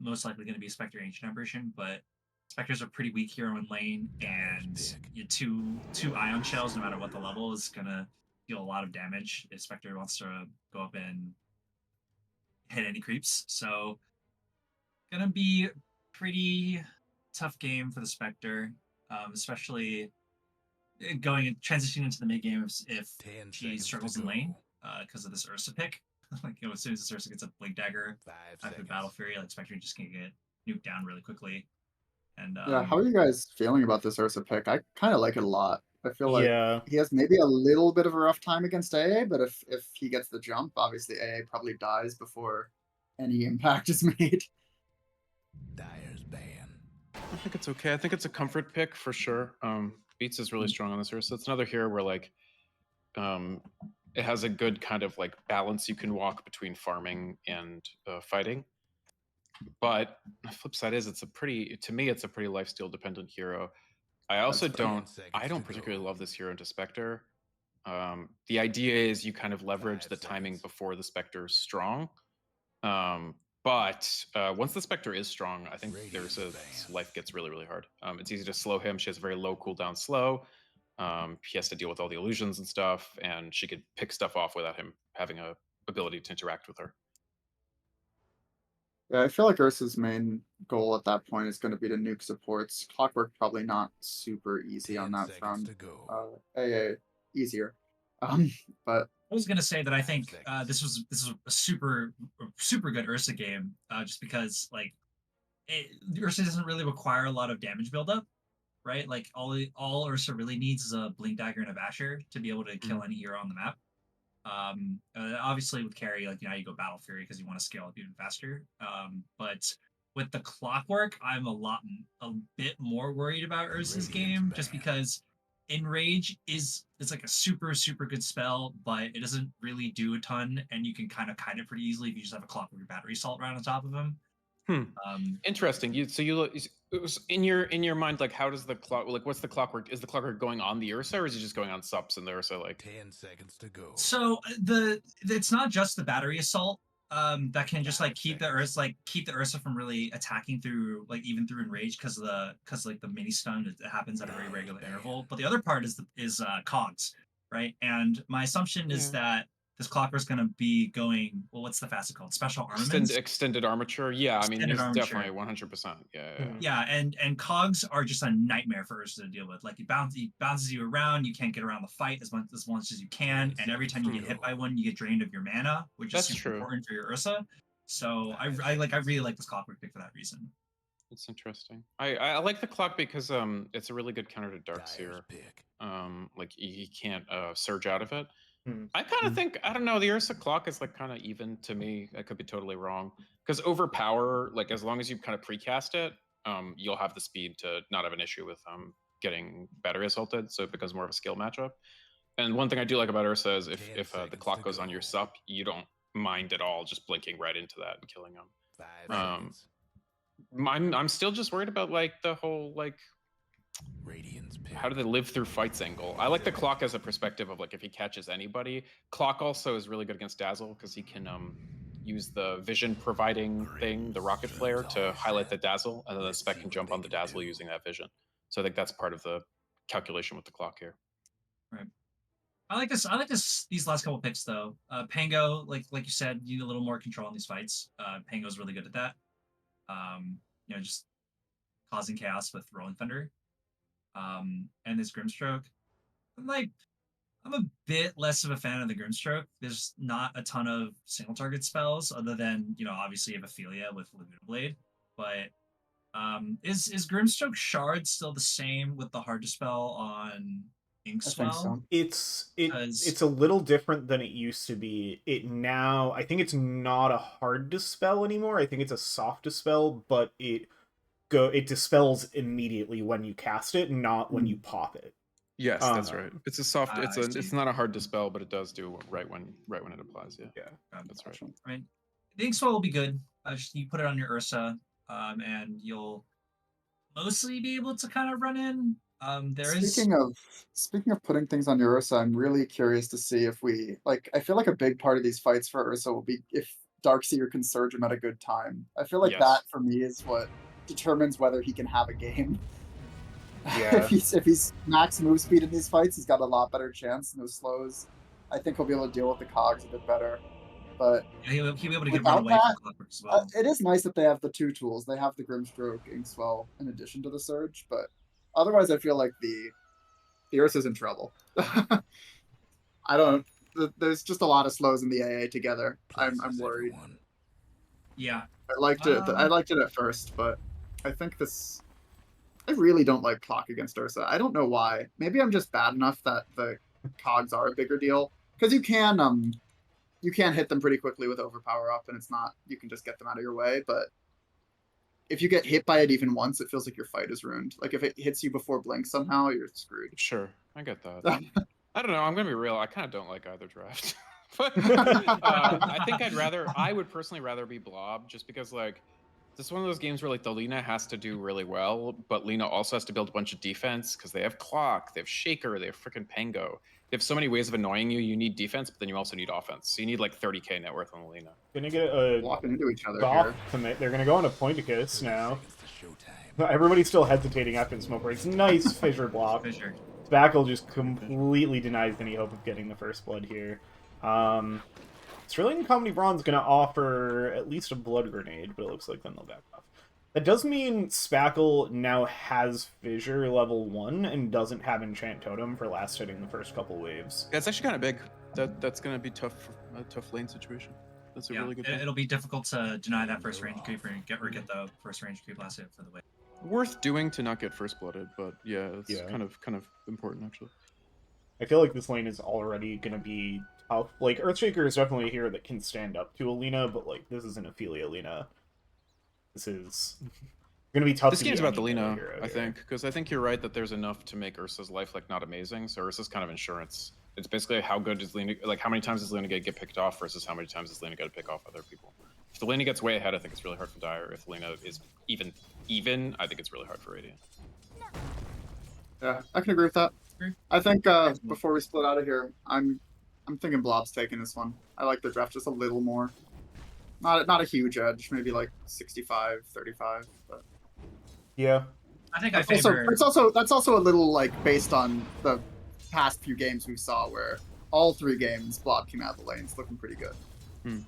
most likely going to be a Spectre Ancient Apparition, but Spectre's a pretty weak hero in lane, and your two Ion Shells, no matter what the level, is going to deal a lot of damage if Spectre wants to go up and hit any creeps. So gonna be pretty tough game for the Spectre, especially transitioning into the mid game if she struggles in lane because of this Ursa pick. Like as soon as this Ursa gets a Blink Dagger after Battle Fury, like Spectre just can get nuked down really quickly. And yeah, how are you guys feeling about this Ursa pick? I kind of like it a lot. I feel like he has maybe a little bit of a rough time against AA, but if he gets the jump, obviously AA probably dies before any impact is made. Dire's ban. I think it's okay. I think it's a comfort pick for sure. Beats is really strong on this Ursa. It's another hero where like it has a good kind of like balance you can walk between farming and fighting. But the flip side is to me it's a pretty lifesteal dependent hero. I also don't particularly love this hero into Spectre. The idea is you kind of leverage the timing before the Spectre is strong. But once the Spectre is strong, I think life gets really, really hard. It's easy to slow him. She has a very low cooldown slow. He has to deal with all the illusions and stuff, and she could pick stuff off without him having a ability to interact with her. Yeah, I feel like Ursa's main goal at that point is going to be to nuke supports. Clockwork probably not super easy on that front. AA easier. But I was gonna say that I think this was a super good Ursa game, just because like Ursa doesn't really require a lot of damage buildup, right? Like all Ursa really needs is a Blink Dagger and a Basher to be able to kill any hero on the map. Obviously with carry, like you go Battle Fury because you want to scale up even faster. But with the Clockwork, I'm a bit more worried about Ursa's game, just because Enrage is like a super good spell, but it doesn't really do a ton, and you can kind of kite it pretty easily if you just have a Clockwork Battery Assault round on top of him. Interesting. It was in your mind, like how does the clock, like what's the Clockwork? Is the Clockwork going on the Ursa, or is it just going on Sups and the Ursa like 10 seconds to go? So it's not just the Battery Assault that can just like keep the Ursa from really attacking through even through Enrage because like the mini stun it happens at a very regular interval. But the other part is Cogs, right? And my assumption is that this Clocker's going to be going, well, what's the facet called? Special armaments? Extended armature. Yeah, I mean, Extended he's armature. definitely 100%. Yeah. Yeah, and cogs are just a nightmare for Ursa to deal with. Like he bounces you around, you can't get around the fight as much as you can, and every time you get hit by one, you get drained of your mana, which is super important for your Ursa. So I really like this Clockwork pick for that reason. It's interesting. I like the clock because it's a really good counter to Darkseer. Like he can't surge out of it. I kind of think, I don't know, the Ursa clock is like kind of even to me. I could be totally wrong. Because overpower, like as long as you kind of precast it, you'll have the speed to not have an issue with getting battery assaulted, so it becomes more of a skill matchup. And one thing I do like about Ursa is if the clock goes on your sup, you don't mind at all just blinking right into that and killing them. I'm still just worried about like the whole like how do they live through fights angle. I like the clock as a perspective of like if he catches anybody. Clock also is really good against Dazzle because he can use the vision providing thing, the rocket flare, to highlight the Dazzle, and then the spec can jump on the Dazzle using that vision. So I think that's part of the calculation with the clock here. Right. I like this. These last couple picks though. Pango, like you said, you need a little more control in these fights. Pango's really good at that. You know, just causing chaos with Rolling Thunder. And this Grimstroke. I'm a bit less of a fan of the Grimstroke. There's not a ton of single target spells other than, you know, obviously you have Ophelia with Laguna Blade. But is Grimstroke Shard still the same with the hard to spell on Inkswell? So. It's a little different than it used to be. I think it's not a hard dispel anymore. I think it's a soft dispel, but it dispels immediately when you cast it, not when you pop it. Yes, that's right. It's a soft. It's not a hard dispel, but it does do right when it applies. Yeah, that's right. I mean, the Inkswell will be good. You put it on your Ursa, and you'll mostly be able to kind of run in. Speaking of putting things on your Ursa, I'm really curious to see if I feel like a big part of these fights for Ursa will be if Darkseer can surge him at a good time. I feel like that for me is what determines whether he can have a game. Yeah. if he's max move speed in these fights, he's got a lot better chance. No slows. I think he'll be able to deal with the cogs a bit better. But he'll be able to get run away from Clockwork as well. It is nice that they have the two tools. They have the Grimstroke, Inkswell in addition to the Surge, but otherwise I feel like the Ursa's in trouble. There's just a lot of slows in the AA together. I'm worried. Yeah. I liked it at first, but I think I really don't like clock against Ursa. I don't know why. Maybe I'm just bad enough that the cogs are a bigger deal. Because you can hit them pretty quickly with overpower up, and it's not, you can just get them out of your way, but if you get hit by it even once, it feels like your fight is ruined. Like if it hits you before blink somehow, you're screwed. Sure, I get that. I don't know, I'm gonna be real, I kind of don't like either draft. But I think I would personally rather be Blob, just because like, this is one of those games where like the Lina has to do really well, but Lina also has to build a bunch of defense because they have Clock, they have Shaker, they have freaking Pango. They have so many ways of annoying you. You need defense, but then you also need offense. So you need like 30k net worth on the Lina. Gonna get a walking into each other Goth here. Commit. They're gonna go on a Pointicus now. Everybody's still hesitating after the smoke breaks. Nice Fissure block. Spackle just completely denies any hope of getting the first blood here. Sterling Comedy Brawn's gonna offer at least a blood grenade, but it looks like then they'll back off. That does mean Spackle now has Fissure level 1 and doesn't have Enchant Totem for last hitting the first couple waves. Yeah, it's actually kind of big. That's gonna be tough for a tough lane situation. That's a really good point. It'll be difficult to deny that first range creep and get the first range creep last hit for the wave. Worth doing to not get first blooded, but yeah, it's kind of important actually. I feel like this lane is already gonna be tough. Like Earthshaker is definitely a hero that can stand up to Alina, but like this isn't Ophelia Lina. This is gonna be tough. This game's about the Lina, I think, because I think you're right that there's enough to make Ursa's life like not amazing. So Ursa's kind of insurance. It's basically how good is Lina, like how many times is Lina gonna get picked off versus how many times is Lina gonna pick off other people. If the Lina gets way ahead, I think it's really hard for Dire. If Lina is even, I think it's really hard for Radiant. Yeah, I can agree with that. I think before we split out of here, I'm thinking Blob's taking this one. I like the draft just a little more. Not a huge edge, maybe like 65, 35, but yeah. I think that's also a little like based on the past few games we saw where all 3 games, Blob came out of the lanes looking pretty good.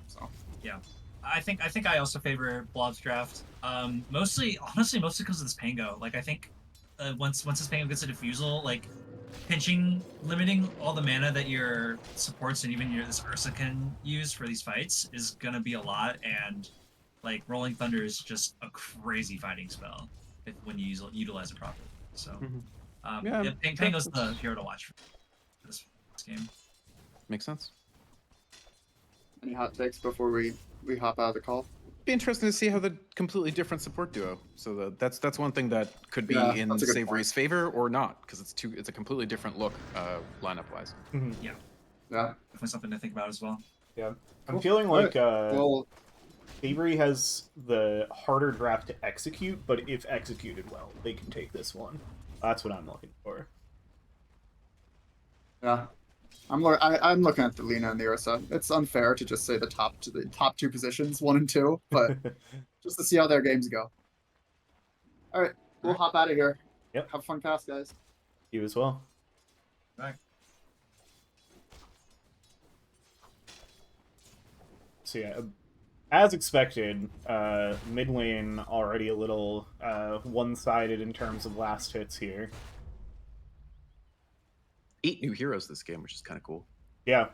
So Yeah, I think I also favor Blob's draft. Honestly, mostly because of this Pango. Like, I think once this Pango gets a defusal, like pinching, limiting all the mana that your supports and even this Ursa can use for these fights is gonna be a lot. And like Rolling Thunder is just a crazy fighting spell when you utilize it properly. So Pango's the hero to watch for this game. Makes sense. any hot takes before we hop out of the call? Be interesting to see how the completely different support duo. So that's one thing that could be Yeah, in that's a good Savory's favor or not, because it's a completely different look lineup wise. Yeah, Yeah. definitely something to think about as well. Yeah. I'm Cool. feeling like Well, Savoury has the harder draft to execute, but if executed well, they can take this one. That's what I'm looking for. yeah. I'm looking at the Lina and the Ursa. It's unfair to just say the top 2 positions, 1 and 2, but just to see how their games go. All right, we'll hop out of here. Yep. Have a fun cast, guys. You as well. Bye. So yeah, as expected, mid lane already a little one-sided in terms of last hits here. 8 new heroes this game, which is kind of cool. Yeah.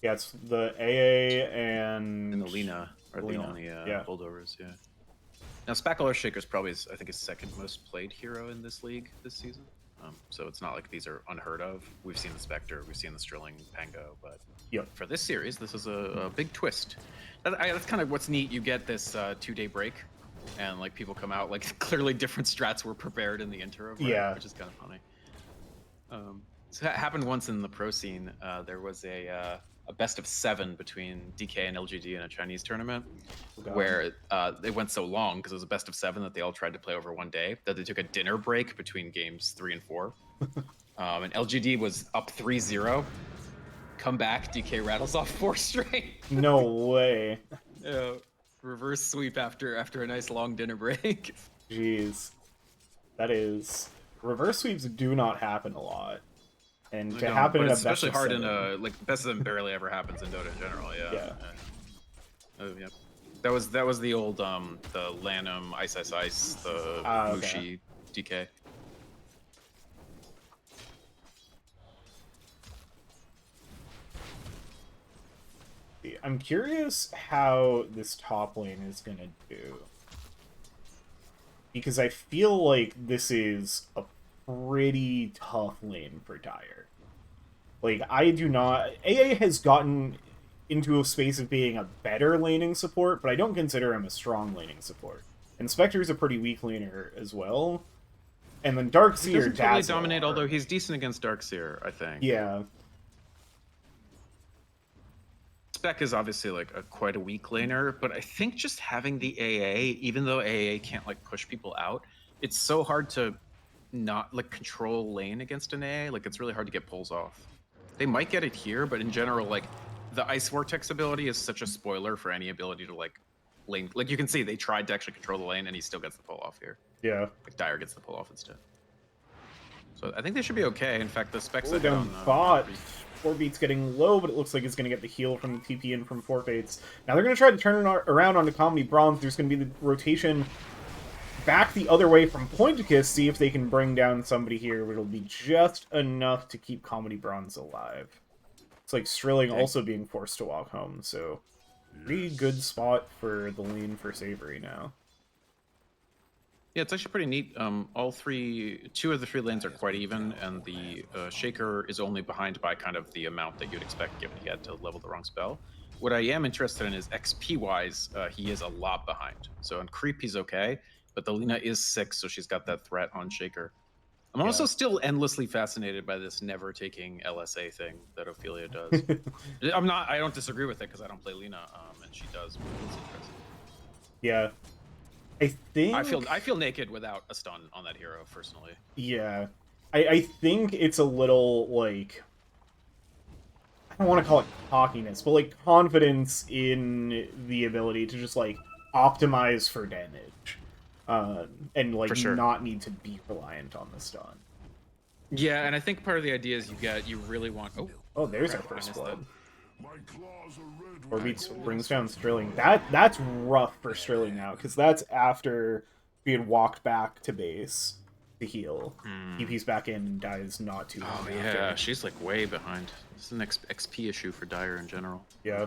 Yeah, it's the AA and the Lina are the Lina, only yeah. holdovers, yeah. Now, Spackler Shaker's probably, I think, his second most played hero in this league this season. So it's not like these are unheard of. We've seen the Spectre, we've seen the Strilling Pango, but for this series, this is a big twist. That's kind of what's neat. You get this 2-day break, and like people come out, like clearly different strats were prepared in the interim, right? Yeah. Which is kind of funny. So that happened once in the pro scene. There was a best of 7 between DK and LGD in a Chinese tournament, where they went so long because it was a best of 7 that they all tried to play over one day that they took a dinner break between games 3 and 4. And LGD was up 3-0. Come back, DK rattles off 4 straight. No way. Reverse sweep after a nice long dinner break. Jeez. That is... Reverse sweeps do not happen a lot. And to happen in a best especially of hard 7. in a like best of 7 barely ever happens in Dota in general. Yeah. Yeah. That was the old the Lanham Ice, the Mushi DK. I'm curious how this top lane is gonna do. Because I feel like this is a pretty tough lane for Dire. Like, I do not... AA has gotten into a space of being a better laning support, but I don't consider him a strong laning support. And Spectre's a pretty weak laner as well. And then Darkseer He doesn't totally Dazzle dominate, are... although he's decent against Darkseer, I think. Yeah. Spec is obviously like quite a weak laner, but I think just having the AA, even though AA can't like push people out, it's so hard to not like control lane against an AA. Like it's really hard to get pulls off. They might get it here, but in general, like the Ice Vortex ability is such a spoiler for any ability to like lane. Like you can see they tried to actually control the lane and he still gets the pull off here. Yeah. Like Dire gets the pull off instead. So I think they should be okay. In fact, the specs Ooh, I hit down on bot. Forfeit's getting low, but it looks like it's going to get the heal from the TP in from Forfeits. Now they're going to try to turn it around onto Comedy Bronze. There's going to be the rotation back the other way from Pointicus, see if they can bring down somebody here, but it'll be just enough to keep Comedy Bronze alive. It's like Strilling also being forced to walk home, so pretty good spot for the lane for Savoury now. Yeah, it's actually pretty neat. Two of the 3 lanes are quite even, and the Shaker is only behind by kind of the amount that you'd expect given he had to level the wrong spell. What I am interested in is XP-wise, he is a lot behind. So on creep, he's okay, but the Lina is 6, so she's got that threat on Shaker. I'm also still endlessly fascinated by this never taking LSA thing that Ophelia does. I don't disagree with it because I don't play Lina, and she does. But it's interesting. Yeah. I think... I feel naked without a stun on that hero, personally. Yeah. I think it's a little, like... I don't want to call it cockiness, but, like, confidence in the ability to just, like, optimize for damage. And, like, not need to be reliant on the stun. Yeah, and I think part of the idea is you really want... Oh, Oh, there's our Crap, I first missed blood. that. Or beats brings down Sterling. That's rough for Sterling now, because that's after he had walked back to base to heal. TP's back in and dies not too long Oh after. yeah, she's like way behind. This is an XP issue for Dire in general. Yeah.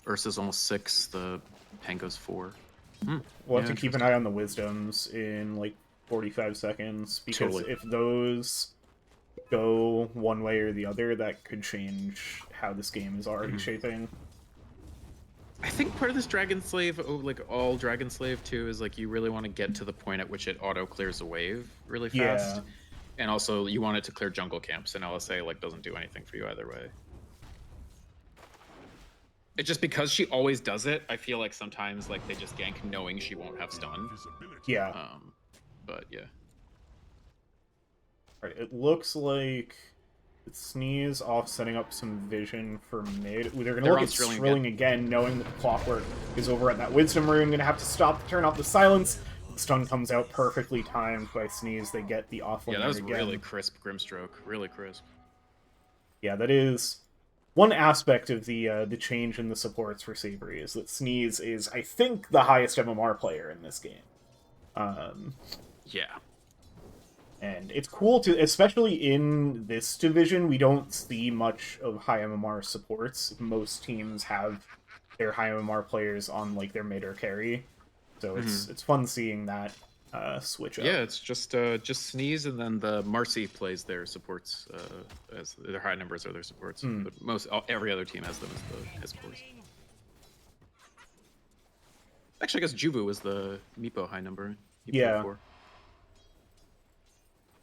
Ursa's almost 6, the Pango's 4. We'll have to keep an eye on the wisdoms in like 45 seconds, because Totally. if those go one way or the other, that could change how this game is already shaping. I think part of this Dragon Slave, like all Dragon Slave too, is like you really want to get to the point at which it auto clears a wave really fast. Yeah. And also you want it to clear jungle camps, and LSA like doesn't do anything for you either way. It's just because she always does it, I feel like sometimes like they just gank knowing she won't have stun. Yeah. But yeah. Right, it looks like it's Sneeze off setting up some vision for mid. Ooh, they're going to look at Strilling again, knowing that the Clockwork is over at that Wisdom Rune. Going to have to stop to turn off the Silence. The stun comes out perfectly timed by Sneeze. They get the offlane. Yeah, that was again. really crisp Grimstroke. Really crisp. Yeah, that is one aspect of the change in the supports for Savoury, is that Sneeze is, I think, the highest MMR player in this game. Yeah. And it's cool to, especially in this division, we don't see much of high MMR supports. Most teams have their high MMR players on like their mid or carry, so it's fun seeing that switch up. Yeah, it's just Sneeze, and then the Marcy plays their supports as their high numbers are their supports. But every other team has them as supports. Actually, I guess Juvu was the Meepo high number. Yeah. 4.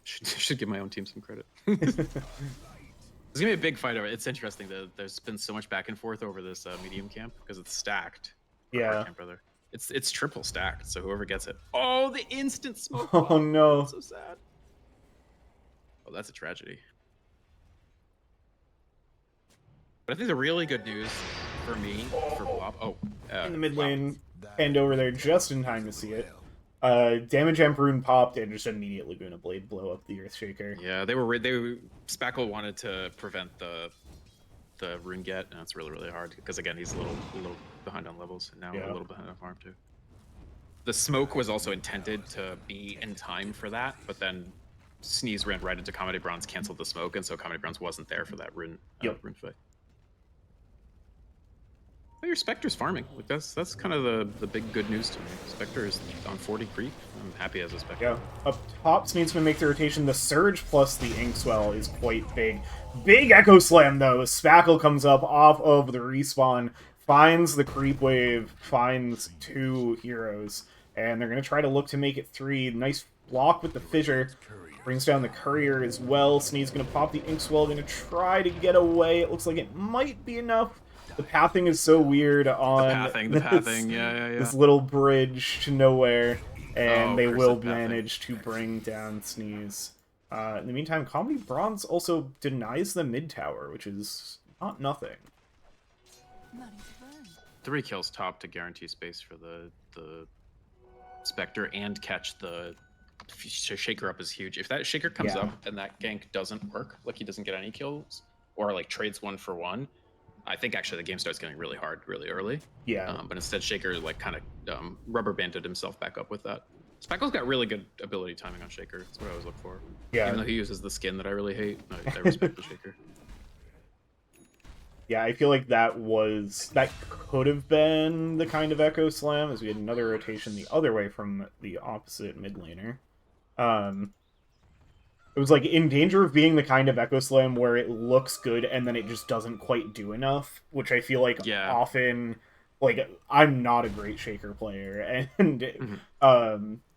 Should give my own team some credit. It's gonna be a big fight over. It's interesting that there's been so much back and forth over this medium camp because it's stacked. Yeah. Camp, brother. It's triple stacked, so whoever gets it. Oh, the instant smoke. Oh no. That's so sad. Oh, that's a tragedy. But I think the really good news for me, for Blob, in the mid lane, and over there just in time to see it. Damage Amp Rune popped and just immediate Laguna Blade blow up the Earthshaker. Yeah, Spackle wanted to prevent the rune get, and it's really hard because again he's a little behind on levels, and now a little behind on farm too. The smoke was also intended to be in time for that, but then Sneeze ran right into Comedy Bronze, canceled the smoke, and so Comedy Bronze wasn't there for that rune rune fight. But your Spectre's farming. Like that's kind of the big good news to me. Spectre is on 40 creep. I'm happy as a Spectre. Yeah. Up top, Sneed's gonna make the rotation. The Surge plus the Inkswell is quite big. Big Echo Slam, though. Spackle comes up off of the respawn, finds the creep wave, finds 2 heroes, and they're gonna try to look to make it 3. Nice block with the Fissure. Brings down the Courier as well. Sneed's gonna pop the Inkswell, gonna try to get away. It looks like it might be enough. The pathing is so weird on the pathing, yeah. This little bridge to nowhere, and they will pathing. manage to bring down Sneeze. In the meantime, Comedy Bronze also denies the mid tower, which is not nothing. 3 kills top to guarantee space for the Spectre and catch the Shaker up is huge. If that Shaker comes up and that gank doesn't work, like he doesn't get any kills, or like trades 1 for 1, I think actually the game starts getting really hard really early. Yeah. But instead Shaker like kind of rubber banded himself back up with that. Spackle's got really good ability timing on Shaker. That's what I always look for. Yeah. Even though he uses the skin that I really hate, I respect the Shaker. Yeah, I feel like that could have been the kind of Echo Slam, as we had another rotation the other way from the opposite mid laner. It was like in danger of being the kind of Echo Slam where it looks good and then it just doesn't quite do enough, which I feel like often, like, I'm not a great Shaker player, and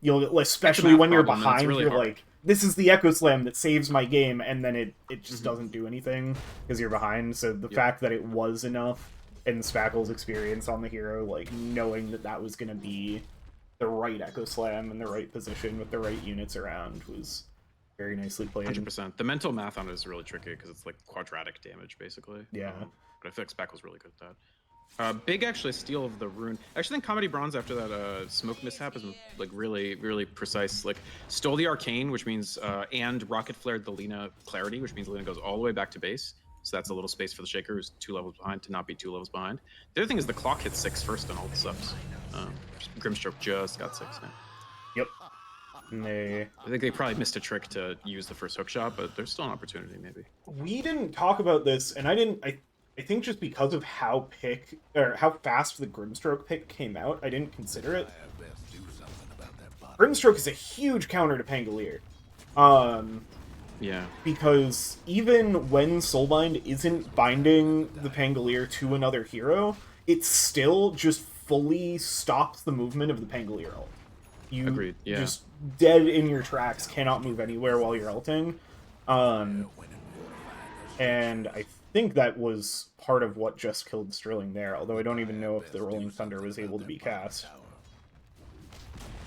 you'll, especially when you're behind, really you're hard. Like, this is the Echo Slam that saves my game, and then it just doesn't do anything because you're behind. So the fact that it was enough in Spackle's experience on the hero, like knowing that was going to be the right Echo Slam in the right position with the right units around, was very nicely played. 100%. The mental math on it is really tricky because it's like quadratic damage basically. Yeah. But I feel like Spackle's really good at that. Big actually steal of the rune. I actually think Comedy Bronze after that smoke mishap is like really precise. Like stole the arcane, which means and rocket flared the Lina Clarity, which means Lina goes all the way back to base. So that's a little space for the Shaker, who's 2 levels behind, to not be 2 levels behind. The other thing is the clock hits 6 first on all the subs. Grimstroke just got 6 now. Yep. Nay. I think they probably missed a trick to use the first hook shot, but there's still an opportunity, maybe. We didn't talk about this, and I think just because of how fast the Grimstroke pick came out, I didn't consider it. Grimstroke is a huge counter to Pangolier. Yeah. Because even when Soulbind isn't binding the Pangolier to another hero, it still just fully stops the movement of the Pangolier ult. You Agreed, yeah. just dead in your tracks, cannot move anywhere while you're ulting. And I think that was part of what just killed Sterling there, although I don't even know if the Rolling Thunder was able to be cast.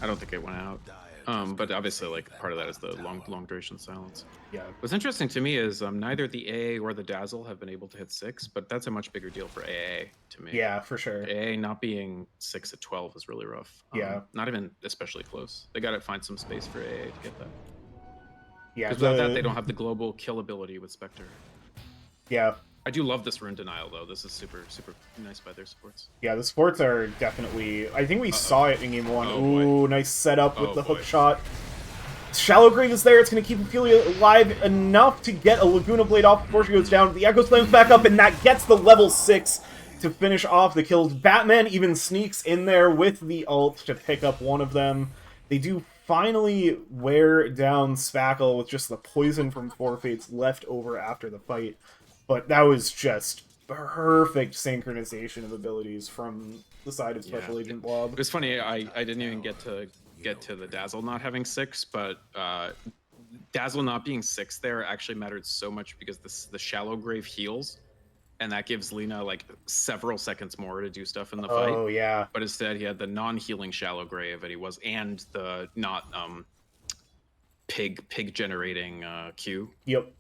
I don't think it went out. But obviously, like, part of that is the long duration silence. Yeah. What's interesting to me is neither the AA or the Dazzle have been able to hit 6, but that's a much bigger deal for AA to me. Yeah, for sure. AA not being 6 at 12 is really rough. Yeah. Not even especially close. They got to find some space for AA to get that. Yeah. Because without that, they don't have the global kill ability with Spectre. Yeah. I do love this Rune Denial, though. This is super, super nice by their supports. Yeah, the supports are definitely... I think we saw it in Game 1. Oh, Ooh, boy. nice setup with the boy. hook shot. Shallow Grave is there. It's going to keep Ophelia alive enough to get a Laguna Blade off before she goes down. The Echo Slam's back up, and that gets the level 6 to finish off the kills. Batman even sneaks in there with the ult to pick up one of them. They do finally wear down Spackle with just the poison from Four Fates left over after the fight. But that was just perfect synchronization of abilities from the side of Special Agent Blob. It was funny, I didn't even get to the Dazzle not having 6, but Dazzle not being 6 there actually mattered so much because the Shallow Grave heals, and that gives Lina like several seconds more to do stuff in the fight. Oh yeah. But instead he had the non-healing Shallow Grave, and the not pig generating Q. Yep.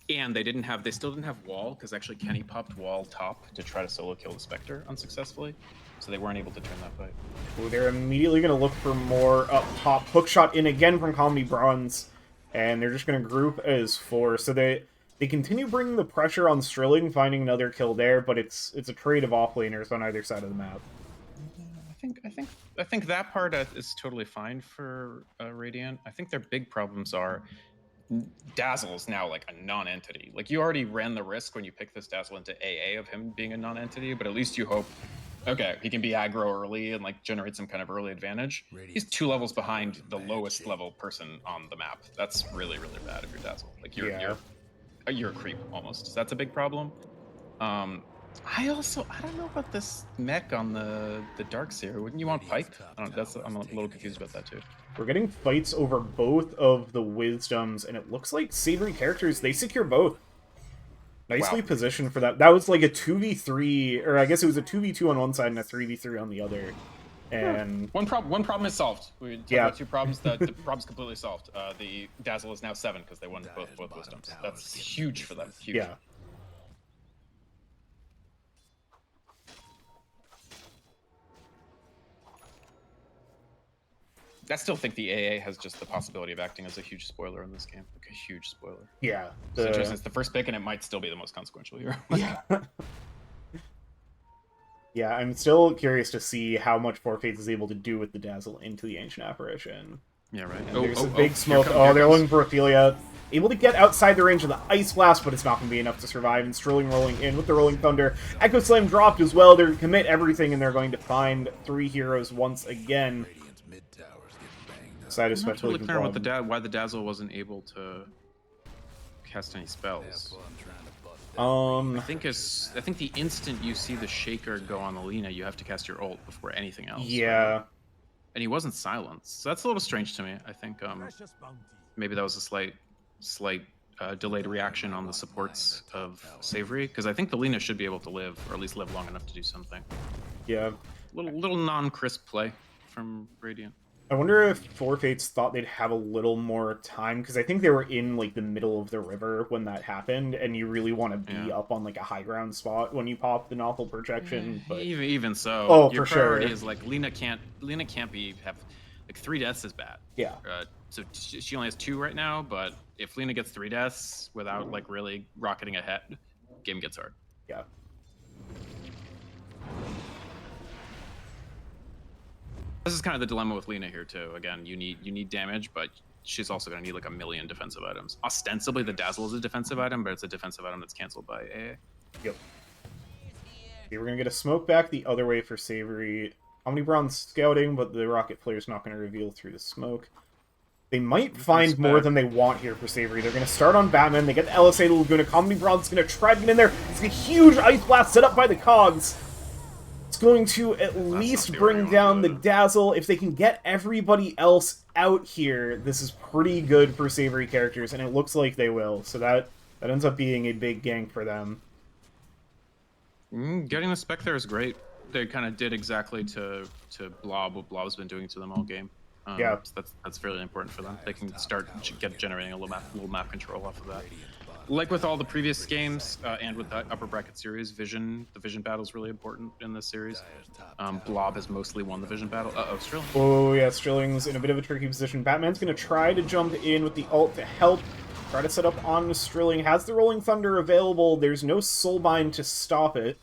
And they still didn't have wall, because actually Kenny popped wall top to try to solo kill the Spectre unsuccessfully, so they weren't able to turn that fight. Ooh, they're immediately going to look for more up top. Hookshot in again from Comedy Bronze, and they're just going to group as 4. So they continue bringing the pressure on Sterling, finding another kill there, but it's a trade of offlaners on either side of the map. I think that part is totally fine for Radiant. I think their big problems are Dazzle is now like a non-entity. Like, you already ran the risk when you picked this Dazzle into AA of him being a non-entity, but at least you hope, okay, he can be aggro early and like generate some kind of early advantage. He's 2 levels behind the lowest level person on the map. That's really, really bad if you're Dazzle. Like, you're a creep almost. So that's a big problem. I don't know about this mech on the Darkseer. Wouldn't you want Pipe? I'm a little confused about that too. We're getting fights over both of the Wisdoms, and it looks like Savoury Characters, they secure both. Nicely positioned for that. That was like a 2v3, or I guess it was a 2v2 on one side and a 3v3 on the other. And one problem is solved. We talked about 2 problems. The problem's completely solved. The Dazzle is now 7 because they won both Wisdoms. That's huge for them. Huge. yeah. I still think the AA has just the possibility of acting as a huge spoiler in this game. Like a huge spoiler. Yeah. It's interesting. It's the first pick, and it might still be the most consequential hero. Yeah. Yeah, I'm still curious to see how much Four Fates is able to do with the Dazzle into the Ancient Apparition. Yeah, right. And there's a big smoke. They're looking for Ophelia. Able to get outside the range of the Ice Blast, but it's not going to be enough to survive. And Sterling rolling in with the Rolling Thunder. Echo Slam dropped as well. They're going to commit everything, and they're going to find 3 heroes once again. Side of I'm not Special totally Agent clear on Blob. why the Dazzle wasn't able to cast any spells. I I think the instant you see the Shaker go on the Lina, you have to cast your ult before anything else. Yeah. Right? And he wasn't silenced, so that's a little strange to me. I think maybe that was a slight delayed reaction on the supports of Savoury, because I think the Lina should be able to live, or at least live long enough to do something. Yeah. Little non-crisp play from Radiant. I wonder if Four Fates thought they'd have a little more time, because I think they were in, like, the middle of the river when that happened, and you really want to be up on, like, a high ground spot when you pop the Novel Projection, but... Even so, oh, your for priority sure. is, like, Lina can't have, like, 3 deaths is bad. Yeah. So she only has 2 right now, but if Lena gets 3 deaths without like really rocketing ahead, game gets hard. Yeah. This is kind of the dilemma with Lena here too. Again, you need damage, but she's also going to need like a million defensive items. Ostensibly, the Dazzle is a defensive item, but it's a defensive item that's canceled by AA. Yep. Okay, we're going to get a smoke back the other way for Savoury. Omnibron's scouting, but the Rocket Flare's not going to reveal through the smoke. They might find more than they want here for Savoury. They're going to start on Batman. They get the LSA to Laguna. Omnibron's going to try to get in there. It's a huge Ice Blast set up by the Cogs. It's going to at least bring down the Dazzle. If they can get everybody else out here, this is pretty good for Savoury Characters, and it looks like they will. So that ends up being a big gank for them. Getting the spec there is great. They kind of did exactly to Blob what Blob's been doing to them all game. Yeah, so that's really important for them. They can start generating a little map control off of that. Like with all the previous games, and with the upper bracket series, the vision battle is really important in this series. Blob has mostly won the vision battle. Strilling. Oh yeah, Strilling's in a bit of a tricky position. Batman's going to try to jump in with the ult to help. Try to set up on Strilling. Has the Rolling Thunder available. There's no Soulbind to stop it.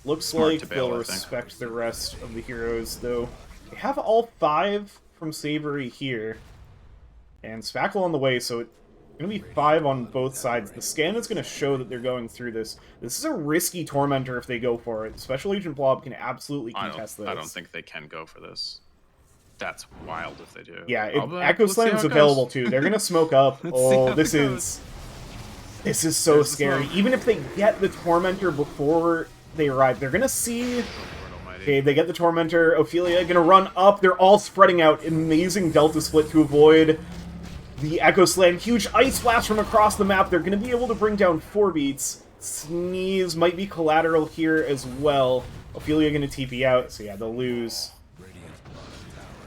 Looks like they'll respect the rest of the heroes, though. They have all 5 from Savoury here. And Spackle on the way, so it's going to be 5 on both sides. The scan is going to show that they're going through this. This is a risky Tormentor if they go for it. Special Agent Blob can absolutely contest this. I don't think they can go for this. That's wild if they do. Yeah, Echo Slam's available too. They're going to smoke up. Oh, this is so scary. Even if they get the Tormentor before they arrive, they're going to see... Okay, they get the Tormentor. Ophelia going to run up. They're all spreading out. Amazing Delta Split to avoid the Echo Slam. Huge Ice Blast from across the map. They're going to be able to bring down 4 beats. Sneeze might be collateral here as well. Ophelia going to TP out, so yeah, they'll lose.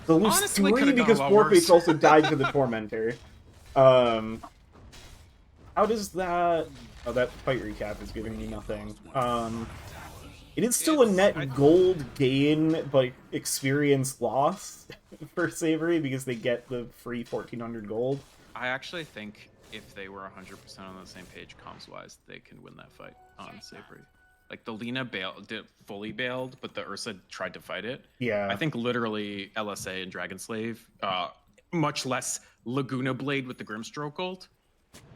They'll lose Honestly, 3 because 4 beats also died to the Tormentor. How does that... Oh, that fight recap is giving me nothing. It is still a net gold gain, but experience loss for Savoury because they get the free 1,400 gold. I actually think if they were 100% on the same page comms-wise, they can win that fight on Savoury. Like, the Lena fully bailed, but the Ursa tried to fight it. Yeah. I think literally LSA and Dragon Slave, much less Laguna Blade with the Grimstroke ult.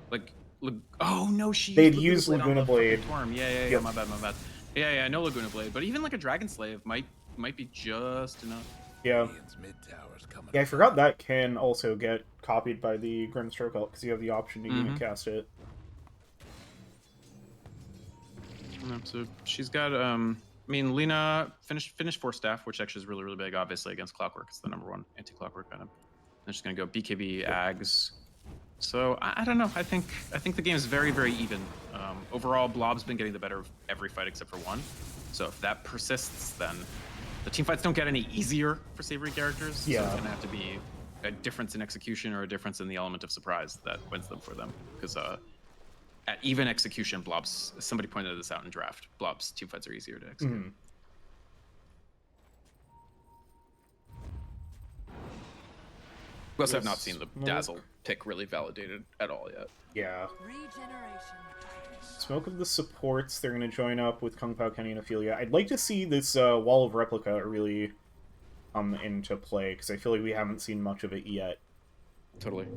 Like, oh no, they'd use Laguna Blade. Yeah, my bad. Yeah, I know Laguna Blade, but even like a Dragon Slave might be just enough. Yeah. Yeah, I forgot that can also get copied by the Grimstroke ult because you have the option to unit cast it. So she's got I mean, Lena finished 4 staff, which actually is really, really big, obviously, against Clockwork. It's the #1 anti-Clockwork item. Then she's gonna go BKB Ags. So I don't know. I think the game is very, very even. Overall, Blob's been getting the better of every fight except for 1. So if that persists, then the team fights don't get any easier for Savoury Characters. Yeah. So it's gonna have to be a difference in execution or a difference in the element of surprise that wins them for them. Because at even execution, Blob's, somebody pointed this out in draft, Blob's team fights are easier to execute. We also have not seen the Dazzle pick really validated at all yet. Yeah. Smoke of the supports, they're going to join up with Kung Pao, Kenny, and Ophelia. I'd like to see this Wall of Replica really come into play, because I feel like we haven't seen much of it yet. Totally.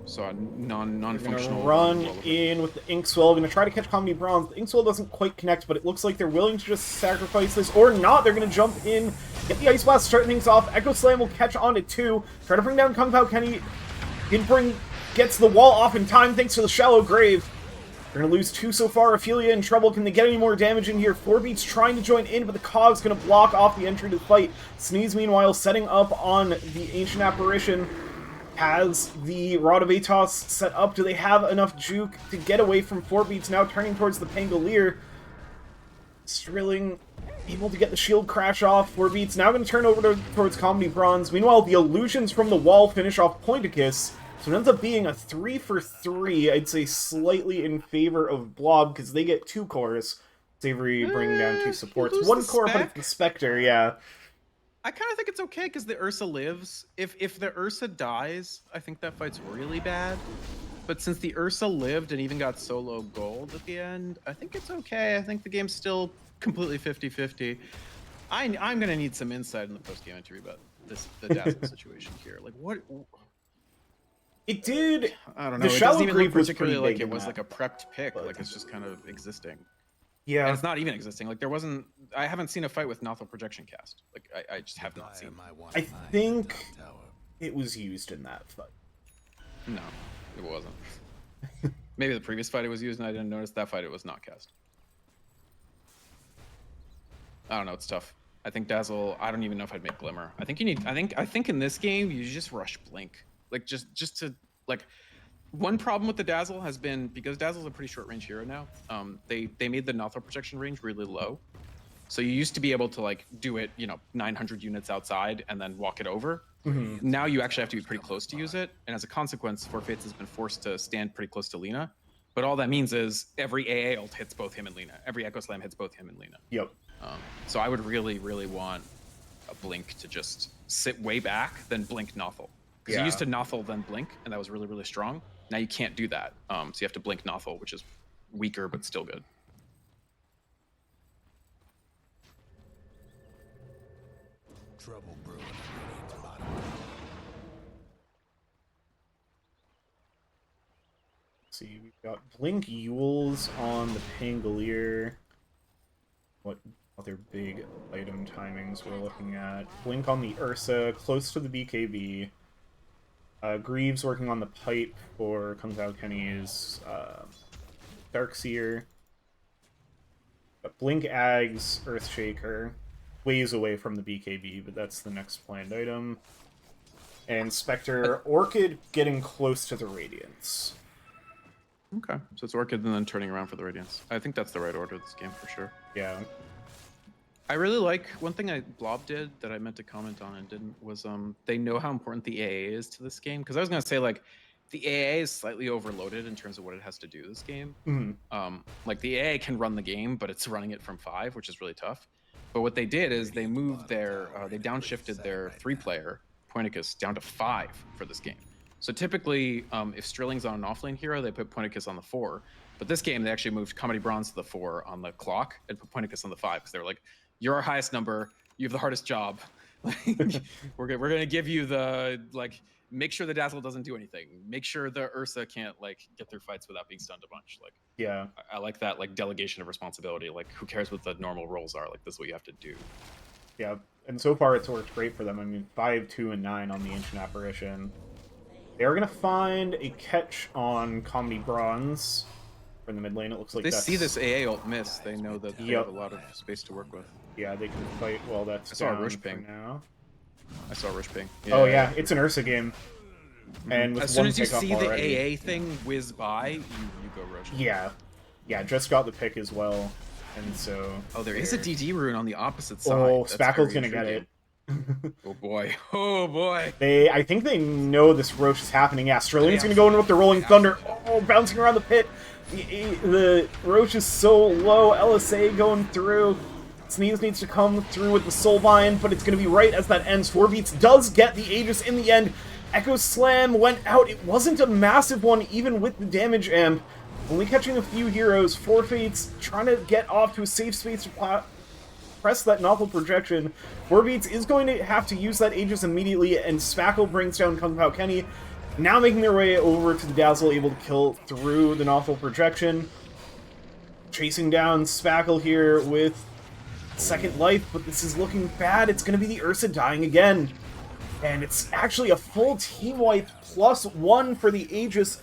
So a non-functional... Run in with the Inkswell, going to try to catch Comedy Bronze. The Inkswell doesn't quite connect, but it looks like they're willing to just sacrifice this, or not. They're going to jump in, get the Ice Blast, start things off. Echo Slam will catch on to 2. Try to bring down Kung Pao Kenny. Gets the wall off in time thanks to the Shallow Grave. They're going to lose 2 so far. Ophelia in trouble. Can they get any more damage in here? 4 Beats trying to join in, but the Cog's going to block off the entry to the fight. Sneeze, meanwhile, setting up on the Ancient Apparition. Has the Rod of Atos set up. Do they have enough juke to get away from 4 Beats? Now turning towards the Pangolier. Strilling able to get the shield crash off. 4 Beats now going to turn over towards Comedy Bronze. Meanwhile, the illusions from the wall finish off Pointicus. So it ends up being a 3 for 3, I'd say slightly in favor of Blob, because they get 2 cores. Savoury bringing down 2 supports. 1 core, but it's the Spectre, yeah. I kind of think it's okay because the Ursa lives. If the Ursa dies, I think that fight's really bad. But since the Ursa lived and even got solo gold at the end, I think it's okay. I think the game's still completely 50-50. I'm gonna need some insight in the post-game interview about the Dazzle situation here. Like what? It did. I don't know. The It shallow doesn't even look creep was particularly pretty like big it in was that, like a prepped pick. but- Like it's just kind of existing. Yeah. And it's not even existing. Like there wasn't. I haven't seen a fight with Nothel projection cast. Like I just have not seen. I think it was used in that fight. No, it wasn't. Maybe the previous fight it was used and I didn't notice. That fight it was not cast. I don't know. It's tough. I think Dazzle. I don't even know if I'd make Glimmer. I think you need. I think in this game you just rush Blink. Like just to like. One problem with the Dazzle has been because Dazzle's a pretty short range hero now. They made the Nothel projection range really low. So you used to be able to like do it, 900 units outside and then walk it over. Mm-hmm. Now you actually have to be pretty close to use it. And as a consequence, Forfates has been forced to stand pretty close to Lina. But all that means is every AA ult hits both him and Lina. Every Echo Slam hits both him and Lina. Yep. So I would really, really want a Blink to just sit way back, then Blink Nothel. Because you used to Nothel, then Blink, and that was really, really strong. Now you can't do that. So you have to Blink Nothel, which is weaker, but still good. Trouble brewing. Let's see, we've got Blink Yules on the Pangolier. What other big item timings we're looking at? Blink on the Ursa, close to the BKB. Greaves working on the pipe for Kung Pao Kenny's Darkseer. Blink Ags, Earthshaker, ways away from the BKB, but that's the next planned item. And Spectre, Orchid getting close to the Radiance. Okay, so it's Orchid and then turning around for the Radiance. I think that's the right order of this game for sure. Yeah. I really like one thing Blob did that I meant to comment on and didn't was they know how important the AA is to this game, because I was gonna say like the AA is slightly overloaded in terms of what it has to do this game. Mm-hmm. Like the AA can run the game, but it's running it from 5, which is really tough. But what they did is they moved their they downshifted their 3-player Pointicus down to 5 for this game. So typically, if Strilling's on an offlane hero, they put Pointicus on the 4. But this game, they actually moved Comedy Bronze to the 4 on the clock and put Pointicus on the 5 because they were like, "You're our highest number. You have the hardest job. we're gonna give you the make sure the Dazzle doesn't do anything. Make sure the Ursa can't get through fights without being stunned a bunch." Yeah. I like that delegation of responsibility. Who cares what the normal roles are? This is what you have to do. Yeah, and so far it's worked great for them. I mean, 5, 2, and 9 on the Ancient Apparition. They are going to find a catch on Comedy Bronze for the mid lane. It looks like They that's... see this AA ult miss. They know that they have a lot of space to work with. Yeah, they can fight while that's I saw a down Rush for ping. now. I saw Rush ping. Oh yeah, it's an Ursa game. And with as soon one as you pick up see already, the AA thing whiz by, you go Rush. Yeah. Yeah, just got the pick as well. And so... Oh, there is a DD rune on the opposite side. Oh, That's Spackle's very gonna get it. intriguing. Oh boy. Oh boy. I think they know this Roche is happening. Yeah, Strilling's gonna go in with the Rolling Thunder. Oh, bouncing around the pit. The Roche is so low. LSA going through. Sneeze needs to come through with the Soulbind, but it's gonna be right as that ends. 4beats does get the Aegis in the end. Echo Slam went out. It wasn't a massive one, even with the damage amp. Only catching a few heroes. Forfates trying to get off to a safe space to press that novel projection. 4beats is going to have to use that Aegis immediately, and Spackle brings down Kung Pao Kenny. Now making their way over to the Dazzle, able to kill through the novel projection. Chasing down Spackle here with second life, but this is looking bad. It's going to be the Ursa dying again. And it's actually a full team wipe +1 for the Aegis,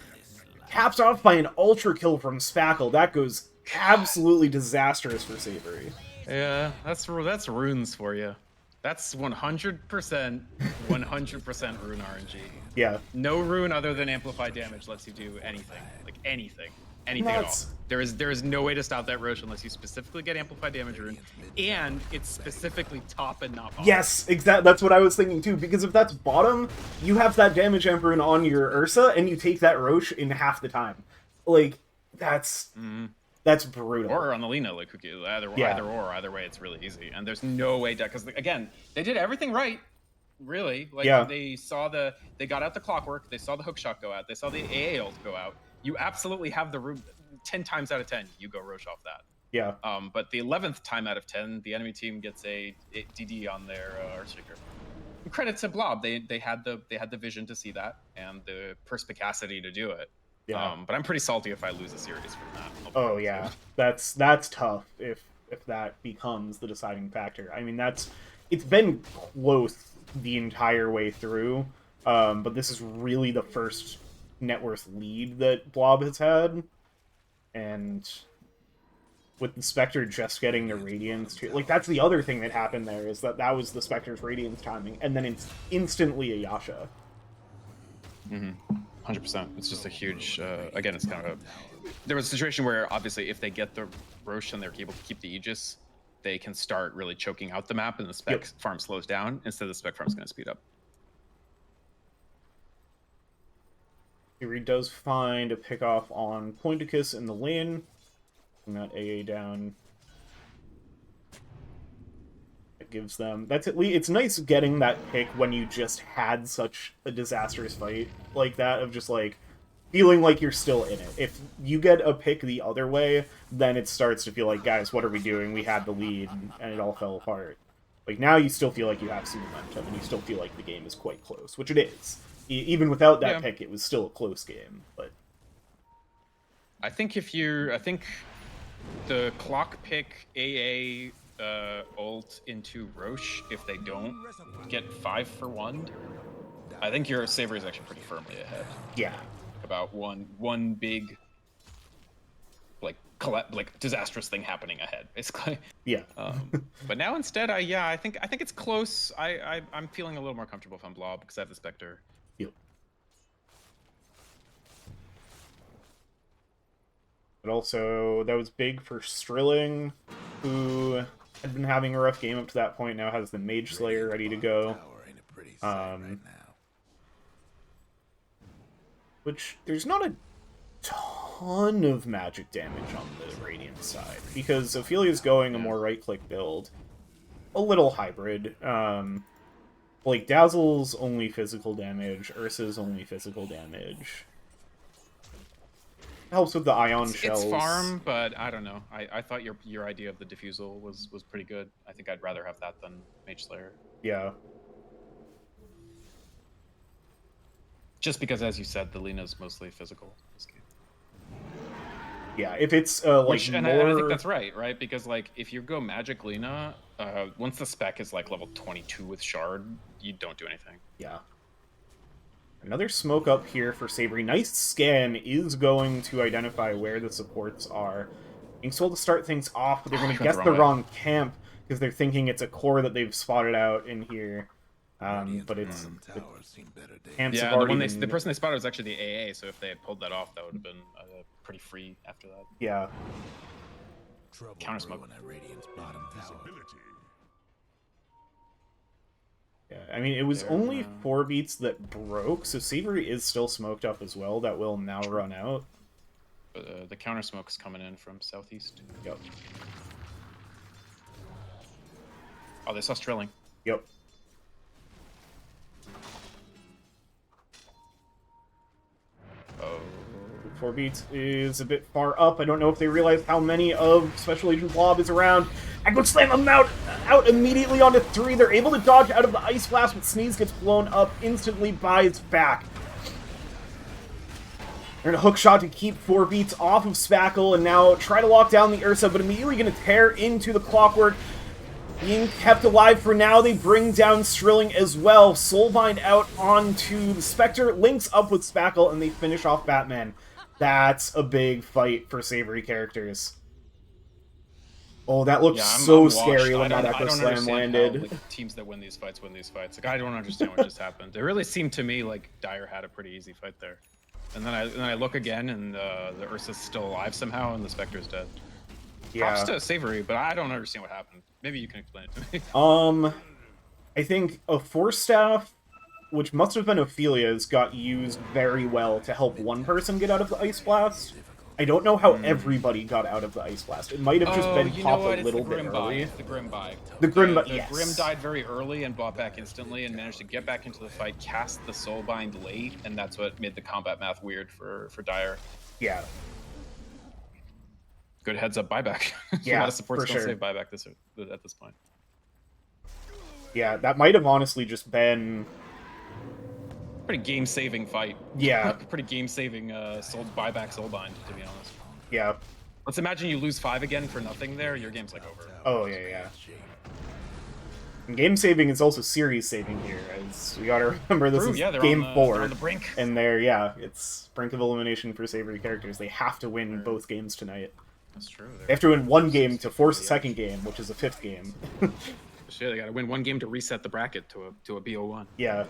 capped off by an ultra kill from Spackle. That goes absolutely disastrous for Savoury. Yeah, that's runes for you. That's 100% rune RNG. Yeah. No rune other than amplified damage lets you do anything. Anything at all. There is no way to stop that Roche unless you specifically get amplified damage rune, and it's specifically top and not bottom. Yes, exactly. That's what I was thinking too. Because if that's bottom, you have that damage amp rune on your Ursa, and you take that Roche in half the time. That's That's brutal. Or on the Lina, like either way, it's really easy. And there's no way because again, they did everything right. Really, like they got out the clockwork, they saw the hook shot go out, they saw the AA ult go out. You absolutely have the room. 10 times out of 10, you go Roche off that. Yeah. But the 11th time out of 10, the enemy team gets a DD on their Earthshaker. Credit to Blob, they had the vision to see that and the perspicacity to do it. Yeah. But I'm pretty salty if I lose a series from that. Oh yeah, that's tough if that becomes the deciding factor. I mean, it's been close the entire way through, but this is really the first net worth lead that Blob has had, and with the Spectre just getting the Radiance too, like that's the other thing that happened there is that was the Spectre's Radiance timing, and then it's instantly a Yasha. 100%. It's just a huge. Again, it's kind of there was a situation where obviously if they get the Roche and they're able to keep the Aegis, they can start really choking out the map, and the spec farm slows down. Instead, the spec farm's going to speed up. He does find a pickoff on Pointicus in the lane. Bring that AA down. It gives them... That's at least... It's nice getting that pick when you just had such a disastrous fight like that, of just, like, feeling like you're still in it. If you get a pick the other way, then it starts to feel like, guys, what are we doing? We had the lead, and it all fell apart. Like, now you still feel like you have some momentum, and you still feel like the game is quite close, which it is. Even without that pick, it was still a close game, but... I think the clock pick AA ult into Roche, if they don't get 5 for 1, I think your Savoury is actually pretty firmly ahead. Yeah. About one big like disastrous thing happening ahead, basically. Yeah. But now instead, I think it's close. I'm feeling a little more comfortable if I'm Blob because I have the Spectre. Yep. But also, that was big for Strilling, who had been having a rough game up to that point. Now has the Mage Slayer ready to go. Which there's not a ton of magic damage on the Radiant side, because Ophelia's going a more right-click build. A little hybrid. Like, Dazzle's only physical damage, Ursa's only physical damage. Helps with the Ion Shells. It's farm, but I don't know. I thought your idea of the Diffusal was pretty good. I think I'd rather have that than Mage Slayer. Yeah. Just because, as you said, the Lina's mostly physical in this game. Yeah, if it's like and I think that's right? Because like if you go Magic Lina, once the spec is like level 22 with Shard, you don't do anything. Yeah. Another smoke up here for Savoury. Nice scan is going to identify where the supports are. Being told to start things off, but they're going to guess the wrong camp because they're thinking it's a core that they've spotted out in here. But it's yeah, the person they spotted was actually the AA, so if they had pulled that off, that would have been pretty free after that. Yeah. Counter smoke. Yeah, I mean, it was only 4 beats that broke, so Savoury is still smoked up as well. That will now run out. The counter smoke is coming in from southeast. Yep. Oh, they saw Strilling. Yep. Oh. 4 beats is a bit far up. I don't know if they realize how many of Special Agent Blob is around. I could slam them out immediately onto 3. They're able to dodge out of the Ice Blast, but Sneeze gets blown up instantly by his back. They're in a hook shot to keep 4 beats off of Spackle, and now try to lock down the Ursa, but immediately going to tear into the Clockwork. Being kept alive for now, they bring down Strilling as well. Soulbind out onto the Spectre, links up with Spackle, and they finish off Batman. That's a big fight for Savoury Characters. Oh, that looked so scary when that Echo Slam landed. How, like, teams that win these fights. Like, I don't understand what just happened. It really seemed to me like Dire had a pretty easy fight there. And then I look again, and the Ursa's still alive somehow, and the Spectre's dead. Yeah. Props to Savoury, but I don't understand what happened. Maybe you can explain it to me. I think a Force Staff, which must have been Ophelia's, got used very well to help one person get out of the Ice Blast. I don't know how everybody got out of the Ice Blast. It might have just been you know popped what? a little It's the bit Grim buy. early. It's the Grim buy. The Grim, the yes. Grim died very early and bought back instantly and managed to get back into the fight, cast the Soulbind late, and that's what made the combat math weird for Dire. Yeah. Good heads up buyback. Yeah, a lot of supports for don't sure. save buyback at this point. Yeah, that might have honestly just been... Pretty game-saving fight. Yeah. Pretty game-saving buyback Soulbind, to be honest. Yeah. Let's imagine you lose 5 again for nothing there, your game's like over. Oh, yeah. And game saving is also series saving here, as we gotta remember this is game 4. They're on the brink. And it's brink of elimination for Savoury Characters. They have to win both games tonight. That's true. They have to win one game to force a second game, which is a 5th game. Shit, they gotta win one game to reset the bracket to a BO1. Yeah.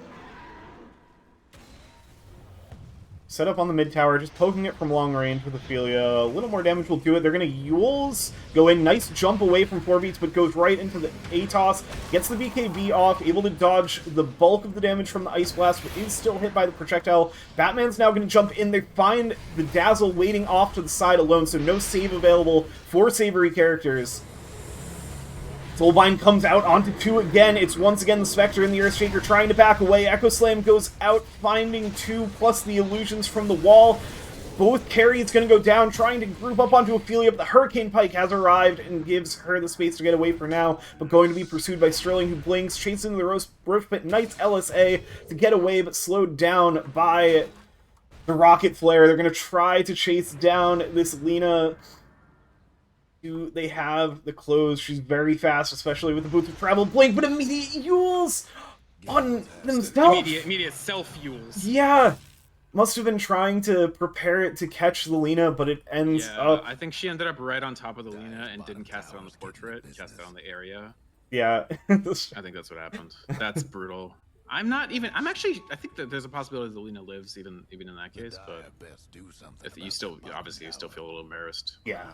Set up on the mid tower, just poking it from long range with Ophelia. A little more damage will do it. They're going to Yules, go in, nice jump away from 4 beats, but goes right into the ATOS, gets the BKB off, able to dodge the bulk of the damage from the Ice Blast, but is still hit by the projectile. Batman's now going to jump in. They find the Dazzle waiting off to the side alone, so no save available for Savoury Characters. Soulbind comes out onto 2 again. It's once again the Spectre and the Earthshaker trying to back away. Echo Slam goes out, finding 2, plus the illusions from the wall. Both carries going to go down, trying to group up onto Ophelia, but the Hurricane Pike has arrived and gives her the space to get away for now, but going to be pursued by Sterling, who blinks, chasing the Roast Pit Knights LSA to get away, but slowed down by the Rocket Flare. They're going to try to chase down this Lina. Do they have the clothes? She's very fast, especially with the Boots of Travel Blink, but immediate Yules on themselves. Immediate self-Yules. Yeah. Must have been trying to prepare it to catch the Lina, but it ends up... I think she ended up right on top of the Lina and didn't cast it on the portrait, cast it on the area. Yeah. I think that's what happened. That's brutal. I think that there's a possibility the Lina lives even in that case, but if you still feel a little embarrassed. Yeah.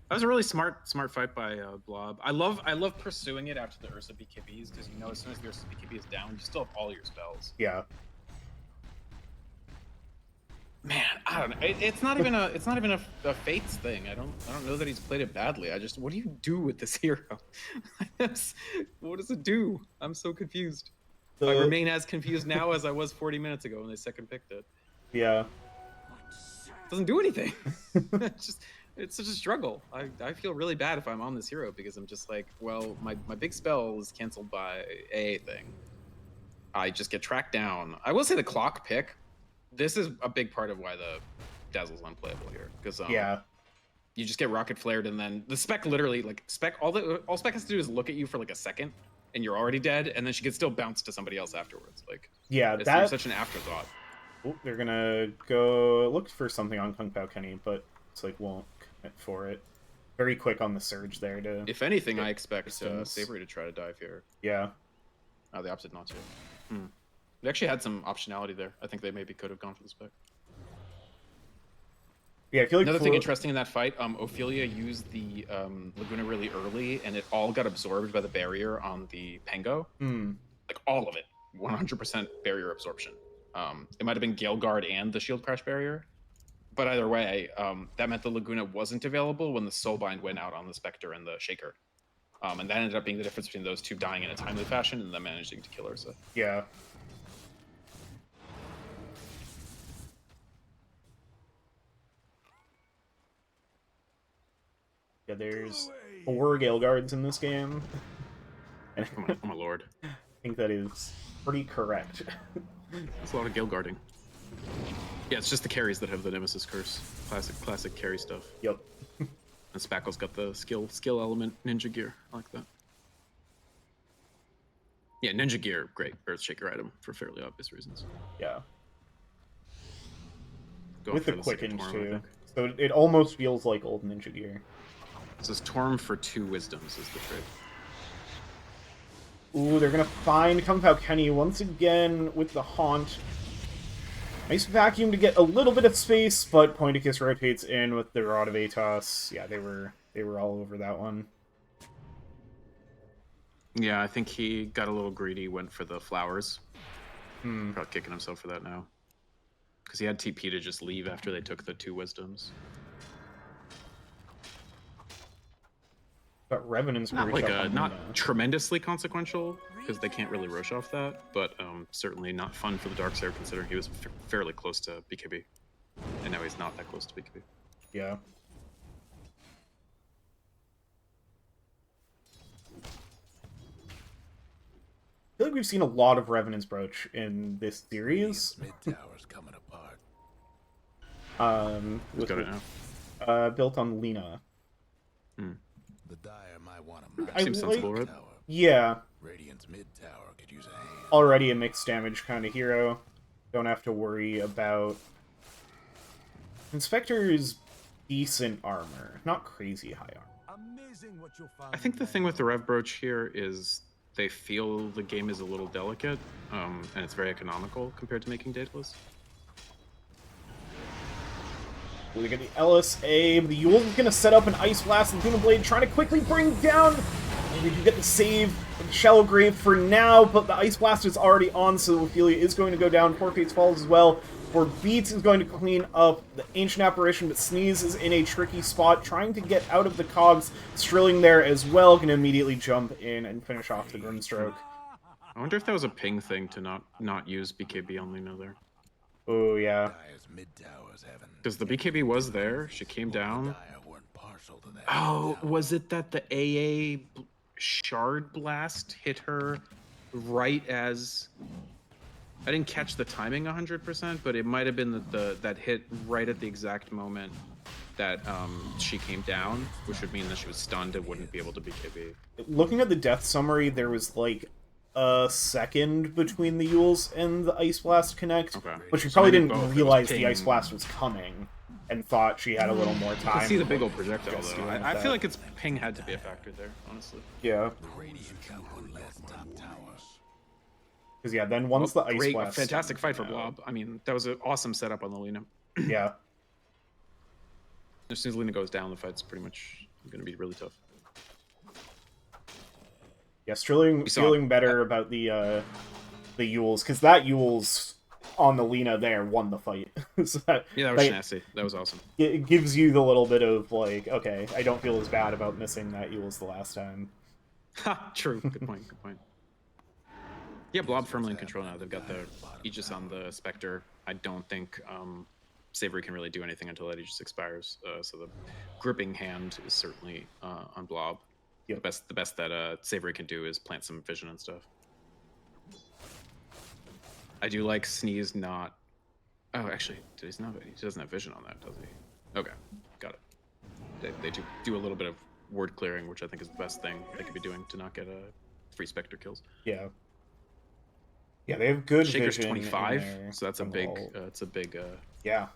That was a really smart fight by Blob. I love pursuing it after the Ursa BKBs, because you know as soon as the Ursa BKB is down, you still have all your spells. Yeah. Man, I don't know. It's not even a Fates thing. I don't know that he's played it badly. What do you do with this hero? What does it do? I'm so confused. I remain as confused now as I was 40 minutes ago when they second picked it. Yeah. It doesn't do anything. It's such a struggle. I feel really bad if I'm on this hero because I'm just like, well, my big spell is canceled by a thing. I just get tracked down. I will say the clock pick. This is a big part of why the Dazzle's unplayable here because you just get rocket flared and then the Spec literally all Spec has to do is look at you for like a second and you're already dead and then she can still bounce to somebody else afterwards. Like that's such an afterthought. Oh, they're gonna go look for something on Kung Pao Kenny, but it's like won't commit for it. Very quick on the surge there to. If anything, I expect Savoury to try to dive here. Yeah. Oh, the opposite not to. They actually had some optionality there. I think they maybe could have gone for the Spec. Yeah, I feel like another thing interesting in that fight, Ophelia used the Laguna really early, and it all got absorbed by the barrier on the Pango. Like all of it, 100% barrier absorption. It might have been Gale Guard and the Shield Crash barrier, but either way, that meant the Laguna wasn't available when the Soulbind went out on the Spectre and the Shaker. And that ended up being the difference between those two dying in a timely fashion and them managing to kill Ursa. Yeah. Yeah, there's 4 Gale Guards in this game. And oh my lord. I think that is pretty correct. That's a lot of Gale Guarding. Yeah, it's just the carries that have the Nemesis Curse. Classic carry stuff. Yep. And Spackle's got the skill element, Ninja Gear. I like that. Yeah, Ninja Gear, great Earthshaker item for fairly obvious reasons. Yeah. Go with the quicken too. So it almost feels like old Ninja Gear. This is Torm for 2 wisdoms is the trick. Ooh, they're gonna find Kung Pao Kenny once again with the Haunt. Nice vacuum to get a little bit of space, but Pointicus rotates in with the Rod of Atos. Yeah, they were all over that one. Yeah, I think he got a little greedy, went for the flowers. Probably kicking himself for that now. Because he had TP to just leave after they took the 2 wisdoms. But Revenant's Not gonna like reach up on not Lina. tremendously consequential, because they can't really rush off that, but certainly not fun for the Darkseer considering he was fairly close to BKB. And now he's not that close to BKB. Yeah. I feel like we've seen a lot of Revenant's Brooch in this series. Mid tower's coming apart. Who's got it now? Built on Lina. The Dire might want to match. Seems sensible, right? Tower. Yeah. Radiant's mid tower could use a hand. Already a mixed damage kind of hero. Don't have to worry about... Inspector's decent armor. Not crazy high armor. Amazing what you'll find. I think the thing with the Rev Brooch here is they feel the game is a little delicate, and it's very economical compared to making Daedalus. We get the LSA. The Yule is going to set up an Ice Blast and Demon Blade, trying to quickly bring down. We do get the save of the Shallow Grave for now, but the Ice Blast is already on, so Ophelia is going to go down. Poor Fates falls as well. For Beats is going to clean up the Ancient Apparition, but Sneeze is in a tricky spot, trying to get out of the cogs. Strilling there as well, going to immediately jump in and finish off the Grimstroke. I wonder if that was a ping thing to not use BKB on Lina there. Oh, yeah. Dire's mid tower's having. Because the BKB was there, she came down. Dire weren't partial to that. Oh, was it that the AA Shard Blast hit her right as... I didn't catch the timing 100%, but it might have been that hit right at the exact moment that she came down, which would mean that she was stunned and wouldn't be able to BKB. Looking at the death summary, there was like a second between the Yules and the Ice Blast connect, Okay. but she So probably maybe didn't both. It was realize the ping. Ice Blast was coming and thought she had a little more I time. can see the big old projectile, Just though. doing I that. feel like its ping had to be a factor there, honestly. Yeah, Radiant got one less top tower. because yeah, then once the Ice Great, Blast... fantastic fight for Blob. I mean, that was an awesome setup on the Lina. Yeah. As soon as Lina goes down, the fight's pretty much going to be really tough. Yeah, Strilling saw- feeling better about the Yules, because that Yules on the Lina there won the fight. So that, Yeah, that was nasty. That was awesome. it gives you the little bit of, like, okay, I don't feel as bad about missing that Yules the last time. Ha! True. Good point. Good point. Yeah, Blob firmly in control now. They've got the Aegis on the Spectre. I don't think Savoury can really do anything until that Aegis expires. So the gripping hand is certainly on Blob. Yep. The best that Savoury can do is plant some vision and stuff. I do like Sneeze not... Oh, actually, he doesn't have vision on that, does he? Okay, got it. They do a little bit of word clearing, which I think is the best thing they could be doing to not get free Spectre kills. Yeah. Yeah, they have good Shaker's vision. 25, in so that's a in big. all- It's a big. Yeah.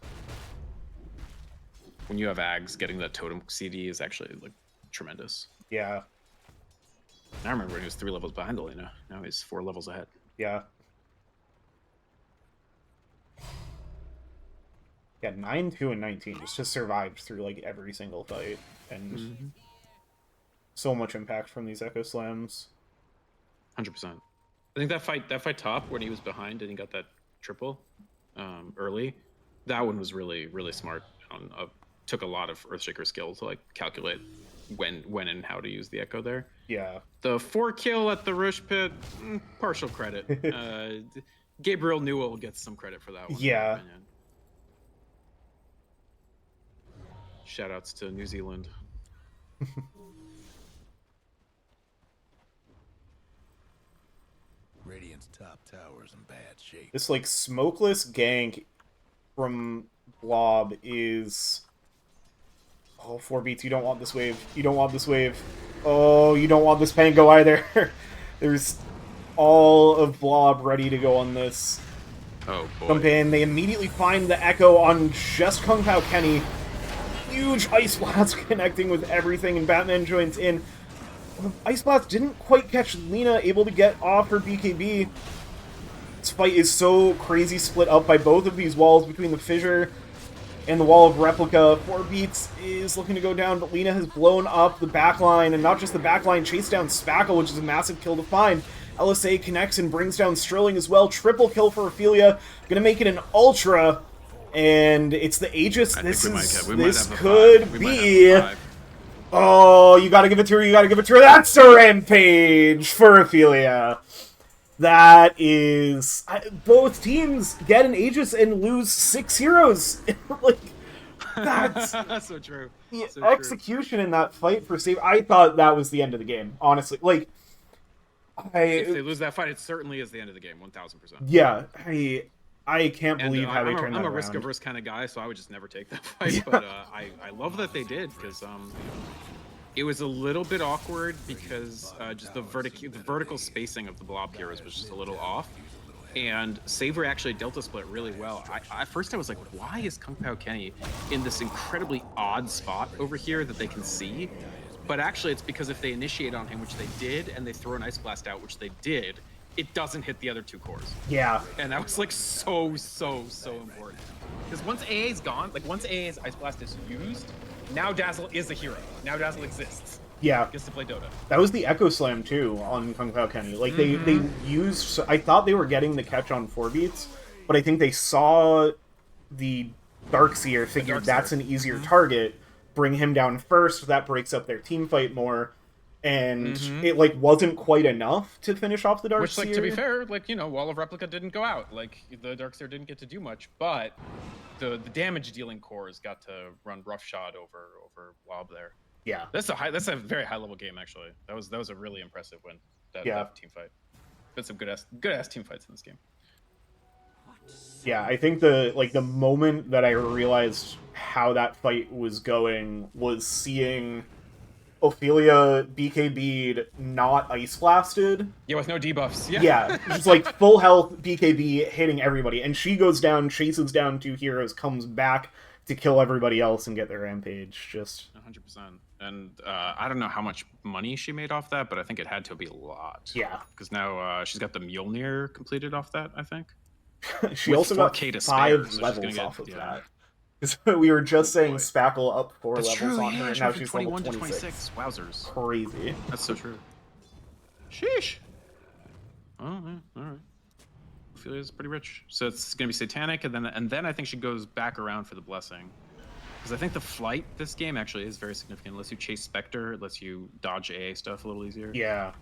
When you have Ags, getting that totem CD is actually like tremendous. Yeah. I remember when he was 3 levels behind Elena. Now he's 4 levels ahead. Yeah. Yeah, 9, 2, and 19 just survived through, like, every single fight. And so much impact from these Echo Slams. 100%. I think that fight top when he was behind and he got that triple early, that one was really, really smart. Took a lot of Earthshaker skill to like calculate when and how to use the Echo there. Yeah. The 4 kill at the Rush Pit, partial credit. Gabriel Newell gets some credit for that one. Yeah. In my opinion. Shoutouts to New Zealand. Radiant's top tower's in bad shape. This, like, smokeless gank from Blob is... Oh, 4 beats, you don't want this wave. You don't want this wave. Oh, you don't want this Pango either. There's all of Blob ready to go on this. Oh boy. Jump in, they immediately find the Echo on just Kung Pao Kenny. Huge Ice Blast connecting with everything, and Batman joins in. The Ice Blast didn't quite catch Lina, able to get off her BKB. This fight is so crazy split up by both of these walls between the Fissure and the Wall of Replica. 4 beats is looking to go down, but Lina has blown up the backline, and not just the backline, chased down Spackle, which is a massive kill to find. LSA connects and brings down Strilling as well. Triple kill for Ophelia. Gonna make it an Ultra, and it's the Aegis. I This think is we might this have a could five. We might be have a five. Oh, you gotta give it to her, you gotta give it to her. That's a rampage for Ophelia. That is... both teams get an Aegis and lose 6 heroes. Like, that's... so true. The So execution in that fight for Save... I thought that was the end of the game, honestly. Like, If they lose that fight, it certainly is the end of the game, 1000%. Yeah, I can't And, believe how they I'm turned that I'm a around. risk-averse kind of guy, so I would just never take that fight. But I love that they did, because it was a little bit awkward because just the vertical spacing of the blob heroes was just a little off. And Savoury actually delta split really well. At first I was like, why is Kung Pao Kenny in this incredibly odd spot over here that they can see? But actually it's because if they initiate on him, which they did, and they throw an Ice Blast out, which they did, it doesn't hit the other 2 cores. Yeah. And that was like so important. Because once AA is gone, like once AA's Ice Blast is used, now Dazzle is a hero. Now Dazzle exists. Yeah. Gets to play Dota. That was the Echo Slam, too, on Kung Pao Kenny. Like, they used... I thought they were getting the catch on 4 beats, but I think they saw the Darkseer, figured that's an easier target, bring him down first, that breaks up their team fight more, and it, like, wasn't quite enough to finish off the Darkseer. Which, like, to be fair, like, you know, Wall of Replica didn't go out. Like, the Darkseer didn't get to do much, but the damage-dealing cores got to run roughshod over Blob there. Yeah, that's a very high level game actually. That was a really impressive win. That team fight. Been some good ass team fights in this game. Yeah, I think the moment that I realized how that fight was going was seeing Ophelia BKB'd not Ice Blasted. Yeah, with no debuffs. Yeah. Yeah, just like full health BKB hitting everybody, and she goes down, chases down 2 heroes, comes back to kill everybody else and get their rampage. Just 100%. And I don't know how much money she made off that, but I think it had to be a lot. Yeah. Because now she's got the Mjolnir completed off that, I think. She With also got 4K to 5 spare, so levels off of that. Because we were just saying boy. Spackle up 4 That's levels true, on her, yeah, and she now went from she's 21 level to 26. 26. Wowzers. Crazy. That's so true. Sheesh. Oh, yeah, all right. Ophelia's pretty rich. So it's gonna be Satanic, and then I think she goes back around for the Blessing. Because I think the flight this game actually is very significant. It lets you chase Spectre, it lets you dodge AA stuff a little easier. Yeah.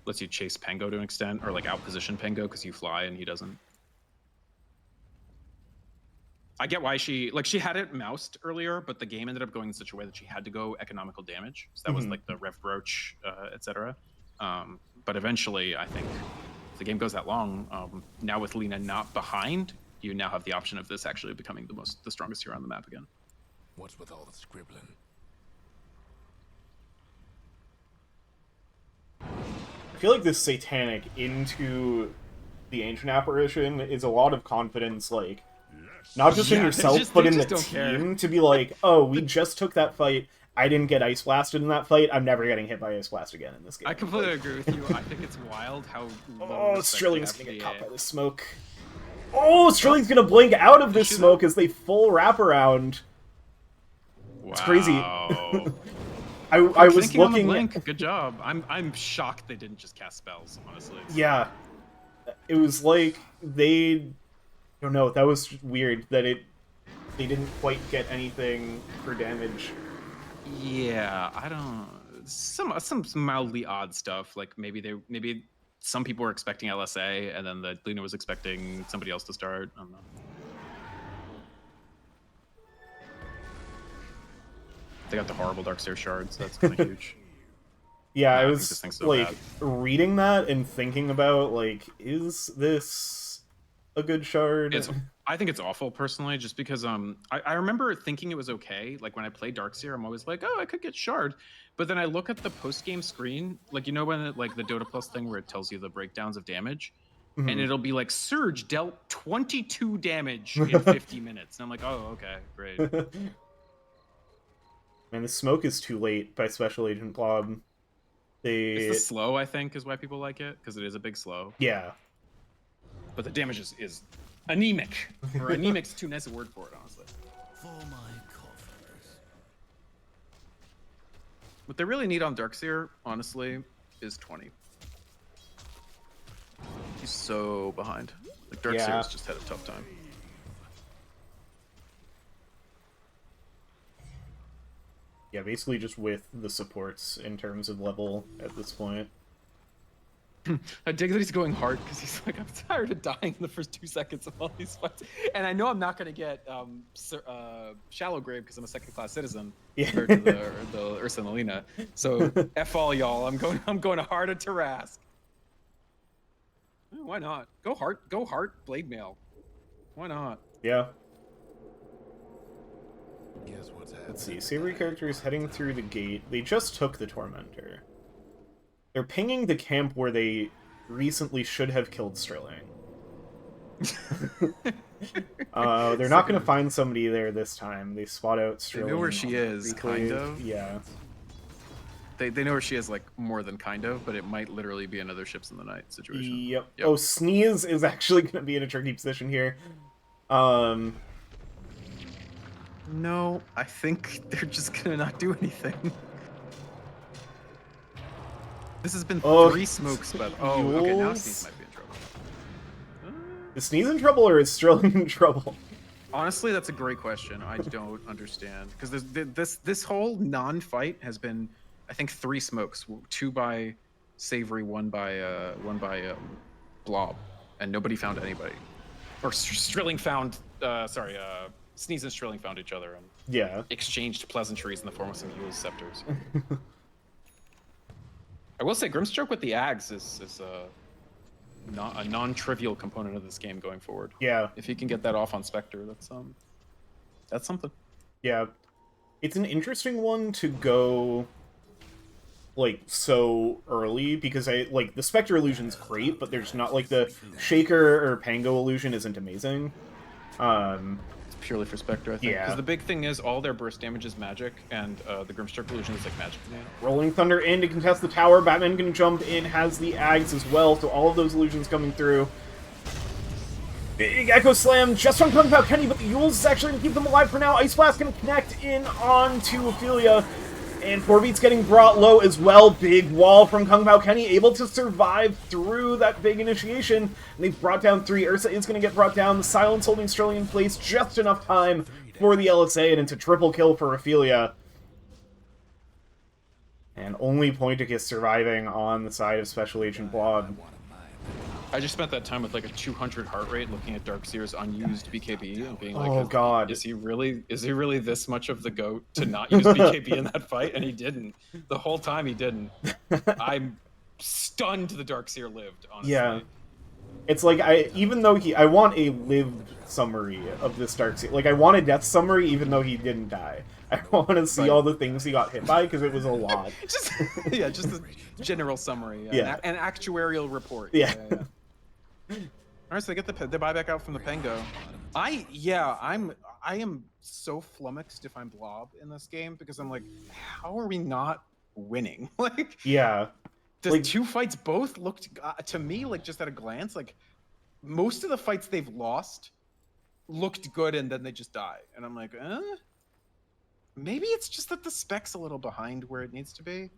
Lets you chase Pengo to an extent, or like outposition Pengo because you fly and he doesn't. I get why she had it moused earlier, but the game ended up going in such a way that she had to go economical damage. So that was like the Rev Broach, etc. But eventually, I think if the game goes that long, now with Lina not behind, you now have the option of this actually becoming the strongest hero on the map again. What's with all the scribbling? I feel like this Satanic into the Ancient Apparition is a lot of confidence, like, not just in yourself, but in the team, to be like, oh, we just took that fight, I didn't get Ice Blasted in that fight, I'm never getting hit by Ice Blast again in this game. I completely agree with you. I think it's wild how oh, Strilling's gonna get caught by the smoke. Oh, Strilling's gonna blink out of this smoke as they full wrap around. Wow. It's crazy. I was looking. Blink. Good job. I'm shocked they didn't just cast spells. Honestly. Yeah, it was like they. I don't know. That was weird that they didn't quite get anything for damage. Yeah, I don't. Some mildly odd stuff. Like maybe some people were expecting LSA, and then the Lina was expecting somebody else to start. I don't know. They got the horrible Darkseer shards. That's kind of huge. Yeah, I think was this thing's so like bad. reading that and thinking about like, is this a good shard? I think it's awful personally, just because I remember thinking it was okay. Like when I play Darkseer, I'm always like, oh, I could get shard, but then I look at the post game screen, like you know when it, like the Dota Plus thing where it tells you the breakdowns of damage, and it'll be like Surge dealt 22 damage in 50 minutes, and I'm like, oh, okay, great. Man, the smoke is too late by Special Agent Blob. It's the slow, I think, is why people like it, because it is a big slow. Yeah. But the damage is anemic. Or anemic's too nice a word for it, honestly. For my coffers. What they really need on Darkseer, honestly, is 20. He's so behind. Like Darkseer's just had a tough time. Yeah, basically just with the supports in terms of level at this point. I dig that he's going hard because he's like, I'm tired of dying in the first 2 seconds of all these fights, and I know I'm not gonna get shallow grave because I'm a second-class citizen compared to the Ursa and Alina. So f all y'all. I'm going hard at Tarask. Why not? Go hard, blade mail. Why not? Yeah. Guess what's happening? Let's see. Savoury Characters heading through the gate. They just took the Tormentor. They're pinging the camp where they recently should have killed Sterling. They're not going to find somebody there this time. They spot out Sterling. They know where she is, kind of. Yeah. They know where she is, like, more than kind of, but it might literally be another ships in the night situation. Yep. Oh, Sneeze is actually going to be in a tricky position here. No, I think they're just going to not do anything. This has been 3 smokes, but okay, now Sneeze might be in trouble. Is Sneeze in trouble or is Sterling in trouble? Honestly, that's a great question. I don't understand because this whole non-fight has been, I think, 3 smokes, 2 by Savoury, 1 by Blob, and nobody found anybody. Or Sterling found, Sneeze and Sterling found each other and exchanged pleasantries in the form of some Yule's scepters. I will say, Grimstroke with the Ags is a non-trivial component of this game going forward. Yeah. If he can get that off on Spectre, that's something. Yeah. It's an interesting one to go, like, so early, because the Spectre illusion's great, but there's not, like, the Shaker or Pango illusion isn't amazing. It's purely for Spectre, I think. Yeah. Because the big thing is all their burst damage is magic, and the Grimstroke illusion is like magic. Rolling Thunder in to contest the tower. Batman can jump in, has the Ags as well, so all of those illusions coming through. Big Echo Slam just from Kung Pao Kenny, but the Yules is actually going to keep them alive for now. Ice Blast going to connect in onto Ophelia, and 4-Beat's getting brought low as well. Big wall from Kung Pao Kenny, able to survive through that big initiation. And they've brought down 3. Ursa is going to get brought down. The Silence holding Sterling in place. Just enough time for the LSA, and it's a triple kill for Ophelia. And only Pointicus surviving on the side of Special Agent Blob. I just spent that time with like a 200 heart rate looking at Darkseer's unused BKB and being like, oh god, is he really this much of the GOAT to not use BKB in that fight? And he didn't. The whole time he didn't. I'm stunned the Darkseer lived, honestly. Yeah. It's like, even though I want a lived summary of this Darkseer. Like, I want a death summary even though he didn't die. I want to see all the things he got hit by, because it was a lot. just a general summary. Yeah. An actuarial report. Yeah. Alright, so they get the buyback out from the Pengo. I am so flummoxed if I'm Blob in this game, because I'm like, how are we not winning? Like, yeah. The 2 fights both looked, to me, like, just at a glance, like, most of the fights they've lost looked good and then they just die. And I'm like, maybe it's just that the spec's a little behind where it needs to be.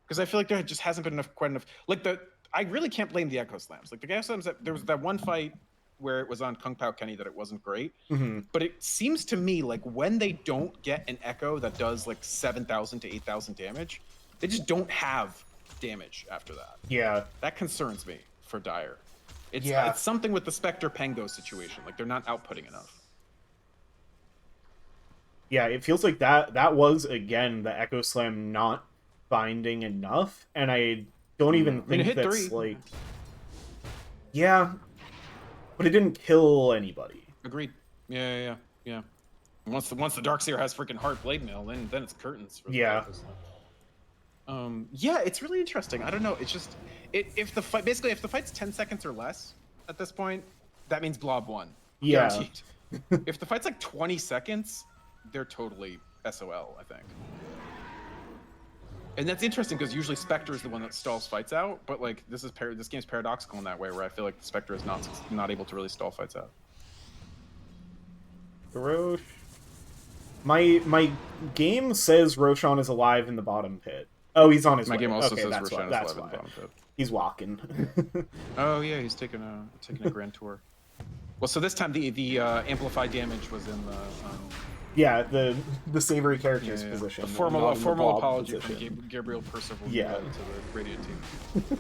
Because I feel like there just hasn't been quite enough. Like, I really can't blame the Echo Slams. Like, the Echo Slams, there was that one fight where it was on Kung Pao Kenny that it wasn't great. Mm-hmm. But it seems to me like when they don't get an Echo that does like 7,000 to 8,000 damage, they just don't have damage after that. Yeah. That concerns me for Dire. It's something with the Spectre Pengo situation. Like, they're not outputting enough. Yeah, it feels like that was, again, the Echo Slam not finding enough, and I don't even think that's 3. like... Yeah, but it didn't kill anybody. Agreed. Yeah. Once the Darkseer has freaking Heart Blade Mail, then it's curtains. For the Echo Slam. Yeah, it's really interesting. I don't know. It's just if the fight's 10 seconds or less at this point, that means Blob won. Yeah. Guaranteed. If the fight's like 20 seconds, they're totally SOL, I think. And that's interesting because usually Spectre is the one that stalls fights out, but like this game's paradoxical in that way, where I feel like Spectre is not able to really stall fights out. Roche. My game says Roshan is alive in the bottom pit. Oh, he's on his way. My game also okay, says that's Roshan why, is alive in the bottom pit. He's walking. Oh yeah, he's taking a grand tour. Well, so this time the amplified damage was in Yeah, the Savoury Characters Yeah. position. A and formal, not a in the formal blob apology position. from Gabriel Percival Yeah. to the radio team.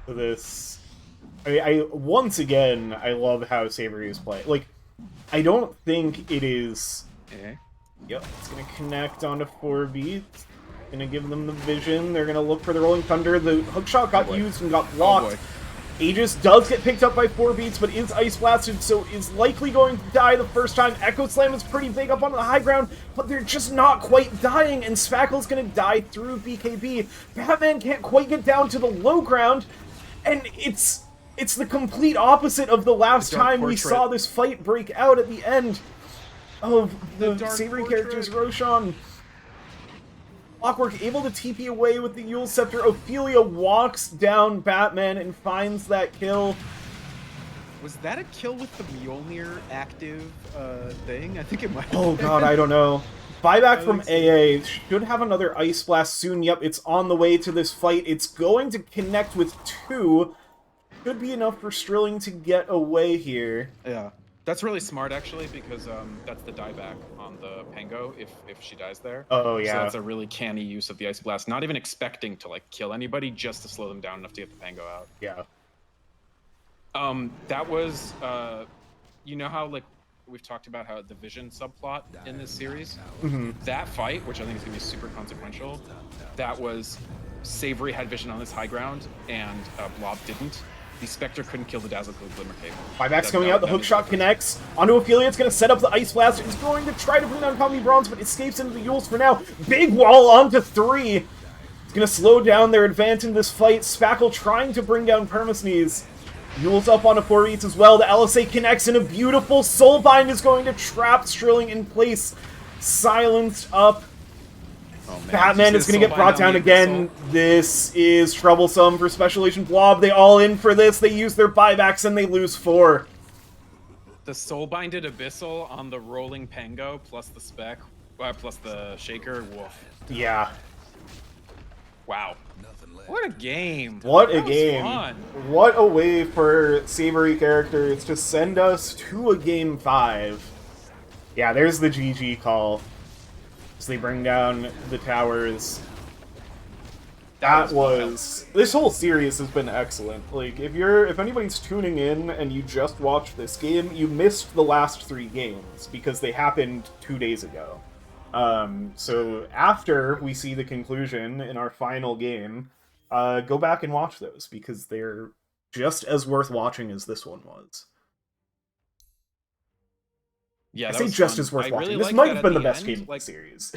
This, I once again, I love how Savoury is playing. Like, I don't think it is. Yep, it's gonna connect onto 4 beats. Gonna give them the vision. They're gonna look for the Rolling Thunder. The hookshot got used and got blocked. Aegis does get picked up by 4 beats, but is Ice Blasted, so is likely going to die the first time. Echo Slam is pretty big up on the high ground, but they're just not quite dying, and Spackle's gonna die through BKB. Batman can't quite get down to the low ground, and it's the complete opposite of the last time we saw this fight break out at the end of the Savoury Characters Roshan. Clockwork able to TP away with the Yule Scepter. Ophelia walks down Batman and finds that kill. Was that a kill with the Mjolnir active thing? I think it might. Oh god, I don't know. Buyback from AA. Should have another Ice Blast soon. Yep, it's on the way to this fight. It's going to connect with 2. Should be enough for Strilling to get away here. Yeah. That's really smart, actually, because that's the dieback on the Pango if she dies there. Oh, yeah. So that's a really canny use of the Ice Blast. Not even expecting to, like, kill anybody, just to slow them down enough to get the Pango out. Yeah. That was, you know how, like, we've talked about how the Vision subplot in this series? Mm-hmm. That fight, which I think is going to be super consequential, that was Savoury had Vision on this high ground, and Blob didn't. The Spectre couldn't kill the Dazzle Glimmer Cape. Buyback's coming out, the hookshot connects. Onto Ophelia, it's going to set up the Ice Blast. It's going to try to bring down Comedy Bronze, but escapes into the Yules for now. Big wall onto 3. It's going to slow down their advance in this fight. Spackle trying to bring down Permasneeze. Yules up onto 4 beats as well. The LSA connects, and a beautiful Soulbind is going to trap Strilling in place. Silenced up. Oh, man. Batman is going to get brought down again. This is troublesome for Special Agent Blob. They all in for this. They use their buybacks and they lose 4. The Soulbinded Abyssal on the rolling Pango plus the Spec, plus the Shaker. Woof. Yeah. Wow. What a game. What a That was game. fun. What a way for Savoury Characters to send us to a Game 5. Yeah, there's the GG call. So they bring down the towers. That was... This whole series has been excellent. Like, if anybody's tuning in and you just watched this game, you missed the last 3 games, because they happened 2 days ago. So after we see the conclusion in our final game, go back and watch those, because they're just as worth watching as this one was. Yeah, I that say was just fun. as worth I watching. really This liked might that have at been the the best end, game of like- the series.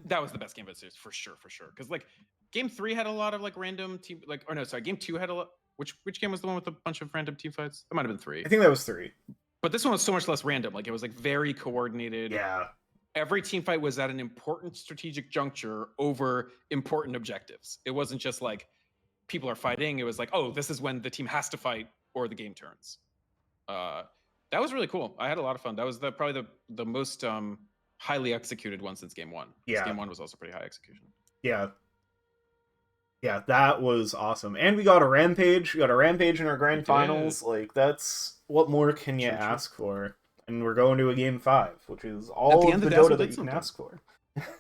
That was the best game of the series, for sure. Because, like, Game 3 had a lot of, like, random team... Like, or no, sorry, Game 2 had a lot... Which game was the one with a bunch of random team fights? That might have been 3. I think that was 3. But this one was so much less random. Like, it was, like, very coordinated. Yeah. Every team fight was at an important strategic juncture over important objectives. It wasn't just, like, people are fighting. It was like, oh, this is when the team has to fight or the game turns. That was really cool. I had a lot of fun. That was probably the most highly executed one since Game 1. Yeah. Game 1 was also pretty high execution. Yeah. Yeah, that was awesome. And we got a Rampage. We got a Rampage in our grand finals. Like, that's... What more can you ask for? And we're going to a Game 5, which is all of the Dota that you can ask for.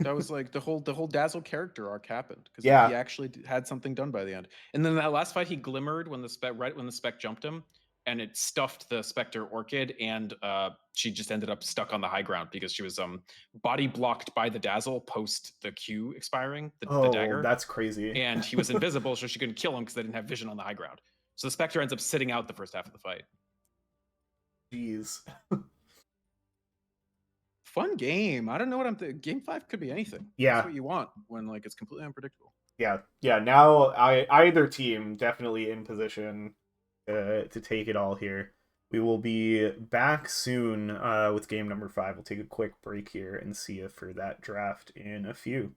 That was like the whole Dazzle character arc happened because Yeah. he actually had something done by the end. And then that last fight, he glimmered when the spec jumped him, and it stuffed the Spectre Orchid, and she just ended up stuck on the high ground because she was body blocked by the Dazzle post the Q expiring, the dagger. That's crazy. And he was invisible, so she couldn't kill him because they didn't have vision on the high ground. So the Spectre ends up sitting out the first half of the fight. Jeez. Fun game. I don't know what I'm thinking. Game 5 could be anything. Yeah. That's what you want when, like, it's completely unpredictable. Yeah. Now either team definitely in position to take it all here. We will be back soon with game number 5. We'll take a quick break here and see you for that draft in a few.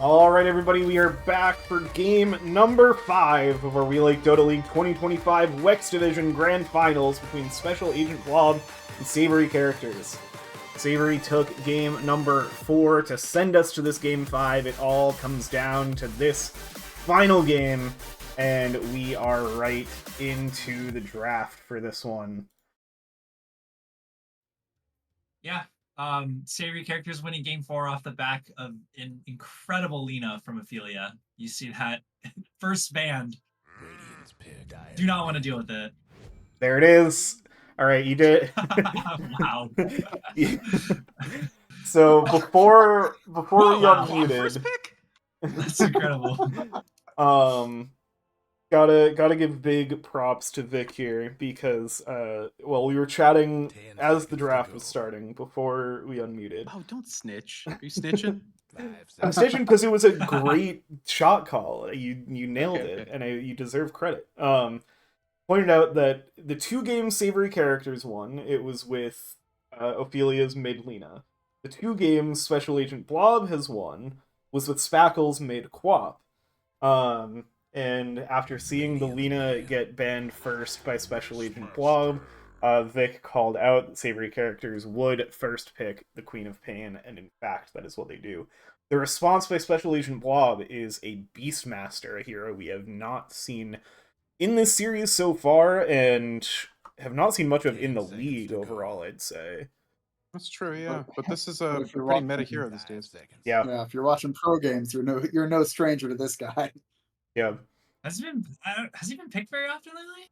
Alright everybody, we are back for game number 5 of our We Like Dota League 2025 Wex Division Grand Finals between Special Agent Blob and Savoury Characters. Savoury took game number 4 to send us to this game 5. It all comes down to this final game, and we are right into the draft for this one. Yeah. Savoury Characters winning game 4 off the back of an incredible Lina from Ophelia. You see that first band. Do not want to deal with it. There it is. All right, you did. Wow. So before we Wow. unmuted, That's incredible. Gotta give big props to Vic here because well, we were chatting as the draft was starting before we unmuted. Oh, don't snitch. Are you snitching? I'm snitching because it was a great shot call. You nailed Okay, it, okay. and you deserve credit. Pointed out that the 2 games Savoury Characters won, it was with Ophelia's mid Lina. The 2 games Special Agent Blob has won was with Spackle's mid Quap. And after seeing the Lina get banned first by Special Agent Blob, Vic called out that Savoury Characters would first pick the Queen of Pain, and in fact, that is what they do. The response by Special Agent Blob is a Beastmaster, a hero we have not seen in this series so far, and have not seen much of in the league overall, I'd say. That's true, yeah. But this is a if you're pretty watching- meta hero these days. Yeah, Yeah, if you're watching pro games, you're no stranger to this guy. yeah. Has he been picked very often lately?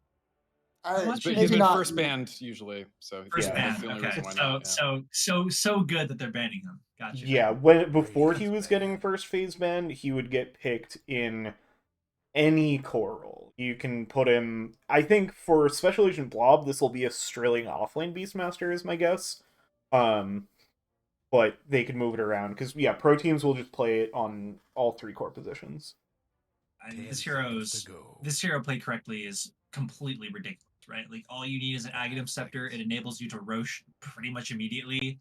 But Maybe he's been not- first banned usually, so First Yeah. band. that's the only Okay. reason why not, So good that they're banning him. Gotcha. Yeah, before he was getting first phase banned, he would get picked in any core role. You can put him. I think for Special Agent Blob, this will be a Strilling offlane Beastmaster, is my guess. But they could move it around because pro teams will just play it on all 3 core positions. This hero played correctly is completely ridiculous, right? Like all you need is an Aghanim Scepter. It enables you to Roche pretty much immediately,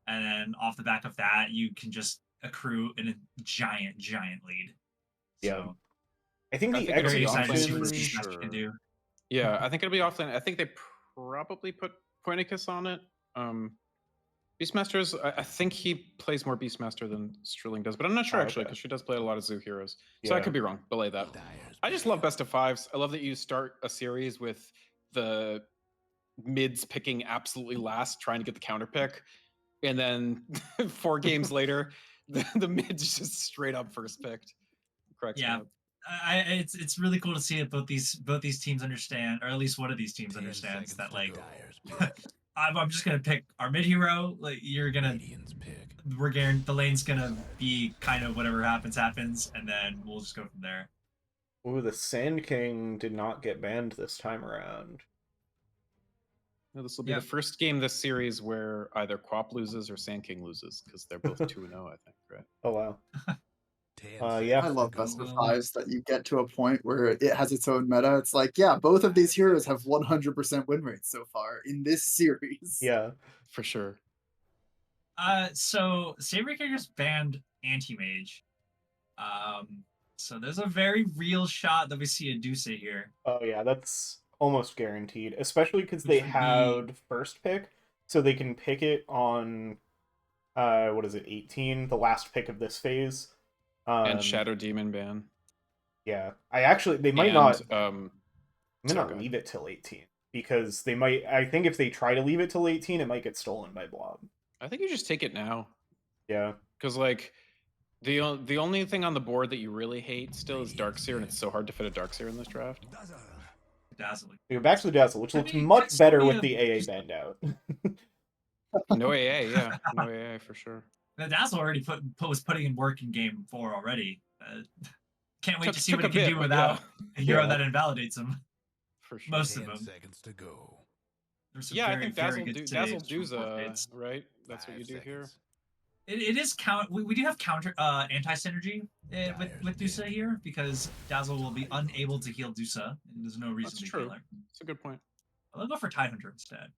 and then off the back of that, you can just accrue in a giant lead. Yeah. So, I think I the think it'll very be excited to see what offlane this for Beastmaster sure. can do. Yeah, I think it'll be offlane. I think they probably put Pointicus on it. Beastmasters, I think he plays more Beastmaster than Strilling does, but I'm not sure actually, okay. because she does play a lot of Zoo heroes. So Yeah. I could be wrong. Belay that. I just love best of 5s. I love that you start a series with the mids picking absolutely last, trying to get the counter pick, and then 4 games later, the mids just straight up first picked. Cracks me Yeah. up. It's really cool to see that both these teams understand, or at least one of these teams understands that like I'm just gonna pick our mid hero. Like we're guaranteed the lane's gonna be kind of whatever happens, and then we'll just go from there. Ooh, the Sand King did not get banned this time around. No, this will be the first game this series where either Quap loses or Sand King loses, because they're both 2-0, I think, right? Oh wow. Yeah. I love best of 5s that you get to a point where it has its own meta. It's like, yeah, both of these heroes have 100% win rates so far in this series. Yeah. For sure. So Savoury Characters banned Anti-Mage. So there's a very real shot that we see a Dusa here. Oh yeah, that's almost guaranteed, especially because they Which would be- had first pick, so they can pick it on what is it, 18, the last pick of this phase. And Shadow Demon ban. Yeah, they might And, not. Um, They might sorry, not go ahead. leave it till 18 because they might. I think if they try to leave it till 18, it might get stolen by Blob. I think you just take it now. Yeah. Because, like, the only thing on the board that you really hate still is Darkseer, and it's so hard to fit a Darkseer in this draft. Dazzling. We go back to the Dazzle, which I looks mean, much that's better only with a- the AA banned out. No AA, yeah. No AA for sure. The Dazzle already was putting in work in game 4 already. Can't wait to see what he a can bit, do but without a hero Yeah. that invalidates him. For sure. Most of 10 them. seconds to go. There's some Yeah, I very, think very Dazzle good Dazzle saves from Duza, forfeits. right? That's what you 5 do here. seconds. It is we do have counter anti-synergy with Dusa here because Dazzle will be unable to heal Dusa, and there's no reason That's to true. heal her. That's a good point. I'll go for Tidehunter instead.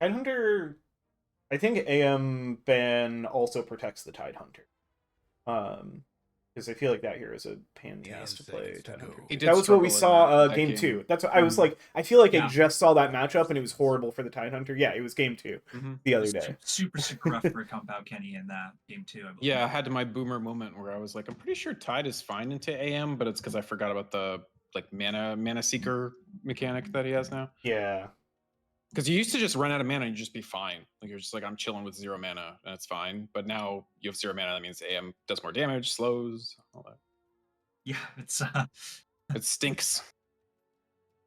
Tidehunter I think AM ban also protects the Tidehunter. Because I feel like that hero is a pain in the 10 ass to play seconds to Tidehunter. go. He did That was what we struggle in saw that game game. 2. That's what I was like. I feel like I Yeah. just saw that matchup and it was horrible for the Tidehunter. Yeah, it was game 2 the other day. Super rough for Compound Kenny in that game 2. I believe. Yeah, I had my boomer moment where I was like, I'm pretty sure Tide is fine into AM, but it's because I forgot about the like mana seeker mechanic that he has now. Yeah. Because you used to just run out of mana and you'd just be fine. Like you're just like, I'm chilling with 0 mana and it's fine. But now you have 0 mana, that means AM does more damage, slows, all that. Yeah, it's It stinks.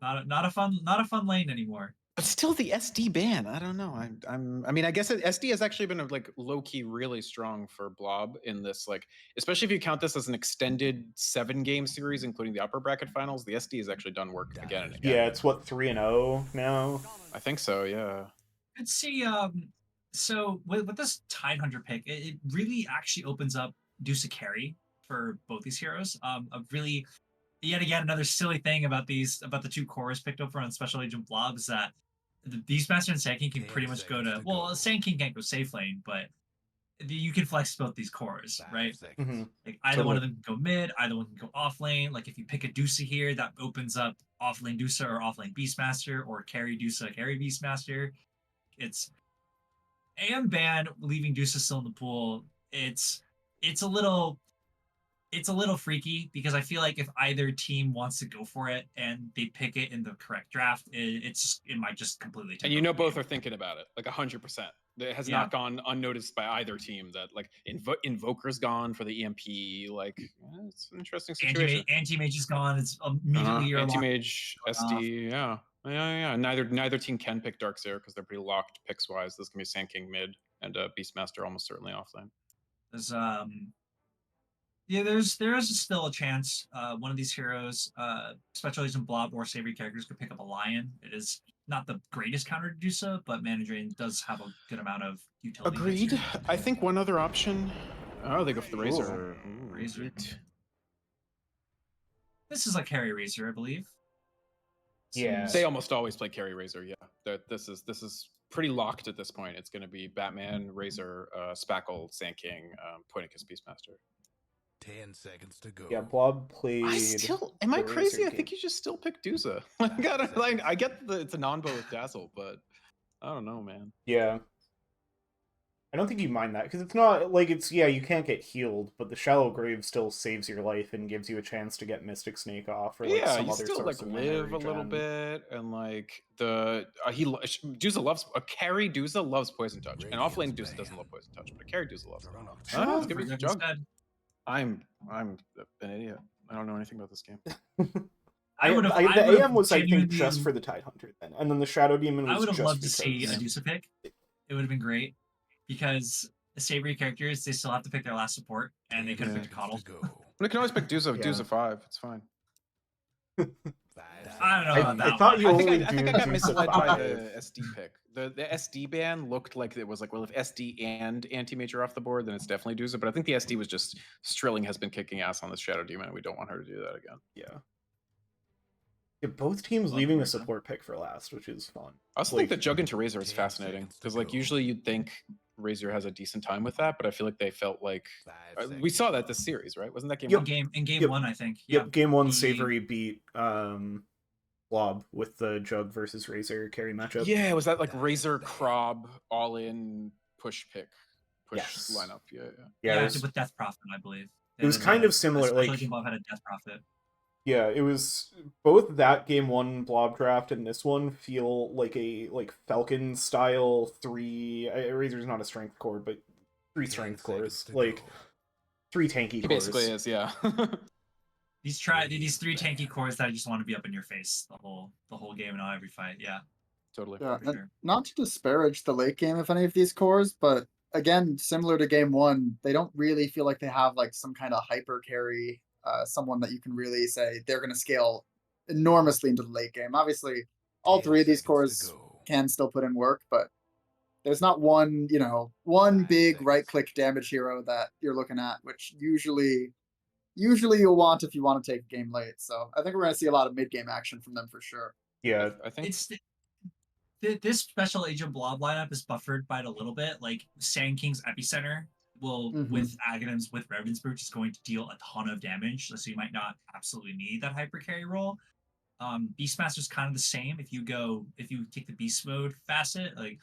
not a fun lane anymore. But still, the SD ban. I don't know. I mean, I guess SD has actually been like low key really strong for Blob in this, like, especially if you count this as an extended 7-game series, including the upper bracket finals. The SD has actually done work again and again. Yeah, it's what 3-0 now. I think so. Yeah. Let's see. So with this Tidehunter pick, it really actually opens up Deuce carry for both these heroes. A really, yet again, another silly thing about the 2 cores picked over on Special Agent Blob is that the Beastmaster and Sand King can pretty much go to, well, Sand King can't go safe lane, but you can flex both these cores, right? Like either one of them can go mid, either one can go off lane. Like if you pick a Deuce here, that opens up off lane Deuce or off lane Beastmaster, or carry Deuce, carry Beastmaster. It's AM ban leaving Deuce still in the pool. It's a little freaky because I feel like if either team wants to go for it and they pick it in the correct draft, it might just completely take. And you know, both are thinking about it, like 100%. It has not gone unnoticed by either team that like Invoker's gone for the EMP. Like it's an interesting situation. Anti-Mage is gone. It's immediately Anti-Mage, SD, yeah. Neither team can pick Darkseer because they're pretty locked picks wise. This can be Sand King mid and Beastmaster almost certainly offlane. There is still a chance one of these heroes, Special Agent Blob or Savoury Characters, could pick up a Lion. It is not the greatest counter to Dusa, but Mandrain does have a good amount of utility. Agreed. I think one other option. Oh, they go for the Razor. Ooh, Razor. This is like Carry Razor, I believe. Yeah. They almost always play Carry Razor. Yeah. This is pretty locked at this point. It's going to be Batman, Razor, Spackle, Sand King, Pointicus, Beastmaster. 10 seconds to go. Yeah, Blob played. Am I crazy? I think you just still pick Dusa. I get it's a non-bow with Dazzle, but I don't know, man. Yeah. I don't think you mind that, because it's not, like, you can't get healed, but the Shallow Grave still saves your life and gives you a chance to get Mystic Snake off, or, like, some you other still, source like, of live a little bit, and, like, Dusa loves, a carry Dusa loves Poison Touch, and offlane Dusa doesn't love Poison Touch, but a carry Dusa loves it. It's gonna be Jug. I'm an idiot. I don't know anything about this game. The AM was, I think, just for the Tidehunter then, and then the Shadow Demon was just because. I would have loved to see a Dusa pick. It would have been great, because the Savoury Characters, they still have to pick their last support, and they could have picked Coddle. We can always pick Dusa 5. It's fine. I don't know about that. I thought you only I think I got Dusa misled by 5. the SD pick. The SD ban looked like it was like, well, if SD and Anti-Mage are off the board, then it's definitely Dusa. But I think the SD was just Strilling has been kicking ass on this Shadow Demon, and we don't want her to do that again. Yeah. Both teams leaving a support pick for last, which is fun. I also think that Jug into Razor is fascinating, because like usually you'd think Razor has a decent time with that, but I feel like they felt like we saw that this series, right? Wasn't that game one? In game one, I think. Yep, game one, Savoury beat Blob with the Jug versus Razor carry matchup. Yeah, was that like Razor Krob all in push lineup? Yeah, with Death Prophet, I believe. It was kind of similar. Like Blob had a Death Prophet. Yeah, it was both that game one Blob draft and this one feel like a Falcon style 3. Razor's not a strength core, but 3 strength cores, like 3 tanky cores. He basically is, yeah. These 3 tanky cores that just want to be up in your face the whole game and every fight. Yeah, totally. Yeah, not to disparage the late game of any of these cores, but again, similar to game one, they don't really feel like they have like some kind of hyper carry. Someone that you can really say they're going to scale enormously into the late game. Obviously, all 3 of these cores can still put in work, but there's not one big right-click damage hero that you're looking at, which usually you'll want if you want to take a game late. So I think we're going to see a lot of mid-game action from them for sure. Yeah, I think this special agent blob lineup is buffered by it a little bit. Like Sand King's Epicenter will with Aghanims with Ravensburg is going to deal a ton of damage, so you might not absolutely need that hyper carry roll. Beastmaster's kind of the same. If you take the beast mode facet, like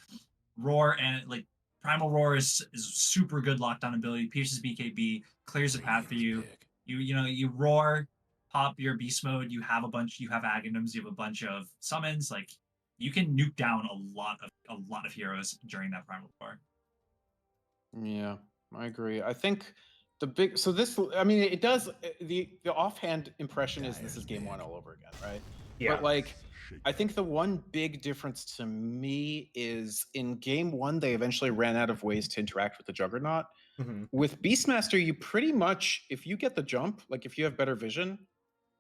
Roar and like Primal Roar is super good lockdown ability, pierces BKB, clears a path for you. You roar, pop your beast mode, you have Aghanims, you have a bunch of summons, like you can nuke down a lot of heroes during that Primal Roar. Yeah, I agree. I think it does the offhand impression is this is game 1 all over again, right? Yeah. But like I think the one big difference to me is in game 1 they eventually ran out of ways to interact with the Juggernaut. With Beastmaster, you pretty much, if you get the jump, like if you have better vision,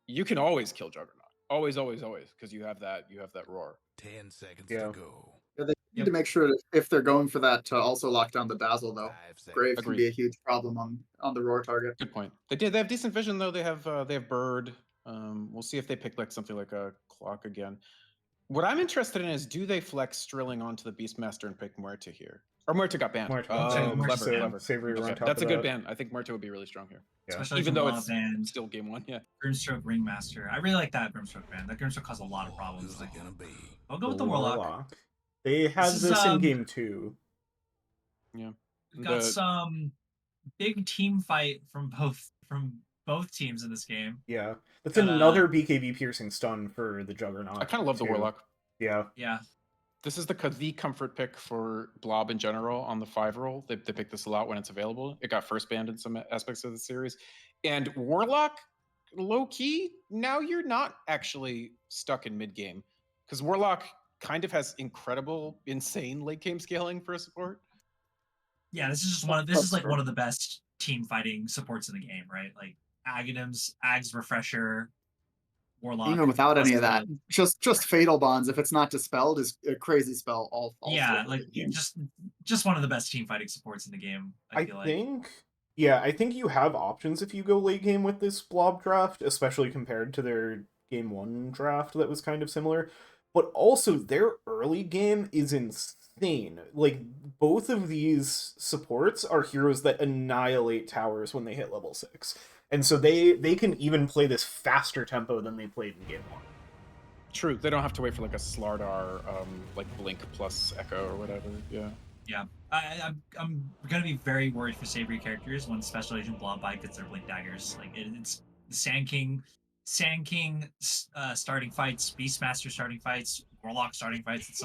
you can always kill Juggernaut. Always, because you have that roar. 10 seconds to go. Yeah, they need to make sure that if they're going for that to also lock down the dazzle though. Grave can be a huge problem on the roar target. Good point. They have decent vision though. They have bird. We'll see if they pick like something like a clock again. What I'm interested in is do they flex Strilling onto the Beastmaster and pick Muerta here? Or Muerta got banned. Clever. Savoury were on top That's of a good that. ban. I think Muerta would be really strong here. Yeah. Especially even though it's banned. Still game 1. Yeah. Grimstroke Ringmaster. I really like that Grimstroke ban. That Grimstroke caused a lot of problems. Who's it gonna be? I'll go with the Warlock. They had This this is, in game 2. Yeah. We've got some big team fight from both teams in this game. Yeah. That's another BKB piercing stun for the Juggernaut. I kind of love the Warlock. Yeah. Yeah. This is the comfort pick for Blob in general on the 5 roll. They pick this a lot when it's available. It got first banned in some aspects of the series. And Warlock, low key, now you're not actually stuck in mid game because Warlock kind of has incredible, insane late game scaling for a support. Yeah, this is just one of the best team fighting supports in the game, right? Like Aghanims, Ag's Refresher, Warlock. Even without any of that, just Fatal Bonds, if it's not dispelled, is a crazy spell. All yeah, like just one of the best team fighting supports in the game. I think you have options if you go late game with this blob draft, especially compared to their game 1 draft that was kind of similar. But also their early game is insane. Like both of these supports are heroes that annihilate towers when they hit level 6. And so they can even play this faster tempo than they played in game 1. True, they don't have to wait for like a Slardar, like Blink plus Echo or whatever. Yeah. Yeah, I'm gonna be very worried for Savoury Characters when Special Agent Blob gets their Blink Daggers. Like it's Sand King starting fights, Beastmaster starting fights, Warlock starting fights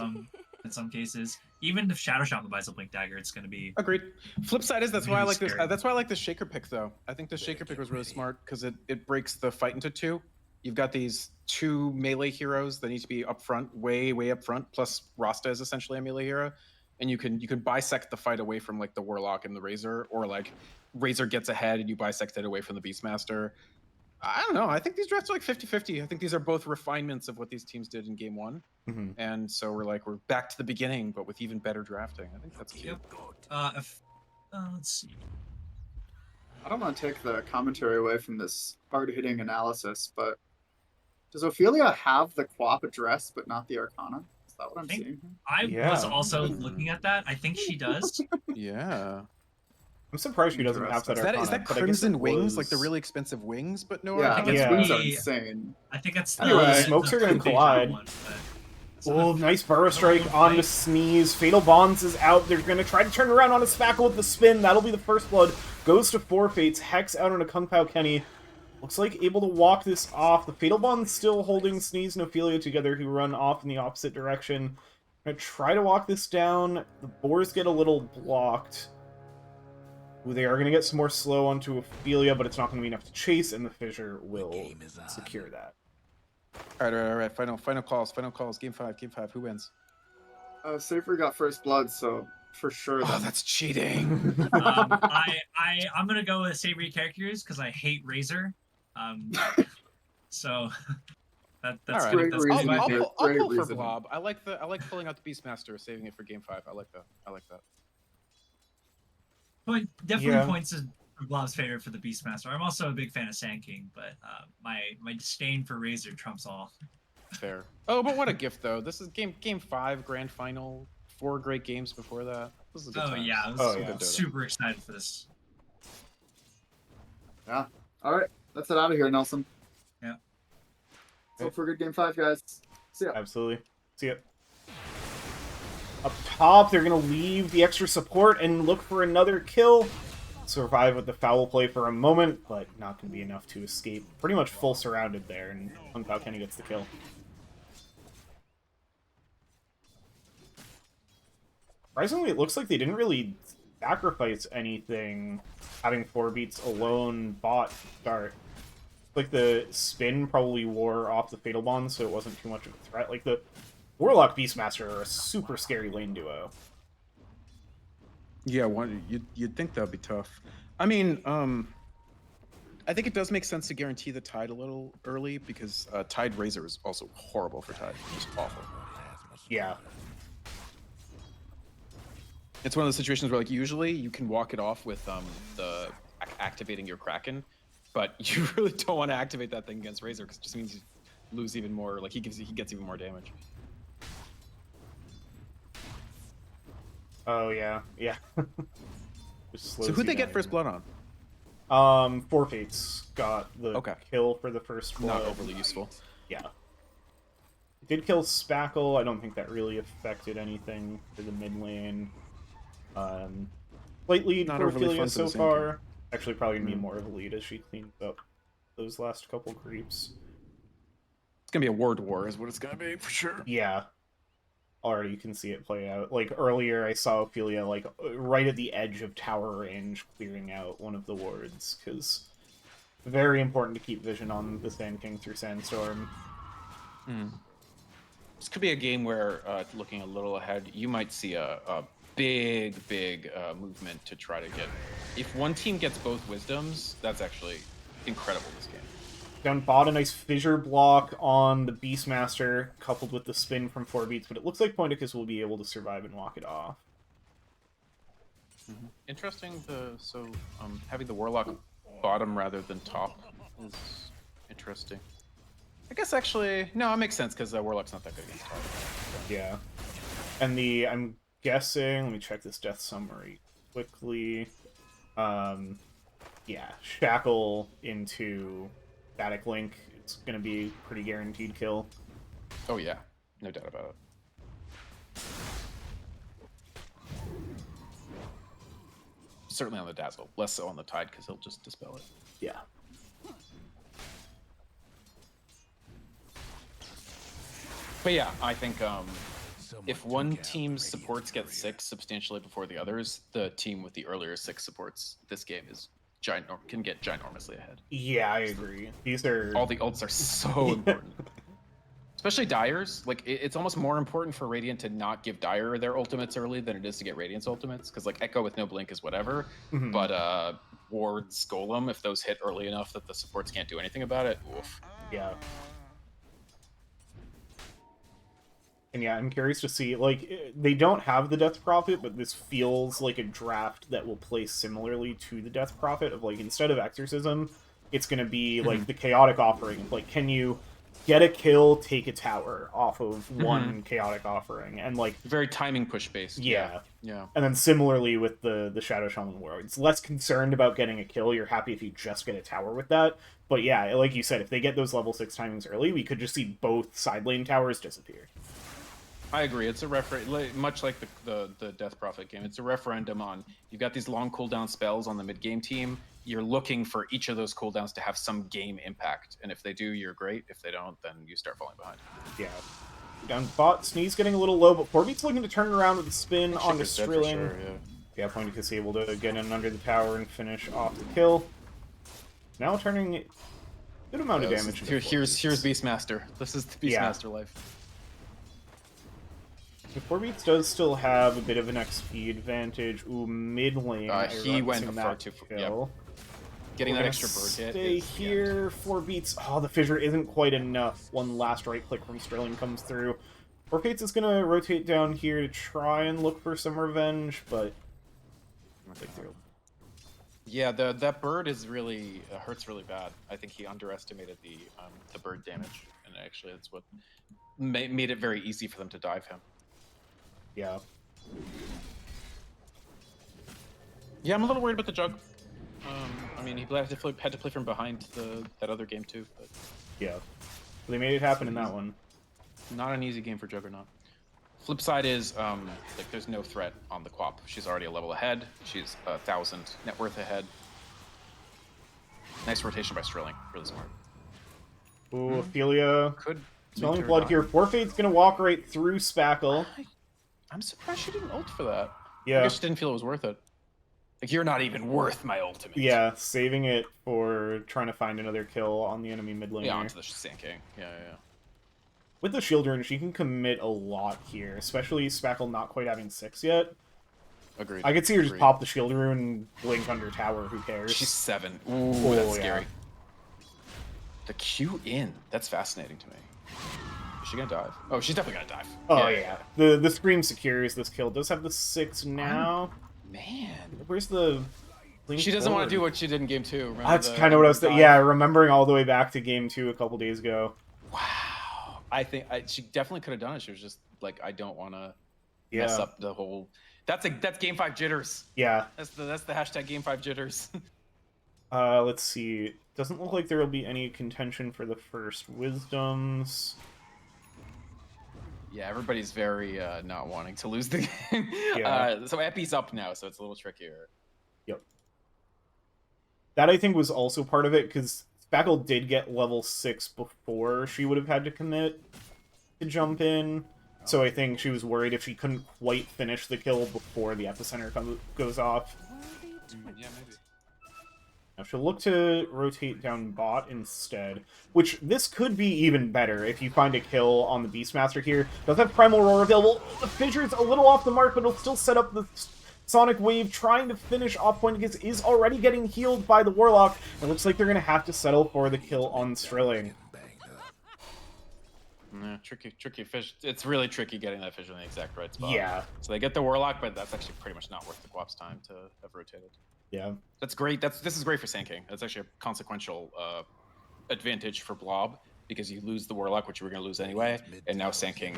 in some cases. Even if Shadow Shaman buys a Blink Dagger, it's going to be agreed. Flip side is that's why I like scary. this. That's why I like the Shaker pick though. I think the Shaker pick was really smart because it breaks the fight into 2. You've got these 2 melee heroes that need to be up front, way up front. Plus Rasta is essentially a melee hero, and you can bisect the fight away from like the Warlock and the Razor, or like Razor gets ahead and you bisect it away from the Beastmaster. I don't know. I think these drafts are like 50-50. I think these are both refinements of what these teams did in game 1. And so we're back to the beginning, but with even better drafting. I think that's cute. Let's see. I don't want to take the commentary away from this hard-hitting analysis, but does Ophelia have the Quap address but not the Arcana? Is that what I'm seeing? I was also looking at that. I think she does. Yeah. I'm surprised she doesn't have that Arcana. Is that Crimson Wings, like the really expensive wings, but no Yeah, Arcana? those wings are insane. I think it's the smokes are going to collide. Oh, nice Burrow Strike on the Sneeze. Fatal Bonds is out. They're going to try to turn around on a Spackle with the spin. That'll be the first blood. Goes to Forfates. Hex out on a Kung Pao Kenny. Looks like able to walk this off. The Fatal Bond still holding Sneeze and Ophelia together, who run off in the opposite direction. Gonna try to walk this down. The Boars get a little blocked. Ooh, they are going to get some more slow onto Ophelia, but it's not going to be enough to chase, and the Fissure will secure that. All right. Final calls. Game 5. Who wins? Savoury got first blood, so for sure. Oh, that's cheating. I'm gonna go with Savoury Characters because I hate Razor. So that's all right. That's I'll pull for Blob. I like pulling out the Beastmaster, saving it for game 5. I like that. Definitely points in Blob's favor for the Beastmaster. I'm also a big fan of Sand King, but my disdain for Razor trumps all. Fair. Oh, but what a gift though. This is game 5 grand final. 4 great games before that. This is good Oh times. yeah, I was Oh, yeah. super excited for this. Yeah. All right. Let's head out of here, Nelson. Yeah. So for a good game 5, guys. See ya. Absolutely. See ya. Up top, they're going to leave the extra support and look for another kill. Survive with the foul play for a moment, but not going to be enough to escape. Pretty much full surrounded there, and Kung Pao Kenny gets the kill. Surprisingly, it looks like they didn't really sacrifice anything having 4 beats alone bot start. Like the spin probably wore off the Fatal Bond, so it wasn't too much of a threat. Like the Warlock Beastmaster are a super scary lane duo. Yeah, you'd think that'd be tough. I mean, I think it does make sense to guarantee the Tide a little early because Tide Razor is also horrible for Tide. Just awful. Yeah. It's one of those situations where, like, usually you can walk it off with activating your Kraken, but you really don't want to activate that thing against Razor because it just means you lose even more. Like he gets even more damage. Oh yeah, yeah. So who'd they get first blood on? 4 Fates got the Okay. kill for the first blood. Not overly useful. Yeah. Did kill Spackle. I don't think that really affected anything for the mid lane. Late lead Not for overly Ophelia fun for so the same far. Actually, probably gonna be more of a lead as she cleans up those last couple creeps. It's gonna be a ward war, is what it's gonna be for sure. Yeah. Already you can see it play out. Like earlier, I saw Ophelia like right at the edge of tower range, clearing out one of the wards because very important to keep vision on the Sand King through Sandstorm. This could be a game where, looking a little ahead, you might see a big movement to try to get. If one team gets both wisdoms, that's actually incredible this game. Down bot, a nice fissure block on the Beastmaster, coupled with the spin from 4 beats, but it looks like Pointicus will be able to survive and walk it off. Interesting. Having the Warlock bottom rather than top is interesting. I guess actually, no, it makes sense because Warlock's not that good against top. Yeah. And I'm guessing, let me check this death summary quickly. Yeah, Shackle into Static Link. It's going to be pretty guaranteed kill. Oh yeah, no doubt about it. Certainly on the Dazzle, less so on the Tide because he'll just dispel it. Yeah. But yeah, I think if one team's supports get 6 substantially before the others, the team with the earlier 6 supports this game is can get ginormously ahead. Yeah, I agree. These are all the ults are so important. Especially Dyer's. Like it's almost more important for Radiant to not give Dyer their ultimates early than it is to get Radiant's ultimates. Because like Echo with no blink is whatever. But Ward's Golem, if those hit early enough that the supports can't do anything about it, oof. Yeah. And yeah, I'm curious to see, like, they don't have the Death Prophet, but this feels like a draft that will play similarly to the Death Prophet, of, like, instead of Exorcism, it's going to be, like, the Chaotic Offering. Like, can you get a kill, take a tower off of one Chaotic Offering? And, like... Very timing push-based. Yeah. Yeah. And then similarly with the Shadow Shaman War. It's less concerned about getting a kill, you're happy if you just get a tower with that. But yeah, like you said, if they get those level 6 timings early, we could just see both side lane towers disappear. I agree. It's a much like the Death Prophet game. It's a referendum on you've got these long cooldown spells on the mid game team. You're looking for each of those cooldowns to have some game impact, and if they do, you're great. If they don't, then you start falling behind. Yeah. Down bot, Sneeze getting a little low, but 4beat's looking to turn around with a spin onto Strilling. Sure, yeah, Pointicus able to get in under the tower and finish off the kill. Now turning a good amount of damage. Here's Beastmaster. This is the Beastmaster life. 4beats does still have a bit of an XP advantage. Ooh, mid lane. He went far too far. Yep. Getting that extra bird hit. Stay here. 4beats. Oh, the fissure isn't quite enough. One last right click from Strilling comes through. 4beats is going to rotate down here to try and look for some revenge, but I don't think they'll. Yeah, that bird is really hurts really bad. I think he underestimated the bird damage, and and actually that's what made it very easy for them to dive him. Yeah. Yeah, I'm a little worried about the jug. I mean, he had to play from behind that other game too. But Yeah. They made it happen in that one. not an easy game for Juggernaut. Flip side is like there's no threat on the Quap. She's already a level ahead. She's 1,000 net worth ahead. Nice rotation by Strilling. Really smart. Ooh, Ophelia. Could Smelling make her blood die. here. Forfeit's gonna walk right through Spackle. I'm surprised she didn't ult for that. I Yeah. guess she didn't feel it was worth it. Like, you're not even worth my ultimate. Yeah, saving it for trying to find another kill on the enemy mid laner. Yeah, onto the Sand King. Yeah. With the shield rune, she can commit a lot here, especially Spackle not quite having 6 yet. Agreed. I could see her just Agreed. pop the shield rune and blink under tower, who cares? She's 7. Ooh, Oh, that's yeah. scary. The Q in. That's fascinating to me. Is she gonna dive? Oh, she's definitely gonna dive. Oh yeah. The Scream secures this kill. Does have the 6 now. Man. Where's the... blink She doesn't want forward? to do what she did in game 2. Remember That's the kind of what I was dive? yeah, remembering all the way back to game 2 a couple days ago. Wow. I think she definitely could have done it. She was just like, I don't want to Yeah. mess up the whole. That's game 5 jitters. Yeah. That's the hashtag game 5 jitters. Let's see. Doesn't look like there will be any contention for the first wisdoms. Yeah, everybody's very not wanting to lose the game. Yeah. So Epi's up now, so it's a little trickier. Yep. That, I think, was also part of it, because Spackle did get level 6 before she would have had to commit to jump in. So I think she was worried if she couldn't quite finish the kill before the epicenter goes off. Yeah, maybe. Now she'll look to rotate down bot instead, which this could be even better if you find a kill on the Beastmaster here. Does have Primal Roar available. The Fissure's a little off the mark, but it'll still set up the Sonic Wave, trying to finish off point because is already getting healed by the Warlock. It looks like they're going to have to settle for the kill on Strilling. Yeah, tricky fish. It's really tricky getting that fish in the exact right spot. Yeah. So they get the Warlock, but that's actually pretty much not worth the Quap's time to have rotated. Yeah. That's great. This is great for Sand King. That's actually a consequential advantage for Blob because you lose the Warlock, which you were going to lose anyway, and now Sand King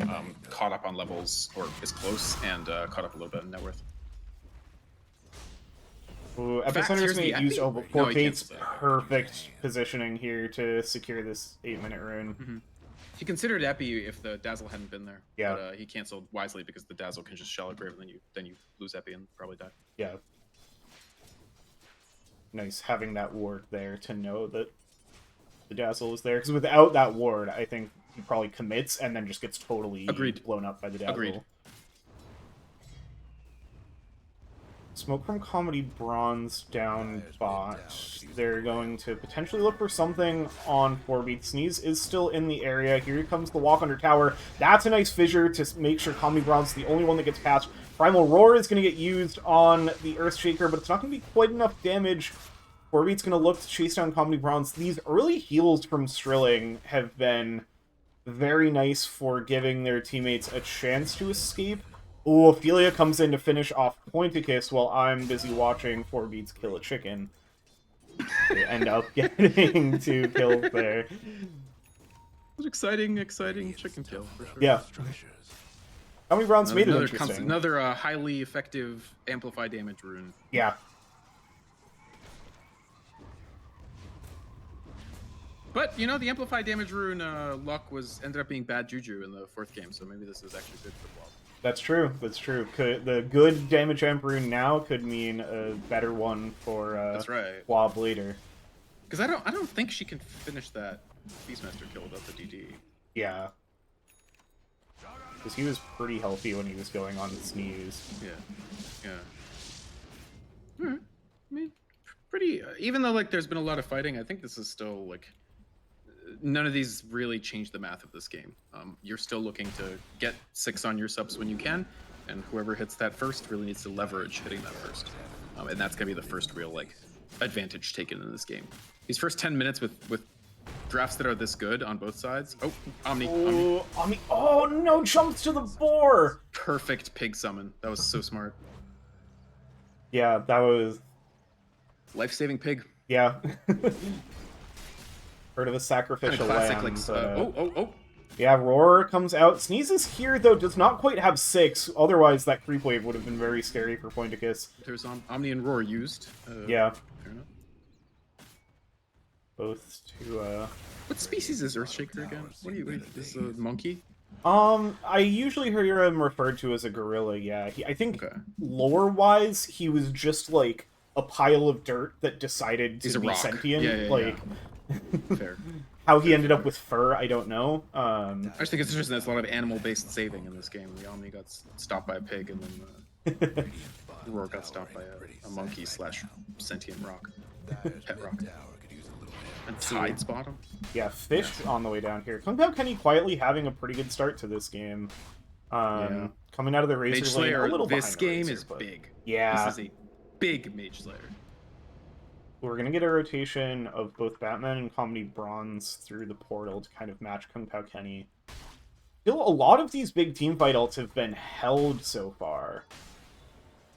caught up on levels, or is close, and caught up a little bit in net worth. Ooh, fact, Epicenter's here's going the to use Epi. over No, he Forfate's cancels it. perfect positioning here to secure this 8-minute rune. Mm-hmm. He considered Epi if the Dazzle hadn't been there. Yeah. But he canceled wisely because the Dazzle can just Shallow Grave, and then you lose Epi and probably die. Yeah. Nice having that ward there to know that the Dazzle is there. Because without that ward, I think he probably commits and then just gets totally Agreed. blown up by the Dazzle. Agreed. Smoke from Comedy Bronze down bot. They're going to potentially look for something on 4-beat. Sneeze is still in the area. Here comes the walk under tower. That's a nice fissure to make sure Comedy Bronze is the only one that gets past. Primal Roar is going to get used on the Earthshaker, but it's not going to be quite enough damage. 4-beat's going to look to chase down Comedy Bronze. These early heals from Strilling have been very nice for giving their teammates a chance to escape. Ooh, Ophelia comes in to finish off Pointicus while I'm busy watching 4-beats kill a chicken. They end up getting 2 kills there. It was exciting chicken kill for sure. Yeah. How many rounds made it Another interesting? another highly effective amplify damage rune. Yeah. But you know, the amplify damage rune luck ended up being bad juju in the 4th game, so maybe this is actually good for Blob. That's true. That's true. The good damage amp rune now could mean a better one for That's right. Blob later. Because I don't think she can finish that Beastmaster kill without the DD. Yeah. Because he was pretty healthy when he was going on Sneeze. Yeah. Alright. I mean, pretty. Even though like there's been a lot of fighting, I think this is still like none of these really change the math of this game. You're still looking to get 6 on your subs when you can, and whoever hits that first really needs to leverage hitting that first. And that's gonna be the first real like advantage taken in this game. These first 10 minutes with drafts that are this good on both sides. Oh, Omni. Omni. Oh no! Jumps to the boar. Perfect pig summon. That was so smart. Yeah, that was. Life-saving pig. Yeah. Heard of a sacrificial Classic, lamb. like, But, yeah, Roar comes out. Sneezes here, though, does not quite have 6. Otherwise, that creep wave would have been very scary for Pointicus. There's Omni and Roar used. Yeah. Fair enough. Both to, What species is Earthshaker again? What do you is a monkey? I usually hear him referred to as a gorilla, yeah. I think, Okay. lore-wise, he was just, like, a pile of dirt that decided He's to a be rock. sentient. Yeah, like, Fair. how he ended up with fur, I don't know. I just think it's interesting there's a lot of animal-based saving in this game. The Omni got stopped by a pig, and then Roar got stopped by a monkey / sentient rock. Pet rock. And Tide's bottom. Yeah, Fish on the way down here. Kung Pao Kenny quietly having a pretty good start to this game. Coming out of the Mage Razor lane, a Slayer, little this behind game Razor, is but big. Yeah. This is a big Mage Slayer. We're going to get a rotation of both Batman and Comedy Bronze through the portal to kind of match Kung Pao Kenny. Still, a lot of these big team fight ults have been held so far.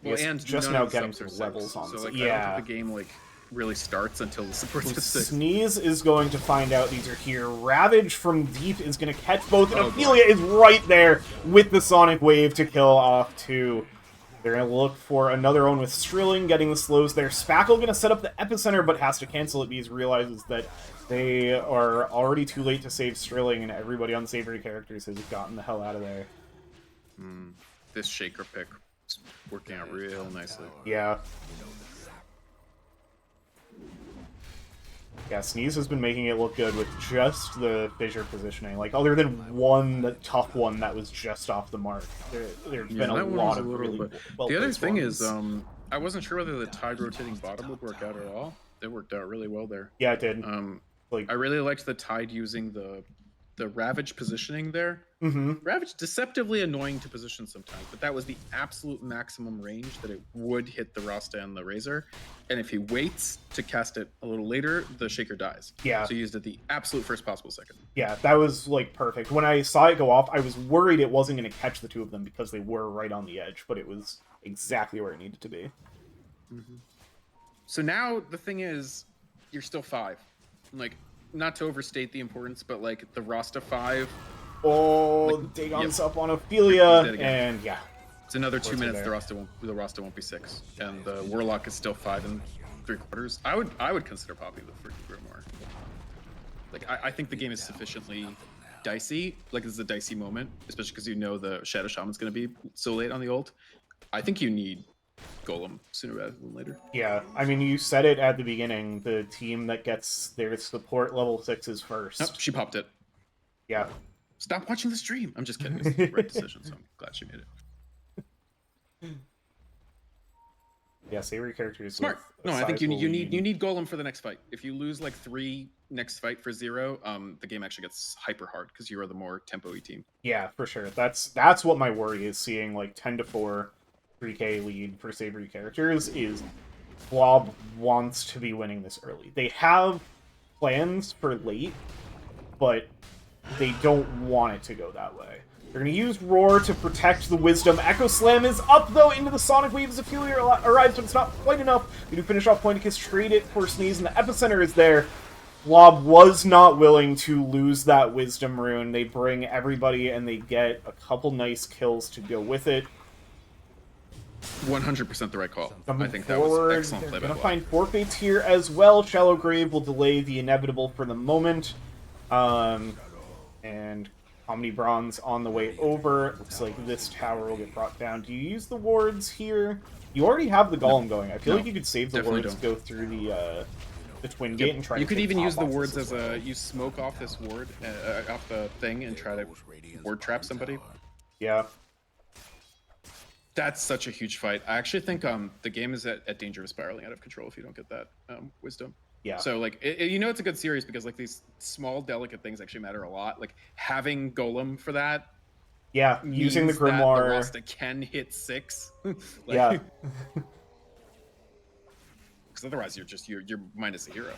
Well, Yes, and just none now of the getting subs are some levels six. on So, this. like, I Yeah. don't think the game, like, really starts until the supports at 6. Sneeze is going to find out these are here. Ravage from deep is going to catch both, and Oh, Ophelia is right there with the Sonic Wave to kill off 2. They're going to look for another one with Strilling, getting the slows there. Spackle going to set up the Epicenter, but has to cancel it because realizes that they are already too late to save Strilling, and everybody on Savoury Characters has gotten the hell out of there. This Shaker pick is working out real nicely. Yeah. Yeah, Sneeze has been making it look good with just the fissure positioning. Like, other than one tough one that was just off the mark, there's been a that one lot was of a little really bit. well The other placed thing ones. is, I wasn't sure whether the Tide rotating bottom would work out at all. It worked out really well there. Yeah, it did. I really liked the Tide using the Ravage positioning there. Ravage deceptively annoying to position sometimes, but that was the absolute maximum range that it would hit the Rasta and the Razor. And if he waits to cast it a little later, the Shaker dies. Yeah. So he used it the absolute first possible second. Yeah, that was, like, perfect. When I saw it go off, I was worried it wasn't going to catch the two of them because they were right on the edge, but it was exactly where it needed to be. So now the thing is, you're still 5. Like, not to overstate the importance, but like the Rasta 5. Oh, Like, Dagon's yep. up on Ophelia, He's dead again. and yeah. It's another 2 Words are minutes. there. The Rasta won't be 6, and the Warlock is still 5 3/4. I would consider popping the freaking Grimoire. Like I think the game is sufficiently dicey. Like this is a dicey moment, especially because you know the Shadow Shaman's going to be so late on the ult. I think you need Golem sooner rather than later. Yeah, I mean, you said it at the beginning. The team that gets their support level 6s first. Nope, she popped it. Yeah. Stop watching the stream. I'm just kidding. It's the right decision, so I'm glad she made it. Yeah, Savoury Characters. Smart. with a No, I think you sizable need Golem for the next fight. If you lose like 3 next fight for 0, the game actually gets hyper hard because you are the more tempo-y team. Yeah, for sure. That's what my worry is, seeing like 10-4 3k lead for Savoury Characters is Blob wants to be winning this early. They have plans for late, but they don't want it to go that way. They're going to use Roar to protect the Wisdom. Echo Slam is up, though, into the Sonic Wave as Ophelia arrives, but it's not quite enough. We do finish off Pointicus, trade it for Sneeze, and the Epicenter is there. Blob was not willing to lose that Wisdom rune. They bring everybody, and they get a couple nice kills to go with it. 100% the right call. Coming I think that forward, was excellent play they're by gonna Blob. find forfeits here as well. Shallow Grave will delay the inevitable for the moment. And Omni Bronze on the way over. Looks like this tower will get brought down. Do you use the wards here? You already have the Golem going. I feel like you could save the definitely wards, don't. go through the Twin Gate and try You to could take even top use the off wards this as well. you smoke off this ward, off the thing, and try to ward trap somebody. Yeah. That's such a huge fight. I actually think the game is at danger of spiraling out of control if you don't get that Wisdom. Yeah. So like you know it's a good series because like these small delicate things actually matter a lot. Like having Golem for that. Yeah, using the means that Grimoire. the Rasta can hit 6. Yeah. Because otherwise you're minus a hero.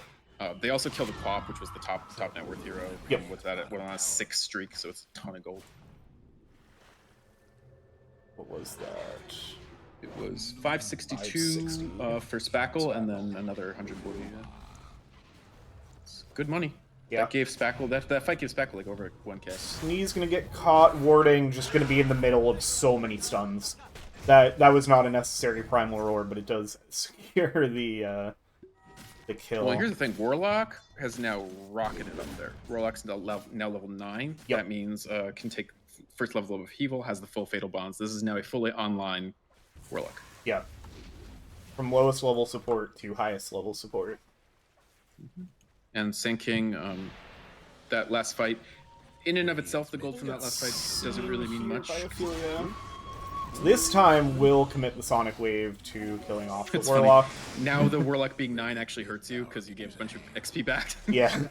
They also killed the Quap, which was the top net worth hero. Yep. With that, it went on a 6 streak, so it's a ton of gold. What was that? It was 562 560. for Spackle, and then another 140. Yeah. It's good money. Yeah. That gave Spackle that fight gave Spackle like over 1k. Sneeze gonna get caught, warding, just gonna be in the middle of so many stuns. That was not a necessary primal roar, but it does secure the kill. Well, here's the thing: Warlock has now rocketed up there. Warlock's now level 9. Yep. That means can take first level of Evil, has the full Fatal Bonds. This is now a fully online Warlock. Yeah. From lowest level support to highest level support. And sinking that last fight, in and of itself, the gold from that last fight doesn't really mean much. This time, we'll commit the Sonic Wave to killing off the It's Warlock. funny. Now the Warlock being 9 actually hurts you because you gave a bunch of XP back. Yeah.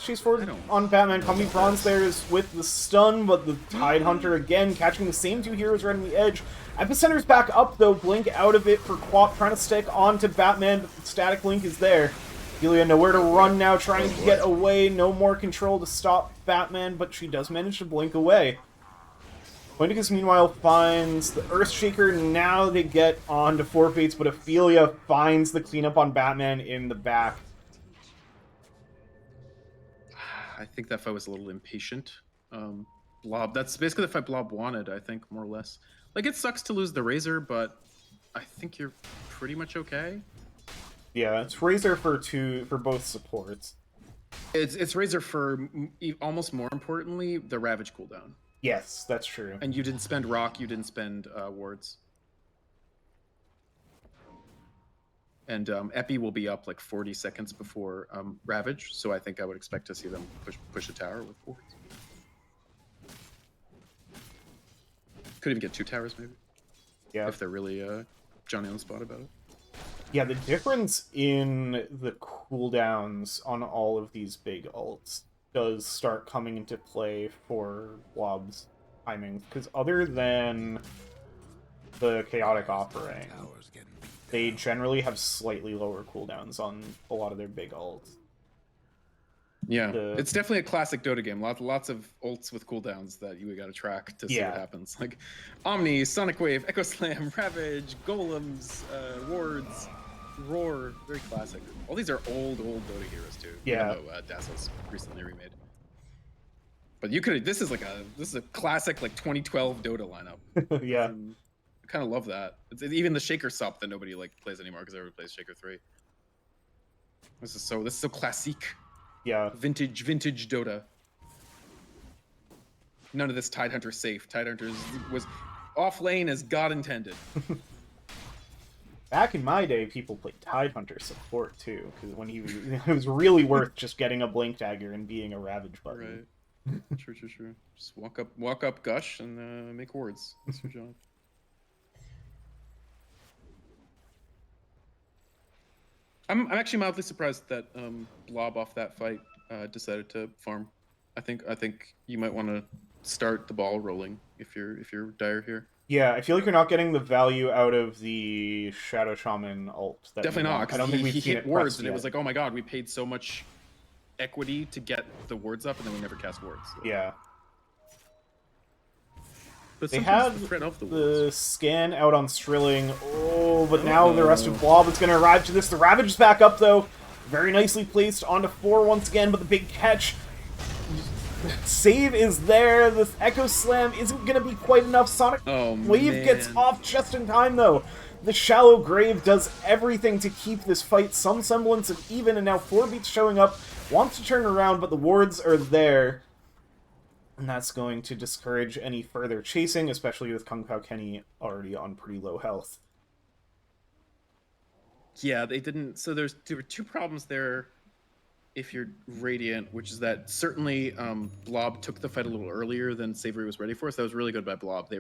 Chase forward on Batman. Combi Bronze there is with the stun, but the Tidehunter again catching the same two heroes right on the edge. Epicenter's back up though, Blink out of it for Quap trying to stick onto Batman, but the Static Link is there. Delia nowhere to run now, trying to get away. No more control to stop Batman, but she does manage to blink away. Pointicus meanwhile finds the Earthshaker. Now they get on to Forfates, but Ophelia finds the cleanup on Batman in the back. I think that fight was a little impatient. Blob, that's basically the fight Blob wanted, I think, more or less. Like, it sucks to lose the Razor, but I think you're pretty much okay. Yeah, it's Razor for both supports. It's Razor for, almost more importantly, the Ravage cooldown. Yes, that's true. And you didn't spend Rock, you didn't spend wards. And Epi will be up like 40 seconds before Ravage, so I think I would expect to see them push a tower with wards. Could even get 2 towers, maybe. Yeah. If they're really Johnny on the spot about it. Yeah, the difference in the cooldowns on all of these big ults does start coming into play for Blob's timing, because other than the Chaotic Offering, they generally have slightly lower cooldowns on a lot of their big ults. Yeah, it's definitely a classic Dota game. Lots of ults with cooldowns that you gotta track to see what happens. Like Omni, Sonic Wave, Echo Slam, Ravage, Golems, Wards, Roar. Very classic. All these are old Dota heroes too. Yeah. Even though Dazzle's recently remade. But you could. This is a classic like 2012 Dota lineup. Yeah. I kind of love that. It's even the Shaker Sup that nobody like plays anymore because everybody plays Shaker 3. This is so classic. Yeah. Vintage Dota. None of this Tidehunter safe. Tidehunter was off lane as God intended. Back in my day, people played Tidehunter support too, because when it was really worth just getting a Blink Dagger and being a Ravage button. Right. True. Just walk up, gush, and make wards. That's your job. I'm actually mildly surprised that Blob off that fight decided to farm. I think you might want to start the ball rolling if you're Dire here. Yeah, I feel like you're not getting the value out of the Shadow Shaman ult. Definitely not. I don't think we've he seen hit it wards, and yet. it was like, oh my god, we paid so much equity to get the wards up, and then we never cast wards. So. Yeah. But They had the threat of the the wards. scan out on Strilling. Oh, but now the rest of Blob is going to arrive to this. The Ravage is back up, though. Very nicely placed onto 4 once again, but the big catch. Save is there. The Echo Slam isn't going to be quite enough. Sonic Wave gets off just in time, though. The Shallow Grave does everything to keep this fight some semblance of even, and now 4beats showing up. Wants to turn around, but the wards are there. And that's going to discourage any further chasing, especially with Kung Pao Kenny already on pretty low health. Yeah, they didn't. So there were 2 problems there. If you're Radiant, which is that certainly Blob took the fight a little earlier than Savoury was ready for. So that was really good by Blob. They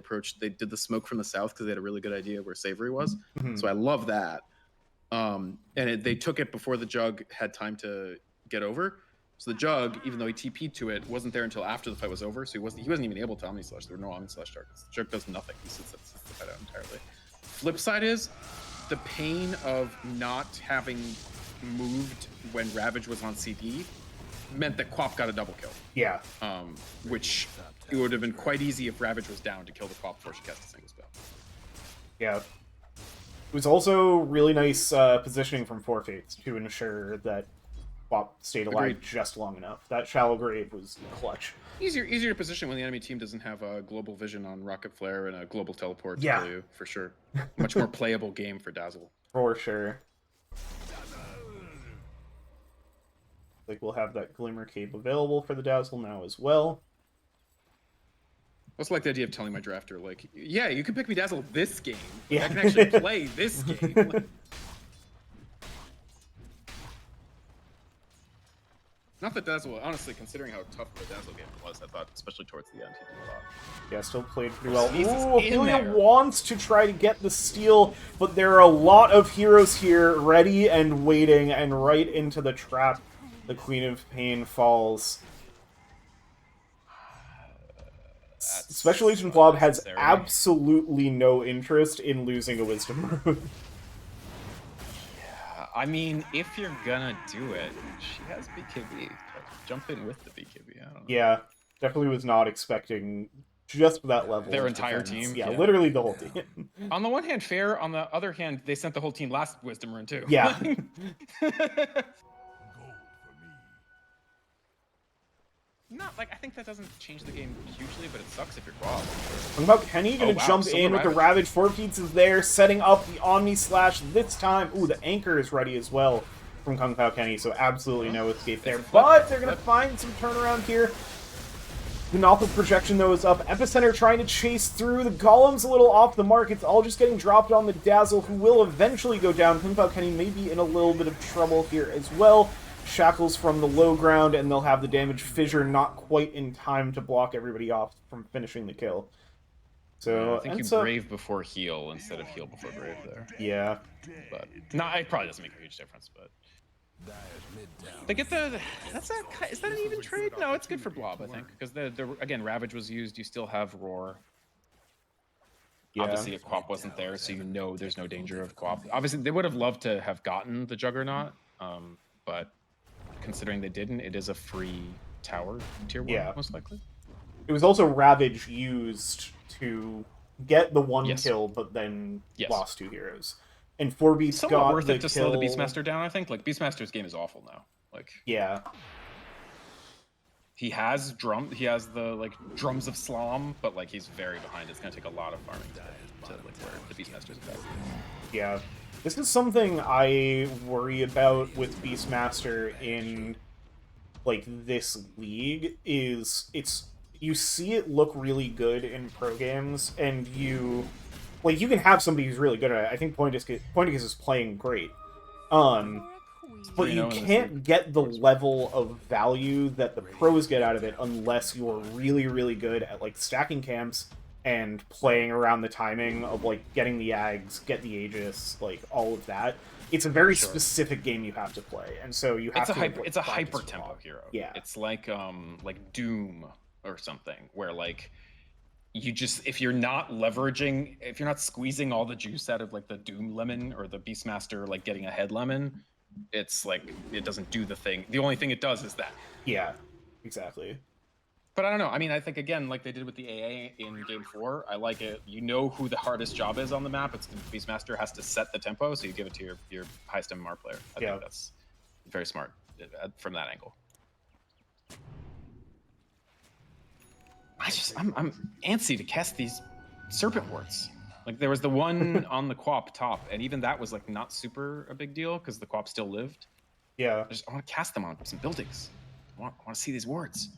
did the smoke from the south because they had a really good idea where Savoury was. So I love that. And they took it before the Jug had time to get over. So the Jug, even though he TP'd to it, wasn't there until after the fight was over. So he wasn't even able to Omni Slash. There were no Omni Slash targets. The Jug does nothing. He sits the fight out entirely. Flip side is the pain of not having moved when Ravage was on CD meant that Quap got a double kill. Yeah. Which it would have been quite easy if Ravage was down to kill the Quap before she cast a single spell. Yeah. It was also really nice positioning from Forfates to ensure that Bop stayed alive Agreed. just long enough. That shallow grave was clutch. Easier to position when the enemy team doesn't have a global vision on rocket flare and a global teleport to Yeah. kill you, for sure. Much more playable game for Dazzle. For sure. Like, we'll have that Glimmer Cape available for the Dazzle now as well. I also like the idea of telling my drafter, like, yeah, you can pick me Dazzle this game. Like, Yeah. I can actually play this game. Like, not that Dazzle, honestly, considering how tough of a Dazzle game it was, I thought, especially towards the end, he did a lot. Yeah, still played pretty well. Sneeze is Ooh, in Ophelia there. wants to try to get the steal, but there are a lot of heroes here ready and waiting, and right into the trap. The Queen of Pain falls. Special Agent Blob has unnecessary. absolutely no interest in losing a Wisdom Rune. I mean, if you're gonna do it, she has BKB. Jump in with the BKB. I don't know. Yeah, definitely was not expecting just that level. Their of entire defense. team? Yeah, Yeah. literally the whole team. On the one hand, fair. On the other hand, they sent the whole team last Wisdom Rune too. Yeah. Not like I think that doesn't change the game hugely, but it sucks if you're Rob. What about Kenny? Gonna Oh, wow, jump Silver in with the Ravage. Ravage. Four Feats is there, setting up the Omni Slash this time. Ooh, the Anchor is ready as well from Kung Pao Kenny, so absolutely no escape there. But they're gonna find some turnaround here. The Novel Projection, though, is up. Epicenter trying to chase through. The Golem's a little off the mark. It's all just getting dropped on the Dazzle, who will eventually go down. Kung Pao Kenny may be in a little bit of trouble here as well. Shackles from the low ground, and they'll have the damage fissure not quite in time to block everybody off from finishing the kill. So I think you ends up- brave before heal instead of heal before brave there. Yeah. But no, it probably doesn't make a huge difference. But they get the is that an even trade? No, it's good for Blob, I think, because the again Ravage was used. You still have Roar. Yeah. Obviously, a Quap wasn't there, so you know there's no danger of Quap. Obviously, they would have loved to have gotten the Juggernaut, but considering they didn't, it is a free tower tier 1, Yeah. most likely. It was also Ravage used to get the one Yes. kill, but then Yes. lost 2 heroes. And 4Beats Somewhat got worth the it to slow the kill- Beastmaster down, I think. Like, Beastmaster's game is awful now. Like, Yeah. he has the, like, drums of Slom, but, like, he's very behind. It's gonna take a lot of farming to like, where the Beastmaster's best. Yeah. This is something I worry about with Beastmaster in, like, this league, is you see it look really good in pro games, and you can have somebody who's really good at it. I think Pointicus is playing great. But you 3-0 in this can't get the level of value that the pros get out of it unless you're really, really good at, like, stacking camps and playing around the timing of, like, getting the Ags, get the Aegis, like, all of that. It's a very specific game you have to play, and so you have to... It's a hyper tempo hero. Yeah. It's like Doom or something, where, like, you just, if you're not squeezing all the juice out of, like, the Doom lemon or the Beastmaster, like, getting a head lemon, it's like, it doesn't do the thing. The only thing it does is that. Yeah, exactly. But I don't know. I mean, I think, again, like they did with the AA in Game 4, I like it. You know who the hardest job is on the map. It's the Beastmaster has to set the tempo, so you give it to your highest MMR player. I think that's very smart from that angle. I'm antsy to cast these Serpent Warts. Like, there was the one on the Quap top, and even that was, like, not super a big deal, because the Quap still lived. Yeah. I want to cast them on some buildings. I want to see these wards.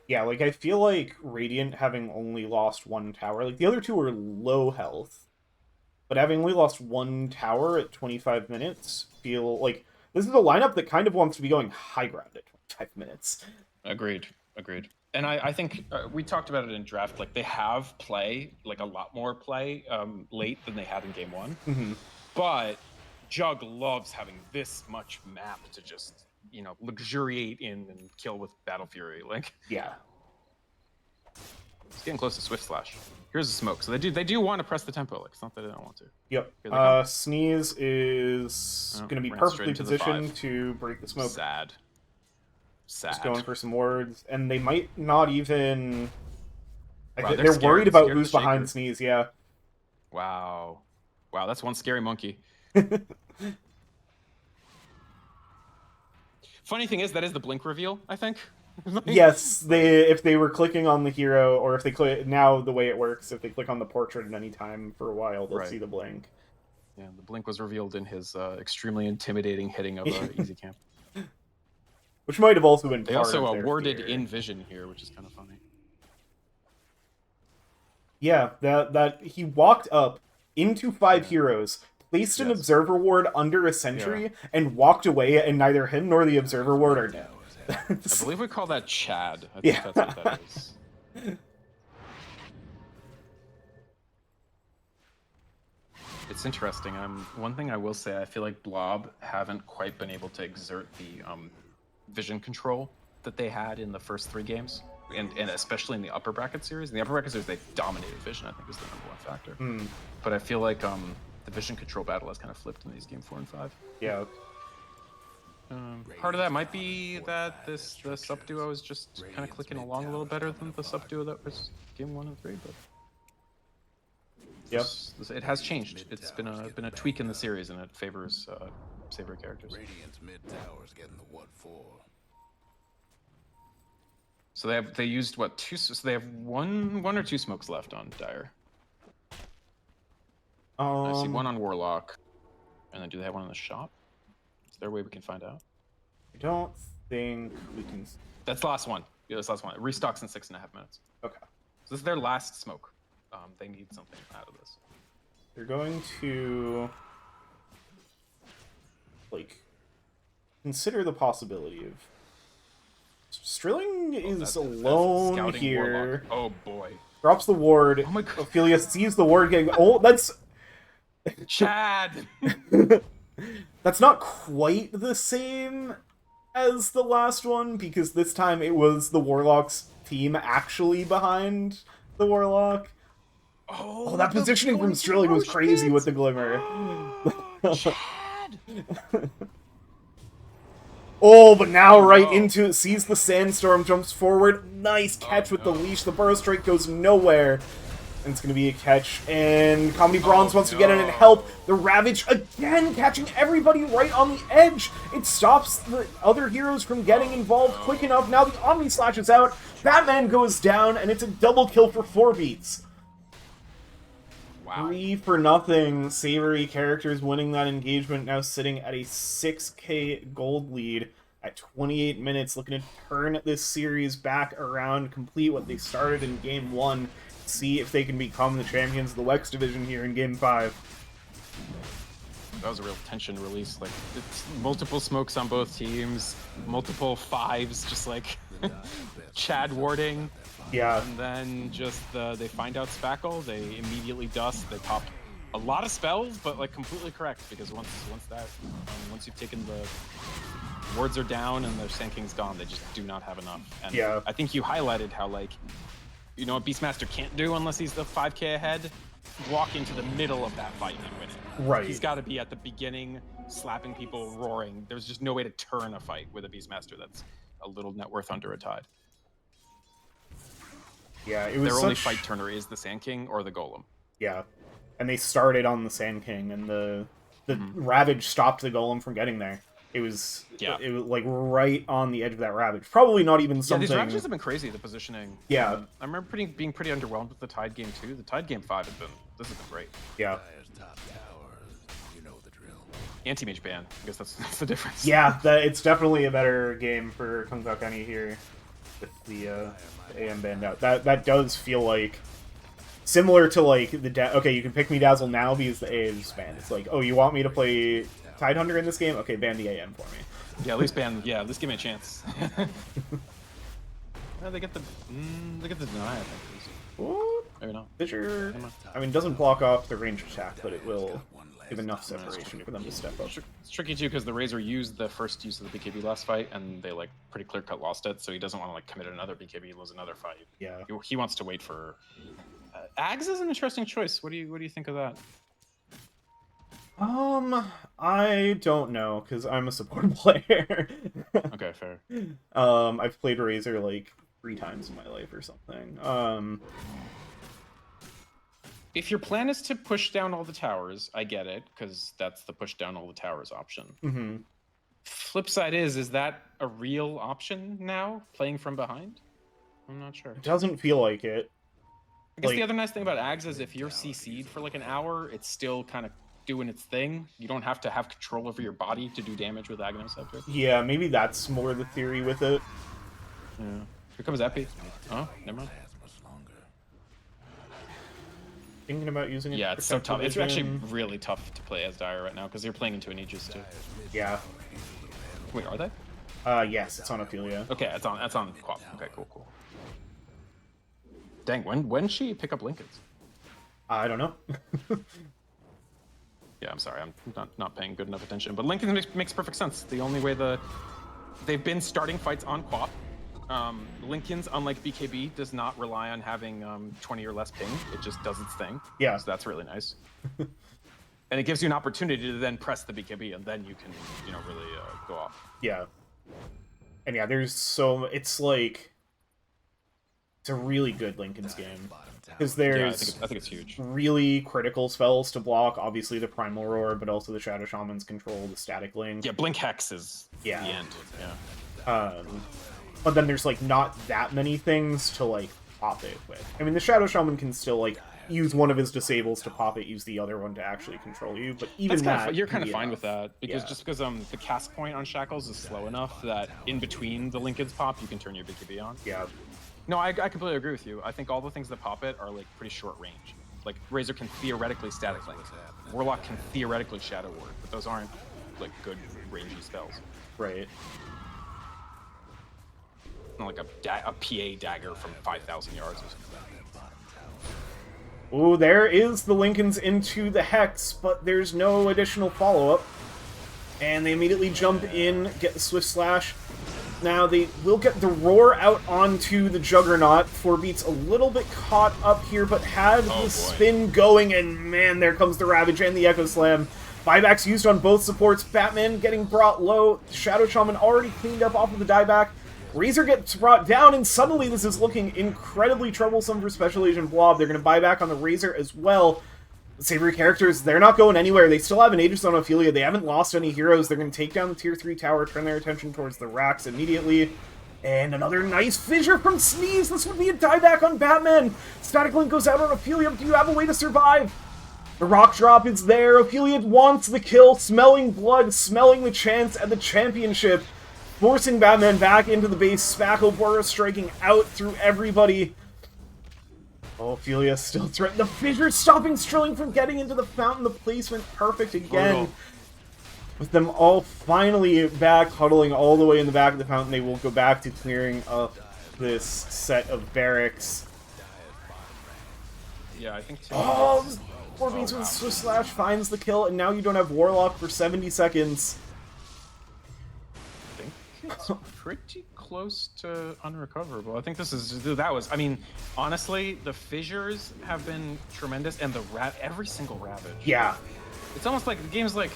Yeah, like, I feel like Radiant having only lost 1 tower, like, the other 2 are low health, but having only lost 1 tower at 25 minutes, feel like this is a lineup that kind of wants to be going high ground at 25 minutes. Agreed. And I think we talked about it in draft, like, they have play, like, a lot more play late than they had in Game 1. Mm-hmm. But Jug loves having this much map to just, luxuriate in and kill with Battle Fury. Like, Yeah. It's getting close to Swift Slash. Here's a smoke. So they do want to press the tempo. Like, it's not that they don't want to. Yep. Sneeze is going to be ran perfectly straight into the positioned 5. to break the smoke. Sad. Just going for some wards, and they might not even... Wow, they're scared. worried about Scared of who's the Shaker. behind Sneeze, yeah. Wow, that's one scary monkey. Funny thing is, that is the blink reveal, I think. Yes, if they were clicking on the hero, or if they click now, the way it works, if they click on the portrait at any time for a while, they'll see the blink. Yeah, the blink was revealed in his extremely intimidating hitting of Easy Camp. Which might have also been They part also of their awarded fear. in vision here, which is kind of funny. Yeah, that he walked up into 5 heroes, placed an observer ward under a sentry, and walked away, and neither him nor the observer ward are dead. I believe we call that Chad. I think that's what that is. It's interesting. One thing I will say, I feel like Blob haven't quite been able to exert the vision control that they had in the first 3 games, and especially in the upper bracket series. In the upper bracket series, they dominated vision. I think was the #1 factor. But I feel like the vision control battle has kind of flipped in these game 4 and 5. Yeah. Part of that might be that the sub duo is just kind of clicking along a little better than the sub duo that was game 1 and 3, but it has changed. It's been a tweak in the series, and it favors Savoury Characters. Radiant's mid tower's getting the what for? So they used what, 2? So they have one or 2 smokes left on Dire. I see one on Warlock, and then do they have one in the shop? Is there a way we can find out? I don't think we can. That's the last one. Yeah, that's the last one. It restocks in 6.5 minutes. Okay. So this is their last smoke. They need something out of this. They're going to consider the possibility of Strilling is alone here. Warlock. Oh boy. Drops the ward. Oh my God. Ophelia sees the ward getting. Oh, that's Chad. That's not quite the same as the last one, because this time it was the Warlock's team actually behind the Warlock. Oh, that positioning from Strilling was crazy with the Glimmer. Chad. Oh, but now right into it, sees the Sandstorm, jumps forward. Nice catch with the leash. The Burrow Strike goes nowhere. And it's going to be a catch. And Comedy Bronze wants to get in and help. The Ravage again catching everybody right on the edge. It stops the other heroes from getting involved quick enough. Now the Omni Slash is out. Batman goes down, and it's a double kill for 4 beats. Wow. 3-0. Savoury Characters winning that engagement, now sitting at a 6k gold lead at 28 minutes, looking to turn this series back around, complete what they started in game 1, see if they can become the champions of the Wex division here in game 5. That was a real tension release. Like, it's multiple smokes on both teams, multiple 5s, just like Chad warding. Yeah. And then just they find out Spackle, they immediately dust, they pop a lot of spells, but like completely correct, because once you've taken the wards are down and their Sand King's gone, they just do not have enough. And yeah. I think you highlighted how, like, you know what Beastmaster can't do unless he's the 5k ahead? Walk into the middle of that fight and win it. Right. He's got to be at the beginning, slapping people, roaring. There's just no way to turn a fight with a Beastmaster that's a little net worth under a tide. Yeah, it was their only fight turner is the Sand King or the Golem. Yeah, and they started on the Sand King, and the Ravage stopped the Golem from getting there. It was it was like right on the edge of that Ravage. Probably not even something. Yeah, these Ravages have been crazy. The positioning. Yeah, I remember being pretty underwhelmed with the Tide game too. The Tide game 5 has been this has been great. Yeah. You know the drill. Anti-mage ban. I guess that's the difference. Yeah, it's definitely a better game for Kung Sao Kenny here with the AM banned out. That does feel like similar to like the okay, you can pick me Dazzle now because the AM is banned. It's like, oh, you want me to play Tidehunter in this game? Okay, ban the AM for me. Yeah, at least give me a chance. Yeah, they get the deny, I think. Ooh, maybe not. Fissure, I mean, doesn't block off the ranged attack, but it will give enough separation for them to step up. It's tricky too because the Razor used the first use of the BKB last fight, and they like pretty clear cut lost it, so he doesn't want to like commit another BKB, lose another fight. Yeah, he wants to wait for. Ags is an interesting choice. What do you think of that? I don't know, because I'm a support player. Okay, fair. I've played Razor like 3 times in my life or something. If your plan is to push down all the towers, I get it, because that's the push down all the towers option. Mm-hmm. Flip side is that a real option now, playing from behind? I'm not sure. It doesn't feel like it. I guess Like, the other nice thing about Ags is if you're CC'd for like an hour, it's still kind of doing its thing. You don't have to have control over your body to do damage with Aghanim Scepter. yeah, maybe that's more the theory with it. Yeah. Here comes Epi. Oh, never mind. Thinking about using it. Yeah, it's so tough. It's actually Vision. really tough to play as Dire right now because you're playing into an Aegis too. Yeah. Wait, are they? Yes, it's on Ophelia. Okay, that's on Quap. Okay, cool. Dang, when she pick up Lincolns? I don't know. Yeah, I'm sorry, I'm not paying good enough attention. But Lincoln makes perfect sense. The only way they've been starting fights on Quap. Lincoln's, unlike BKB, does not rely on having 20 or less ping. It just does its thing. Yeah. So that's really nice. And it gives you an opportunity to then press the BKB, and then you can, really go off. Yeah. And yeah, it's a really good Lincoln's game. Because there's I think it's huge. really critical spells to block. Obviously the Primal Roar, but also the Shadow Shaman's control, the Static Link. Yeah, Blink Hex is the end. Yeah. But then there's like not that many things to like pop it with. I mean, the Shadow Shaman can still like use one of his disables to pop it, use the other one to actually control you. But even you're kind of fine with that because Yeah. just because the cast point on Shackles is slow enough that in between the Lincoln's pop, you can turn your BKB on. Yeah. No, I completely agree with you. I think all the things that pop it are like pretty short range. Like Razor can theoretically Static Link, Warlock can theoretically Shadow Ward, but those aren't like good rangy spells. Right. Not like a PA dagger from 5,000 yards or something. Ooh, there is the Lincolns into the Hex, but there's no additional follow-up. And they immediately jump in, get the Swift Slash. Now they will get the Roar out onto the Juggernaut. 4Beat's a little bit caught up here, but had the spin going, and man, there comes the Ravage and the Echo Slam. Buybacks used on both supports. Batman getting brought low. Shadow Shaman already cleaned up off of the dieback. Razor gets brought down, and suddenly this is looking incredibly troublesome for Special Agent Blob. They're going to buy back on the Razor as well. The Savoury Characters, they're not going anywhere. They still have an Aegis on Ophelia. They haven't lost any heroes. They're going to take down the Tier 3 tower, turn their attention towards the racks immediately. And another nice fissure from Sneeze. This would be a dieback on Batman. Static Link goes out on Ophelia. Do you have a way to survive? The rock drop is there. Ophelia wants the kill, smelling blood, smelling the chance at the championship. Forcing Batman back into the base. Spackle Boros striking out through everybody. Oh, Ophelia still threatened. The fissure stopping Strilling from getting into the fountain. The placement perfect again. Brutal. With them all finally back, huddling all the way in the back of the fountain, they will go back to clearing up this set of barracks. Yeah, I think. 4Beats with Swift Slash finds the kill, and now you don't have Warlock for 70 seconds. It's pretty close to unrecoverable. I think I mean, honestly, the fissures have been tremendous, and every single Ravage. Yeah. It's almost like games like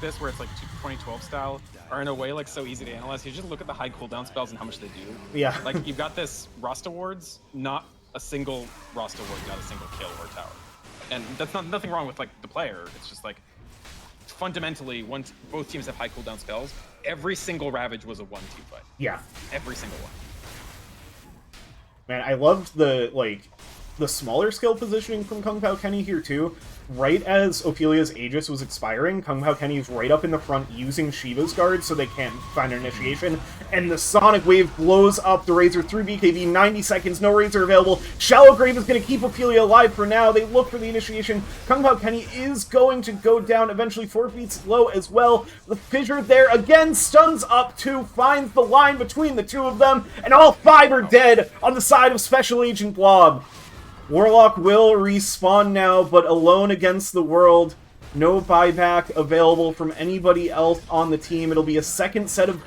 this where it's like 2012 style are in a way like so easy to analyze. You just look at the high cooldown spells and how much they do. Yeah. Like you've got this Rust Awards, not a single Rust Award, not a single kill or tower. And that's nothing wrong with like the player. It's just like fundamentally, once both teams have high cooldown spells, every single Ravage was a 1-2 fight. Yeah. Every single one. Man, I loved the smaller skill positioning from Kung Pao Kenny here too. Right as Ophelia's Aegis was expiring, Kung Pao Kenny is right up in the front using Shiva's guard so they can't find an initiation. And the Sonic Wave blows up the Razor through BKB, 90 seconds, no Razor available. Shallow Grave is going to keep Ophelia alive for now. They look for the initiation. Kung Pao Kenny is going to go down eventually. 4Beats low as well. The fissure there again stuns up 2, finds the line between the two of them, and all 5 are dead on the side of Special Agent Blob. Warlock will respawn now, but alone against the world. No buyback available from anybody else on the team. It'll be a second set of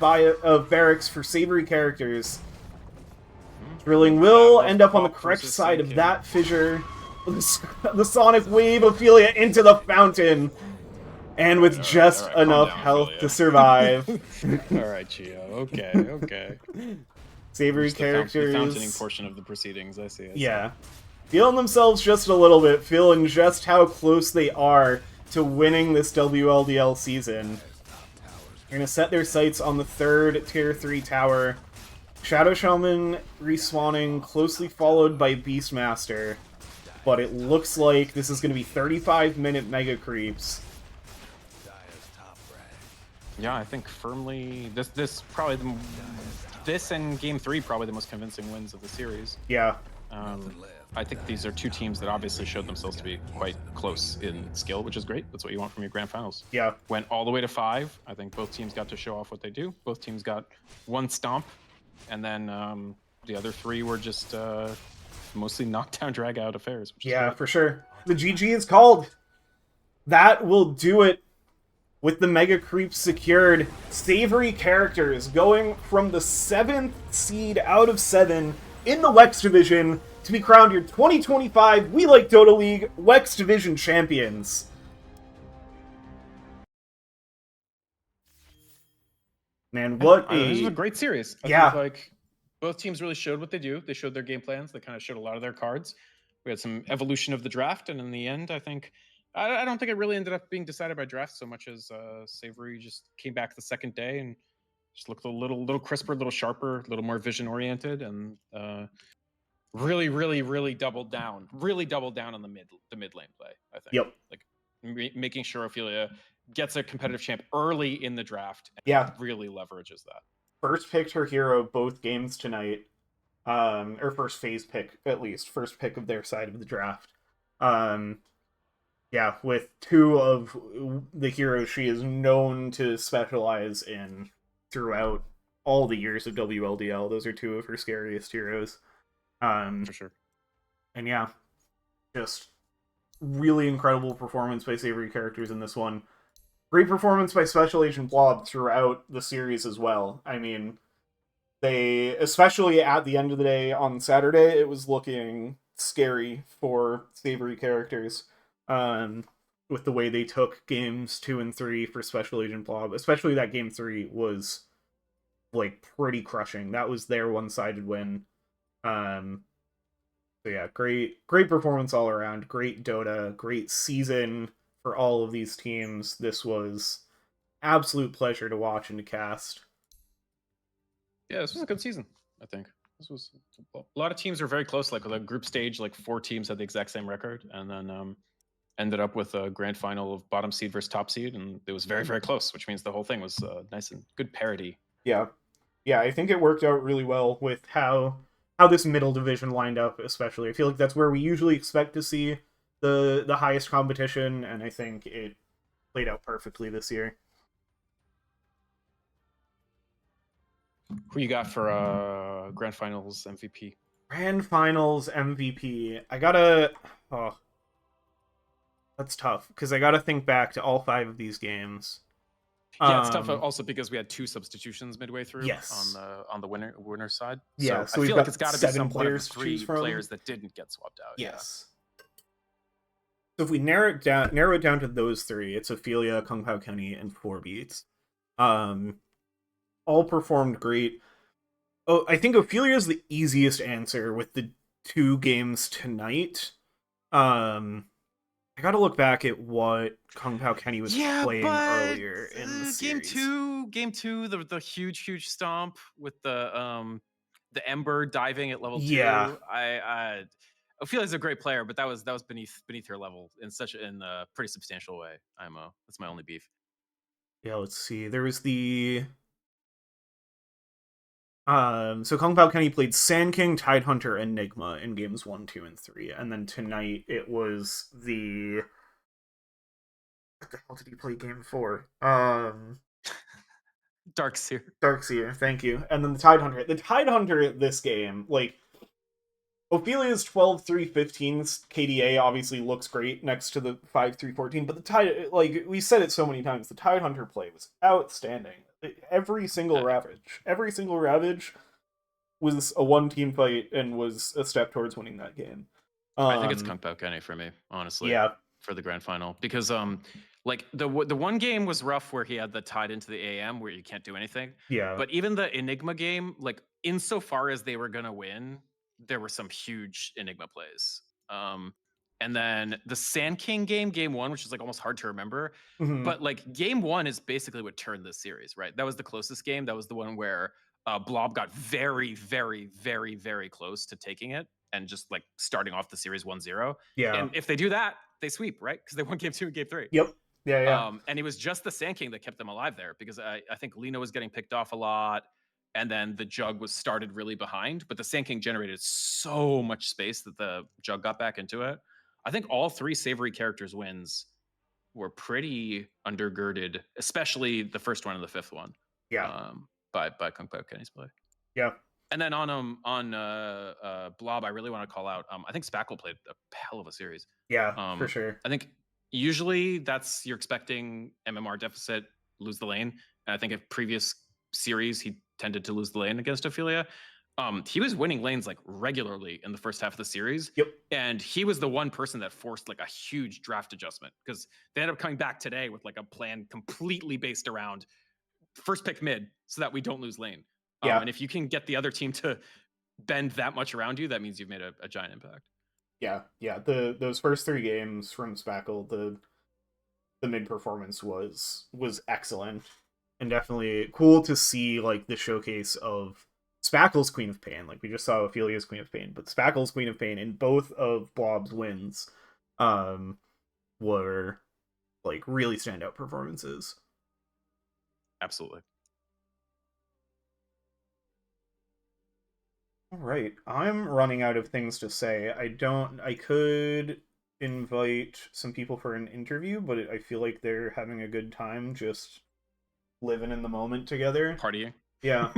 barracks for Savoury Characters. Drilling will end up on the correct side of that fissure. The Sonic Wave Ophelia into the fountain. And with just enough health to survive. Alright, Chio. Okay. Savoury Characters. The fountaining portion of the proceedings, I see. Yeah. Feeling themselves just a little bit, feeling just how close they are to winning this WLDL season. They're gonna set their sights on the third tier 3 tower. Shadow Shaman respawning, closely followed by Beastmaster. But it looks like this is gonna be 35-minute mega creeps. Yeah, I think firmly this probably this and game 3 probably the most convincing wins of the series. Yeah. I think these are two teams that obviously showed themselves to be quite close in skill, which is great. That's what you want from your grand finals. Yeah. Went all the way to 5. I think both teams got to show off what they do. Both teams got one stomp, and then the other 3 were just mostly knockdown, drag out affairs. Which Yeah, is for sure. The GG is called. That will do it. With the mega creeps secured, Savoury Characters going from the 7th seed out of 7 in the Wex Division to be crowned your 2025 We Like Dota League Wex Division champions. Man, what a... This was a great series. I Yeah. think, like, both teams really showed what they do. They showed their game plans. They kind of showed a lot of their cards. We had some evolution of the draft, and in the end, I think... I don't think it really ended up being decided by draft so much as Savoury just came back the second day and just looked a little crisper, a little sharper, a little more vision-oriented, and really doubled down on the mid lane play, I think. Yep. Like making sure Ophelia gets a competitive champ early in the draft and Yeah. really leverages that. First picked her hero both games tonight. Or first phase pick, at least. First pick of their side of the draft. Yeah, with 2 of the heroes she is known to specialize in throughout all the years of WLDL. Those are 2 of her scariest heroes. For sure. And yeah, just really incredible performance by Savoury Characters in this one. Great performance by Special Agent Blob throughout the series as well. I mean, they, especially at the end of the day on Saturday, it was looking scary for Savoury Characters. With the way they took games 2 and 3 for Special Agent Blob, especially that game 3 was like pretty crushing. That was their one-sided win. So yeah, great performance all around. Great Dota, great season for all of these teams. This was absolute pleasure to watch and to cast. Yeah, this was a good season, I think. This was a lot of teams are very close. Like with a group stage, like 4 teams had the exact same record, and then ended up with a grand final of bottom seed versus top seed, and it was very close, which means the whole thing was nice and good parity. Yeah, I think it worked out really well with how this middle division lined up, especially. I feel like that's where we usually expect to see the highest competition, and I think it played out perfectly this year. Who you got for grand finals MVP? Grand finals MVP. I gotta... Oh, that's tough, because I gotta think back to all 5 of these games. Yeah, it's tough also because we had 2 substitutions midway through. Yes. On the winner side. Yeah, so so I we've feel got like it's got to be 7 some one of the players to 3 choose from. players that didn't get swapped out. Yes. So if we narrow it down to those 3, it's Ophelia, Kung Pao Kenny, and 4Beats. All performed great. Oh, I think Ophelia is the easiest answer with the 2 games tonight. I gotta look back at what Kung Pao Kenny was playing earlier in the series. Game two, the huge stomp with the Ember diving at level 2. Yeah. Ophelia's a great player, but that was beneath her level in a pretty substantial way. That's my only beef. Yeah, let's see. There was the so Kung Pao Kenny played Sand King, Tidehunter, Enigma in games 1, 2, and 3. And then tonight it was the... What the hell did he play game 4? Darkseer, thank you. And then the Tidehunter. The Tidehunter this game, like, Ophelia's 12-3-15 KDA obviously looks great next to the 5-3-14, but the Tide, like, we said it so many times, the Tidehunter play was outstanding. Every single Ravage was a 1-team fight and was a step towards winning that game. I think it's Kung Pao Kenny for me, honestly. Yeah. For the grand final, because like the one game was rough where he had the tied into the AM where you can't do anything. Yeah. But even the Enigma game, like insofar as they were gonna win, there were some huge Enigma plays. and then the Sand King game 1, which is like almost hard to remember. Mhm. But like game 1 is basically what turned this series, right? That was the closest game. That was the one where Blob got very, very, very, very close to taking it and just like starting off the series 1-0. Yeah. And if they do that, they sweep, right? Because they won game 2 and game 3. Yep. Yeah. And it was just the Sand King that kept them alive there, because I think Lena was getting picked off a lot, and then the Jug was started really behind, but the Sand King generated so much space that the Jug got back into it. I think all 3 Savoury Characters wins were pretty undergirded, especially the first one and the 5th one. Yeah. By Kung Pao Kenny's play. Yeah. And then on Blob, I really want to call out. I think Spackle played a hell of a series. Yeah, for sure. I think usually you're expecting MMR deficit, lose the lane. And I think in previous series he tended to lose the lane against Ophelia. He was winning lanes like regularly in the first half of the series. Yep. And he was the one person that forced like a huge draft adjustment, because they ended up coming back today with like a plan completely based around first pick mid so that we don't lose lane. Yeah. And if you can get the other team to bend that much around you, that means you've made a giant impact. Yeah. Those first 3 games from Spackle, the mid performance was excellent, and definitely cool to see like the showcase of Spackle's Queen of Pain. Like we just saw Ophelia's Queen of Pain, but Spackle's Queen of Pain in both of Blob's wins were like really standout performances. Absolutely. All right, I'm running out of things to say. I could invite some people for an interview, but I feel like they're having a good time just living in the moment together. Partying. Yeah.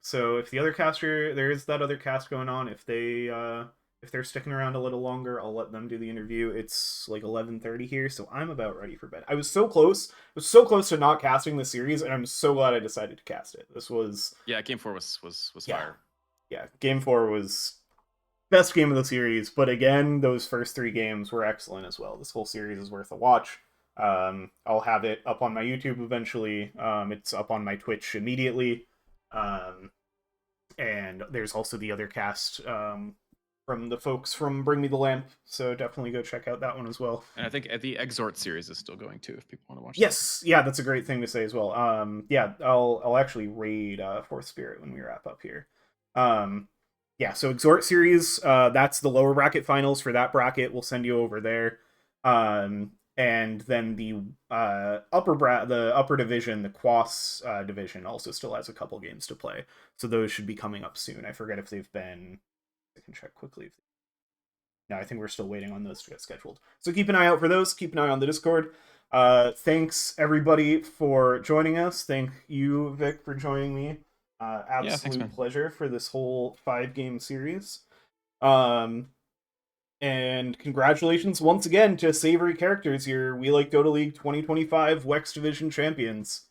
So if the other caster, there is that other cast going on, if they're sticking around a little longer, I'll let them do the interview. It's like 11:30 here, so I'm about ready for bed. I was so close to not casting the series, and I'm so glad I decided to cast it. This was game 4 was yeah. fire. Yeah, game 4 was best game of the series, but again, those first 3 games were excellent as well. This whole series is worth a watch. I'll have it up on my YouTube eventually. It's up on my Twitch immediately. And there's also the other cast from the folks from Bring Me the Lamp, so definitely go check out that one as well. And I think the Exhort series is still going too, if people want to watch. Yes, yeah, that's a great thing to say as well. Yeah, I'll actually raid Fourth Spirit when we wrap up here. Yeah, so Exhort series, that's the lower bracket finals for that bracket. We'll send you over there. And then the upper division, the Quas division, also still has a couple games to play. So those should be coming up soon. I forget if they've been. I can check quickly. No, I think we're still waiting on those to get scheduled. So keep an eye out for those. Keep an eye on the Discord. Thanks everybody for joining us. Thank you, Vic, for joining me. Absolute pleasure for this whole 5-game series. And congratulations once again to Savoury Characters, your We Like Dota League 2025 Wex Division champions.